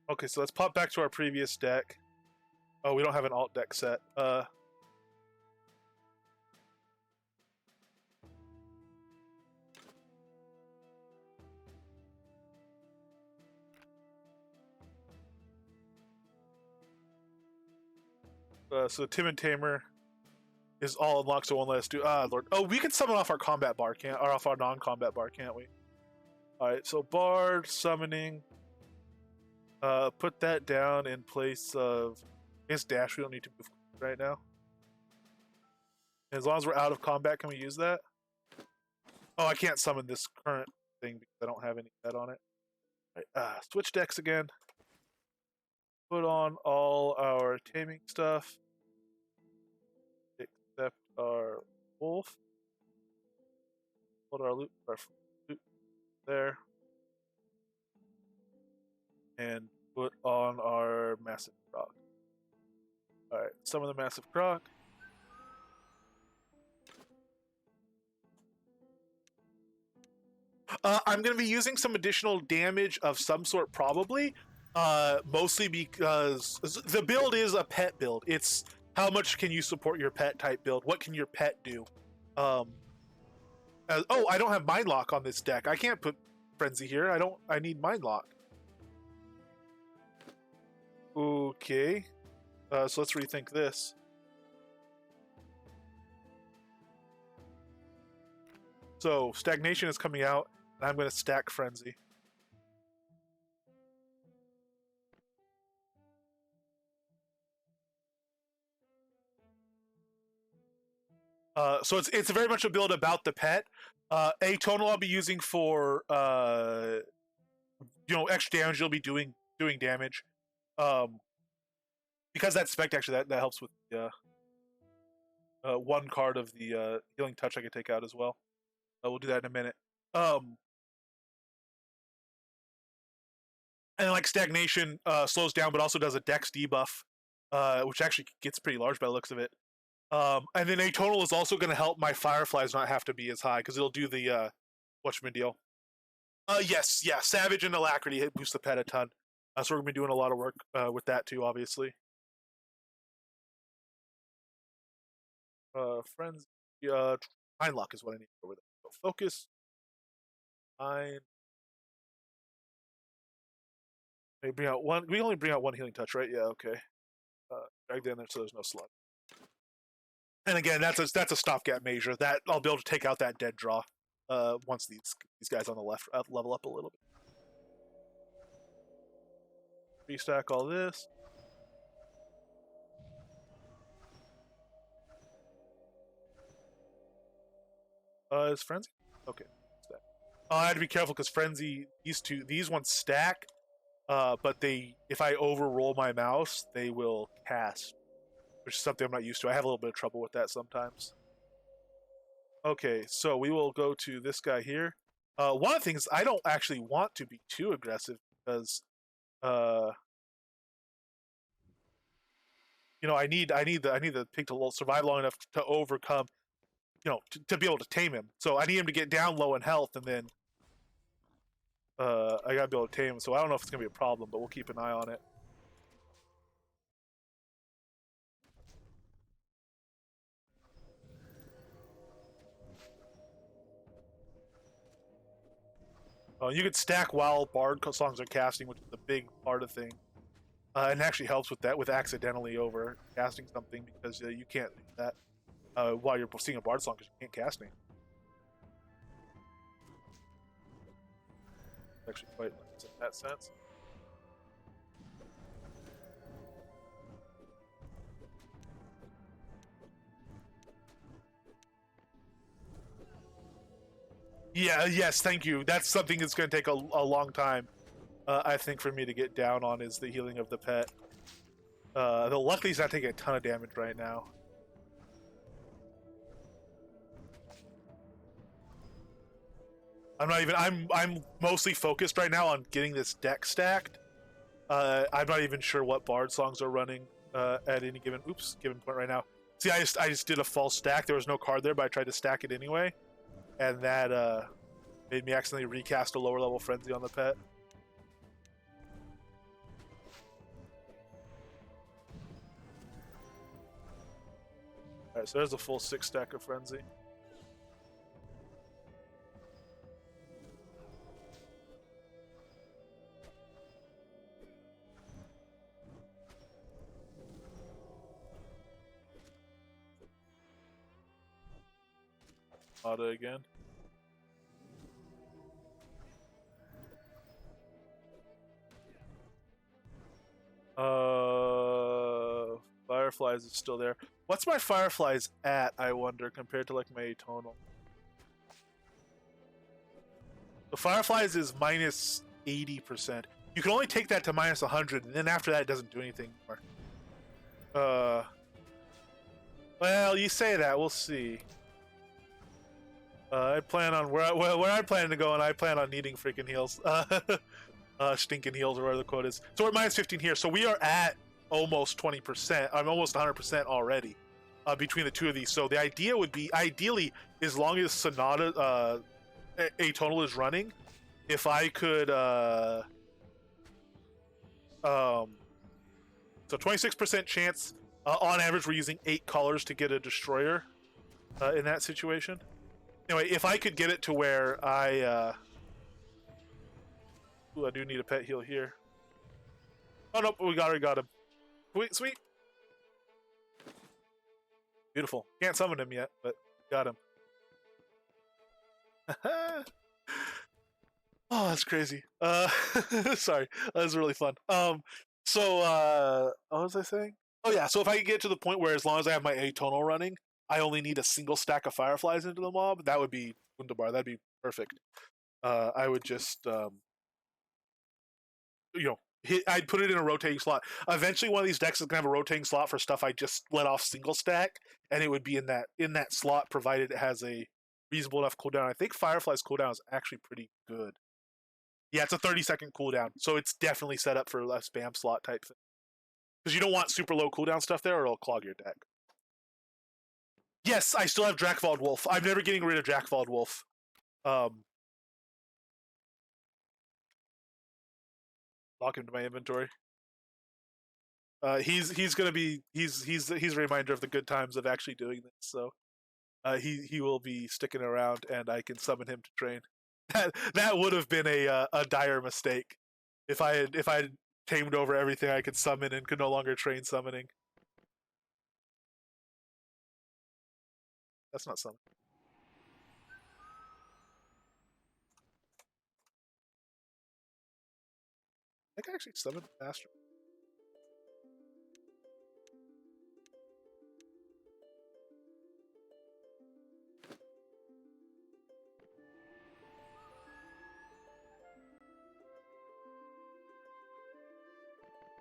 Okay, so let's pop back to our previous deck. Oh, we don't have an alt deck set. So Timid Tamer is all unlocked, so won't let us do. Lord. Oh, we can summon off our combat bar, or off our non-combat bar, can't we? Alright, so Bard, summoning. Put that down in place of his dash. We don't need to move right now. As long as we're out of combat, can we use that? Oh, I can't summon this current thing because I don't have any set on it. Right, switch decks again. put on all our taming stuff except our wolf. Put our loot there. And put on our massive croc. Alright, some of the massive croc. I'm going to be using some additional damage of some sort, probably. Mostly because the build is a pet build. It's how much can you support your pet type build? What can your pet do? Oh, I don't have Mind Lock on this deck. I can't put Frenzy here. I need Mind Lock. Okay. So let's rethink this. So Stagnation is coming out, and I'm going to stack Frenzy. So it's very much a build about the pet. Atonal I'll be using for extra damage. You'll be doing damage. Because that's spec actually that helps with the one card of the healing touch I can take out as well. We'll do that in a minute. And like Stagnation slows down, but also does a Dex debuff, which actually gets pretty large by the looks of it. And then Atonal is also going to help my Fireflies not have to be as high because it'll do the deal. Yes, yeah, Savage and Alacrity boost the pet a ton. So we're going to be doing a lot of work with that too, obviously. Friends, Mind Lock is what I need over there. So focus. Mind. Bring out one. We only bring out one healing touch, right? Yeah, okay. Drag down there so there's no slug. And again, that's a stopgap measure. That I'll be able to take out that dead draw once these guys on the left level up a little bit. Restack all this. Is Frenzy? Okay. Stack. I had to be careful because Frenzy, these ones stack, but if I overroll my mouse, they will cast, which is something I'm not used to. I have a little bit of trouble with that sometimes. Okay, so we will go to this guy here. One of the things, I don't actually want to be too aggressive because, I need the pig to survive long enough to overcome, to be able to tame him. So I need him to get down low in health, and then I gotta be able to tame him. So I don't know if it's gonna be a problem, but we'll keep an eye on it. You can stack while Bard songs are casting, which is a big part of thing, and actually helps with that, with accidentally over casting something, because you can't do that while you're singing a Bard song because you can't cast anything. Actually quite nice in that sense. Yeah, yes, thank you. That's something that's going to take a long time, I think, for me to get down on, is the healing of the pet. Though luckily he's not taking a ton of damage right now. I'm mostly focused right now on getting this deck stacked. I'm not even sure what Bard songs are running at any given point right now. See, I just did a false stack. There was no card there, but I tried to stack it anyway. And that made me accidentally recast a lower level Frenzy on the pet. Alright, so there's a full 6 stack of Frenzy. Auto again. Fireflies is still there. What's my Fireflies at, I wonder, compared to like my Atonal? The Fireflies is minus 80%. You can only take that to minus 100, and then after that, it doesn't do anything more. Well, you say that. We'll see. I plan on where I plan to go, and I plan on needing freaking heals. Stinking heals, or whatever the quote is. So we're at minus 15 here. So we are at almost 20%. I'm almost 100% already between the two of these. So the idea would be, ideally, as long as Sonata Atonal is running, if I could, so 26% chance on average. We're using 8 colors to get a destroyer in that situation. Anyway, if I could get it to where I ooh, I do need a pet heal here. Oh nope, we got him. Sweet. Beautiful. Can't summon him yet, but got him. Oh, that's crazy. Sorry, that was really fun. So what was I saying? Oh yeah, so if I could get to the point where, as long as I have my atonal running, I only need a single stack of fireflies into the mob, that would be wunderbar. That'd be perfect. I would just, I'd put it in a rotating slot. Eventually, one of these decks is gonna have a rotating slot for stuff I just let off single stack, and it would be in that slot, provided it has a reasonable enough cooldown. I think Firefly's cooldown is actually pretty good. Yeah, it's a 30-second cooldown, so it's definitely set up for a spam slot type thing. Because you don't want super low cooldown stuff there, or it'll clog your deck. Yes, I still have Drakvald Wolf. I'm never getting rid of Drakvald Wolf. Lock him to my inventory. He's gonna be he's a reminder of the good times of actually doing this. So he will be sticking around, and I can summon him to train. That would have been a dire mistake if I had tamed over everything I could summon and could no longer train summoning. That's not something. I can actually summon faster.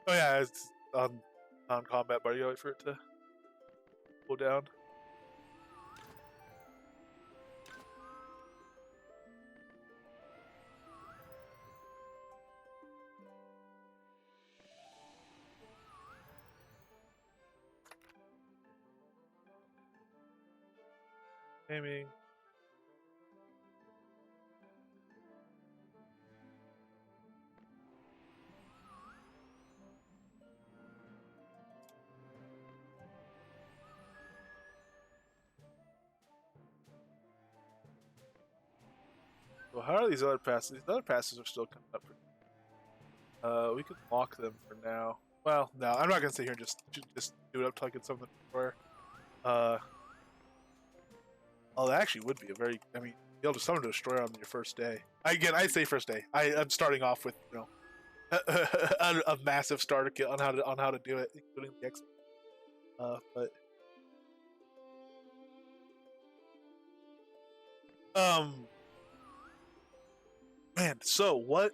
Oh yeah, it's on combat bar. You wait for it to go down. Aiming. Well, how are these other passes? These other passes are still coming up. We could lock them for now. Well, no, I'm not gonna sit here and just do it up till I get something for. Oh, that actually would be a very. I mean, be able to summon a destroyer on your first day. I say first day. I'm starting off with a massive starter kit on how to do it, including the X. But man, so what?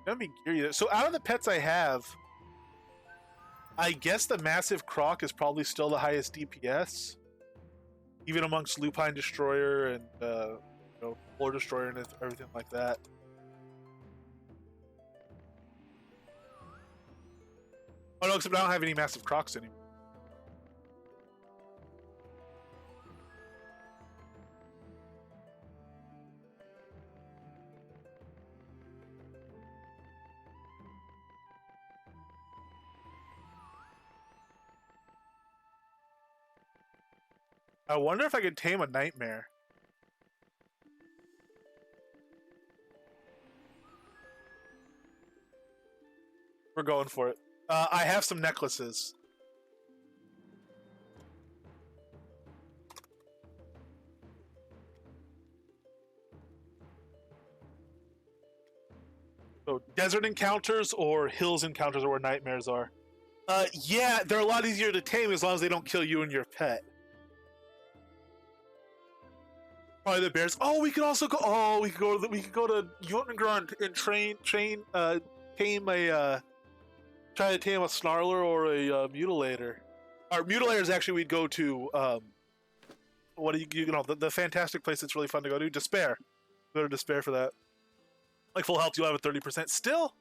Gonna be curious. So out of the pets I have, I guess the massive croc is probably still the highest DPS, even amongst Lupine Destroyer and Floor Destroyer and everything like that. Oh no, except I don't have any massive crocs anymore. I wonder if I could tame a nightmare. We're going for it. I have some necklaces. So desert encounters or hills encounters are where nightmares are. Yeah, they're a lot easier to tame as long as they don't kill you and your pet. Probably the bears. Oh, we could also go. Oh, we could go to Hirnbrand and tame try to tame a snarler or a mutilator. Our mutilators actually we'd go to what do you know the fantastic place that's really fun to go to, Despair. Go to Despair for that. Like full health, you'll have a 30% still.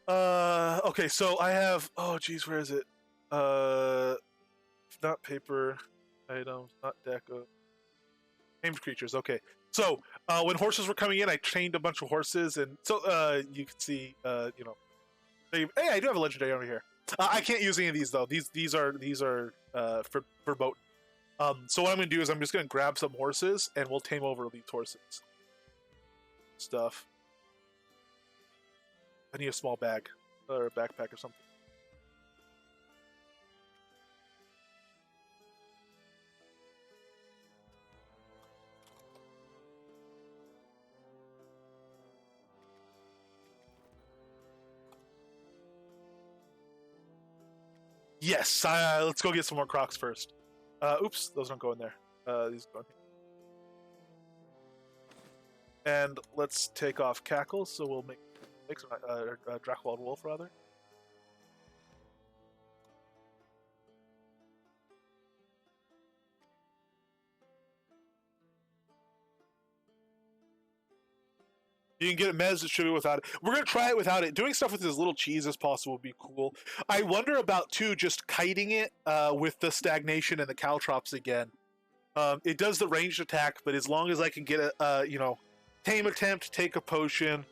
Okay, so I have. Oh, geez, where is it? Not paper items, not deco. Tamed creatures. Okay, so when horses were coming in, I trained a bunch of horses, and so you can see, you know, hey, I do have a legendary over here. I can't use any of these though. These are for boat. So what I'm gonna do is I'm just gonna grab some horses, and we'll tame over these horses. Stuff. I need a small bag or a backpack or something. Yes, let's go get some more crocs first. Oops, those don't go in there. These go in here. And let's take off cackles, so we'll make some Dracwald wolf rather. You can get it mez distributed without it. We're gonna try it without it. Doing stuff with as little cheese as possible would be cool. I wonder about too just kiting it with the stagnation and the caltrops again. It does the ranged attack, but as long as I can get a you know, tame attempt, take a potion,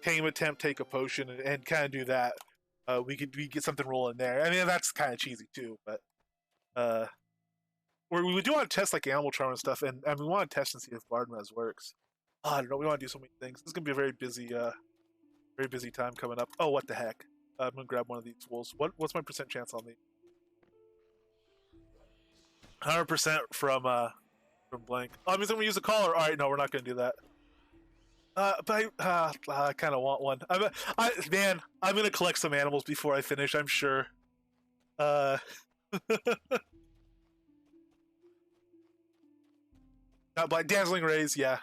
tame attempt, take a potion, and kind of do that, we get something rolling there. I mean that's kind of cheesy too, but we do want to test like animal charm and stuff, and we want to test and see if Bardmez works. Oh, I don't know. We want to do so many things. This is gonna be a very busy time coming up. Oh, what the heck! I'm gonna grab one of these wolves. What's my percent chance on these? 100% from blank. Oh, I mean, I'm gonna use a collar. All right, no, we're not gonna do that. But I kind of want one. I'm gonna collect some animals before I finish. I'm sure. Uh, not by dazzling rays. Yeah,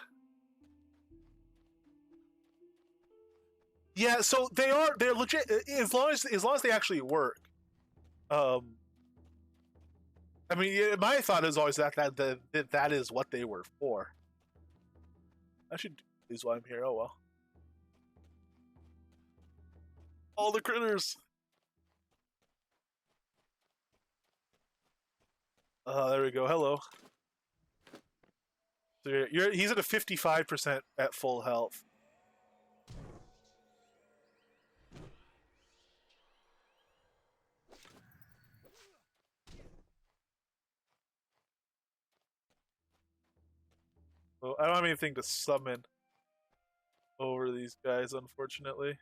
yeah. So they're legit as long as they actually work. Um, I mean, my thought is always that is what they were for. I should do these while I'm here. Oh well. All the critters. There we go. Hello. So he's at a 55% at full health. So I don't have anything to summon over these guys, unfortunately.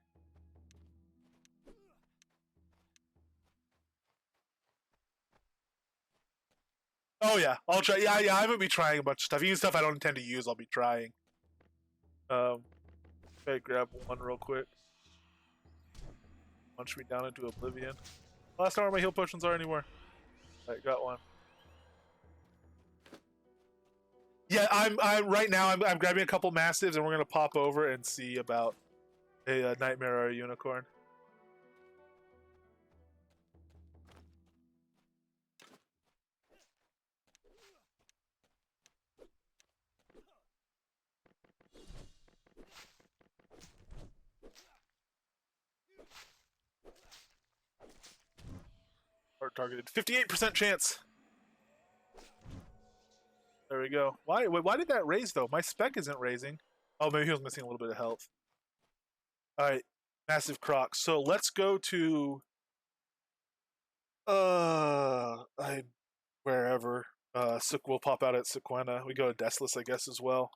Oh yeah, I'll try. Yeah, I'm gonna be trying a bunch of stuff. Even stuff I don't intend to use, I'll be trying. Okay, grab one real quick. Punch me down into oblivion. Well, that's not where my heal potions are anymore. Alright, got one. Yeah, I'm right now. I'm grabbing a couple mastiffs, and we're gonna pop over and see about a nightmare or a unicorn. Or targeted. 58% chance. There we go. Why did that raise though? My spec isn't raising. Oh, maybe he was missing a little bit of health. All right, massive croc. So let's go to I wherever. We'll pop out at Sequena. We go to Deathless, I guess, as well.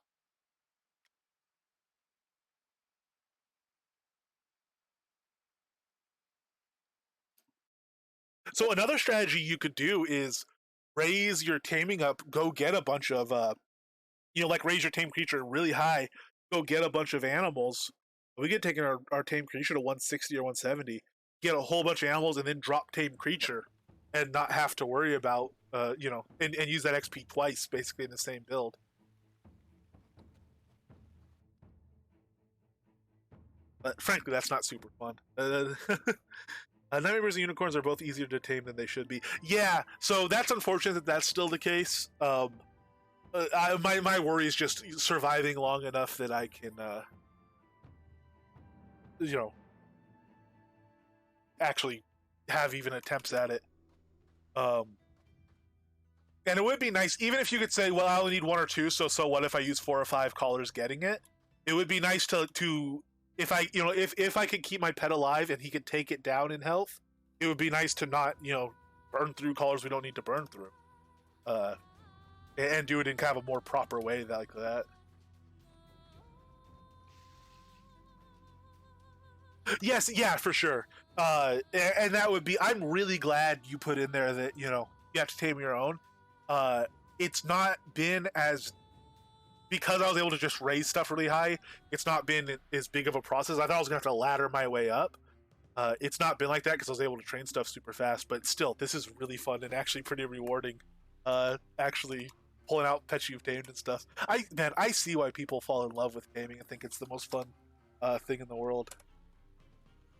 So another strategy you could do is raise your taming up. Go get a bunch of like raise your tame creature really high. Go get a bunch of animals. We get taking our tame creature to 160 or 170. get a whole bunch of animals and then drop tame creature, and not have to worry about and use that XP twice basically in the same build. But frankly, that's not super fun. Nightmares and unicorns are both easier to tame than they should be. Yeah, so that's unfortunate that that's still the case. My worry is just surviving long enough that I can, actually have even attempts at it. And it would be nice, even if you could say, well, I only need one or two, so what if I use 4 or 5 callers getting it? It would be nice to if I could keep my pet alive and he could take it down in health, it would be nice to not, burn through callers we don't need to burn through. And do it in kind of a more proper way like that. Yes, yeah, for sure. And that would be, I'm really glad you put in there that, you have to tame your own. It's not been as, because I was able to just raise stuff really high, it's not been as big of a process. I thought I was going to have to ladder my way up. It's not been like that because I was able to train stuff super fast, but still, this is really fun and actually pretty rewarding. Actually pulling out pets you've tamed and stuff. I see why people fall in love with taming and think it's the most fun thing in the world.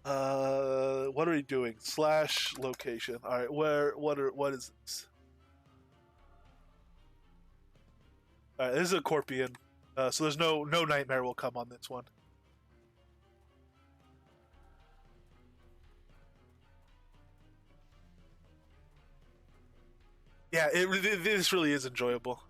What are we doing? / location. All right, what is this? All right, this is a Corpian, so there's no nightmare will come on this one. Yeah, this really is enjoyable.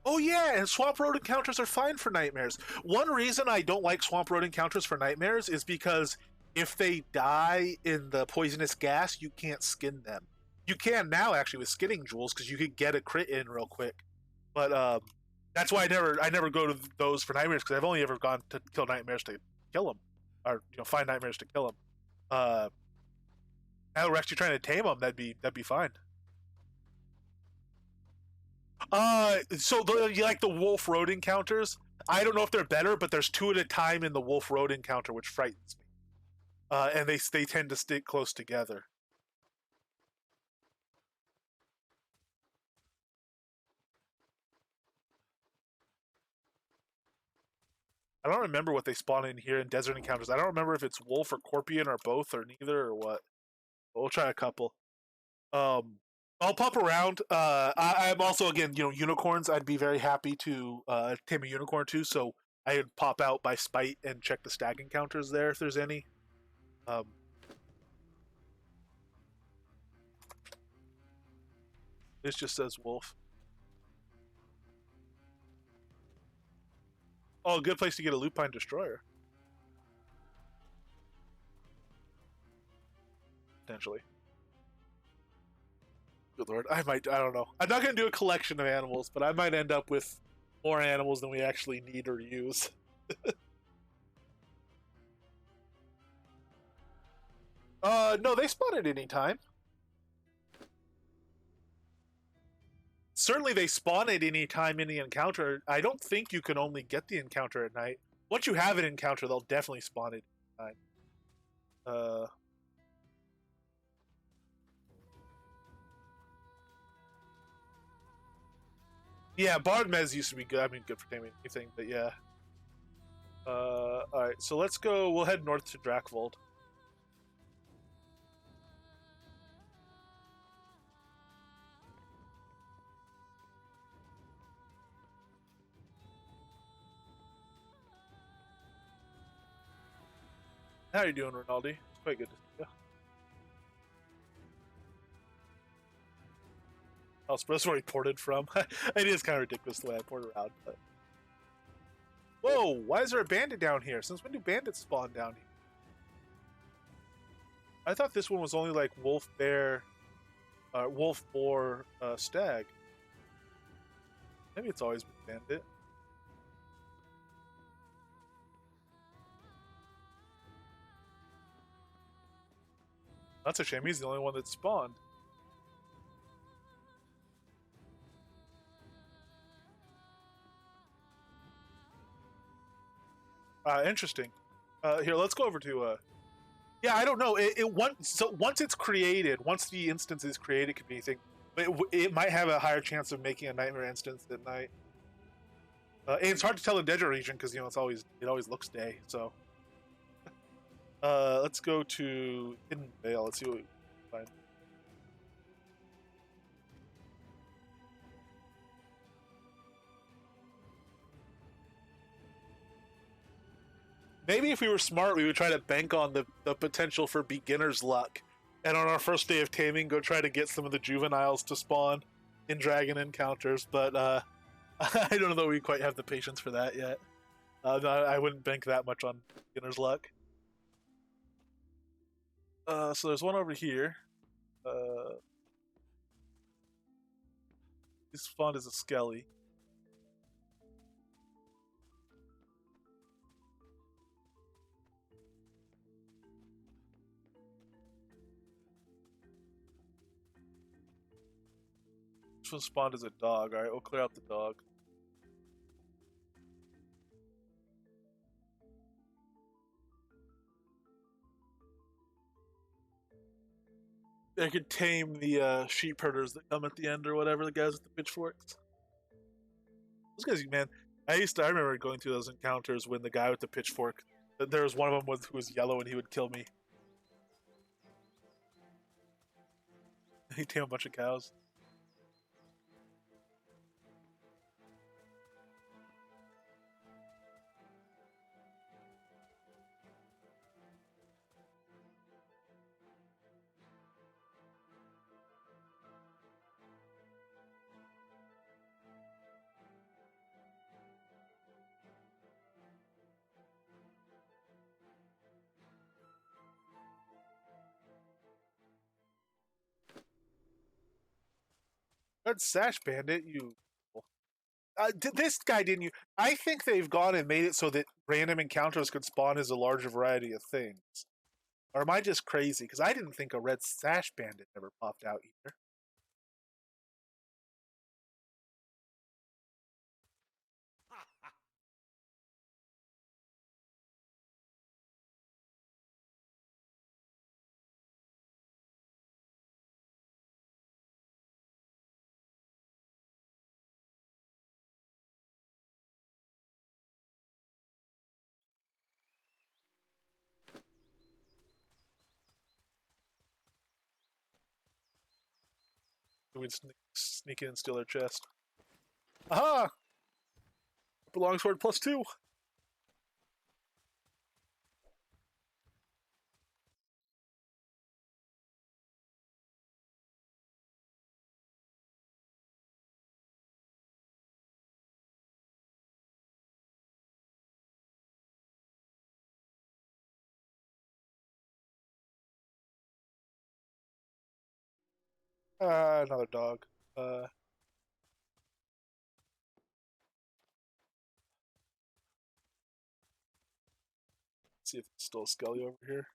Oh yeah, and Swamp Road encounters are fine for nightmares. One reason I don't like Swamp Road encounters for nightmares is because if they die in the poisonous gas, you can't skin them. You can now actually with skinning jewels because you could get a crit in real quick. But that's why I never go to those for nightmares because I've only ever gone to kill nightmares to kill them, or find nightmares to kill them. Now we're actually trying to tame them. That'd be fine. So you like the Wolf Road encounters? I don't know if they're better, but there's 2 at a time in the Wolf Road encounter, which frightens me. And they tend to stick close together. I don't remember what they spawn in here in desert encounters. I don't remember if it's wolf or Corpian or both or neither or what. But we'll try a couple. I'll pop around. I'm also, again, unicorns. I'd be very happy to tame a unicorn too. So I'd pop out by spite and check the stag encounters there if there's any. This just says wolf. Oh, a good place to get a lupine destroyer. Potentially. Good lord, I don't know. I'm not going to do a collection of animals, but I might end up with more animals than we actually need or use. No, they spawn at any time. Certainly they spawn at any time in the encounter. I don't think you can only get the encounter at night. Once you have an encounter, they'll definitely spawn at any time. Yeah, Bard Mez used to be good. I mean, good for taming anything, but yeah. Alright, so let's go. We'll head north to Drakvold. How you doing, Rinaldi? It's quite good to see you. I was supposed to where he ported from. It is kind of ridiculous the way I port around, but... Whoa, why is there a bandit down here? Since when do bandits spawn down here? I thought this one was only like wolf, bear, wolf, boar, stag. Maybe it's always been bandit. That's a shame. He's the only one that spawned. Interesting. Here, let's go over to. Yeah, I don't know. Once it's created, once the instance is created, it could be anything. But it might have a higher chance of making a nightmare instance at night. And it's hard to tell in desert region because it always looks day. So, let's go to Hidden Vale. Let's see what we find. Maybe if we were smart, we would try to bank on the potential for beginner's luck. And on our first day of taming, go try to get some of the juveniles to spawn in dragon encounters. But I don't know that we quite have the patience for that yet. No, I wouldn't bank that much on beginner's luck. So there's one over here. This spawned as a skelly. This one spawned as a dog. Alright, we'll clear out the dog. I could tame the sheep herders that come at the end or whatever, the guys with the pitchforks. Those guys, man, I remember going through those encounters when the guy with the pitchfork, there was one of them who was yellow and he would kill me. He'd tame a bunch of cows. Red Sash Bandit, you. This guy didn't you? I think they've gone and made it so that random encounters could spawn as a larger variety of things. Or am I just crazy? Because I didn't think a Red Sash Bandit ever popped out either. We'd sneak in and steal their chest. Aha! Longsword +2. Another dog. See if it's still a Skelly over here.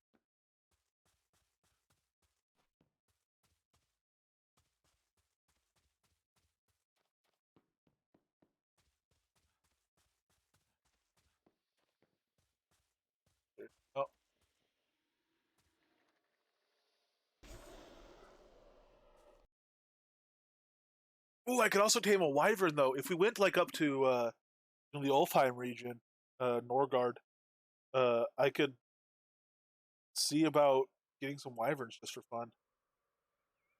Oh. Ooh, I could also tame a wyvern though. If we went like up to the Ulfheim region, Norgard, I could see about getting some wyverns just for fun.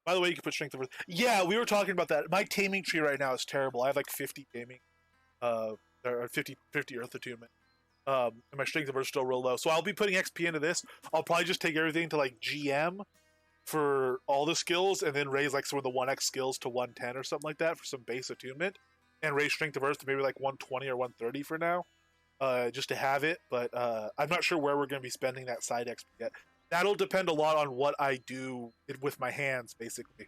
By the way, you can put strength over. Yeah, we were talking about that. My taming tree right now is terrible. I have like 50 taming, or 50 earth attunement. And my strength over is still real low. So I'll be putting XP into this. I'll probably just take everything to like GM for all the skills, and then raise like some of the 1x skills to 110 or something like that for some base attunement, and raise strength of earth to maybe like 120 or 130 for now, just to have it. But I'm not sure where we're going to be spending that side XP yet. That'll depend a lot on what I do with my hands, basically.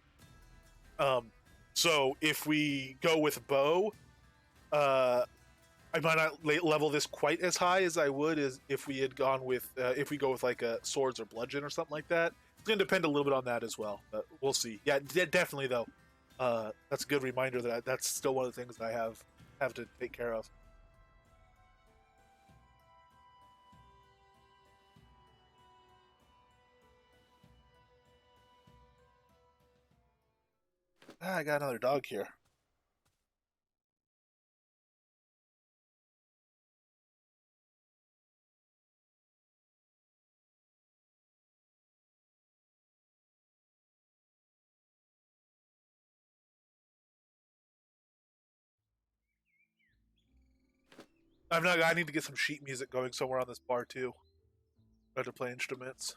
So if we go with bow, I might not level this quite as high as I would as if we had gone with if we go with like a swords or bludgeon or something like that. It's going to depend a little bit on that as well. But we'll see. Yeah, definitely though. That's a good reminder that that's still one of the things that I have to take care of. Ah, I got another dog here. I need to get some sheet music going somewhere on this bar too. I have to play instruments.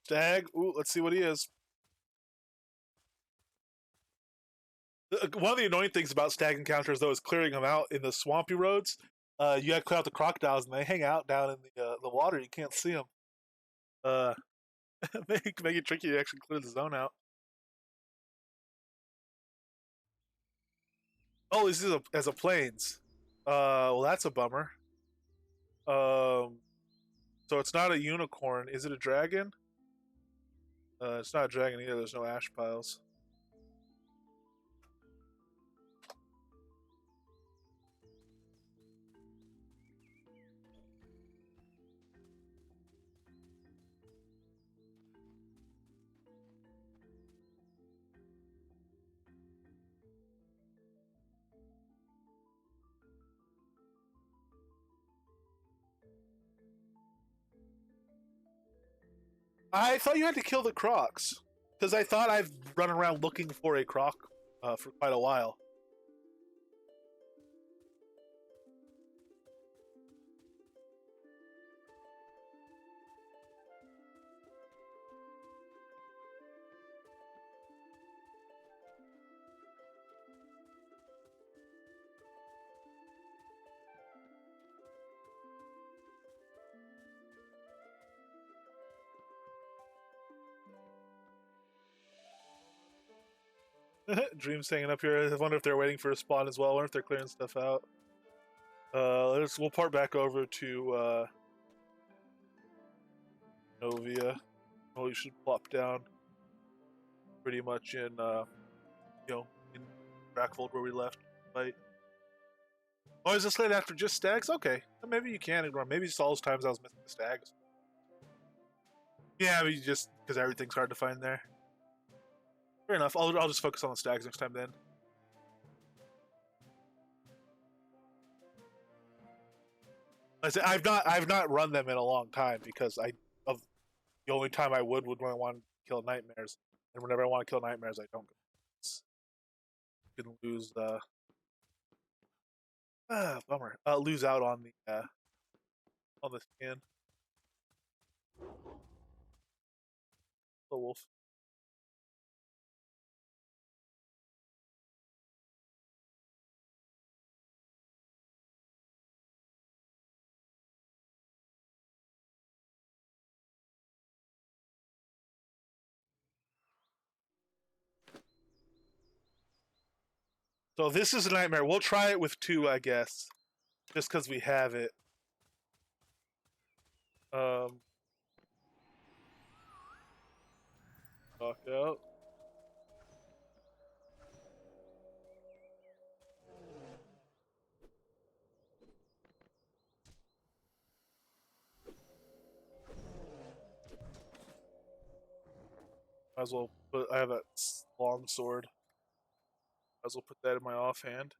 Stag. Ooh, let's see what he is. One of the annoying things about stag encounters, though, is clearing them out in the swampy roads. You have to clear out the crocodiles, and they hang out down in the water. You can't see them. Uh, make it tricky to actually clear the zone out. Oh, this is as a plains. Well, that's a bummer. So it's not a unicorn. Is it a dragon? It's not a dragon either. There's no ash piles. I thought you had to kill the crocs because I thought I've run around looking for a croc for quite a while. Dream's hanging up here. I wonder if they're waiting for a spawn as well. I wonder if they're clearing stuff out. We'll part back over to Novia. Oh, you should plop down pretty much in in Brackfold where we left. Right. Oh, is this late after just stags? Okay, maybe you can ignore. Maybe it's all those times I was missing the stags. Yeah, I mean, just because everything's hard to find there. Fair enough. I'll just focus on the stags next time then. I've not run them in a long time because of the only time I would when I want to kill nightmares, and whenever I want to kill nightmares, I don't. You can lose bummer. Lose out on the skin. The wolf. So this is a nightmare. We'll try it with two, I guess, just because we have it. Um, Knock out. Might as well put. I have that long sword. Might as well put that in my offhand.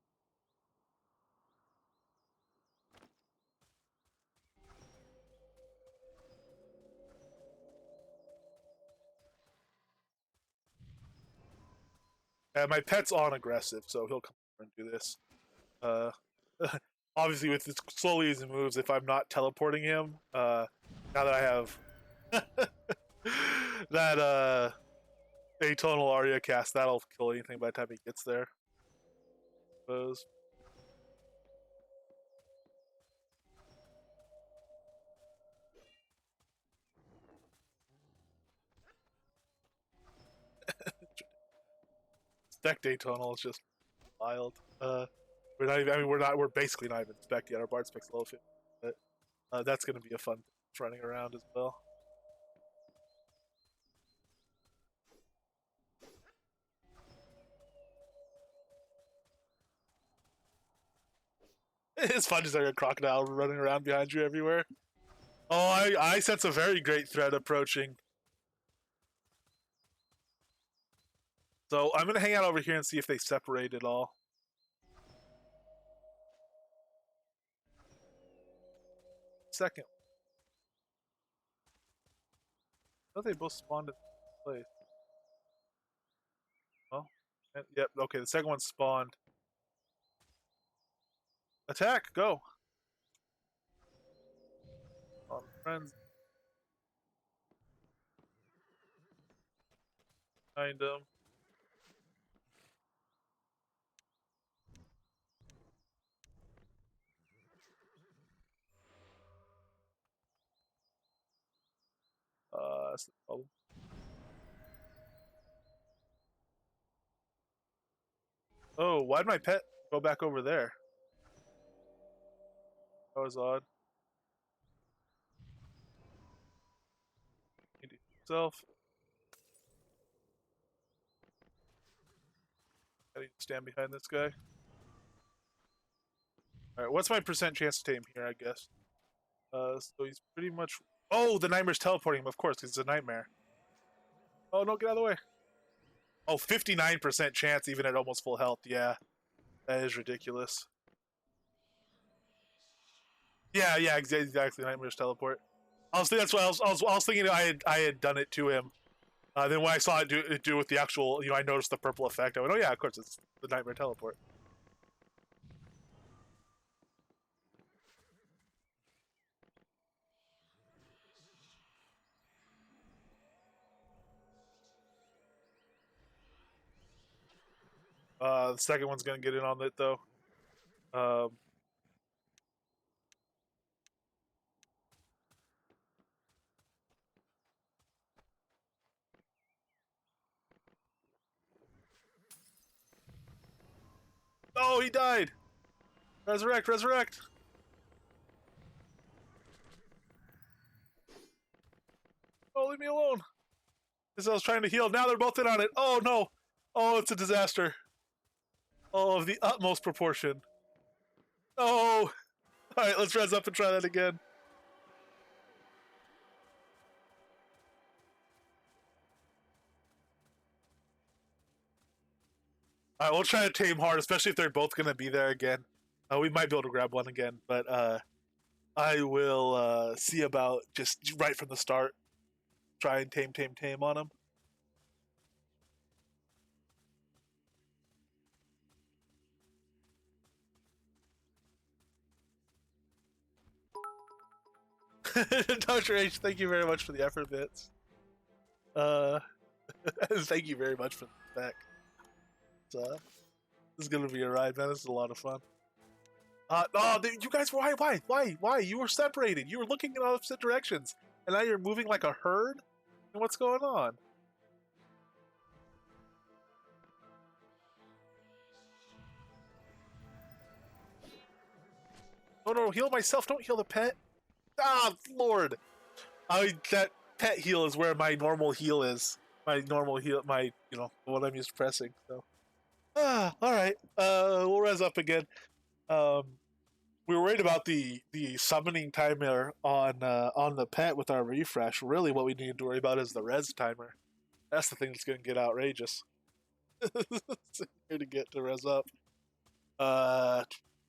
My pet's on aggressive, so he'll come over and do this. Uh, Obviously, with as slowly as he moves, if I'm not teleporting him, now that I have that atonal aria cast, that'll kill anything by the time he gets there. suppose. Spectate tunnel is just wild. We're not even. I mean, we're basically not even spec yet. Our bard spec's level 50, but that's going to be a fun thing running around as well. It's fun just like a crocodile running around behind you everywhere. Oh, I sense a very great threat approaching. So I'm gonna hang out over here and see if they separate at all. Second. I thought they both spawned in the place. Oh, yep. Okay, the second one spawned. Attack! Go. Friends. Behind them. That's the problem. Oh, why'd my pet go back over there? That was odd. Self. I need to stand behind this guy. Alright, what's my percent chance to tame here, I guess? So he's pretty much... Oh, the nightmare's teleporting him, of course, because it's a nightmare. Oh, no, get out of the way. Oh, 59% chance even at almost full health. Yeah, that is ridiculous. Yeah, exactly. Nightmare's teleport. That's what I was thinking. I had done it to him. Then when I saw it do with the actual, I noticed the purple effect. I went, oh yeah, of course, it's the nightmare teleport. The second one's gonna get in on it though. Oh, he died. Resurrect, resurrect. Oh, leave me alone. As I was trying to heal, now they're both in on it. Oh no. Oh, it's a disaster. Oh, of the utmost proportion. Oh. All right, let's res up and try that again. All right, we'll try to tame hard, especially if they're both going to be there again. We might be able to grab one again, but I will see about just right from the start. Try and tame on them. Dr. H, thank you very much for the effort bits. Thank you very much for the spec. This is gonna be a ride, man. This is a lot of fun. You guys, why? You were separated. You were looking in opposite directions, and now you're moving like a herd. And what's going on? Oh no, heal myself. Don't heal the pet. Ah, Lord. That pet heal is where my normal heal is. My normal heal, what I'm used to pressing. So, all right. We'll res up again. We were worried about the summoning timer on the pet with our refresh. Really, what we need to worry about is the res timer. That's the thing that's going to get outrageous. Here to get to res up.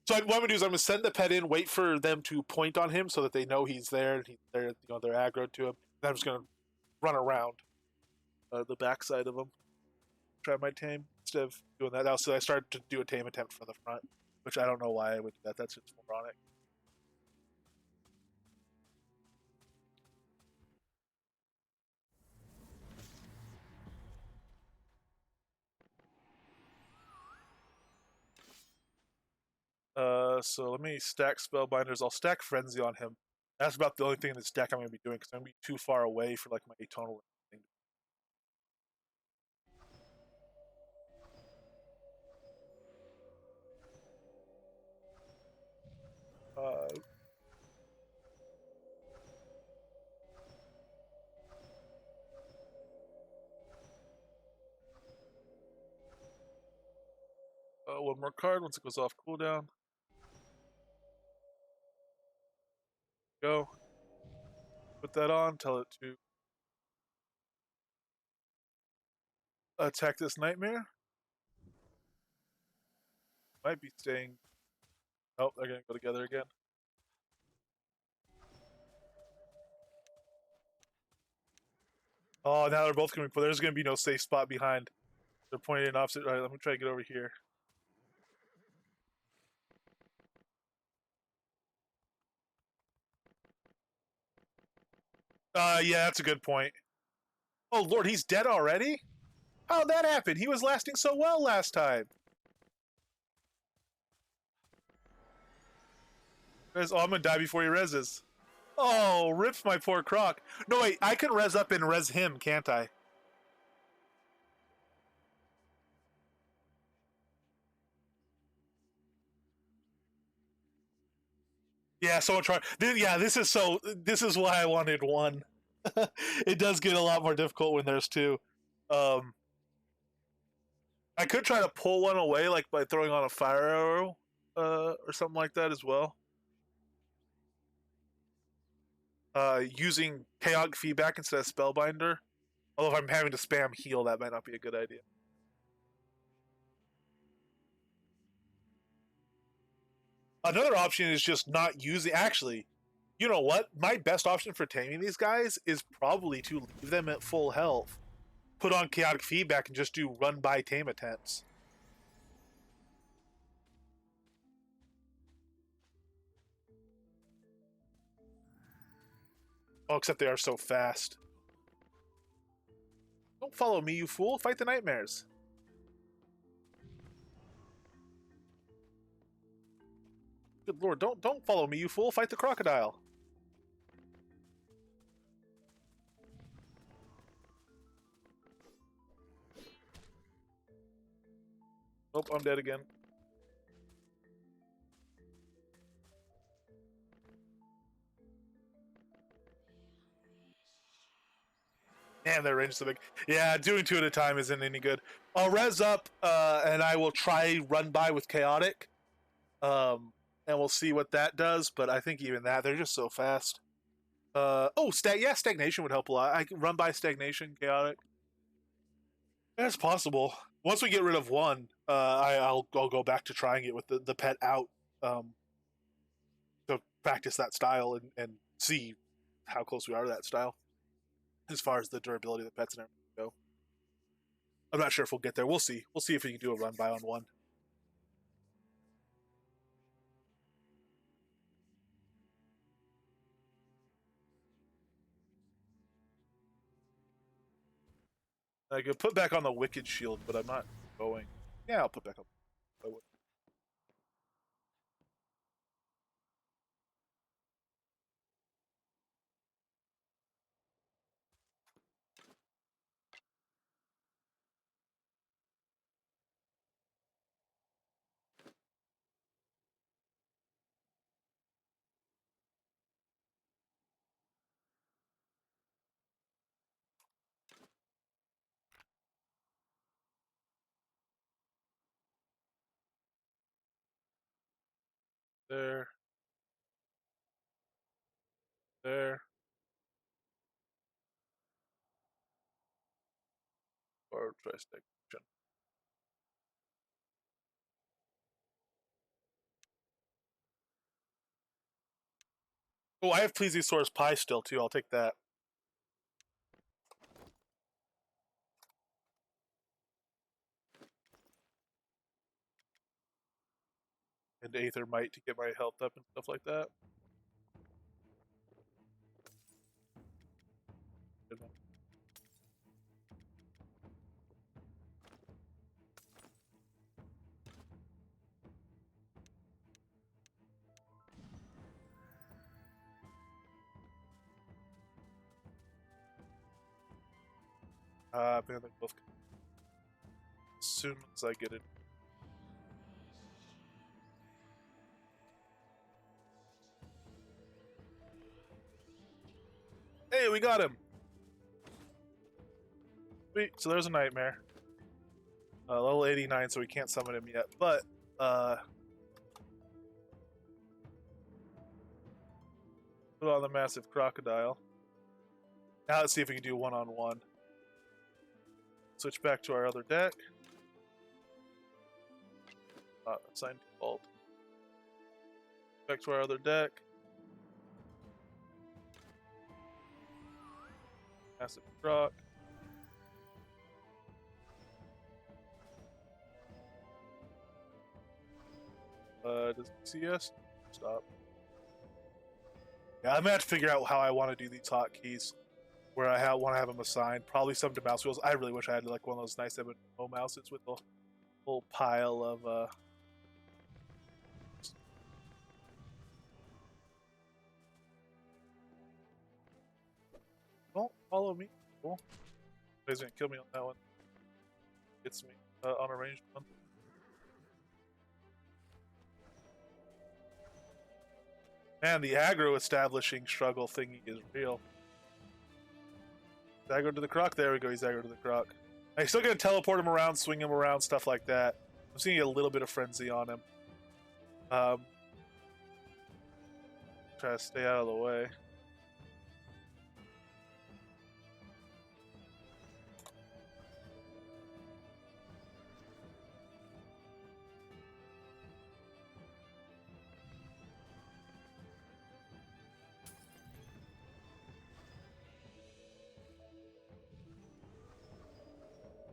So what I'm gonna do is I'm gonna send the pet in, wait for them to point on him so that they know he's there and they're aggroed to him. And I'm just gonna run around the backside of him, try my tame instead of doing that. Also, I started to do a tame attempt from the front, which I don't know why I would do that. That's just moronic. So let me stack Spellbinders. I'll stack Frenzy on him. That's about the only thing in this deck I'm going to be doing because I'm going to be too far away for like my Atonal thing. Uh, one more card once it goes off cooldown. Go. Put that on. Tell it to attack this nightmare. Might be staying. Oh, they're going to go together again. Oh, now they're both going to be. There's going to be no safe spot behind. They're pointed in opposite. All right, let me try to get over here. Yeah, that's a good point. Oh, Lord, he's dead already? How'd that happen? He was lasting so well last time. Oh, I'm gonna die before he reses. Oh, rips my poor Croc. No, wait, I can res up and res him, can't I? Yeah, someone try. Yeah, this is so. This is why I wanted one. It does get a lot more difficult when there's two. Um, I could try to pull one away, like by throwing on a fire arrow, or something like that as well. Using chaotic feedback instead of spellbinder. Although if I'm having to spam heal, that might not be a good idea. Another option is just not using. Actually, you know what? My best option for taming these guys is probably to leave them at full health, put on chaotic feedback, and just do run by tame attempts. Oh, except they are so fast. Don't follow me, you fool. Fight the nightmares. Good lord, don't follow me, you fool. Fight the crocodile. Oh, I'm dead again. Man, their range is so big. Yeah, doing two at a time isn't any good. I'll res up, and I will try run by with chaotic. And we'll see what that does. But I think even that, they're just so fast. Stagnation would help a lot. I can run by stagnation, chaotic. That's possible. Once we get rid of one, I'll go back to trying it with the pet out, to practice that style and see how close we are to that style as far as the durability of the pets and everything go. I'm not sure if we'll get there. We'll see. We'll see if we can do a run by on one. I could put back on the Wicked Shield, but I'm not going. Yeah, I'll put back on. There, there, or try stagnation. Oh, I have Plesiosaurus Pie still too. I'll take that. And Aether Might to get my health up and stuff like that. I think they both. As soon as I get it. Hey, we got him! Sweet, so there's a nightmare. Level 89, so we can't summon him yet, but, put on the massive crocodile. Now let's see if we can do one-on-one. Switch back to our other deck. Assign default. Back to our other deck. Massive croc. Does CS? Stop. Yeah, I'm gonna have to figure out how I want to do these hotkeys. Where I want to have them assigned. Probably some to mouse wheels. I really wish I had like one of those nice MMO mouses with a whole pile of Don't follow me. Cool. He's gonna kill me on that one. Gets me on a ranged one. Man, the aggro establishing struggle thingy is real. Aggro to the croc. There we go. He's aggro to the croc. I'm still gonna teleport him around, swing him around, stuff like that. I'm seeing a little bit of frenzy on him. Try to stay out of the way.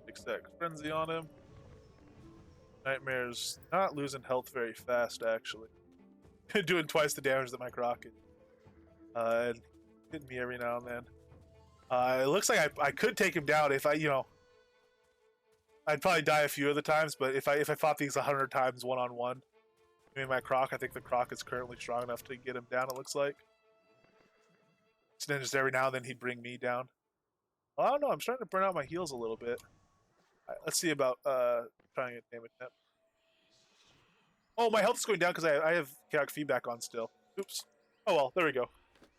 Exact frenzy on him. Nightmare's not losing health very fast, actually. Doing twice the damage that my croc is. And hitting me every now and then. It looks like I could take him down if I'd probably die a few of the times, but if I fought these 100 times one-on-one, maybe my croc, I think the croc is currently strong enough to get him down, it looks like. So then just every now and then he'd bring me down. Well, I don't know, I'm starting to burn out my heals a little bit. Right, let's see about trying to damage him. Oh, my health is going down because I have chaotic feedback on still. Oops. Oh well, there we go.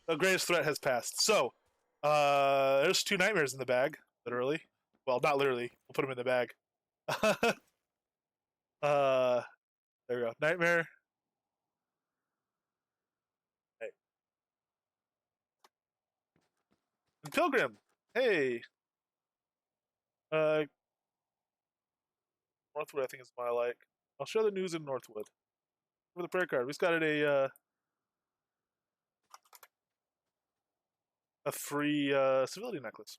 The greatest threat has passed. So, there's 2 nightmares in the bag, literally. Well, not literally. We'll put them in the bag. There we go. Nightmare. Hey. And Pilgrim. Hey. Uh, Northwood, I think is my like. I'll show the news in Northwood. For the prayer card, we just got it a free civility necklace.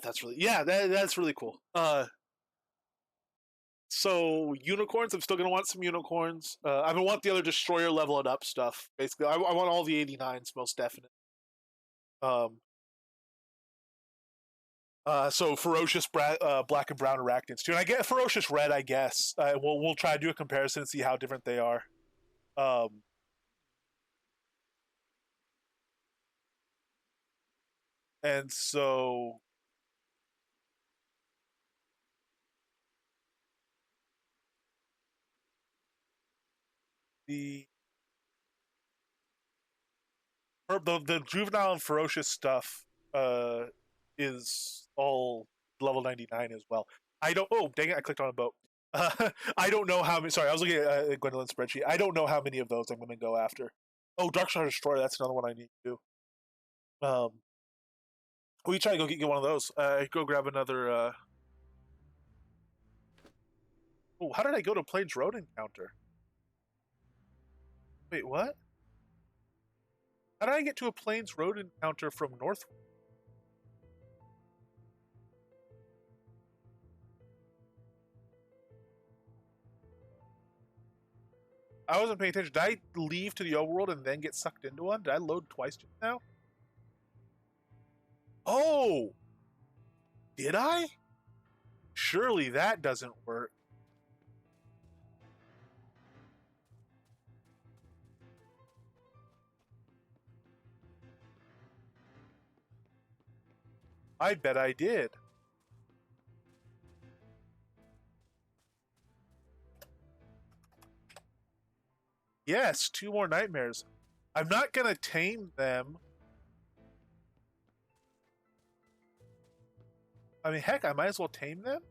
That's really that's really cool. So unicorns, I'm still gonna want some unicorns. I'm gonna want the other destroyer level it up stuff. Basically, I want all the 89s most definite. So ferocious black and brown arachnids too, and I get ferocious red. I guess we'll try to do a comparison and see how different they are. Um, and so the the juvenile and ferocious stuff is all level 99 as well. I don't. Oh, dang it! I clicked on a boat. I don't know how many. Sorry, I was looking at Gwendolyn's spreadsheet. I don't know how many of those I'm going to go after. Oh, Darkstar Destroyer. That's another one I need to do. We try to go get one of those. Go grab another. Oh, how did I go to Plains Road encounter? Wait, what? How did I get to a Plains Road encounter from Northwood? I wasn't paying attention. Did I leave to the overworld and then get sucked into one? Did I load twice just now? Oh! Did I? Surely that doesn't work. I bet I did. Yes, 2 more nightmares. I'm not gonna tame them. I mean, heck, I might as well tame them.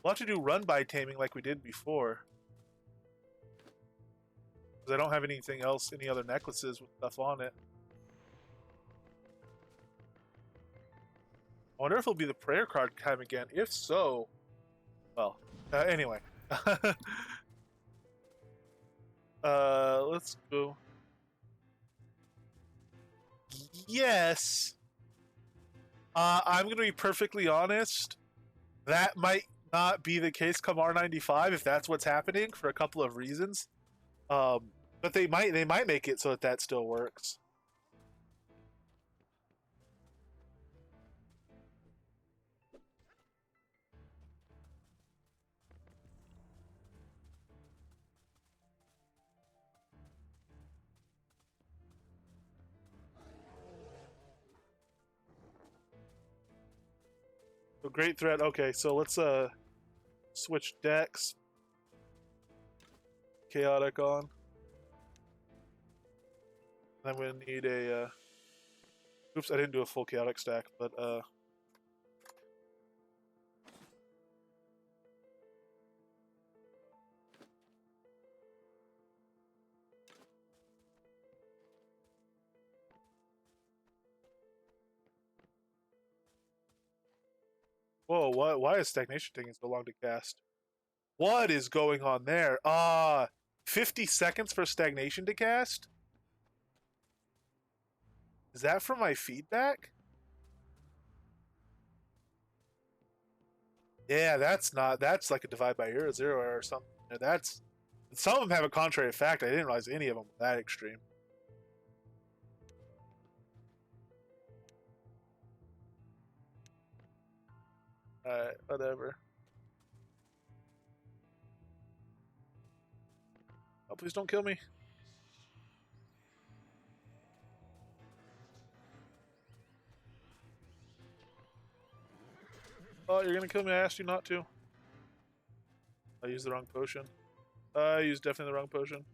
We'll have to do run by taming like we did before. Because I don't have anything else, any other necklaces with stuff on it. I wonder if it'll be the prayer card time again. If so, well, anyway. Let's go. Yes. I'm going to be perfectly honest. That might not be the case come R95 if that's what's happening for a couple of reasons. But they might make it so that still works. So great threat. Okay, so let's switch decks. Chaotic on. I'm gonna need a oops, I didn't do a full chaotic stack, but whoa, why is stagnation taking so long to cast? What is going on there? 50 seconds for stagnation to cast? Is that from my feedback? Yeah, that's like a divide by zero or something. That's some of them have a contrary effect. I didn't realize any of them were that extreme. Alright, whatever. Oh, please don't kill me. Oh, you're gonna kill me. I asked you not to. I used the wrong potion. I used definitely the wrong potion.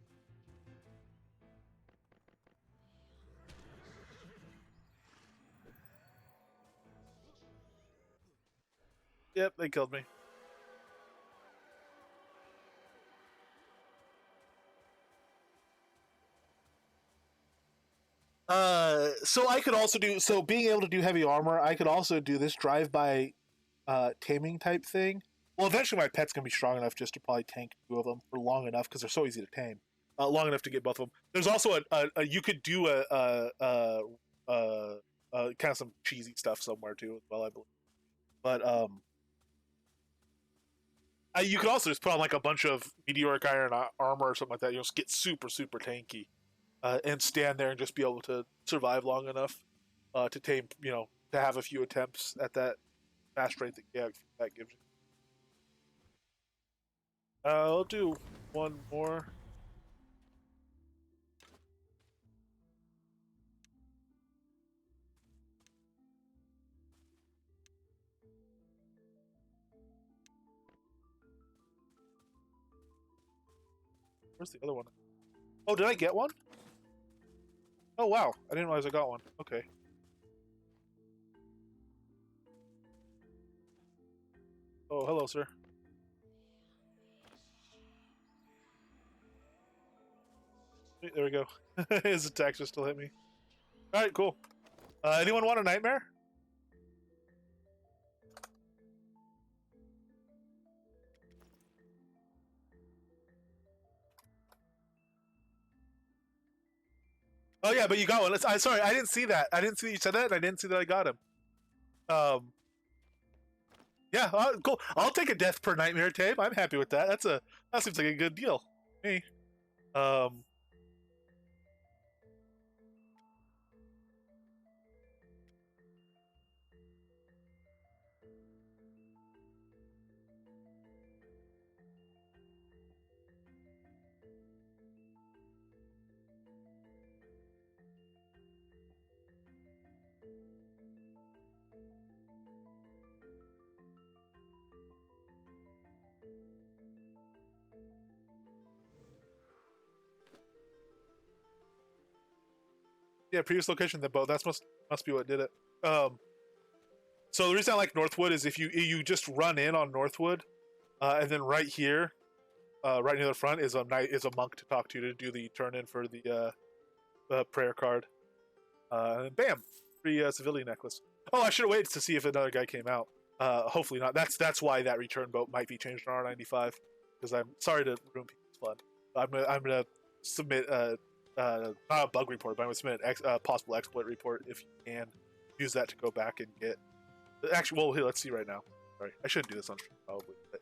Yep, they killed me. So I could also do being able to do heavy armor. I could also do this drive-by taming type thing. Well, eventually my pet's gonna be strong enough just to probably tank 2 of them for long enough because they're so easy to tame. Long enough to get both of them. There's also a you could do kind of some cheesy stuff somewhere too as well, I believe. But you could also just put on like a bunch of meteoric iron armor or something like that. You'll just get super tanky, and stand there and just be able to survive long enough to tame. To have a few attempts at that fast rate that gives you. I'll do one more. Where's the other one? Oh, did I get one? Oh wow, I didn't realize I got one. Okay. Oh, hello, sir. There we go. His attack just still hit me. All right, cool. Anyone want a nightmare? Oh yeah, but you got one. I sorry, I didn't see that. I didn't see that you said that, and I didn't see that I got him. Yeah, cool. I'll take a death per nightmare tape. I'm happy with that. That seems like a good deal. Me. Um. Yeah, previous location. The boat. That's must be what did it. So the reason I like Northwood is if you just run in on Northwood, and then right here, right near the front is a monk to talk to do the turn in for the prayer card. And bam, free civilian necklace. Oh, I should have waited to see if another guy came out. Hopefully not. That's why that return boat might be changed on R95. Because I'm sorry to ruin people's fun. I'm gonna submit not a bug report, but I'm gonna submit a possible exploit report if you can use that to go back and get. Actually, well, here, let's see right now. Sorry, I shouldn't do this on stream probably. But...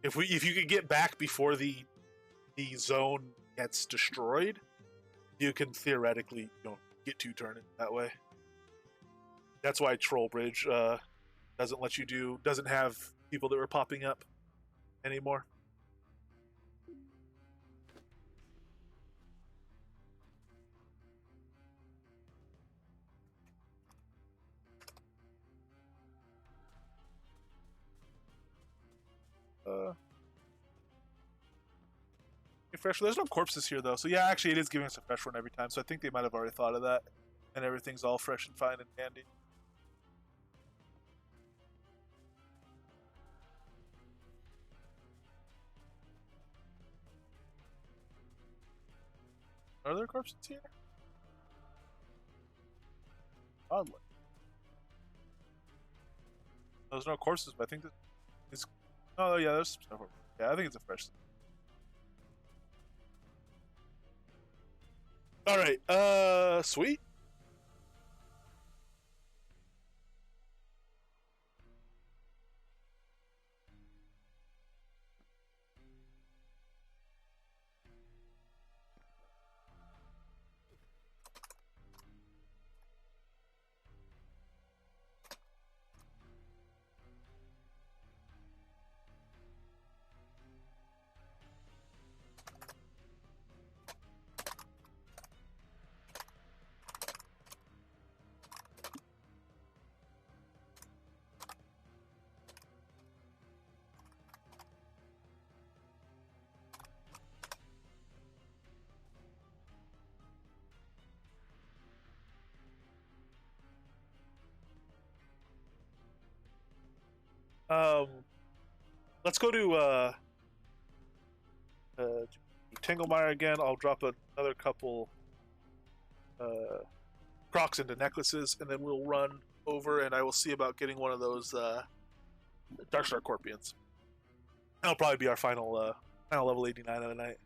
if you could get back before the zone gets destroyed, you can theoretically get 2 turn-ins that way. That's why Troll Bridge doesn't have people that were popping up anymore. Fresh. There's no corpses here though, so yeah, actually it is giving us a fresh one every time. So I think they might have already thought of that, and everything's all fresh and fine and handy. Are there corpses here? Oddly, there's no corpses, but I think this. Oh yeah, there's some stuff over. Yeah, I think it's a fresh. All right, sweet. Let's go to Tinglemire again. I'll drop another couple crocs into necklaces, and then we'll run over, and I will see about getting one of those Darkstar Corpians. That'll probably be our final level 89 of the night.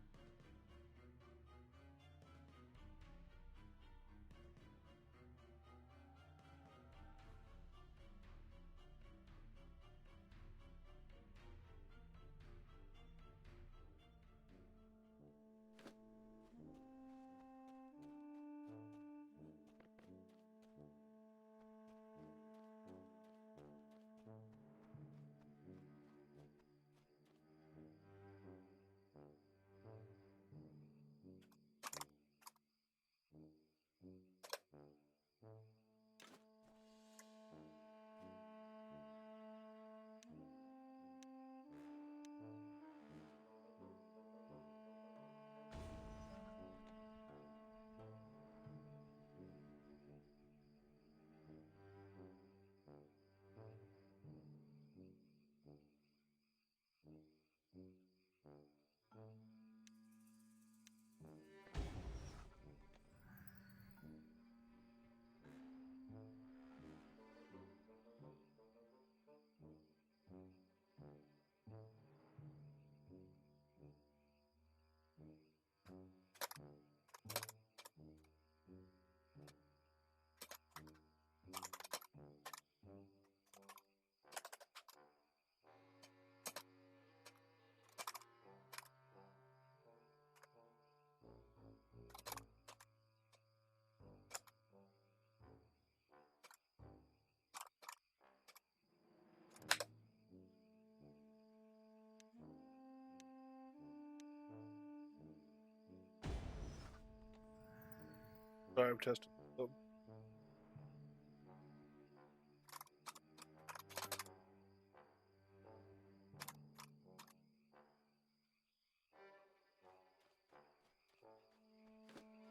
Sorry, I'm testing.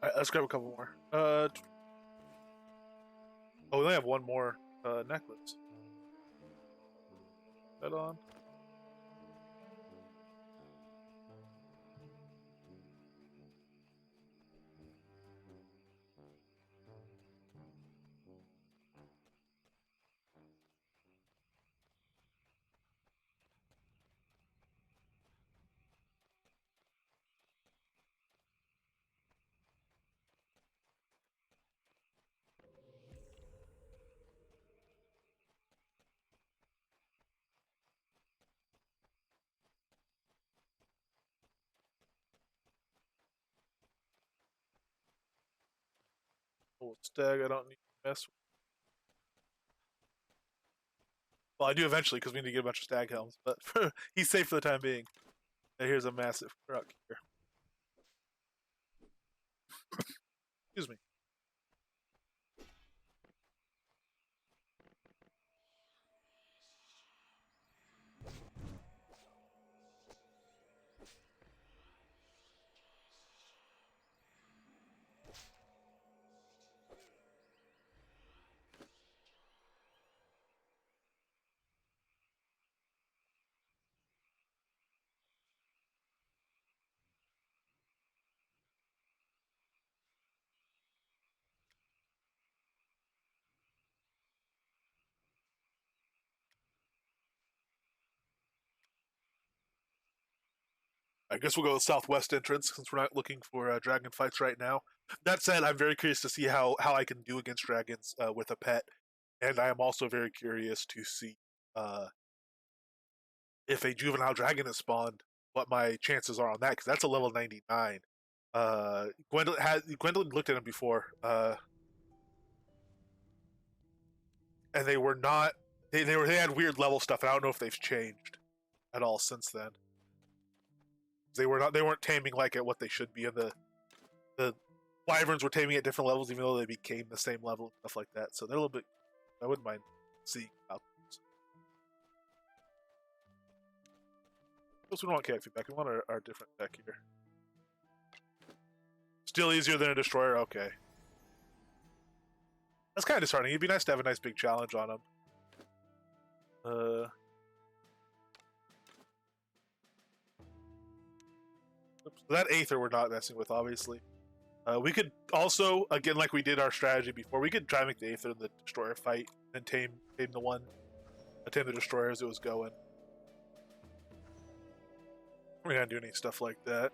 Alright, let's grab a couple more. Oh, we only have one more necklace. That on? Oh, stag, I don't need to mess with. Well, I do eventually because we need to get a bunch of stag helms, but he's safe for the time being. And here's a massive truck here. Excuse me. I guess we'll go with southwest entrance since we're not looking for dragon fights right now. That said, I'm very curious to see how I can do against dragons with a pet, and I am also very curious to see uh, if a juvenile dragon is spawned, what my chances are on that because that's a level 99. Gwendolyn looked at him before, and they were not. They had weird level stuff, and I don't know if they've changed at all since then. They weren't taming like at what they should be, and the wyverns were taming at different levels, even though they became the same level and stuff like that. So they're a little bit. I wouldn't mind seeing about those. We don't want cat feedback. We want our different deck here. Still easier than a destroyer. Okay, that's kind of disheartening. It'd be nice to have a nice big challenge on him. So that Aether we're not messing with, obviously. We could also, again, like we did our strategy before, we could try and make the Aether in the Destroyer fight and tame the Destroyer as it was going. We're not doing any stuff like that.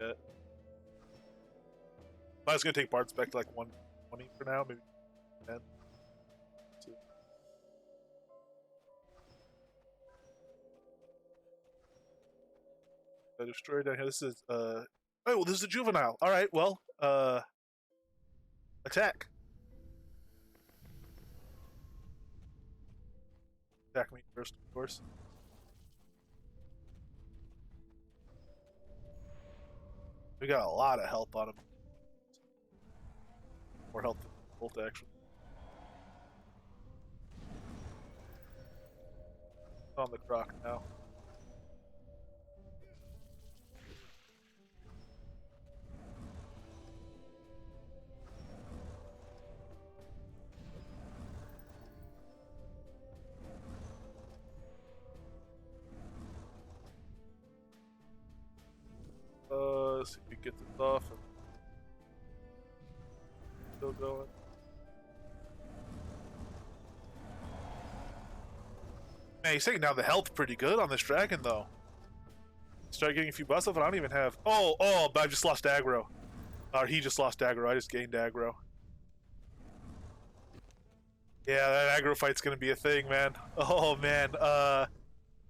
Yeah. I was going to take Bard's back to like 120 for now, maybe 10. Destroyer down here. This is oh, well, this is a juvenile. All right, well, attack. Attack me first, of course. We got a lot of help on him. More help than Bolt, actually. On the croc now. Let's see if we can get this off. And still going. Man, he's taking down the health pretty good on this dragon, though. Start getting a few buffs up, and I don't even have. Oh, but I just lost aggro. Or he just lost aggro. I just gained aggro. Yeah, that aggro fight's gonna be a thing, man. Oh man. All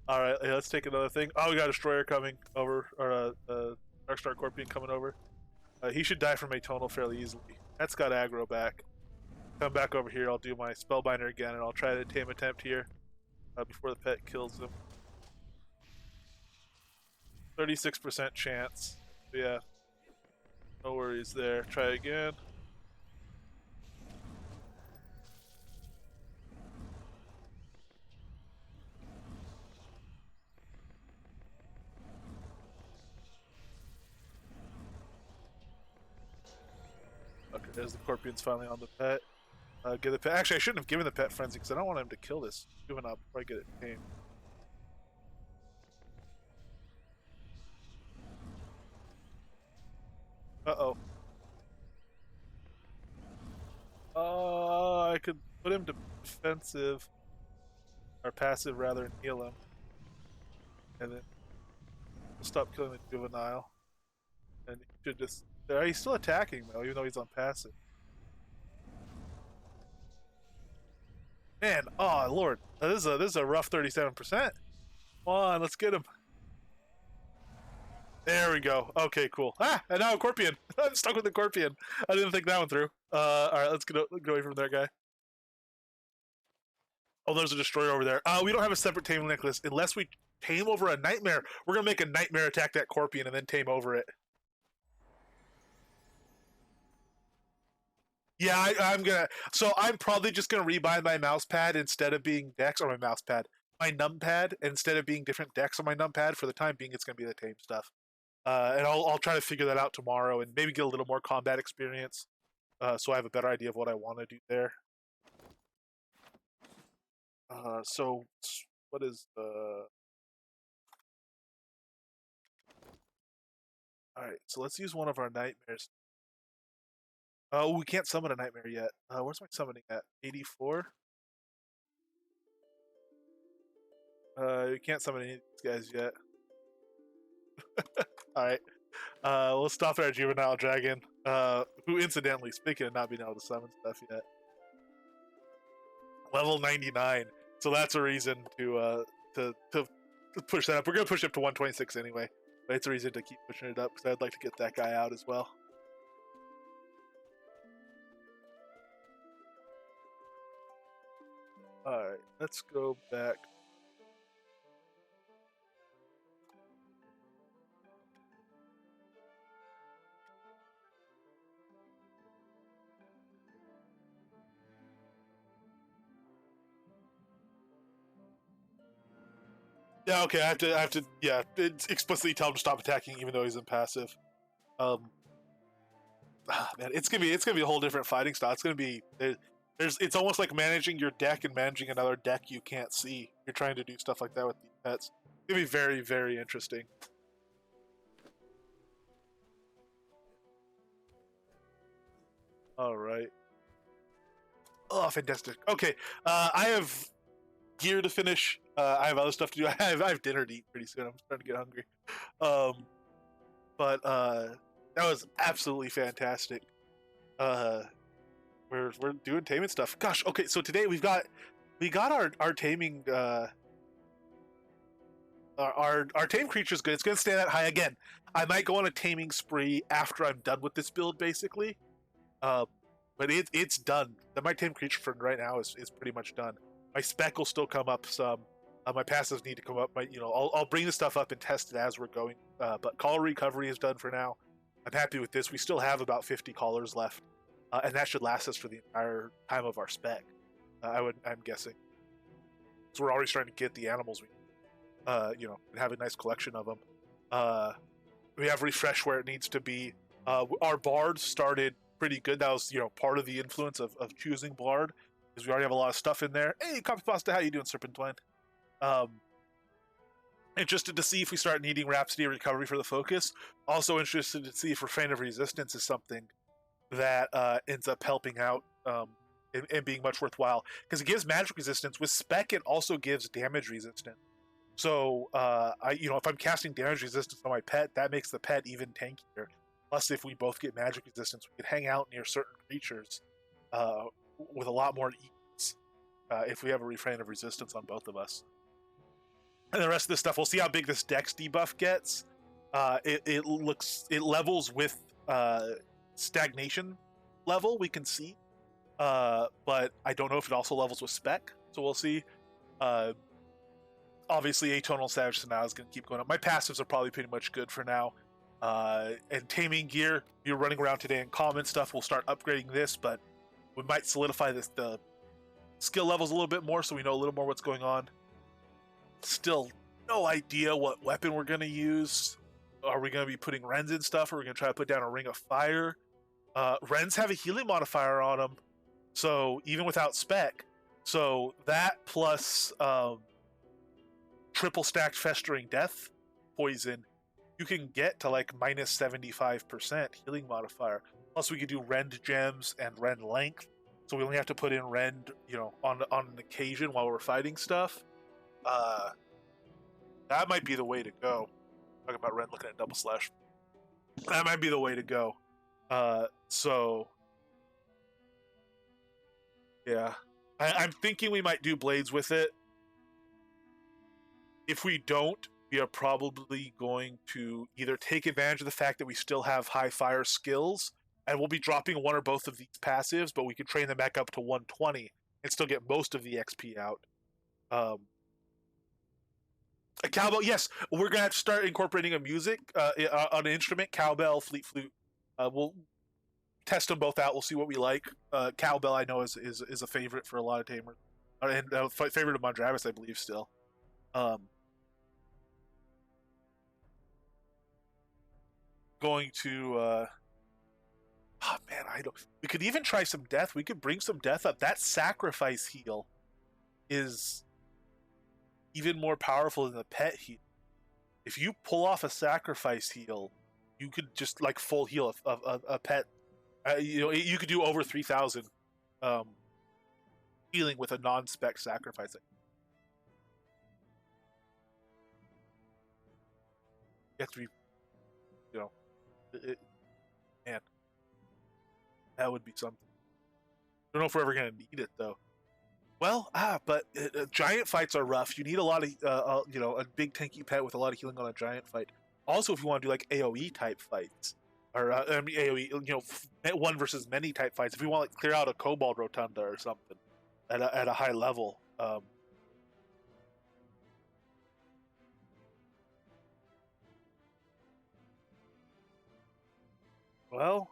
right, let's take another thing. Oh, we got a destroyer coming over, or Darkstar Scorpion coming over. He should die from Atonal fairly easily. That's got aggro back. Come back over here. I'll do my Spellbinder again, and I'll try to tame attempt here before the pet kills him. 36% chance. Yeah. No worries there. Try again. Okay, there's the Scorpion's finally on the pet. Get the pet. Actually, I shouldn't have given the pet frenzy because I don't want him to kill this juvenile before I get it tamed. Uh-oh. I could put him to defensive, or passive rather, and heal him. And then stop killing the juvenile. And he should just... He's still attacking, though, even though he's on passive. Man, oh, Lord. This is a rough 37%. Come on, let's get him. There we go. Okay, cool. Ah, and now a Scorpion. I'm stuck with the Scorpion. I didn't think that one through. Alright, let's get away from there, guy. Oh, there's a destroyer over there. We don't have a separate taming necklace unless we tame over a nightmare. We're gonna make a nightmare attack that Scorpion and then tame over it. Yeah, I'm gonna. So I'm probably just gonna rebind my mouse pad instead of being Dex, or my mouse pad, my numpad instead of being different decks on my numpad. For the time being, it's gonna be the tame stuff. And I'll try to figure that out tomorrow and maybe get a little more combat experience, so I have a better idea of what I want to do there. So what is the? All right, so let's use one of our nightmares. Oh, we can't summon a nightmare yet. Where's my summoning at? 84. We can't summon any of these guys yet. All right. We'll stop at our juvenile dragon, who, incidentally, speaking of not being able to summon stuff yet, level 99. So that's a reason to push that up. We're gonna push it up to 126 anyway, but it's a reason to keep pushing it up because I'd like to get that guy out as well. All right, let's go back. Yeah, okay. I have to. Yeah, explicitly tell him to stop attacking, even though he's in passive. Man, it's gonna be a whole different fighting style. It's gonna be it's almost like managing your deck and managing another deck you can't see. You're trying to do stuff like that with these pets. It's gonna be very, very interesting. All right. Oh, fantastic. Okay, I have gear to finish. I have other stuff to do. I have dinner to eat pretty soon. I'm starting to get hungry. Um, but that was absolutely fantastic. Uh, we're doing taming stuff. Gosh, okay. So today we got our taming our tame creature's good. It's gonna stay that high again. I might go on a taming spree after I'm done with this build, basically. Uh, but it's done. My tame creature for right now is pretty much done. My spec will still come up some. My passives need to come up. I'll bring the stuff up and test it as we're going. But call recovery is done for now. I'm happy with this. We still have about 50 callers left, and that should last us for the entire time of our spec. I'm guessing. So we're already starting to get the animals we, and have a nice collection of them. We have refresh where it needs to be. Our bard started pretty good. That was part of the influence of choosing bard, because we already have a lot of stuff in there. Hey, Coffee Pasta, how you doing, Serpentine? Interested to see if we start needing Rhapsody or Recovery for the focus. Also interested to see if Refrain of Resistance is something that ends up helping out and being much worthwhile, because it gives magic resistance. With spec, it also gives damage resistance. So if I'm casting damage resistance on my pet, that makes the pet even tankier. Plus, if we both get magic resistance, we can hang out near certain creatures with a lot more ease if we have a Refrain of Resistance on both of us. And the rest of this stuff, we'll see how big this Dex debuff gets. It levels with stagnation level, we can see, but I don't know if it also levels with spec, so we'll see. Obviously, Atonal Savage now is going to keep going up. My passives are probably pretty much good for now. And taming gear, you're running around today in common stuff. We'll start upgrading this, but we might solidify the skill levels a little bit more, so we know a little more what's going on. Still no idea what weapon we're going to use. Are we going to be putting Rens in stuff, or are we going to try to put down a Ring of Fire? Rens have a healing modifier on them, so even without spec, so that plus triple stacked festering death poison, you can get to like minus 75% healing modifier. Plus, we could do rend gems and rend length, so we only have to put in rend, on an occasion while we're fighting stuff. That might be the way to go. Talking about rend, looking at double slash. That might be the way to go. So yeah, I'm thinking we might do blades with it. If we don't, we are probably going to either take advantage of the fact that we still have high fire skills, and we'll be dropping one or both of these passives, but we can train them back up to 120 and still get most of the XP out. A cowbell, yes, we're gonna have to start incorporating a music on an instrument, cowbell, fleet flute. We'll test them both out. We'll see what we like. Cowbell, I know, is a favorite for a lot of tamers, and favorite of Mondravis, I believe, still. Going to oh man, I don't. We could even try some death. We could bring some death up. That sacrifice heal is even more powerful than the pet heal. If you pull off a sacrifice heal, you could just like full heal a pet. You could do over 3,000 healing with a non-spec sacrifice. You have to be, man, that would be something. I don't know if we're ever gonna need it though. Well, but giant fights are rough. You need a lot of, a big tanky pet with a lot of healing on a giant fight. Also, if you want to do like AOE type fights, or AOE, one versus many type fights. If you want to clear out a Kobold Rotunda or something at a high level. Well,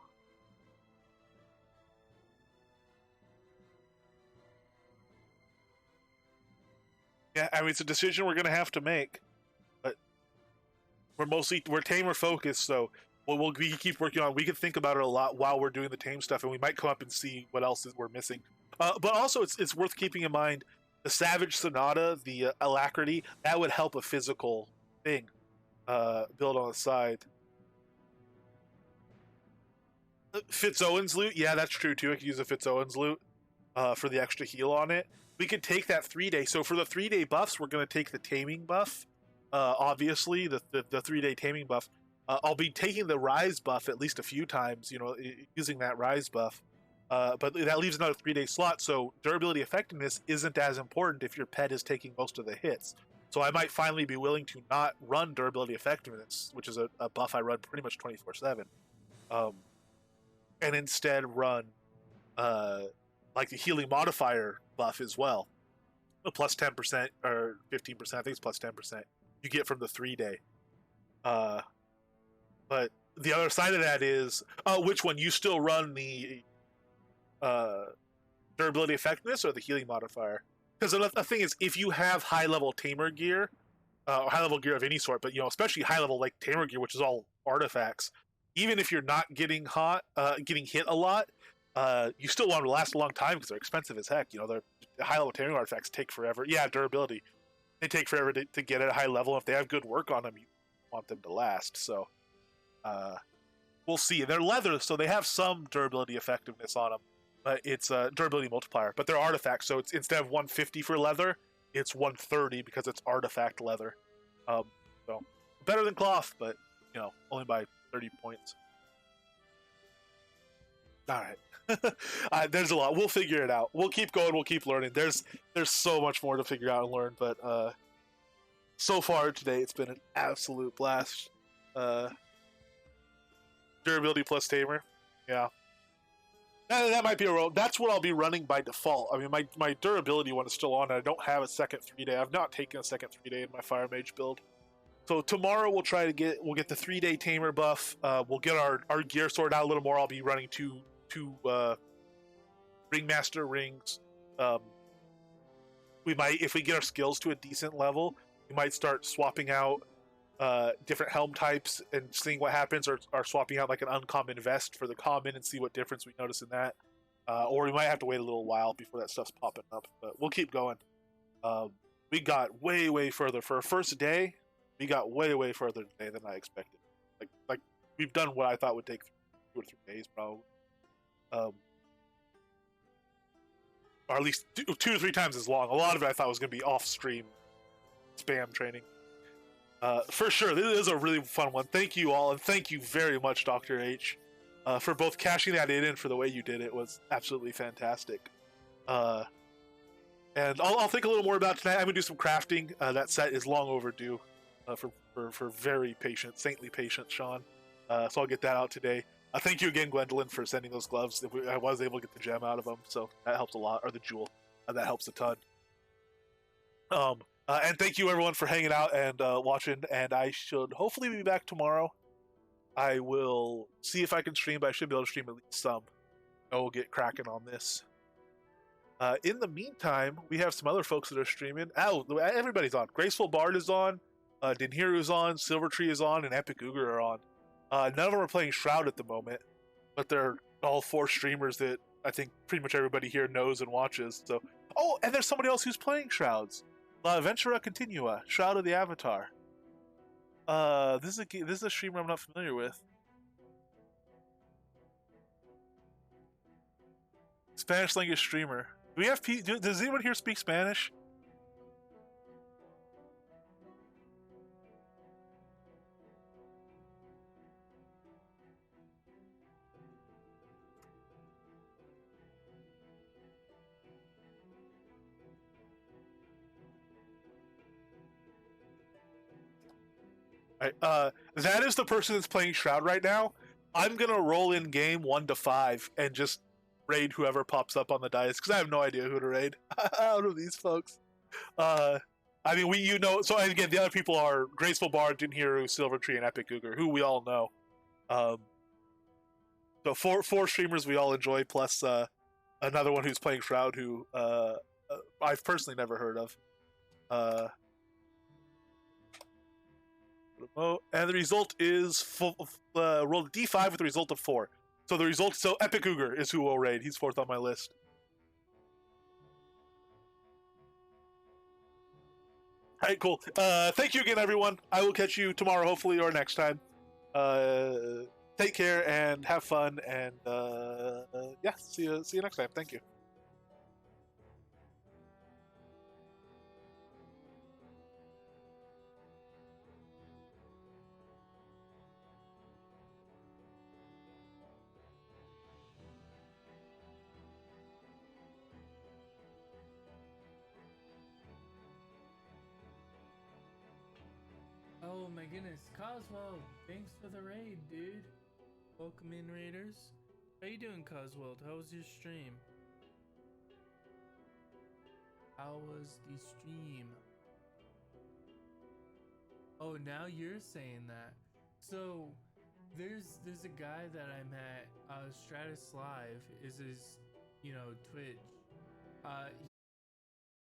yeah, I mean, it's a decision we're going to have to make, but we're tamer focused, so we can keep working on. We can think about it a lot while we're doing the tame stuff, and we might come up and see what else we're missing. But also, it's worth keeping in mind the Savage Sonata, the Alacrity, that would help a physical thing build on the side. Fitz-Owens loot, yeah, that's true too. I could use a Fitz-Owens loot for the extra heal on it. We could take that 3-day. So for the 3-day buffs, we're going to take the taming buff. Obviously, the 3-day taming buff. I'll be taking the rise buff at least a few times, using that rise buff. But that leaves another 3-day slot, so durability effectiveness isn't as important if your pet is taking most of the hits. So I might finally be willing to not run durability effectiveness, which is a buff I run pretty much 24/7, and instead run like the healing modifier buff as well. The plus 10% or 15%, I think it's plus 10%, you get from the 3-day. But the other side of that is, which one? You still run the durability effectiveness or the healing modifier? Because the thing is, if you have high level tamer gear, or high level gear of any sort, but especially high level like tamer gear, which is all artifacts, even if you're not getting hit a lot, you still want to last a long time because they're expensive as heck. The high level taming artifacts take forever. Yeah, durability. They take forever to get at a high level. If they have good work on them, you want them to last. So we'll see. They're leather, so they have some durability effectiveness on them, but it's a durability multiplier. But they're artifacts, so it's instead of 150 for leather, it's 130 because it's artifact leather. So better than cloth, but only by 30 points. All right. There's a lot. We'll figure it out. We'll keep going. We'll keep learning. There's so much more to figure out and learn, but so far today it's been an absolute blast. Durability plus tamer. Yeah. That might be a role. That's what I'll be running by default. I mean, my durability one is still on. I don't have a second 3-day. I've not taken a second 3-day in my Fire Mage build. So tomorrow we'll get the 3-day tamer buff. We'll get our gear sorted out a little more. I'll be running two ringmaster rings. We might, if we get our skills to a decent level, we might start swapping out different helm types and seeing what happens, or swapping out like an uncommon vest for the common and see what difference we notice in that. Or we might have to wait a little while before that stuff's popping up, but we'll keep going. We got way further for our first day. We got way further today than I expected. Like we've done what I thought would take 2 or 3 days probably, or at least 2 to 3 times as long. A lot of it I thought was going to be off stream spam training. For sure, this is a really fun one. Thank you all, and thank you very much, Dr. H, for both cashing that in and for the way you did it. Was absolutely fantastic. And I'll think a little more about tonight. I'm gonna do some crafting. That set is long overdue, for very patient, saintly patient Sean. So I'll get that out today. Thank you again, Gwendolyn, for sending those gloves. I was able to get the gem out of them, so that helped a lot, or the jewel. That helps a ton. And thank you everyone for hanging out and watching. And I should hopefully be back tomorrow. I will see if I can stream, but I should be able to stream at least some. I will get cracking on this. In the meantime, we have some other folks that are streaming. Oh, everybody's on. Graceful Bard is on. Dinhiru is on. Silvertree is on, and Epic Uger are on. None of them are playing Shroud at the moment, but they're all 4 streamers that I think pretty much everybody here knows and watches. So, oh, and there's somebody else who's playing Shrouds. La Ventura Continua, Shroud of the Avatar. This is a streamer I'm not familiar with. Spanish language streamer. Do we have does anyone here speak Spanish? Right, that is the person that's playing Shroud right now. I'm gonna roll in game 1 to 5 and just raid whoever pops up on the dice because I have no idea who to raid out of these folks. I mean, so again, the other people are Graceful Bard, Dinhiru, Silvertree, and Epic Uger, who we all know. So four streamers we all enjoy, plus another one who's playing Shroud, who I've personally never heard of. And the result is roll a d5 with the result of 4. So Epic Uger is who will raid. He's 4th on my list. All right, cool. Thank you again, everyone. I will catch you tomorrow, hopefully, or next time. Take care and have fun, and yeah, see you next time. Thank you. Oh my goodness, Coswell, thanks for the raid, dude. Welcome in, raiders. How you doing, Coswell? How was your stream? How was the stream? Oh, now you're saying that. So, there's a guy that I met, Stratus Live is his, Twitch.